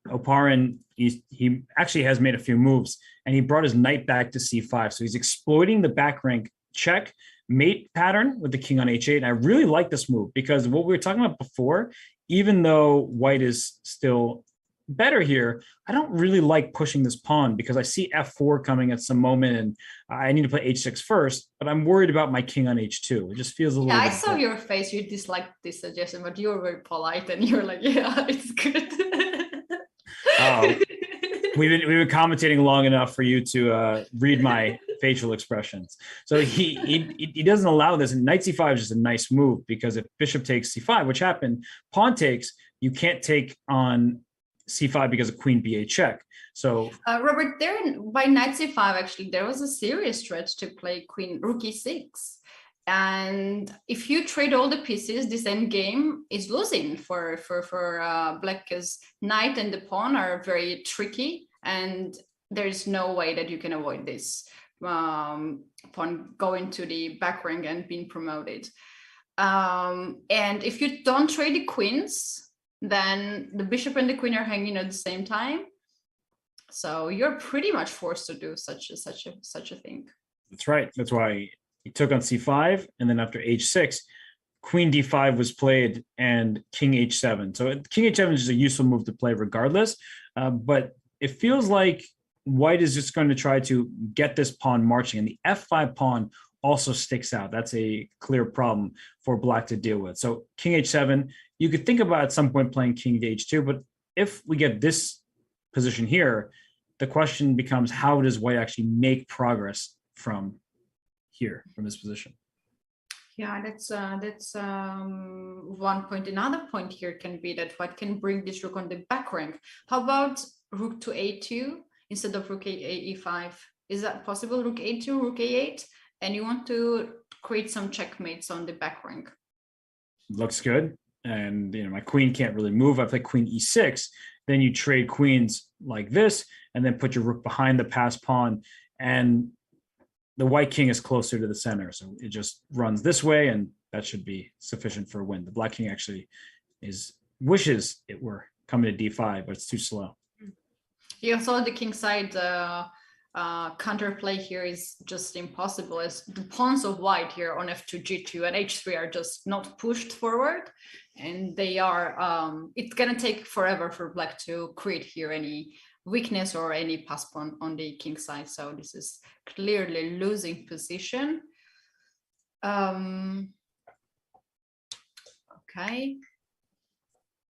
Oparin, he actually has made a few moves, and he brought his knight back to c5. So he's exploiting the back rank check mate pattern with the king on h8. And I really like this move because what we were talking about before, even though white is still better here, I don't really like pushing this pawn because I see f4 coming at some moment and I need to play h6 first, but I'm worried about my king on h2. It just feels a little Yeah, bit I saw your face. You disliked this suggestion, but you were very polite and you're like, yeah, it's good. We've been commentating long enough for you to read my facial expressions. So he doesn't allow this, and knight c5 is just a nice move because if bishop takes c5, which happened, pawn takes, you can't take on c5 because of queen b8 check. So Robert, there by knight c5, actually, there was a serious threat to play queen rook e6. And if you trade all the pieces, this end game is losing for black, because knight and the pawn are very tricky, and there is no way that you can avoid this pawn going to the back rank and being promoted. And if you don't trade the queens, then the bishop and the queen are hanging at the same time. So you're pretty much forced to do such a thing. That's right. That's why he took on c5, and then after h6, queen d5 was played and king h7. So king h7 is just a useful move to play regardless. But it feels like white is just going to try to get this pawn marching, and the f5 pawn also sticks out. That's a clear problem for black to deal with. So king h7, you could think about at some point playing king to h2, but if we get this position here, the question becomes, how does white actually make progress from here, from this position? Yeah, that's one point. Another point here can be that white can bring this rook on the back rank. How about rook to a2 instead of rook e5? Is that possible? Rook a2, rook a8, and you want to create some checkmates on the back rank. Looks good. And my queen can't really move. I play queen e6. Then you trade queens like this, and then put your rook behind the passed pawn. And the white king is closer to the center. So it just runs this way, and that should be sufficient for a win. The black king actually wishes it were coming to d5, but it's too slow. You also the king side counterplay here is just impossible, as the pawns of white here on f2, g2, and h3 are just not pushed forward, and they are. It's gonna take forever for black to create here any weakness or any pass pawn on the king side. So this is clearly losing position. Okay.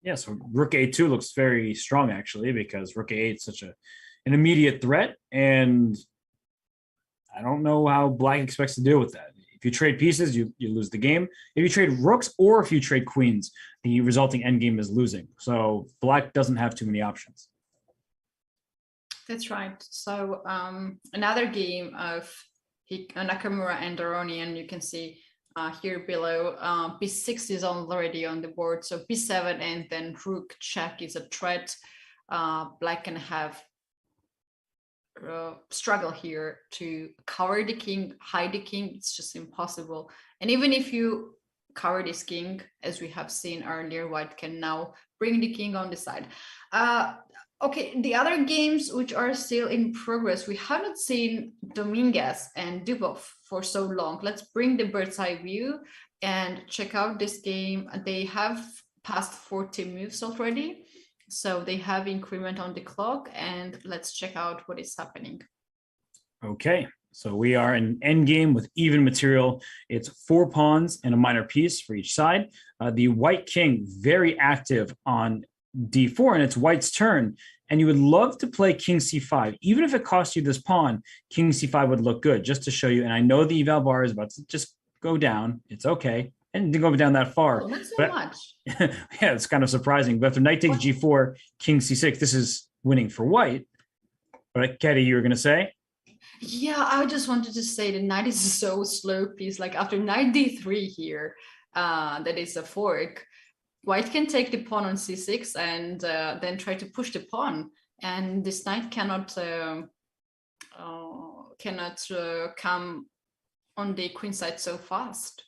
Yeah, so rook a2 looks very strong actually, because rook a8 is such an immediate threat, and I don't know how black expects to deal with that. If you trade pieces, you lose the game. If you trade rooks or if you trade queens, the resulting endgame is losing. So black doesn't have too many options. That's right. So another game of Nakamura and Aronian, you can see here below. b6 is already on the board, so b7 and then rook check is a threat. Black can have struggle here to cover the king, hide the king. It's just impossible. And even if you cover this king, as we have seen earlier, white can now bring the king on the side. Okay, the other games which are still in progress, we haven't seen Dominguez and Dubov for so long. Let's bring the bird's eye view and check out this game. They have passed 40 moves already, so they have increment on the clock, and let's check out what is happening. Okay, so we are in endgame with even material. It's 4 pawns and a minor piece for each side. The white king very active on d4, and it's white's turn, and you would love to play king c5. Even if it costs you this pawn, king c5 would look good, just to show you. And I know the eval bar is about to just go down. It's okay. And it didn't go down that far. Oh, not so much. Yeah, it's kind of surprising. But after knight takes g4, king c6, this is winning for white. But Katie, you were going to say? Yeah, I just wanted to say the knight is so slow piece. Like after knight d3 here, that is a fork. White can take the pawn on c6 and then try to push the pawn, and this knight cannot come on the queen side so fast.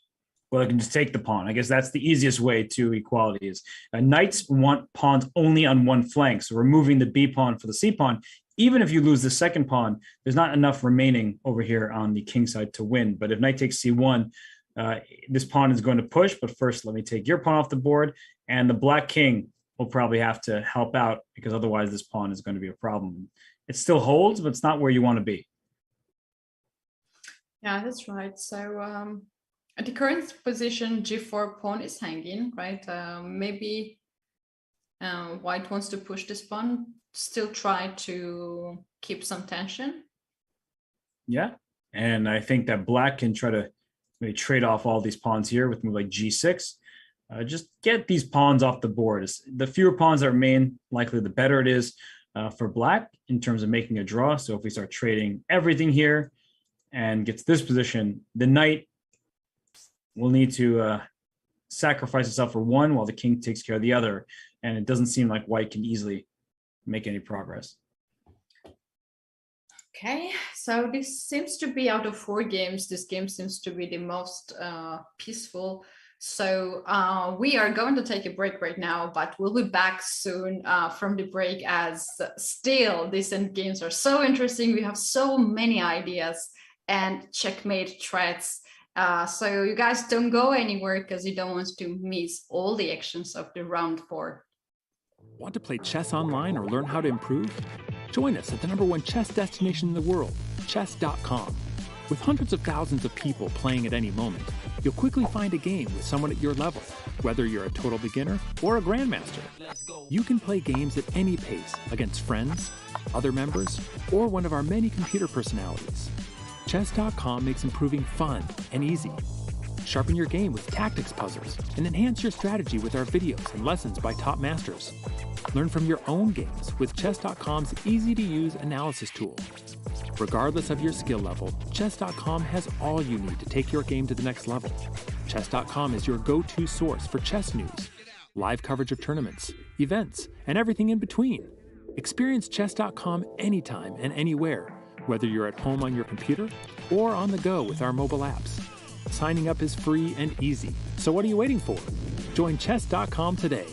Well, I can just take the pawn. I guess that's the easiest way to equality is knights want pawns only on one flank. So removing the b pawn for the c pawn even if you lose the second pawn, there's not enough remaining over here on the king side to win. But if knight takes c1, this pawn is going to push. But first, let me take your pawn off the board. And the black king will probably have to help out, because otherwise this pawn is going to be a problem. It still holds, but it's not where you want to be. Yeah, that's right. So at the current position, g4 pawn is hanging, right? Maybe white wants to push this pawn, still try to keep some tension. Yeah, and I think that black can try to maybe trade off all these pawns here with move like g6. Just get these pawns off the board. The fewer pawns that remain, likely the better it is for black in terms of making a draw. So if we start trading everything here and get to this position, the knight will need to sacrifice itself for one while the king takes care of the other. And it doesn't seem like white can easily make any progress. Okay, so this seems to be, out of 4 games, this game seems to be the most peaceful. So we are going to take a break right now, but we'll be back soon from the break, as still these end games are so interesting. We have so many ideas and checkmate threats. So you guys don't go anywhere, because you don't want to miss all the actions of the round 4. Want to play chess online or learn how to improve? Join us at the #1 chess destination in the world, chess.com. With hundreds of thousands of people playing at any moment, you'll quickly find a game with someone at your level, whether you're a total beginner or a grandmaster. You can play games at any pace against friends, other members, or one of our many computer personalities. Chess.com makes improving fun and easy. Sharpen your game with tactics puzzles and enhance your strategy with our videos and lessons by top masters. Learn from your own games with Chess.com's easy-to-use analysis tool. Regardless of your skill level, Chess.com has all you need to take your game to the next level. Chess.com is your go-to source for chess news, live coverage of tournaments, events, and everything in between. Experience Chess.com anytime and anywhere, whether you're at home on your computer or on the go with our mobile apps. Signing up is free and easy, so what are you waiting for? Join Chess.com today.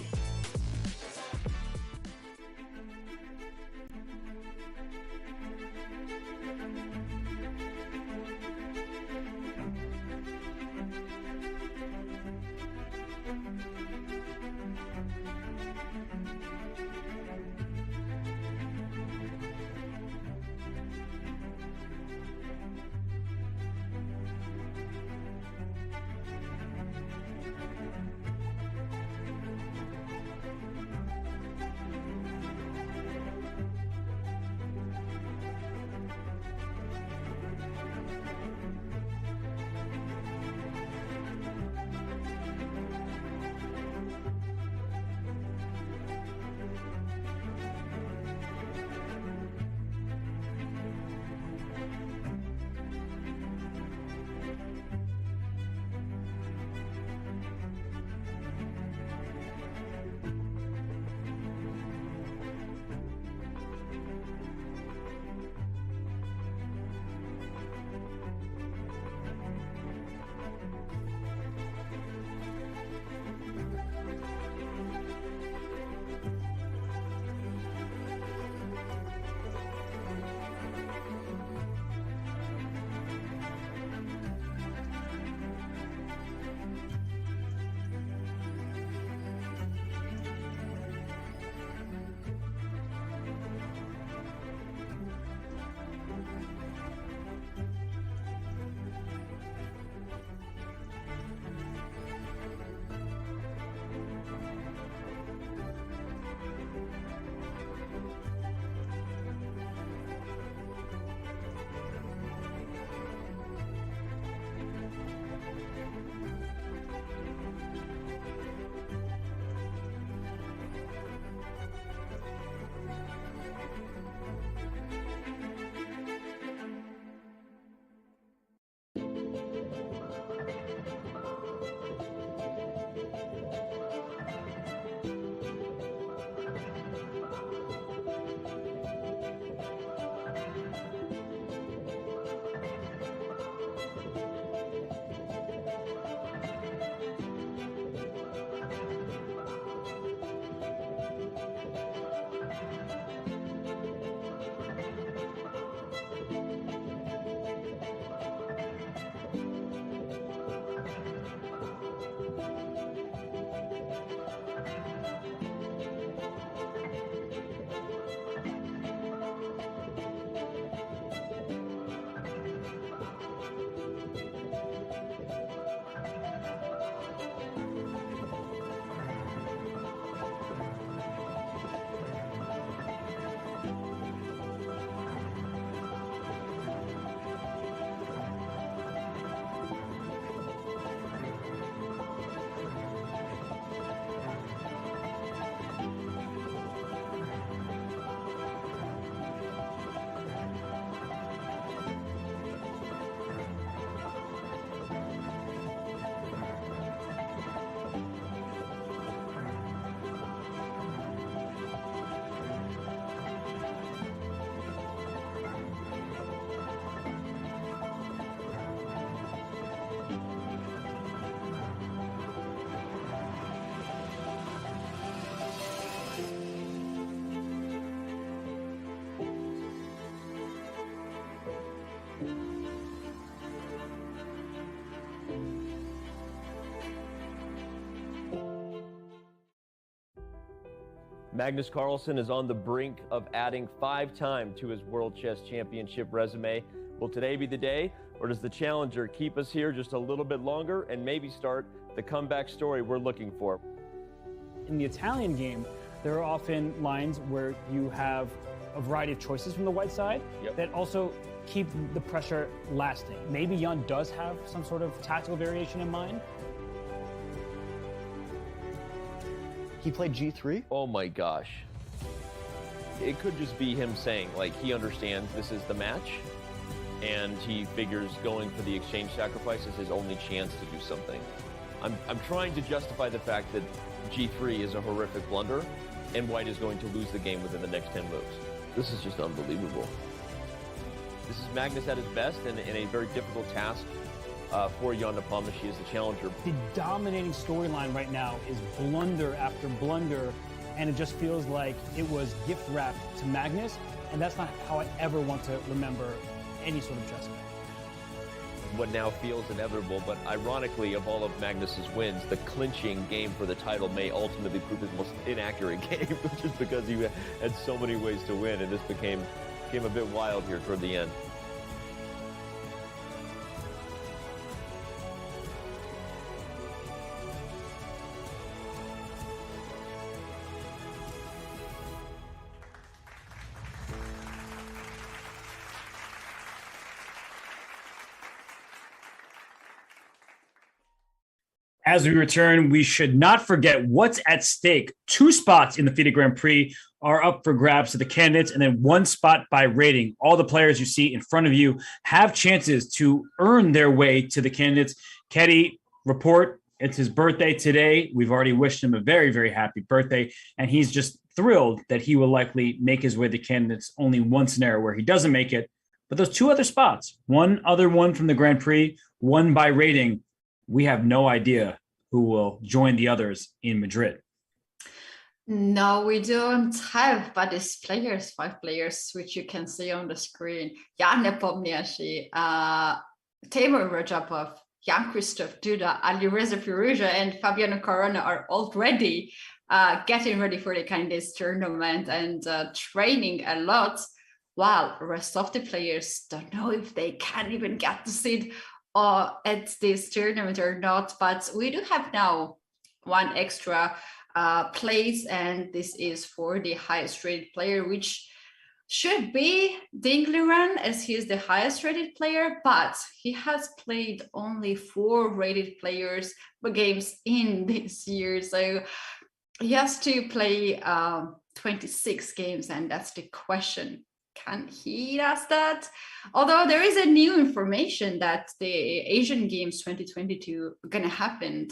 Magnus Carlsen is on the brink of adding 5 time to his World Chess Championship resume. Will today be the day, or does the challenger keep us here just a little bit longer and maybe start the comeback story we're looking for? In the Italian game, there are often lines where you have a variety of choices from the white side that also keep the pressure lasting. Maybe Jan does have some sort of tactical variation in mind. He played G3? Oh my gosh. It could just be him saying, like, he understands this is the match, and he figures going for the exchange sacrifice is his only chance to do something. I'm trying to justify the fact that G3 is a horrific blunder, and White is going to lose the game within the next 10 moves. This is just unbelievable. This is Magnus at his best, and a very difficult task for Jan Nepomniachtchi as the challenger. The dominating storyline right now is blunder after blunder, and it just feels like it was gift wrapped to Magnus, and that's not how I ever want to remember any sort of chess game. What now feels inevitable, but ironically, of all of Magnus's wins, the clinching game for the title may ultimately prove his most inaccurate game, just because he had so many ways to win, and this became a bit wild here toward the end. As we return, we should not forget what's at stake. 2 spots in the FIDE Grand Prix are up for grabs to the candidates, and then 1 spot by rating. All the players you see in front of you have chances to earn their way to the candidates. Keddy, report, it's his birthday today. We've already wished him a very, very happy birthday, and he's just thrilled that he will likely make his way to candidates. Only one scenario where he doesn't make it. But those 2 other spots, one from the Grand Prix, 1 by rating, we have no idea who will join the others in Madrid. No, we don't have, but these players, 5 players, which you can see on the screen. Jan Nepomniachtchi, Timur Rajapov, Jan-Christoph Duda, Alireza Firouzja, and Fabiano Caruana are already getting ready for the candidates tournament and training a lot, while the rest of the players don't know if they can even get the seat at this tournament or not. But we do have now 1 extra place, and this is for the highest rated player, which should be Ding Liren, as he is the highest rated player, but he has played only 4 rated games in this year, so he has to play 26 games, and that's the question. Can he does that? Although there is a new information that the Asian Games 2022 are gonna happen,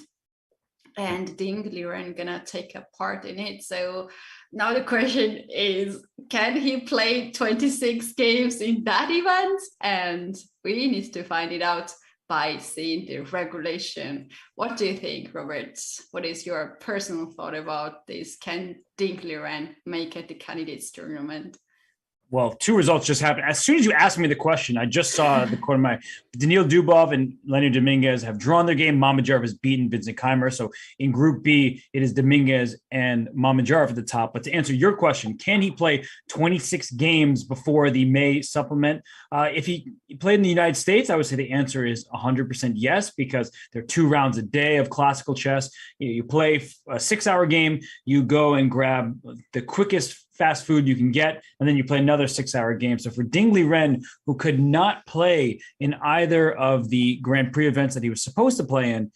and Ding Liren gonna take a part in it. So now the question is, can he play 26 games in that event? And we need to find it out by seeing the regulation. What do you think, Robert? What is your personal thought about this? Can Ding Liren make it the candidates tournament? Well, 2 results just happened. As soon as you asked me the question, I just saw the corner of my Daniil Dubov and Leonid Dominguez have drawn their game. Mamedyarov has beaten Vincent Keimer. So in Group B, it is Dominguez and Mamedyarov at the top. But to answer your question, can he play 26 games before the May supplement? If he played in the United States, I would say the answer is 100% yes, because there are 2 rounds a day of classical chess. You play a 6-hour game, you go and grab the quickest fast food you can get, and then you play another 6-hour game. So for Ding Liren, who could not play in either of the Grand Prix events that he was supposed to play in,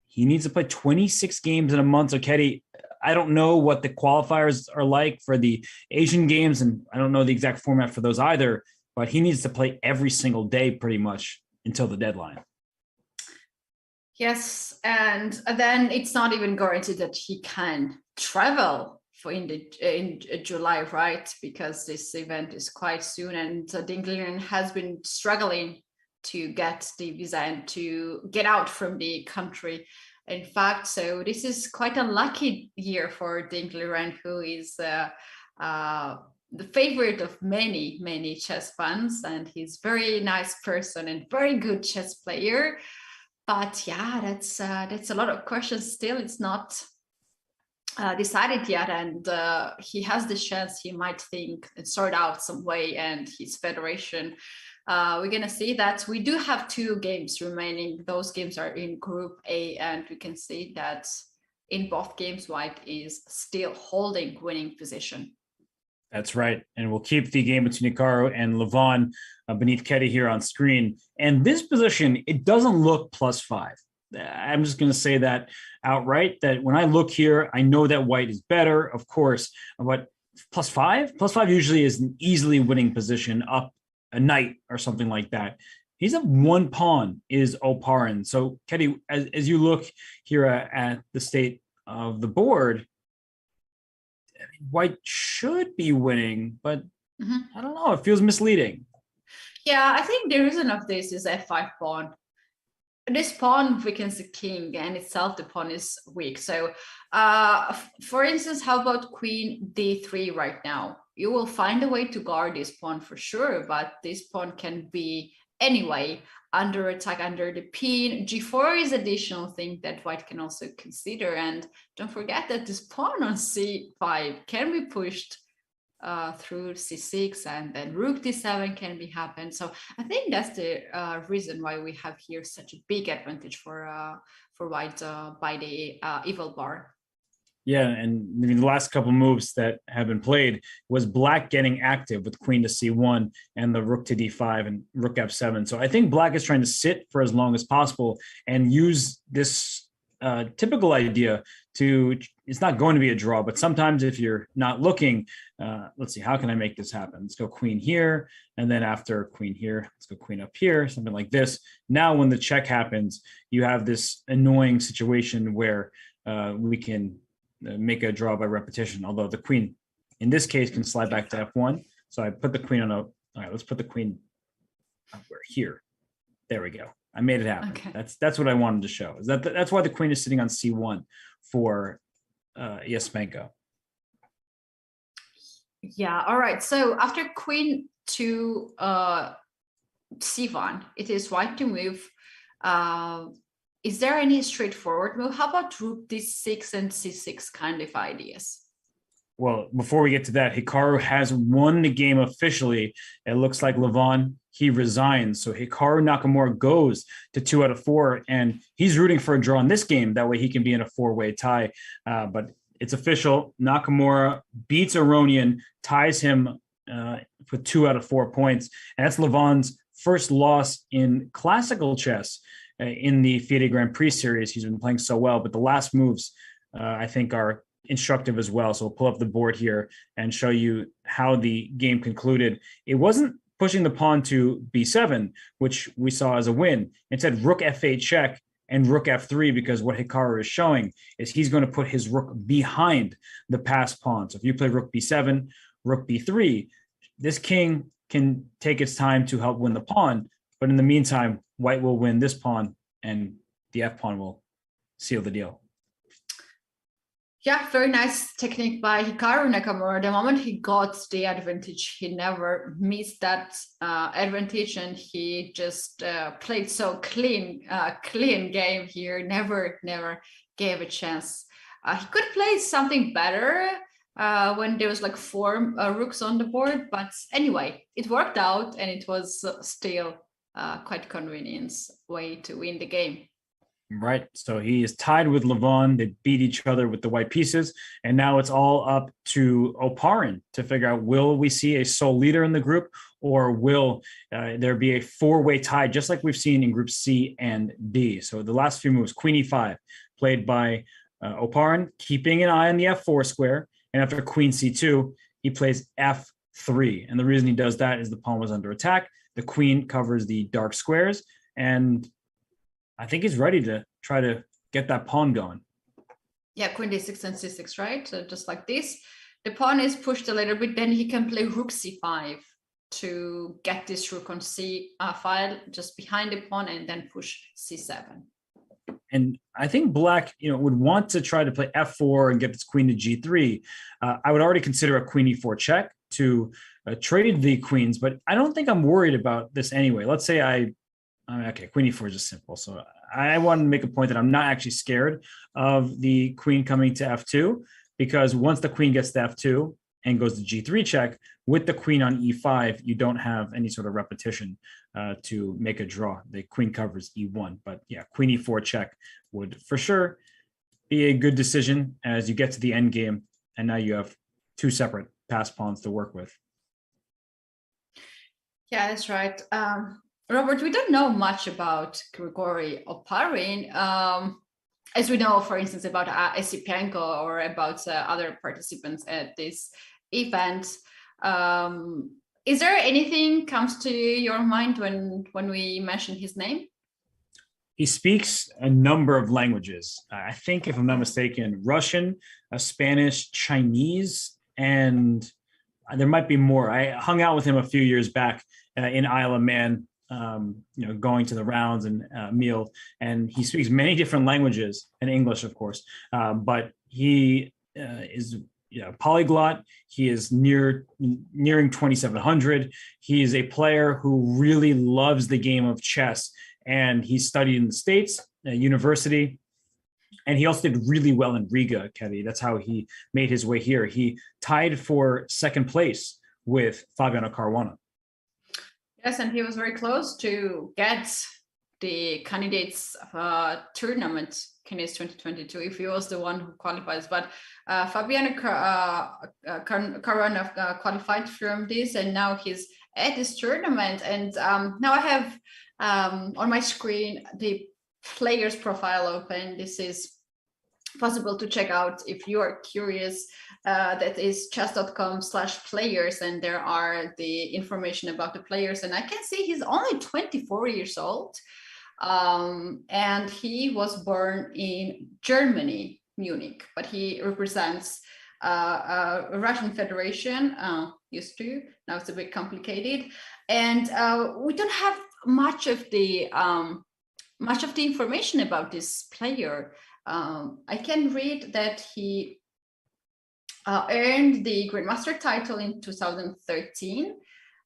he needs to play 26 games in a month. So Keddy, I don't know what the qualifiers are like for the Asian Games, and I don't know the exact format for those either, but he needs to play every single day pretty much until the deadline. Yes, and then it's not even guaranteed that he can travel in July, right? Because this event is quite soon, and Ding Liren has been struggling to get the visa and to get out from the country. In fact, so this is quite a lucky year for Ding Liren, who is the favorite of many chess fans, and he's very nice person and very good chess player. But yeah, that's a lot of questions still. It's not decided yet, and he has the chance. He might think and sort out some way, and his federation. We're gonna see that we do have 2 games remaining. Those games are in Group A, and we can see that in both games, White is still holding winning position. That's right. And we'll keep the game between Hikaru and Levon beneath Kedi here on screen. And this position, it doesn't look +5. I'm just going to say that outright, that when I look here, I know that White is better, of course, but +5? +5 usually is an easily winning position, up a knight or something like that. He's at 1 pawn is Oparin. So, Kedi, as you look here at the state of the board, White should be winning, but I don't know. It feels misleading. Yeah, I think the reason of this is F5 pawn. This pawn weakens the king, and itself the pawn is weak. So, for instance, how about Queen D3 right now? You will find a way to guard this pawn for sure, but this pawn can be anyway under attack, under the pin. G4 is additional thing that White can also consider, and don't forget that this pawn on C5 can be pushed through C6, and then Rook D7 can be happen. So I think that's the reason why we have here such a big advantage for White by the evil bar. Yeah, and I mean, the last couple moves that have been played was Black getting active with Queen to C1 and the Rook to D5 and Rook F7. So I think Black is trying to sit for as long as possible and use this typical idea to, it's not going to be a draw, but sometimes if you're not looking, let's see, how can I make this happen? Let's go Queen here, and then after Queen here, let's go Queen up here, something like this. Now, when the check happens, you have this annoying situation where we can make a draw by repetition, although the Queen, in this case, can slide back to F1. So I put the Queen on all right, let's put the Queen here. There we go. I made it happen. Okay. That's what I wanted to show. Is that's why the Queen is sitting on C1 for Yasmenko. Yeah. All right. So after Queen to C1, it is White to move. Is there any straightforward move? How about Rook D6 and C6 kind of ideas? Well, before we get to that, Hikaru has won the game officially. It looks like Levon, he resigns. So Hikaru Nakamura goes to 2 out of 4, and he's rooting for a draw in this game. That way he can be in a 4-way tie. But it's official. Nakamura beats Aronian, ties him with 2 out of 4 points. And that's Levon's first loss in classical chess in the FIDE Grand Prix series. He's been playing so well, but the last moves, I think, are instructive as well. So we'll pull up the board here and show you how the game concluded. It wasn't pushing the pawn to B7, which we saw as a win. Instead, Rook F8 check and Rook F3, because what Hikaru is showing is he's going to put his Rook behind the passed pawn. So if you play Rook B7, Rook B3, this king can take its time to help win the pawn. But in the meantime, White will win this pawn and the F pawn will seal the deal. Yeah, very nice technique by Hikaru Nakamura. The moment he got the advantage, he never missed that advantage, and he just played so clean game here. Never gave a chance. He could play something better when there was like 4 rooks on the board, but anyway, it worked out, and it was still quite convenient way to win the game. Right. So he is tied with Levon. They beat each other with the white pieces. And now it's all up to Oparin to figure out, will we see a sole leader in the group, or will there be a 4-way tie, just like we've seen in group C and D? So the last few moves, Queen E5 played by Oparin, keeping an eye on the F4 square. And after Queen C2, he plays F3. And the reason he does that is the pawn was under attack. The queen covers the dark squares, and I think he's ready to try to get that pawn going. Yeah, Queen D6 and C6, right? So just like this. The pawn is pushed a little bit, then he can play Rook C5 to get this Rook on C5 just behind the pawn, and then push C7. And I think Black, would want to try to play F4 and get this queen to G3. I would already consider a Queen E4 check to trade the queens, but I don't think I'm worried about this anyway. Let's say okay, Queen E4 is just simple. So I want to make a point that I'm not actually scared of the queen coming to F2, because once the queen gets to f2 and goes to g3 check, with the queen on e5, you don't have any sort of repetition to make a draw. The queen covers e1, but yeah, queen e4 check would for sure be a good decision as you get to the end game, and now you have two separate pass pawns to work with. Yeah, that's right. Robert, we don't know much about Grigory Oparin. As we know, for instance, about Esipenko or about other participants at this event. Is there anything comes to your mind when we mention his name? He speaks a number of languages. I think, if I'm not mistaken, Russian, Spanish, Chinese, and there might be more. I hung out with him a few years back in Isle of Man, going to the rounds and meal, and he speaks many different languages, and English, of course. But he is polyglot. He is nearing 2,700. He is a player who really loves the game of chess, and he studied in the States, university, and he also did really well in Riga, Kevi. That's how he made his way here. He tied for second place with Fabiano Caruana. Yes, and he was very close to get the candidates tournament, Candidates 2022, if he was the one who qualifies. But Fabiano Caruana qualified from this, and now he's at this tournament. And now I have on my screen the player's profile open. This is possible to check out if you are curious. That is chess.com/players, and there are the information about the players. And I can see he's only 24 years old, and he was born in Germany, Munich, but he represents a Russian Federation, used to. Now it's a bit complicated, and we don't have much of the information about this player. I can read that he earned the Grandmaster title in 2013,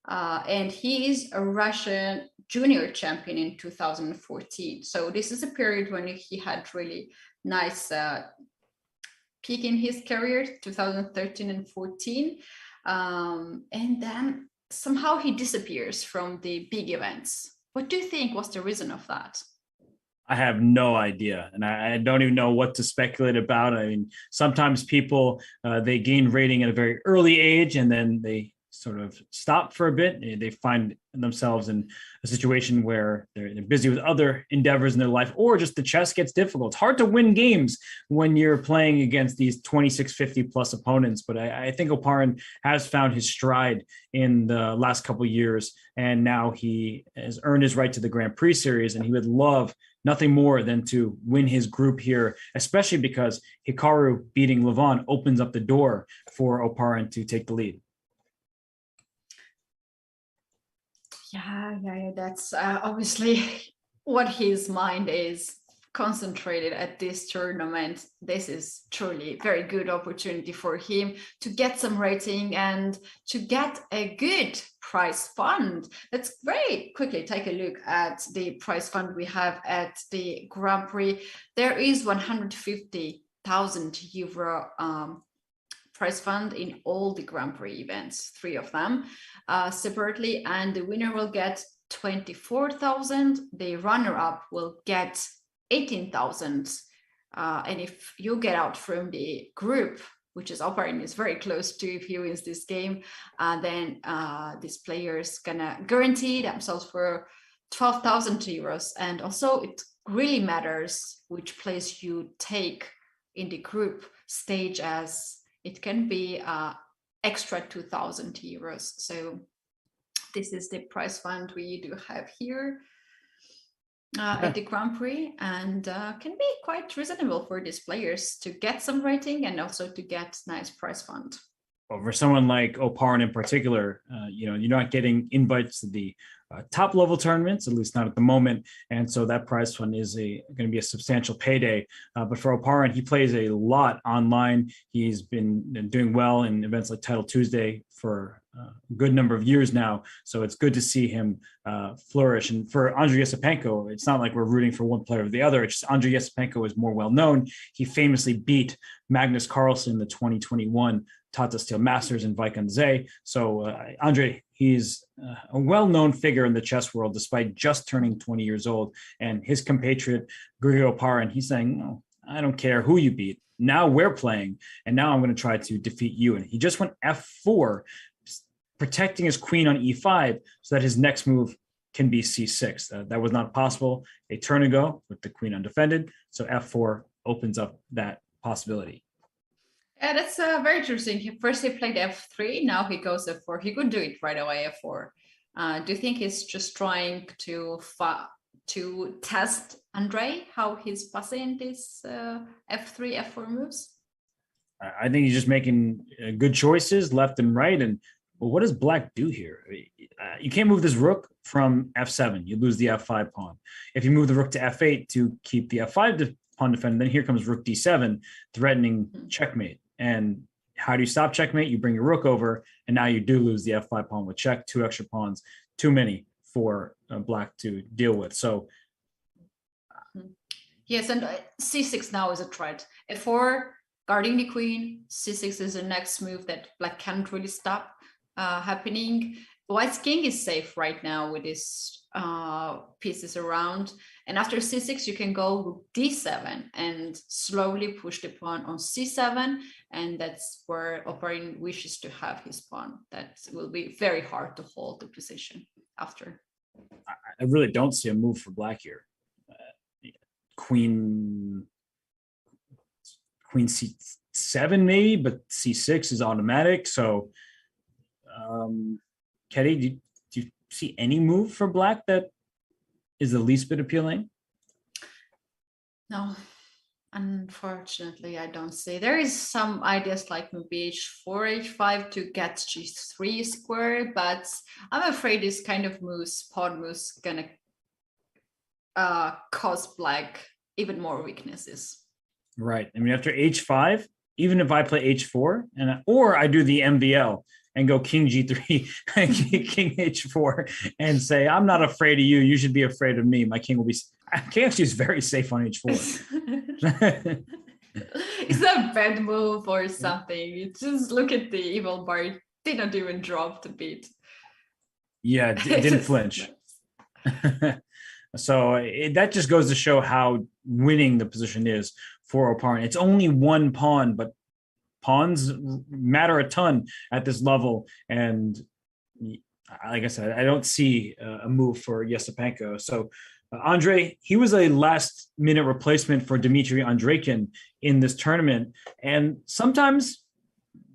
and he is a Russian junior champion in 2014. So this is a period when he had really nice peak in his career, 2013 and 14. And then somehow he disappears from the big events. What do you think was the reason of that? I have no idea, and I don't even know what to speculate about. I mean, sometimes people, they gain rating at a very early age, and then they sort of stop for a bit. They find themselves in a situation where they're busy with other endeavors in their life, or just the chess gets difficult. It's hard to win games when you're playing against these 2650 plus opponents. But I think Oparin has found his stride in the last couple of years, and now he has earned his right to the Grand Prix series, and he would love nothing more than to win his group here, especially because Hikaru beating Levon opens up the door for Oparin to take the lead. Yeah, that's obviously what his mind is concentrated at this tournament. This is truly a very good opportunity for him to get some rating and to get a good prize fund. Let's very quickly take a look at the prize fund we have at the Grand Prix. There is 150,000 euro prize fund in all the Grand Prix events, 3 of them separately, and the winner will get 24,000. The runner-up will get 18,000, and if you get out from the group, which is Oparin is very close to, if he wins this game, then these players gonna guarantee themselves for 12,000 euros. And also it really matters which place you take in the group stage, as it can be extra 2,000 euros. So this is the prize fund we do have here at the Grand Prix, and can be quite reasonable for these players to get some rating and also to get nice prize fund. Well, for someone like Oparin in particular, you're not getting invites to the top level tournaments, at least not at the moment. And so that prize fund is going to be a substantial payday. But for Oparin, he plays a lot online. He's been doing well in events like Title Tuesday for a good number of years now. So it's good to see him flourish. And for Andrei Yesipenko, it's not like we're rooting for one player or the other. It's just Andrei Yesipenko is more well known. He famously beat Magnus Carlsen in the 2021 Tata Steel Masters in Vaikanze. So Andrei, he's a well-known figure in the chess world, despite just turning 20 years old. And his compatriot, Grigor Oparin, he's saying, no, I don't care who you beat. Now we're playing, and now I'm going to try to defeat you. And he just went f4, protecting his queen on e5 so that his next move can be c6. That was not possible a turn ago with the queen undefended. So f4 opens up that possibility. Yeah, that's very interesting. First he played f3, now he goes f4. He could do it right away, f4. Do you think he's just trying to test Andrei, how he's passing these f3, f4 moves? I think he's just making good choices left and right. And well, what does black do here? You can't move this rook from f7. You lose the f5 pawn. If you move the rook to f8 to keep the f5 pawn defended, then here comes rook d7, threatening checkmate. And how do you stop checkmate? You bring your rook over, and now you do lose the f5 pawn with check, 2 extra pawns, too many for black to deal with. So yes, and c6 now is a threat. f4, guarding the queen. c6 is the next move that black can't really stop happening. White's king is safe right now with his pieces around. And after c6, you can go with d7 and slowly push the pawn on c7. And that's where Oparin wishes to have his pawn. That will be very hard to hold the position after. I really don't see a move for black here. Queen c7 maybe, but c6 is automatic. So Ketty, do you see any move for black that is the least bit appealing? No, unfortunately, I don't see. There is some ideas like maybe h4, h5 to get g3 square, but I'm afraid this kind of moves, pawn moves, gonna cause black even more weaknesses. Right. I mean, after h5, even if I play h4 or I do the MVL and go king g3, king h4, and say, I'm not afraid of you. You should be afraid of me. My king will be. King actually is very safe on h4. It's a bad move or something. You just look at the evil bar. It didn't even drop the beat. Yeah, it didn't flinch. So that just goes to show how winning the position is for Oparin. It's only one pawn, but pawns matter a ton at this level. And like I said, I don't see a move for Yesipenko. So Andrei, he was a last-minute replacement for Dmitry Andreikin in this tournament. And sometimes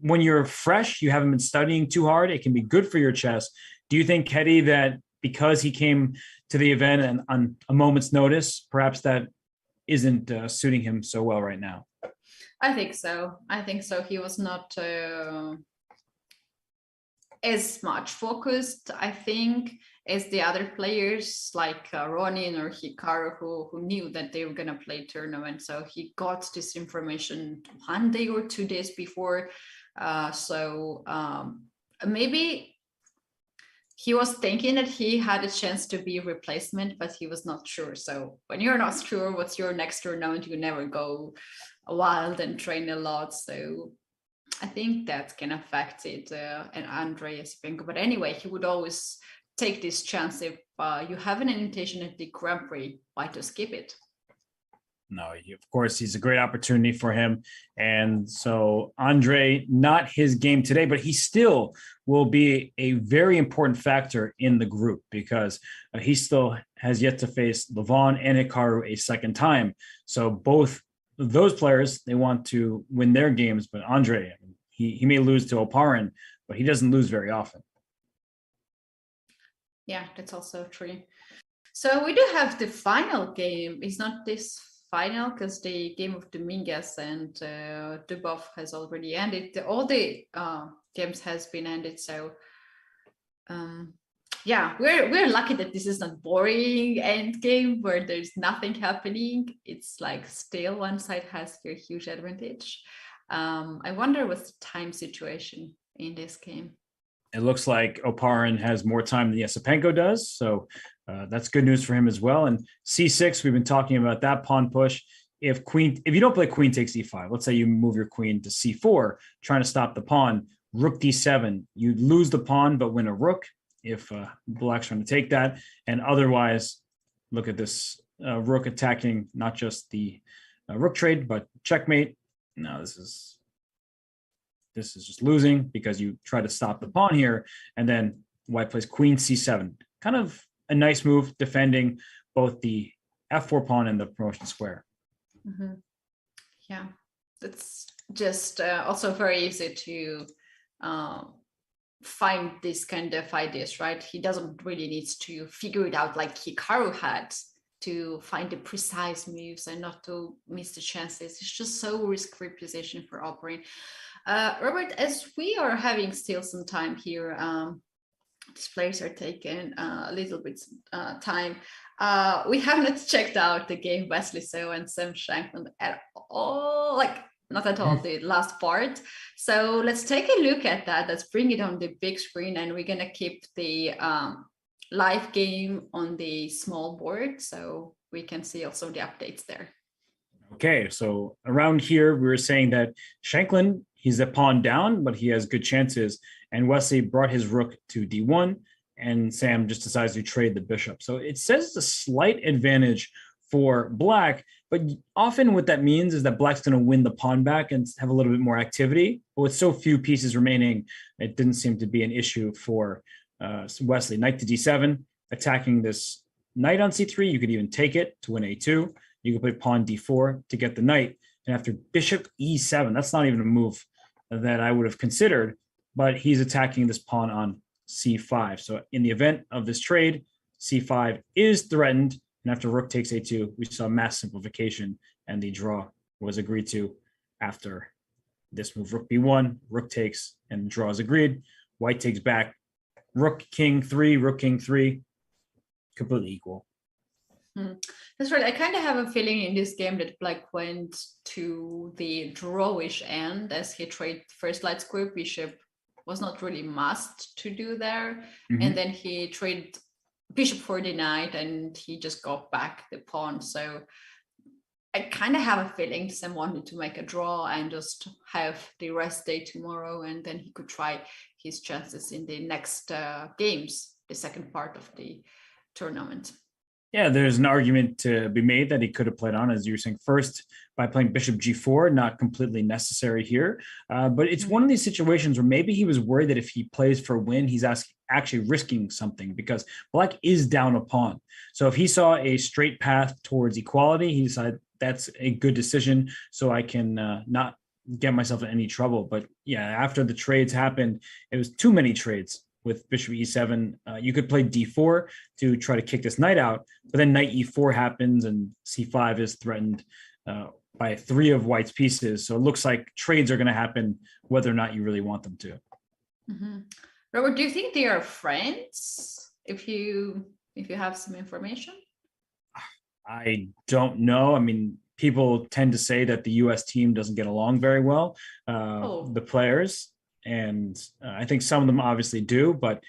when you're fresh, you haven't been studying too hard, it can be good for your chess. Do you think, Ketty, that because he came to the event and on a moment's notice, perhaps that isn't suiting him so well right now? I think so. He was not as much focused, I think, as the other players like Aronian or Hikaru who knew that they were going to play tournament. So he got this information 1 day or 2 days before. Maybe he was thinking that he had a chance to be a replacement, but he was not sure. So when you're not sure what's your next tournament, you never go wild and train a lot. So I think that can affect it, and Andrei Yesipenko. But anyway, he would always take this chance if you have an invitation at the Grand Prix, why to skip it? No, of course, he's a great opportunity for him. And so Andrei, not his game today, but he still will be a very important factor in the group because he still has yet to face Levon and Hikaru a second time. So both those players, they want to win their games, but Andrei, he may lose to Oparin, but he doesn't lose very often. Yeah, that's also true. So we do have the final game. It's not this final because the game of Dominguez and Dubov has already ended. All the games has been ended. So yeah, we're lucky that this is not boring end game where there's nothing happening. It's like still one side has a huge advantage. I wonder what's the time situation in this game. It looks like Oparin has more time than Yasipenko does, so that's good news for him as well. And C6, we've been talking about that pawn push. If you don't play queen takes e5, let's say you move your queen to c4, trying to stop the pawn, rook d7, you lose the pawn but win a rook if black's trying to take that. And otherwise, look at this rook attacking not just the rook trade, but checkmate. No, this is just losing because you try to stop the pawn here, and then white plays queen c7. Kind of a nice move defending both the f4 pawn and the promotion square. Mm-hmm. Yeah, it's just also very easy to find this kind of ideas, right? He doesn't really need to figure it out like Hikaru had to find the precise moves and not to miss the chances. It's just so risk-free position for Oparin. Robert, as we are having still some time here, these players are taking a little bit time. We have not checked out the game Wesley So and Sam Shankland at all, like not at all the last part. So let's take a look at that. Let's bring it on the big screen, and we're gonna keep the live game on the small board so we can see also the updates there. Okay, so around here we were saying that Shankland, he's a pawn down, but he has good chances. And Wesley brought his rook to d1, and Sam just decides to trade the bishop. So it says it's a slight advantage for black, but often what that means is that black's going to win the pawn back and have a little bit more activity. But with so few pieces remaining, it didn't seem to be an issue for Wesley. Knight to d7, attacking this knight on c3. You could even take it to win a2. You could play pawn d4 to get the knight. And after bishop e7, that's not even a move that I would have considered, but he's attacking this pawn on c5. So in the event of this trade, c5 is threatened. And after rook takes a2, we saw mass simplification, and the draw was agreed to after this move. Rook b1, rook takes, and draw is agreed. White takes back. Rook king 3, rook king 3, completely equal. That's right. I kind of have a feeling in this game that black went to the drawish end as he traded first light square bishop was not really must to do there. And then he traded bishop for the knight and he just got back the pawn. So I kind of have a feeling Sam wanted to make a draw and just have the rest day tomorrow, and then he could try his chances in the next games, the second part of the tournament. Yeah, there's an argument to be made that he could have played on, as you were saying, first by playing bishop g4, not completely necessary here. But it's one of these situations where maybe he was worried that if he plays for a win, he's actually risking something because black is down a pawn. So if he saw a straight path towards equality, he decided that's a good decision so I can not get myself in any trouble. But yeah, after the trades happened, it was too many trades. With bishop e7, you could play d4 to try to kick this knight out, but then knight e4 happens and c5 is threatened by 3 of white's pieces. So it looks like trades are going to happen whether or not you really want them to. Robert, do you think they are friends? If you have some information? I don't know. I mean, people tend to say that the U.S. team doesn't get along very well, the players. And I think some of them obviously do, but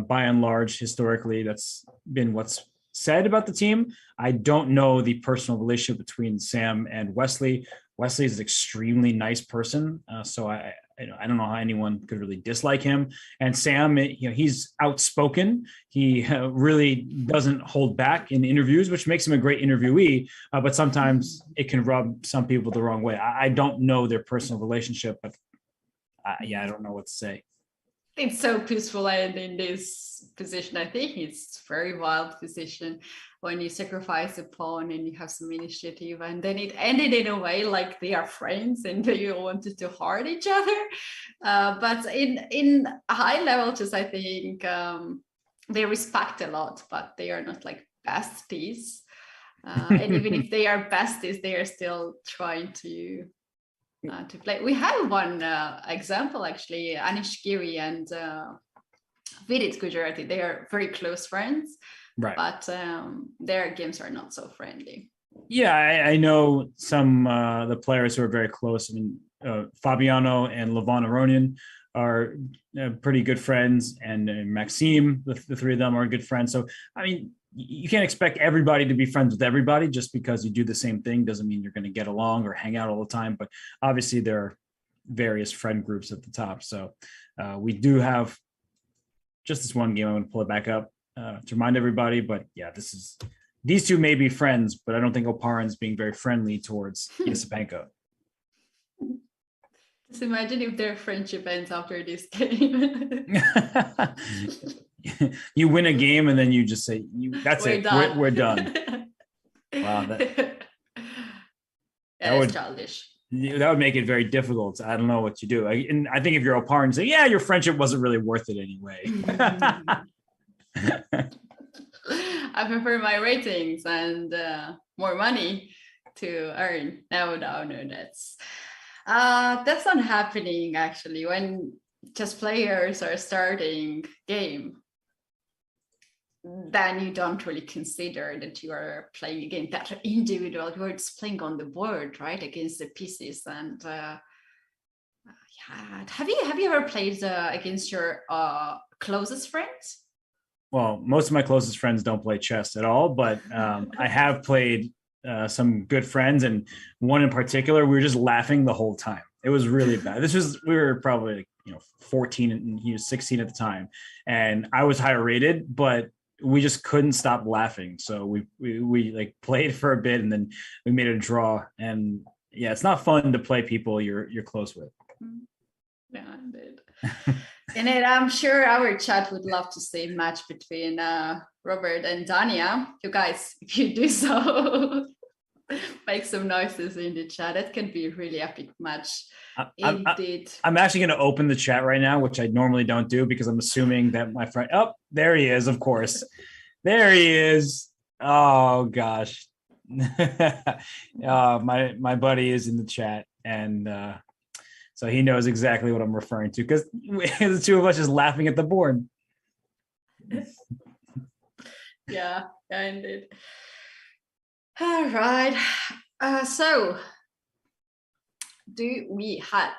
by and large, historically, that's been what's said about the team. I don't know the personal relationship between Sam and Wesley. Wesley is an extremely nice person, so I don't know how anyone could really dislike him. And Sam, he's outspoken. He really doesn't hold back in interviews, which makes him a great interviewee. But sometimes it can rub some people the wrong way. I don't know their personal relationship, but I don't know what to say. It's so peaceful, and in this position, I think it's very wild position when you sacrifice a pawn and you have some initiative, and then it ended in a way like they are friends and they wanted to hurt each other. But in high level, just I think they respect a lot, but they are not like besties. And even if they are besties, they are still trying to play. We have one example actually, Anish Giri and FIDE Gujarati. They are very close friends, right? But their games are not so friendly. Yeah, I know some the players who are very close. I mean, Fabiano and Levon Aronian are pretty good friends, and Maxime, the three of them are good friends. So, I mean, you can't expect everybody to be friends with everybody. Just because you do the same thing doesn't mean you're going to get along or hang out all the time. But obviously there are various friend groups at the top. So we do have just this one game. I'm going to pull it back up to remind everybody. But yeah, these two may be friends, but I don't think Oparin's being very friendly towards Yasipenko. Just imagine if their friendship ends after this game. You win a game and then you just say, "That's it. We're done." Wow, that's childish. That would make it very difficult. I don't know what you do. And I think if you're Oparin, say, "Yeah, your friendship wasn't really worth it anyway." I prefer my ratings and more money to earn. No, that's not happening actually. When just players are starting game, then you don't really consider that you are playing a game that are individual. You're just playing on the board, right, against the pieces. And have you ever played against your closest friends? Well, most of my closest friends don't play chess at all, but I have played some good friends, and one in particular, we were just laughing the whole time. It was really bad. We were probably 14 and he was 16 at the time, and I was higher rated, but we just couldn't stop laughing. So we like played for a bit, and then we made a draw. And yeah, it's not fun to play people you're close with. Yeah, I did. And I'm sure our chat would love to see a match between Robert and Dania. You guys, if you do so, make some noises in the chat. It can be a really epic match. Indeed. I'm actually going to open the chat right now, which I normally don't do because I'm assuming that my friend. Oh, there he is. Of course, there he is. Oh gosh, my buddy is in the chat, and so he knows exactly what I'm referring to because the two of us just laughing at the board. Yeah, indeed. All right. So, do we have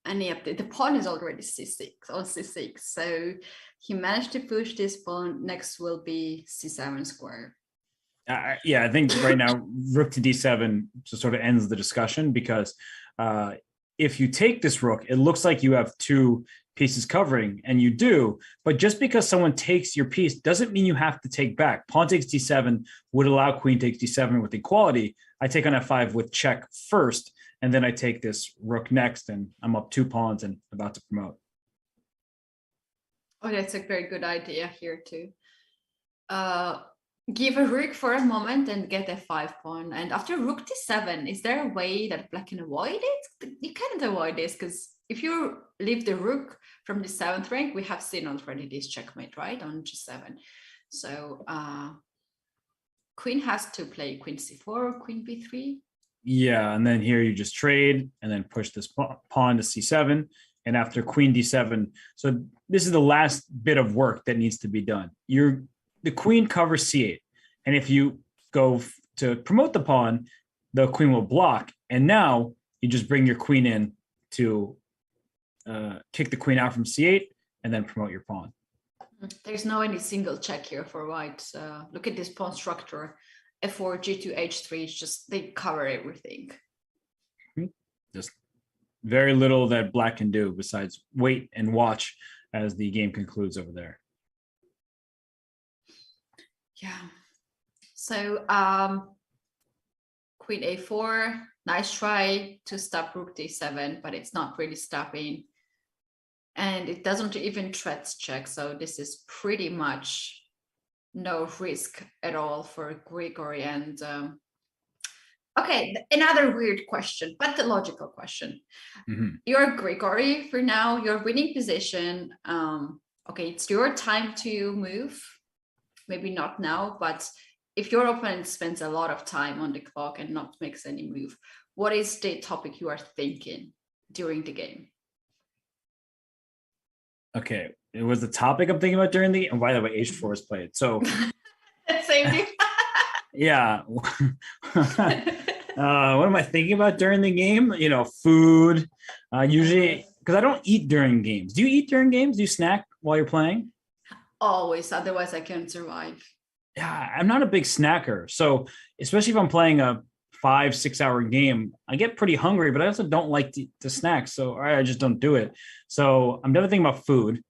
any update? The pawn is already C6. So he managed to push this pawn. Next will be C7 square. Yeah, I think right now rook to D7 just sort of ends the discussion because if you take this rook, it looks like you have two pieces covering, and you do, but just because someone takes your piece doesn't mean you have to take back. Pawn takes D7 would allow queen takes D7 with equality. I take on F5 with check first, and then I take this rook next, and I'm up 2 pawns and about to promote. Oh, that's a very good idea here too. Give a rook for a moment and get a 5 pawn. And after rook D7, is there a way that black can avoid it? You can't avoid this because if you leave the rook from the 7th rank, we have seen already this checkmate, right, on G7. So queen has to play queen C4 or queen B3. Yeah, and then here you just trade and then push this pawn to C7. And after queen D7, so this is the last bit of work that needs to be done. The queen covers C8. And if you go to promote the pawn, the queen will block. And now you just bring your queen in to kick the queen out from C8 and then promote your pawn. There's no any single check here for white. Look at this pawn structure. F4, G2, H3, it's just they cover everything. Just very little that black can do besides wait and watch as the game concludes over there. Yeah. So queen A4, nice try to stop rook D7, but it's not really stopping. And it doesn't even threat check. So this is pretty much no risk at all for Grigory. And okay, another weird question, but the logical question. Mm-hmm. You're Grigory for now, you're winning position. Okay, it's your time to move. Maybe not now, but if your opponent spends a lot of time on the clock and not makes any move, what is the topic you are thinking during the game? Okay, it was the topic I'm thinking about during the game. And by the way, H4 is played. So same thing. Yeah. What am I thinking about during the game? Food. Usually because I don't eat during games. Do you eat during games? Do you snack while you're playing? Always, otherwise I can't survive. Yeah, I'm not a big snacker. So especially if I'm playing a 5-6 hour game, I get pretty hungry, but I also don't like to snack. So I just don't do it. So I'm definitely thinking about food.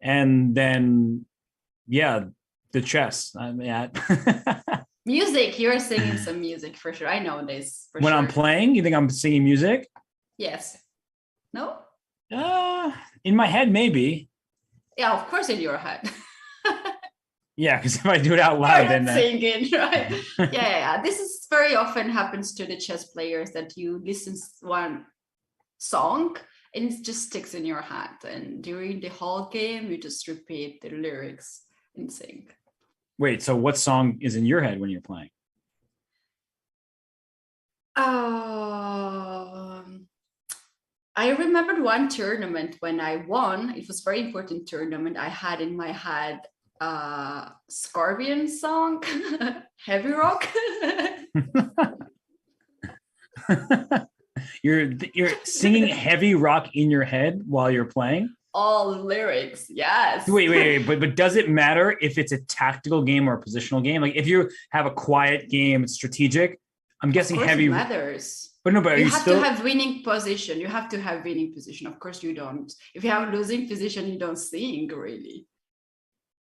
And then, yeah, the chess. Music, you're singing some music for sure. I know this for when sure. I'm playing, you think I'm singing music? Yes. No? In my head, maybe. Yeah, of course in your head. Yeah, because if I do it out loud, You're then not singing, right? Yeah. This is very often happens to the chess players that you listen to one song and it just sticks in your head. And during the whole game, you just repeat the lyrics and sing. Wait, so what song is in your head when you're playing? I remembered one tournament when I won. It was a very important tournament. I had in my head Scorpion song, Heavy Rock. You're singing Heavy Rock in your head while you're playing? All lyrics, yes. Wait, but does it matter if it's a tactical game or a positional game? Like if you have a quiet game, it's strategic. I'm guessing of course heavy it matters. But no, but you have to have winning position. You have to have winning position. Of course you don't. If you have losing position, you don't sing really.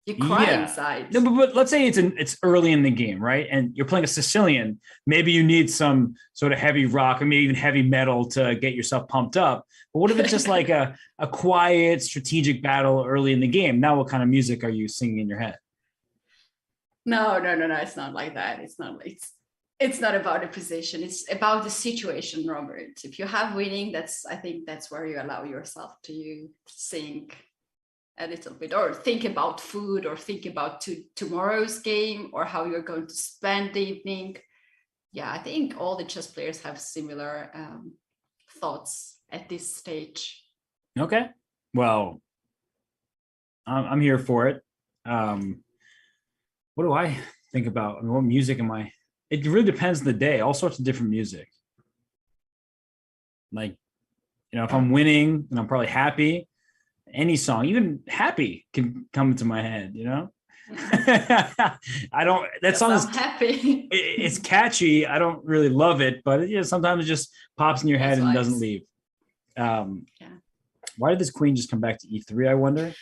You cry inside. No, but let's say it's early in the game, right? And you're playing a Sicilian. Maybe you need some sort of heavy rock or maybe even heavy metal to get yourself pumped up. But what if it's just like a quiet, strategic battle early in the game? Now, what kind of music are you singing in your head? No. It's not like that. It's not about the position. It's about the situation, Robert. If you have winning, I think that's where you allow yourself to sing a little bit, or think about food, or think about tomorrow's game, or how you're going to spend the evening. Yeah, I think all the chess players have similar thoughts at this stage. Okay, well, I'm here for it. What do I think about? I mean, what music am I? It really depends on the day. All sorts of different music. Like, if I'm winning and I'm probably happy, any song, even happy, can come into my head, that song is happy. It's catchy. I don't really love it, but sometimes it just pops in your head and doesn't leave. Why did this queen just come back to e3, I wonder?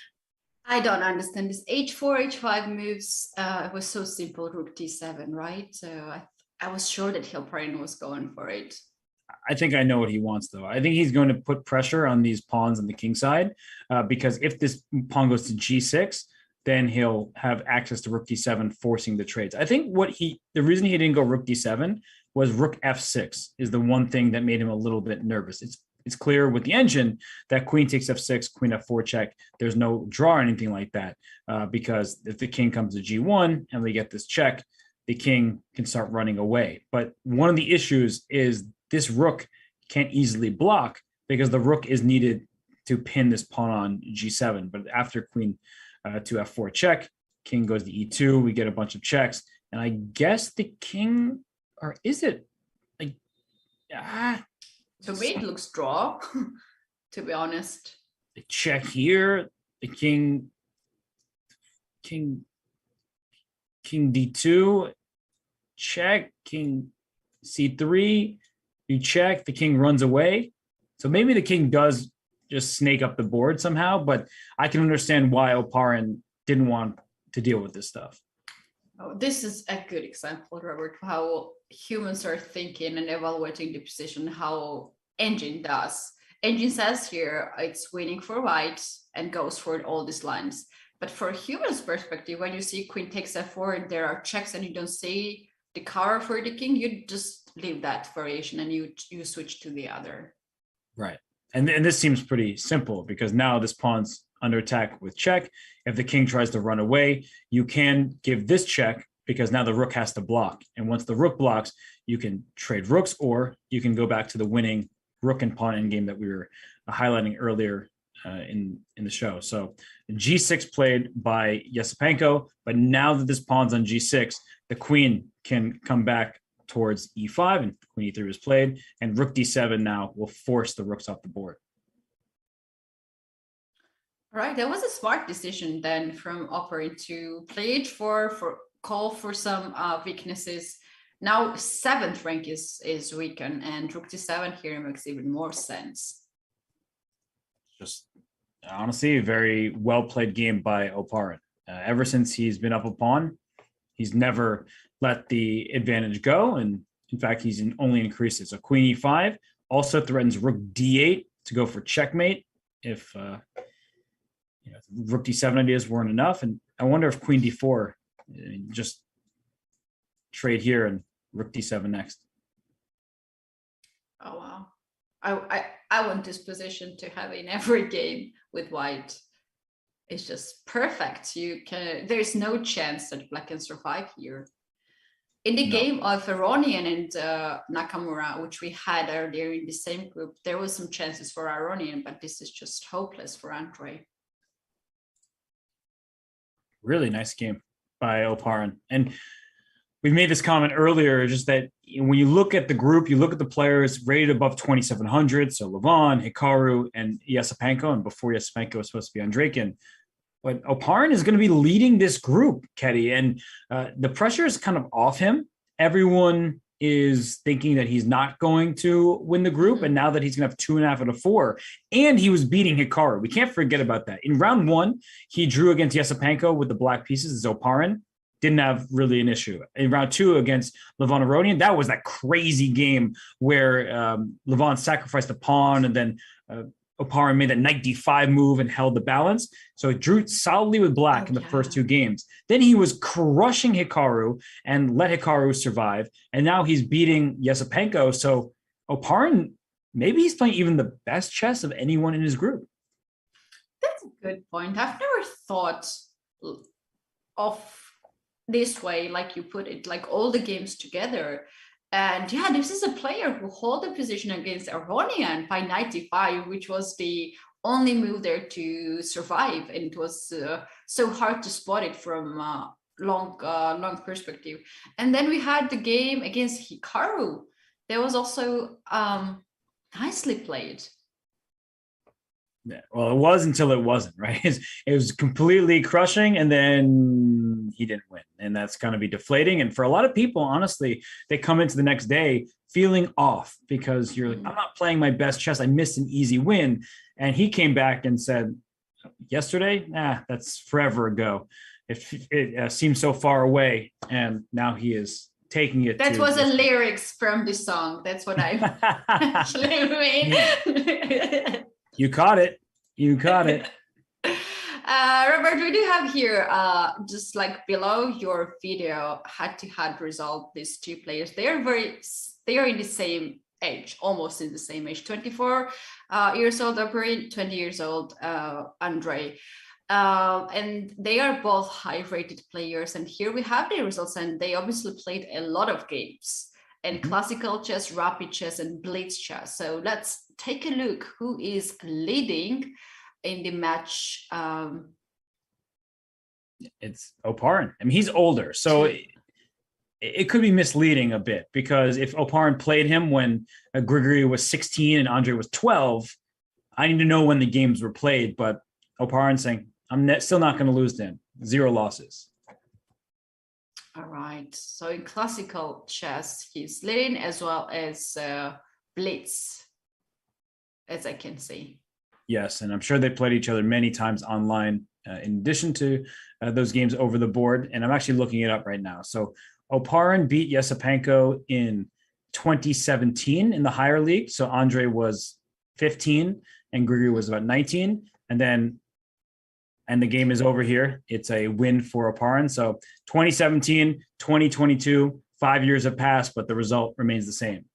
I don't understand this h4, h5 moves. It was so simple, rook d7, right? So I was sure that Hilparin was going for it. I think I know what he wants, though. I think he's going to put pressure on these pawns on the king side, because if this pawn goes to g6, then he'll have access to rook d7, forcing the trades. I think the reason he didn't go rook d7 was rook f6 is the one thing that made him a little bit nervous. It's clear with the engine that queen takes f6, queen f4 check. There's no draw or anything like that, because if the king comes to g1 and we get this check, the king can start running away. But one of the issues is this rook can't easily block because the rook is needed to pin this pawn on g7. But after queen to f4 check, king goes to e2, we get a bunch of checks. And I guess the king, or is it? To me, it looks draw, to be honest. The check here, the king d2, check, king c3, you check, the king runs away. So maybe the king does just snake up the board somehow, but I can understand why Oparin didn't want to deal with this stuff. Oh, this is a good example, Robert, how humans are thinking and evaluating the position, how engine does. Engine says here it's winning for white and goes for all these lines. But for a human's perspective, when you see queen takes f4 and there are checks and you don't see the cover for the king, you just leave that variation and you switch to the other. Right. And this seems pretty simple because now this pawn's under attack with check. If the king tries to run away, you can give this check because now the rook has to block. And once the rook blocks, you can trade rooks, or you can go back to the winning rook and pawn endgame that we were highlighting earlier in the show. So g6 played by Yasipenko, but now that this pawn's on g6, the queen can come back towards e5 and queen e3 was played, and rook d7 now will force the rooks off the board. Right, that was a smart decision then from Opera to play H4 for call for some weaknesses. Now 7th rank is weakened, and Rook D7 here makes even more sense. Just honestly, a very well played game by Oparin. Ever since he's been up a pawn, he's never let the advantage go, and in fact, he's only increased it. So Queen E5 also threatens Rook D8 to go for checkmate if Rook D7 ideas weren't enough. And I wonder if Queen D4, just trade here and Rook D7 next. Oh, wow. I want this position to have in every game with white. It's just perfect. There's no chance that black can survive here. In the game of Aronian and Nakamura, which we had earlier in the same group, there was some chances for Aronian, but this is just hopeless for Andre. Really nice game by Oparin. And we made this comment earlier, just that when you look at the group, you look at the players rated above 2,700. So Levon, Hikaru, and Yesepenko. And before Yesepenko was supposed to be Andreikin. But Oparin is going to be leading this group, Ketty. And the pressure is kind of off him. Everyone is thinking that he's not going to win the group. And now that he's going to have 2.5 out of 4. And he was beating Hikaru. We can't forget about that. In round 1, he drew against Yesepenko with the black pieces. Oparin didn't have really an issue. In round 2 against Levon Aronian, that was that crazy game where Levon sacrificed a pawn and then Oparin made that knight d5 move and held the balance. So it drew solidly with black in the first 2 games. Then he was crushing Hikaru and let Hikaru survive. And now he's beating Yesepenko. So Oparin, maybe he's playing even the best chess of anyone in his group. That's a good point. I've never thought of this way, like you put it, like all the games together. And yeah, this is a player who held the position against Aronian by knight d5, which was the only move there to survive. And it was so hard to spot it from long perspective. And then we had the game against Hikaru. That was also nicely played. Yeah, well, it was until it wasn't, right? It was completely crushing, and then he didn't win. And that's going to be deflating. And for a lot of people, honestly, they come into the next day feeling off because you're like, I'm not playing my best chess. I missed an easy win. And he came back and said, yesterday, that's forever ago. It seems so far away. And now he is taking it. That was a lyrics from the song. That's what I actually mean. You caught it. You caught it. Robert, we do have here, just like below your video, head-to-head result, these two players. They are in the same age, almost in the same age. 24 years old, Oparin, 20 years old, Andre. And they are both high-rated players. And here we have the results, and they obviously played a lot of games. And classical chess, rapid chess, and blitz chess. So let's take a look who is leading in the match. It's Oparin. I mean, he's older, so it could be misleading a bit, because if Oparin played him when Grigory was 16 and Andre was 12, I need to know when the games were played. But Oparin's saying, I'm still not going to lose to him. 0 losses. All right. So in classical chess, he's leading as well as blitz, as I can see. Yes, and I'm sure they played each other many times online, in addition to those games over the board. And I'm actually looking it up right now. So Oparin beat Yesepenko in 2017 in the higher league. So Andre was 15 and Grigory was about 19. And the game is over here. It's a win for Oparin. So 2017, 2022, 5 years have passed, but the result remains the same.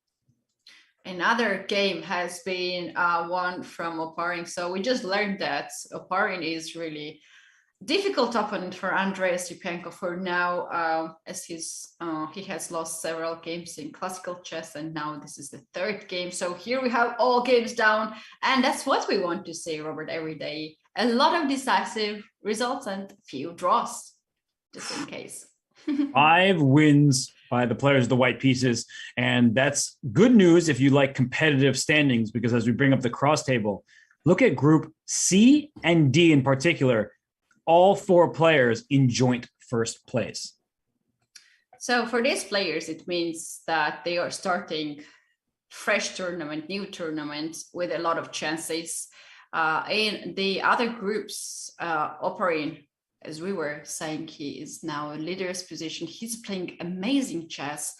Another game has been won from Oparin. So we just learned that Oparin is really difficult opponent for Andrei Yesepenko for now, as he has lost several games in classical chess, and now this is the 3rd game. So here we have all games down, and that's what we want to see, Robert, every day. A lot of decisive results and few draws, just in case. 5 wins by the players of the white pieces. And that's good news if you like competitive standings, because as we bring up the cross table, Look at Group C and D in particular. All 4 players in joint first place. So for these players, it means that they are starting fresh tournament, new tournament with a lot of chances. In the other groups, Oparin, as we were saying, he is now in leader's position. He's playing amazing chess.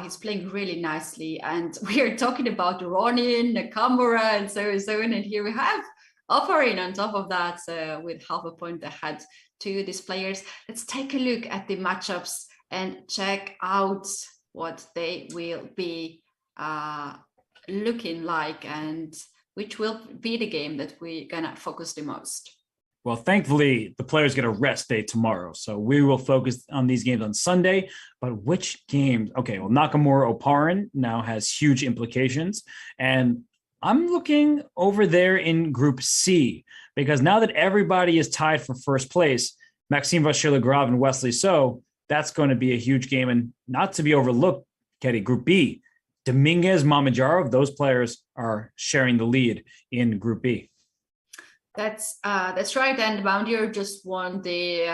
He's playing really nicely. And we are talking about Aronian, Nakamura, and so on. And here we have Oparin on top of that with half a point ahead to these players. Let's take a look at the matchups and check out what they will be looking like and which will be the game that we're gonna focus the most. Well, thankfully, the players get a rest day tomorrow. So we will focus on these games on Sunday. But which games? Okay, well, Nakamura Oparin now has huge implications. And I'm looking over there in Group C, because now that everybody is tied for first place, Maxime Vachier-Lagrave and Wesley So, that's going to be a huge game. And not to be overlooked, Ketty, Group B, Dominguez, Mamedyarov, those players are sharing the lead in Group B. That's right, and Mamedyarov just won the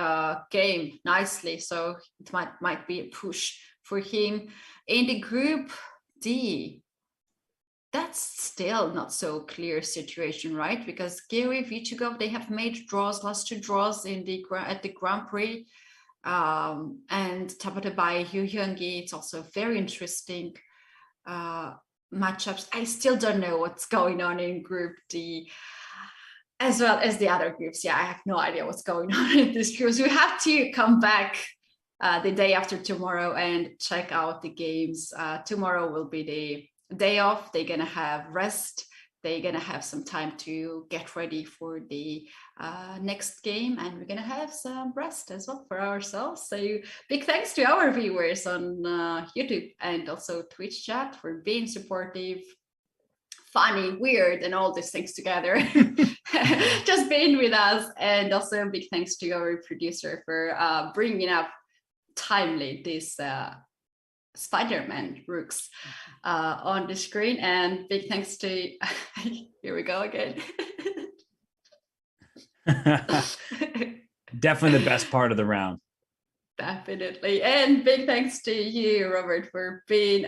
game nicely, so it might be a push for him. In the Group D, that's still not so clear situation, right? Because Giri, Vichugov, they have made last 2 draws at the Grand Prix, and Tabatabai, Hyungi, it's also very interesting matchups. I still don't know what's going on in Group D. As well as the other groups. Yeah, I have no idea what's going on in this group. So we have to come back the day after tomorrow and check out the games. Tomorrow will be the day off. They're going to have rest. They're going to have some time to get ready for the next game. And we're going to have some rest as well for ourselves. So big thanks to our viewers on YouTube and also Twitch chat for being supportive, funny, weird, and all these things together. Just being with us. And also a big thanks to our producer for bringing up timely this Spider-Man rooks on the screen. And big thanks to, here we go again. Definitely the best part of the round. Definitely. And big thanks to you, Robert, for being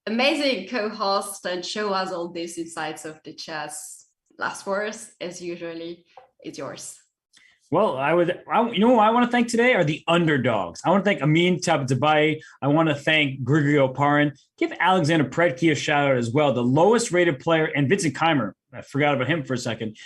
amazing co-host and show us all these insights of the chess. Last words, as usually, is yours. Well, you know who I want to thank today are the underdogs. I want to thank Amin Tabatabai. I want to thank Grigory Oparin. Give Alexander Predke a shout out as well, the lowest rated player, and Vincent Keimer. I forgot about him for a second.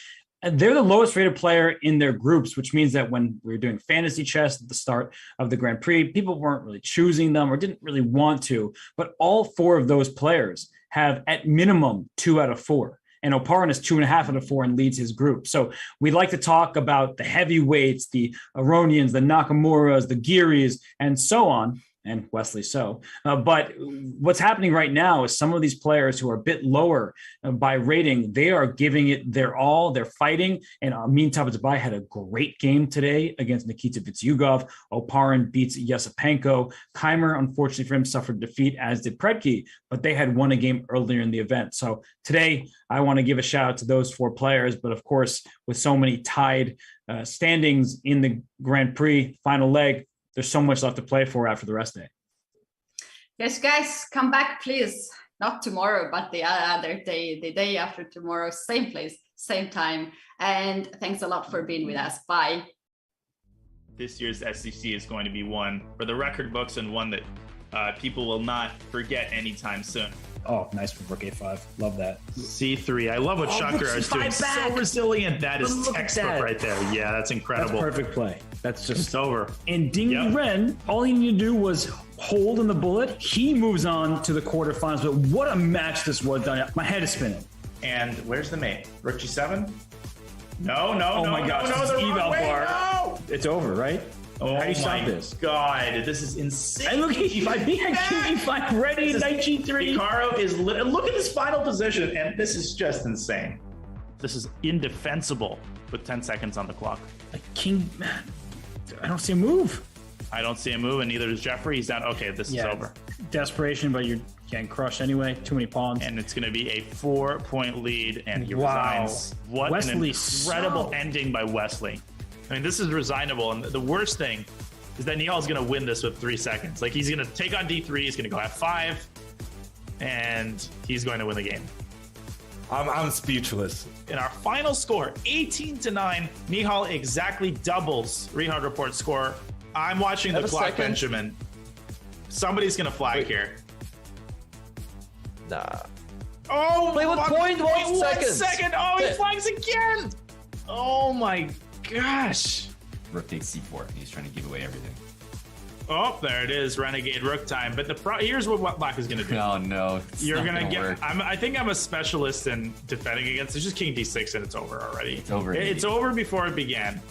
And they're the lowest rated player in their groups, which means that when we were doing fantasy chess at the start of the Grand Prix, people weren't really choosing them or didn't really want to. But all 4 of those players have at minimum 2 out of 4. And Oparin is 2.5 out of 4 and leads his group. So we like to talk about the heavyweights, the Aronians, the Nakamuras, the Giris, and so on. And Wesley So. But what's happening right now is some of these players who are a bit lower by rating, they are giving it their all. They're fighting. And Amin Tabatabai had a great game today against Nikita Vitsugov. Oparin beats Yasipenko. Keimer, unfortunately for him, suffered defeat, as did Predke, but they had won a game earlier in the event. So today, I want to give a shout out to those 4 players. But of course, with so many tied standings in the Grand Prix final leg, there's so much left to play for after the rest day. Yes, guys, come back, please. Not tomorrow, but the other day, the day after tomorrow, same place, same time. And thanks a lot for being with us. Bye. This year's SCC is going to be one for the record books and one that people will not forget anytime soon. Oh, nice for Rook A5. Love that. C3. I love what Shakar is doing. So resilient. That is textbook right there. Yeah, that's incredible. That's perfect play. That's just it's over. And Ding Ren, all he needed to do was hold in the bullet. He moves on to the quarterfinals. But what a match this was, Danya. My head is spinning. And where's the mate? Rook G7? No. Oh my gosh, no, this eval bar. No. It's over, right? Oh, how do you stop this? God, this is insane. And look, E5, E5 ready, Knight G3. Hikaru is look at this final position, and this is just insane. This is indefensible with 10 seconds on the clock. Like King, man, I don't see a move. I don't see a move, and neither does Jeffrey. He's down. Okay, this is over. desperation, but you're getting crushed anyway. Too many pawns. And it's going to be a 4-point lead, and he Wow. resigns. What Wesley an incredible So. ending by Wesley. I mean, this is resignable, and the worst thing is that Nihal's going to win this with 3 seconds. Like, he's going to take on D3, he's going to go F5, and he's going to win the game. I'm speechless. In our final score, 18-9, Nihal exactly doubles Rehard Report's score. I'm watching the Have a clock, second. Benjamin. Somebody's going to flag Wait. here. Nah. Oh, Play with point, 1 second. 1 second. Oh, he flags again. Oh my gosh. Rook takes c4. He's trying to give away everything. Oh, there it is, Renegade Rook time. But here's what Black is going to do. Oh no, it's You're not gonna get. work. I think I'm a specialist in defending against. It's just King D6 and it's over already. It's over It's immediately. over before it began.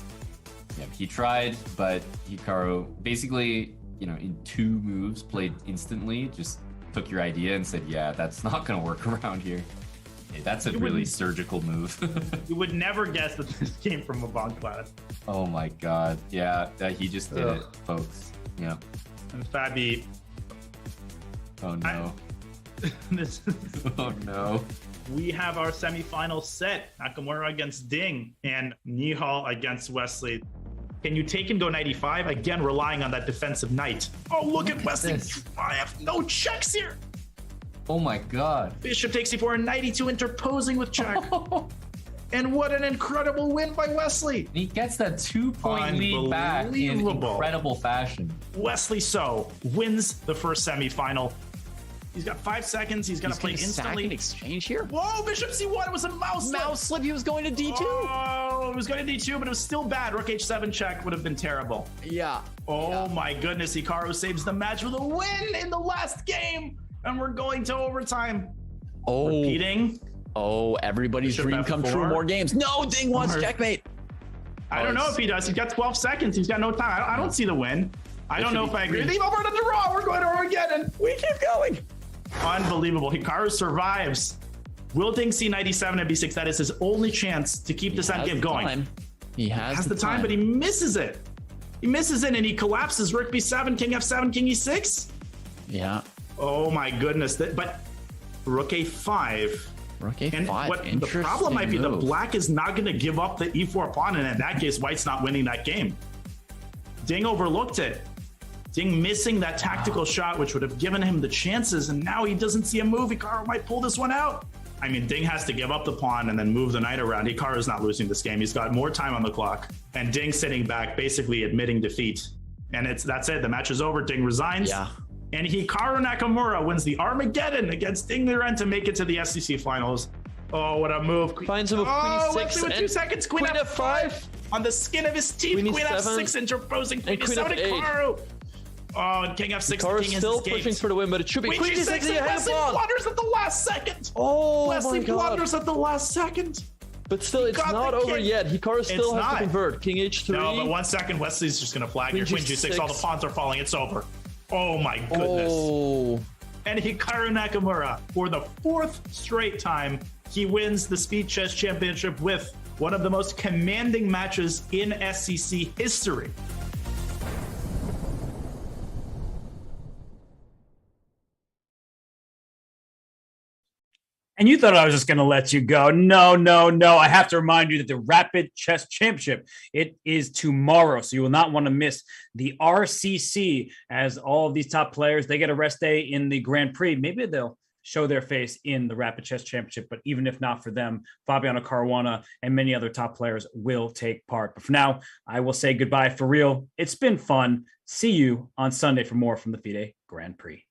Yeah, he tried, but Hikaru basically, in 2 moves, played instantly, just took your idea and said, yeah, that's not going to work around here. Hey, that's a really surgical move. You would never guess that this came from a Bonk class. Oh my god. Yeah, he just did it, folks. Yeah. And Fabi, Oh no. this, Oh no. we have our semifinal set: Nakamura against Ding and Nihal against Wesley. Can you take and go 95? Again, relying on that defensive knight. Oh, look at Wesley. this. I have no checks here. Oh my god. Bishop takes c4 and 92 interposing with check. And what an incredible win by Wesley. He gets that 2-point lead back in Unbelievable. incredible fashion. Wesley So wins the first semifinal. He's got 5 seconds. He's going to play instantly. Sack in exchange here. Whoa, Bishop C1. It was a mouse slip. Mouse slip. He was going to D2. Oh, it was going to D2, but it was still bad. Rook H7 check would have been terrible. Yeah. Oh my goodness. Hikaru saves the match with a win in the last game. And we're going to overtime. Oh. Repeating. Oh, everybody's Bishop dream come F4. true. More games. No, Ding wants Or- checkmate. I don't know if he does. He's got 12 seconds. He's got no time. I don't see the win. I don't know if I agree. Leave over to draw. We're going to Armageddon. We keep going. Unbelievable. Hikaru survives. Will Ding C97 and B6? That is his only chance to keep this end game going. Time. He has The time, but he misses it. He misses it and he collapses. Rook B7, King F7, King E6. Yeah. Oh my goodness. But Rook A5. Rook And A5. what the problem might be, the black is not going to give up the E4 pawn, and in that case, white's not winning that game. Ding overlooked it. Ding missing that tactical shot, which would have given him the chances, and now he doesn't see a move. Hikaru might pull this one out. I mean, Ding has to give up the pawn and then move the knight around. Hikaru's not losing this game. He's got more time on the clock, and Ding sitting back, basically admitting defeat. And that's it. The match is over. Ding resigns. Yeah. And Hikaru Nakamura wins the Armageddon against Ding Liren to make it to the SEC finals. Oh, what a move. Finds him with Queen Wesley E6 with 2 and seconds. Queen F5 on the skin of his teeth. Queen Queen E7 F6 interposing. Queen and Queen E7 F8. Hikaru. Oh, and King F6. Hikaru's the king still has escaped. pushing for the win, but it should be Queen Queen G6 D6 and Wesley blunders at the last second. Oh Wesley my god. blunders at the last second. But still, it's got not the over king. yet. Hikaru still It's has not. to convert. King H3. No, but 1 second. Wesley's just going to flag here. Queen Queen G6. All the G6. pawns are falling. It's over. Oh my goodness. Oh. And Hikaru Nakamura, for the 4th straight time, he wins the Speed Chess Championship with one of the most commanding matches in SEC history. And you thought I was just going to let you go. No, no, no. I have to remind you that the Rapid Chess Championship, it is tomorrow. So you will not want to miss the RCC, as all of these top players, they get a rest day in the Grand Prix. Maybe they'll show their face in the Rapid Chess Championship, but even if not for them, Fabiano Caruana and many other top players will take part. But for now, I will say goodbye for real. It's been fun. See you on Sunday for more from the FIDE Grand Prix.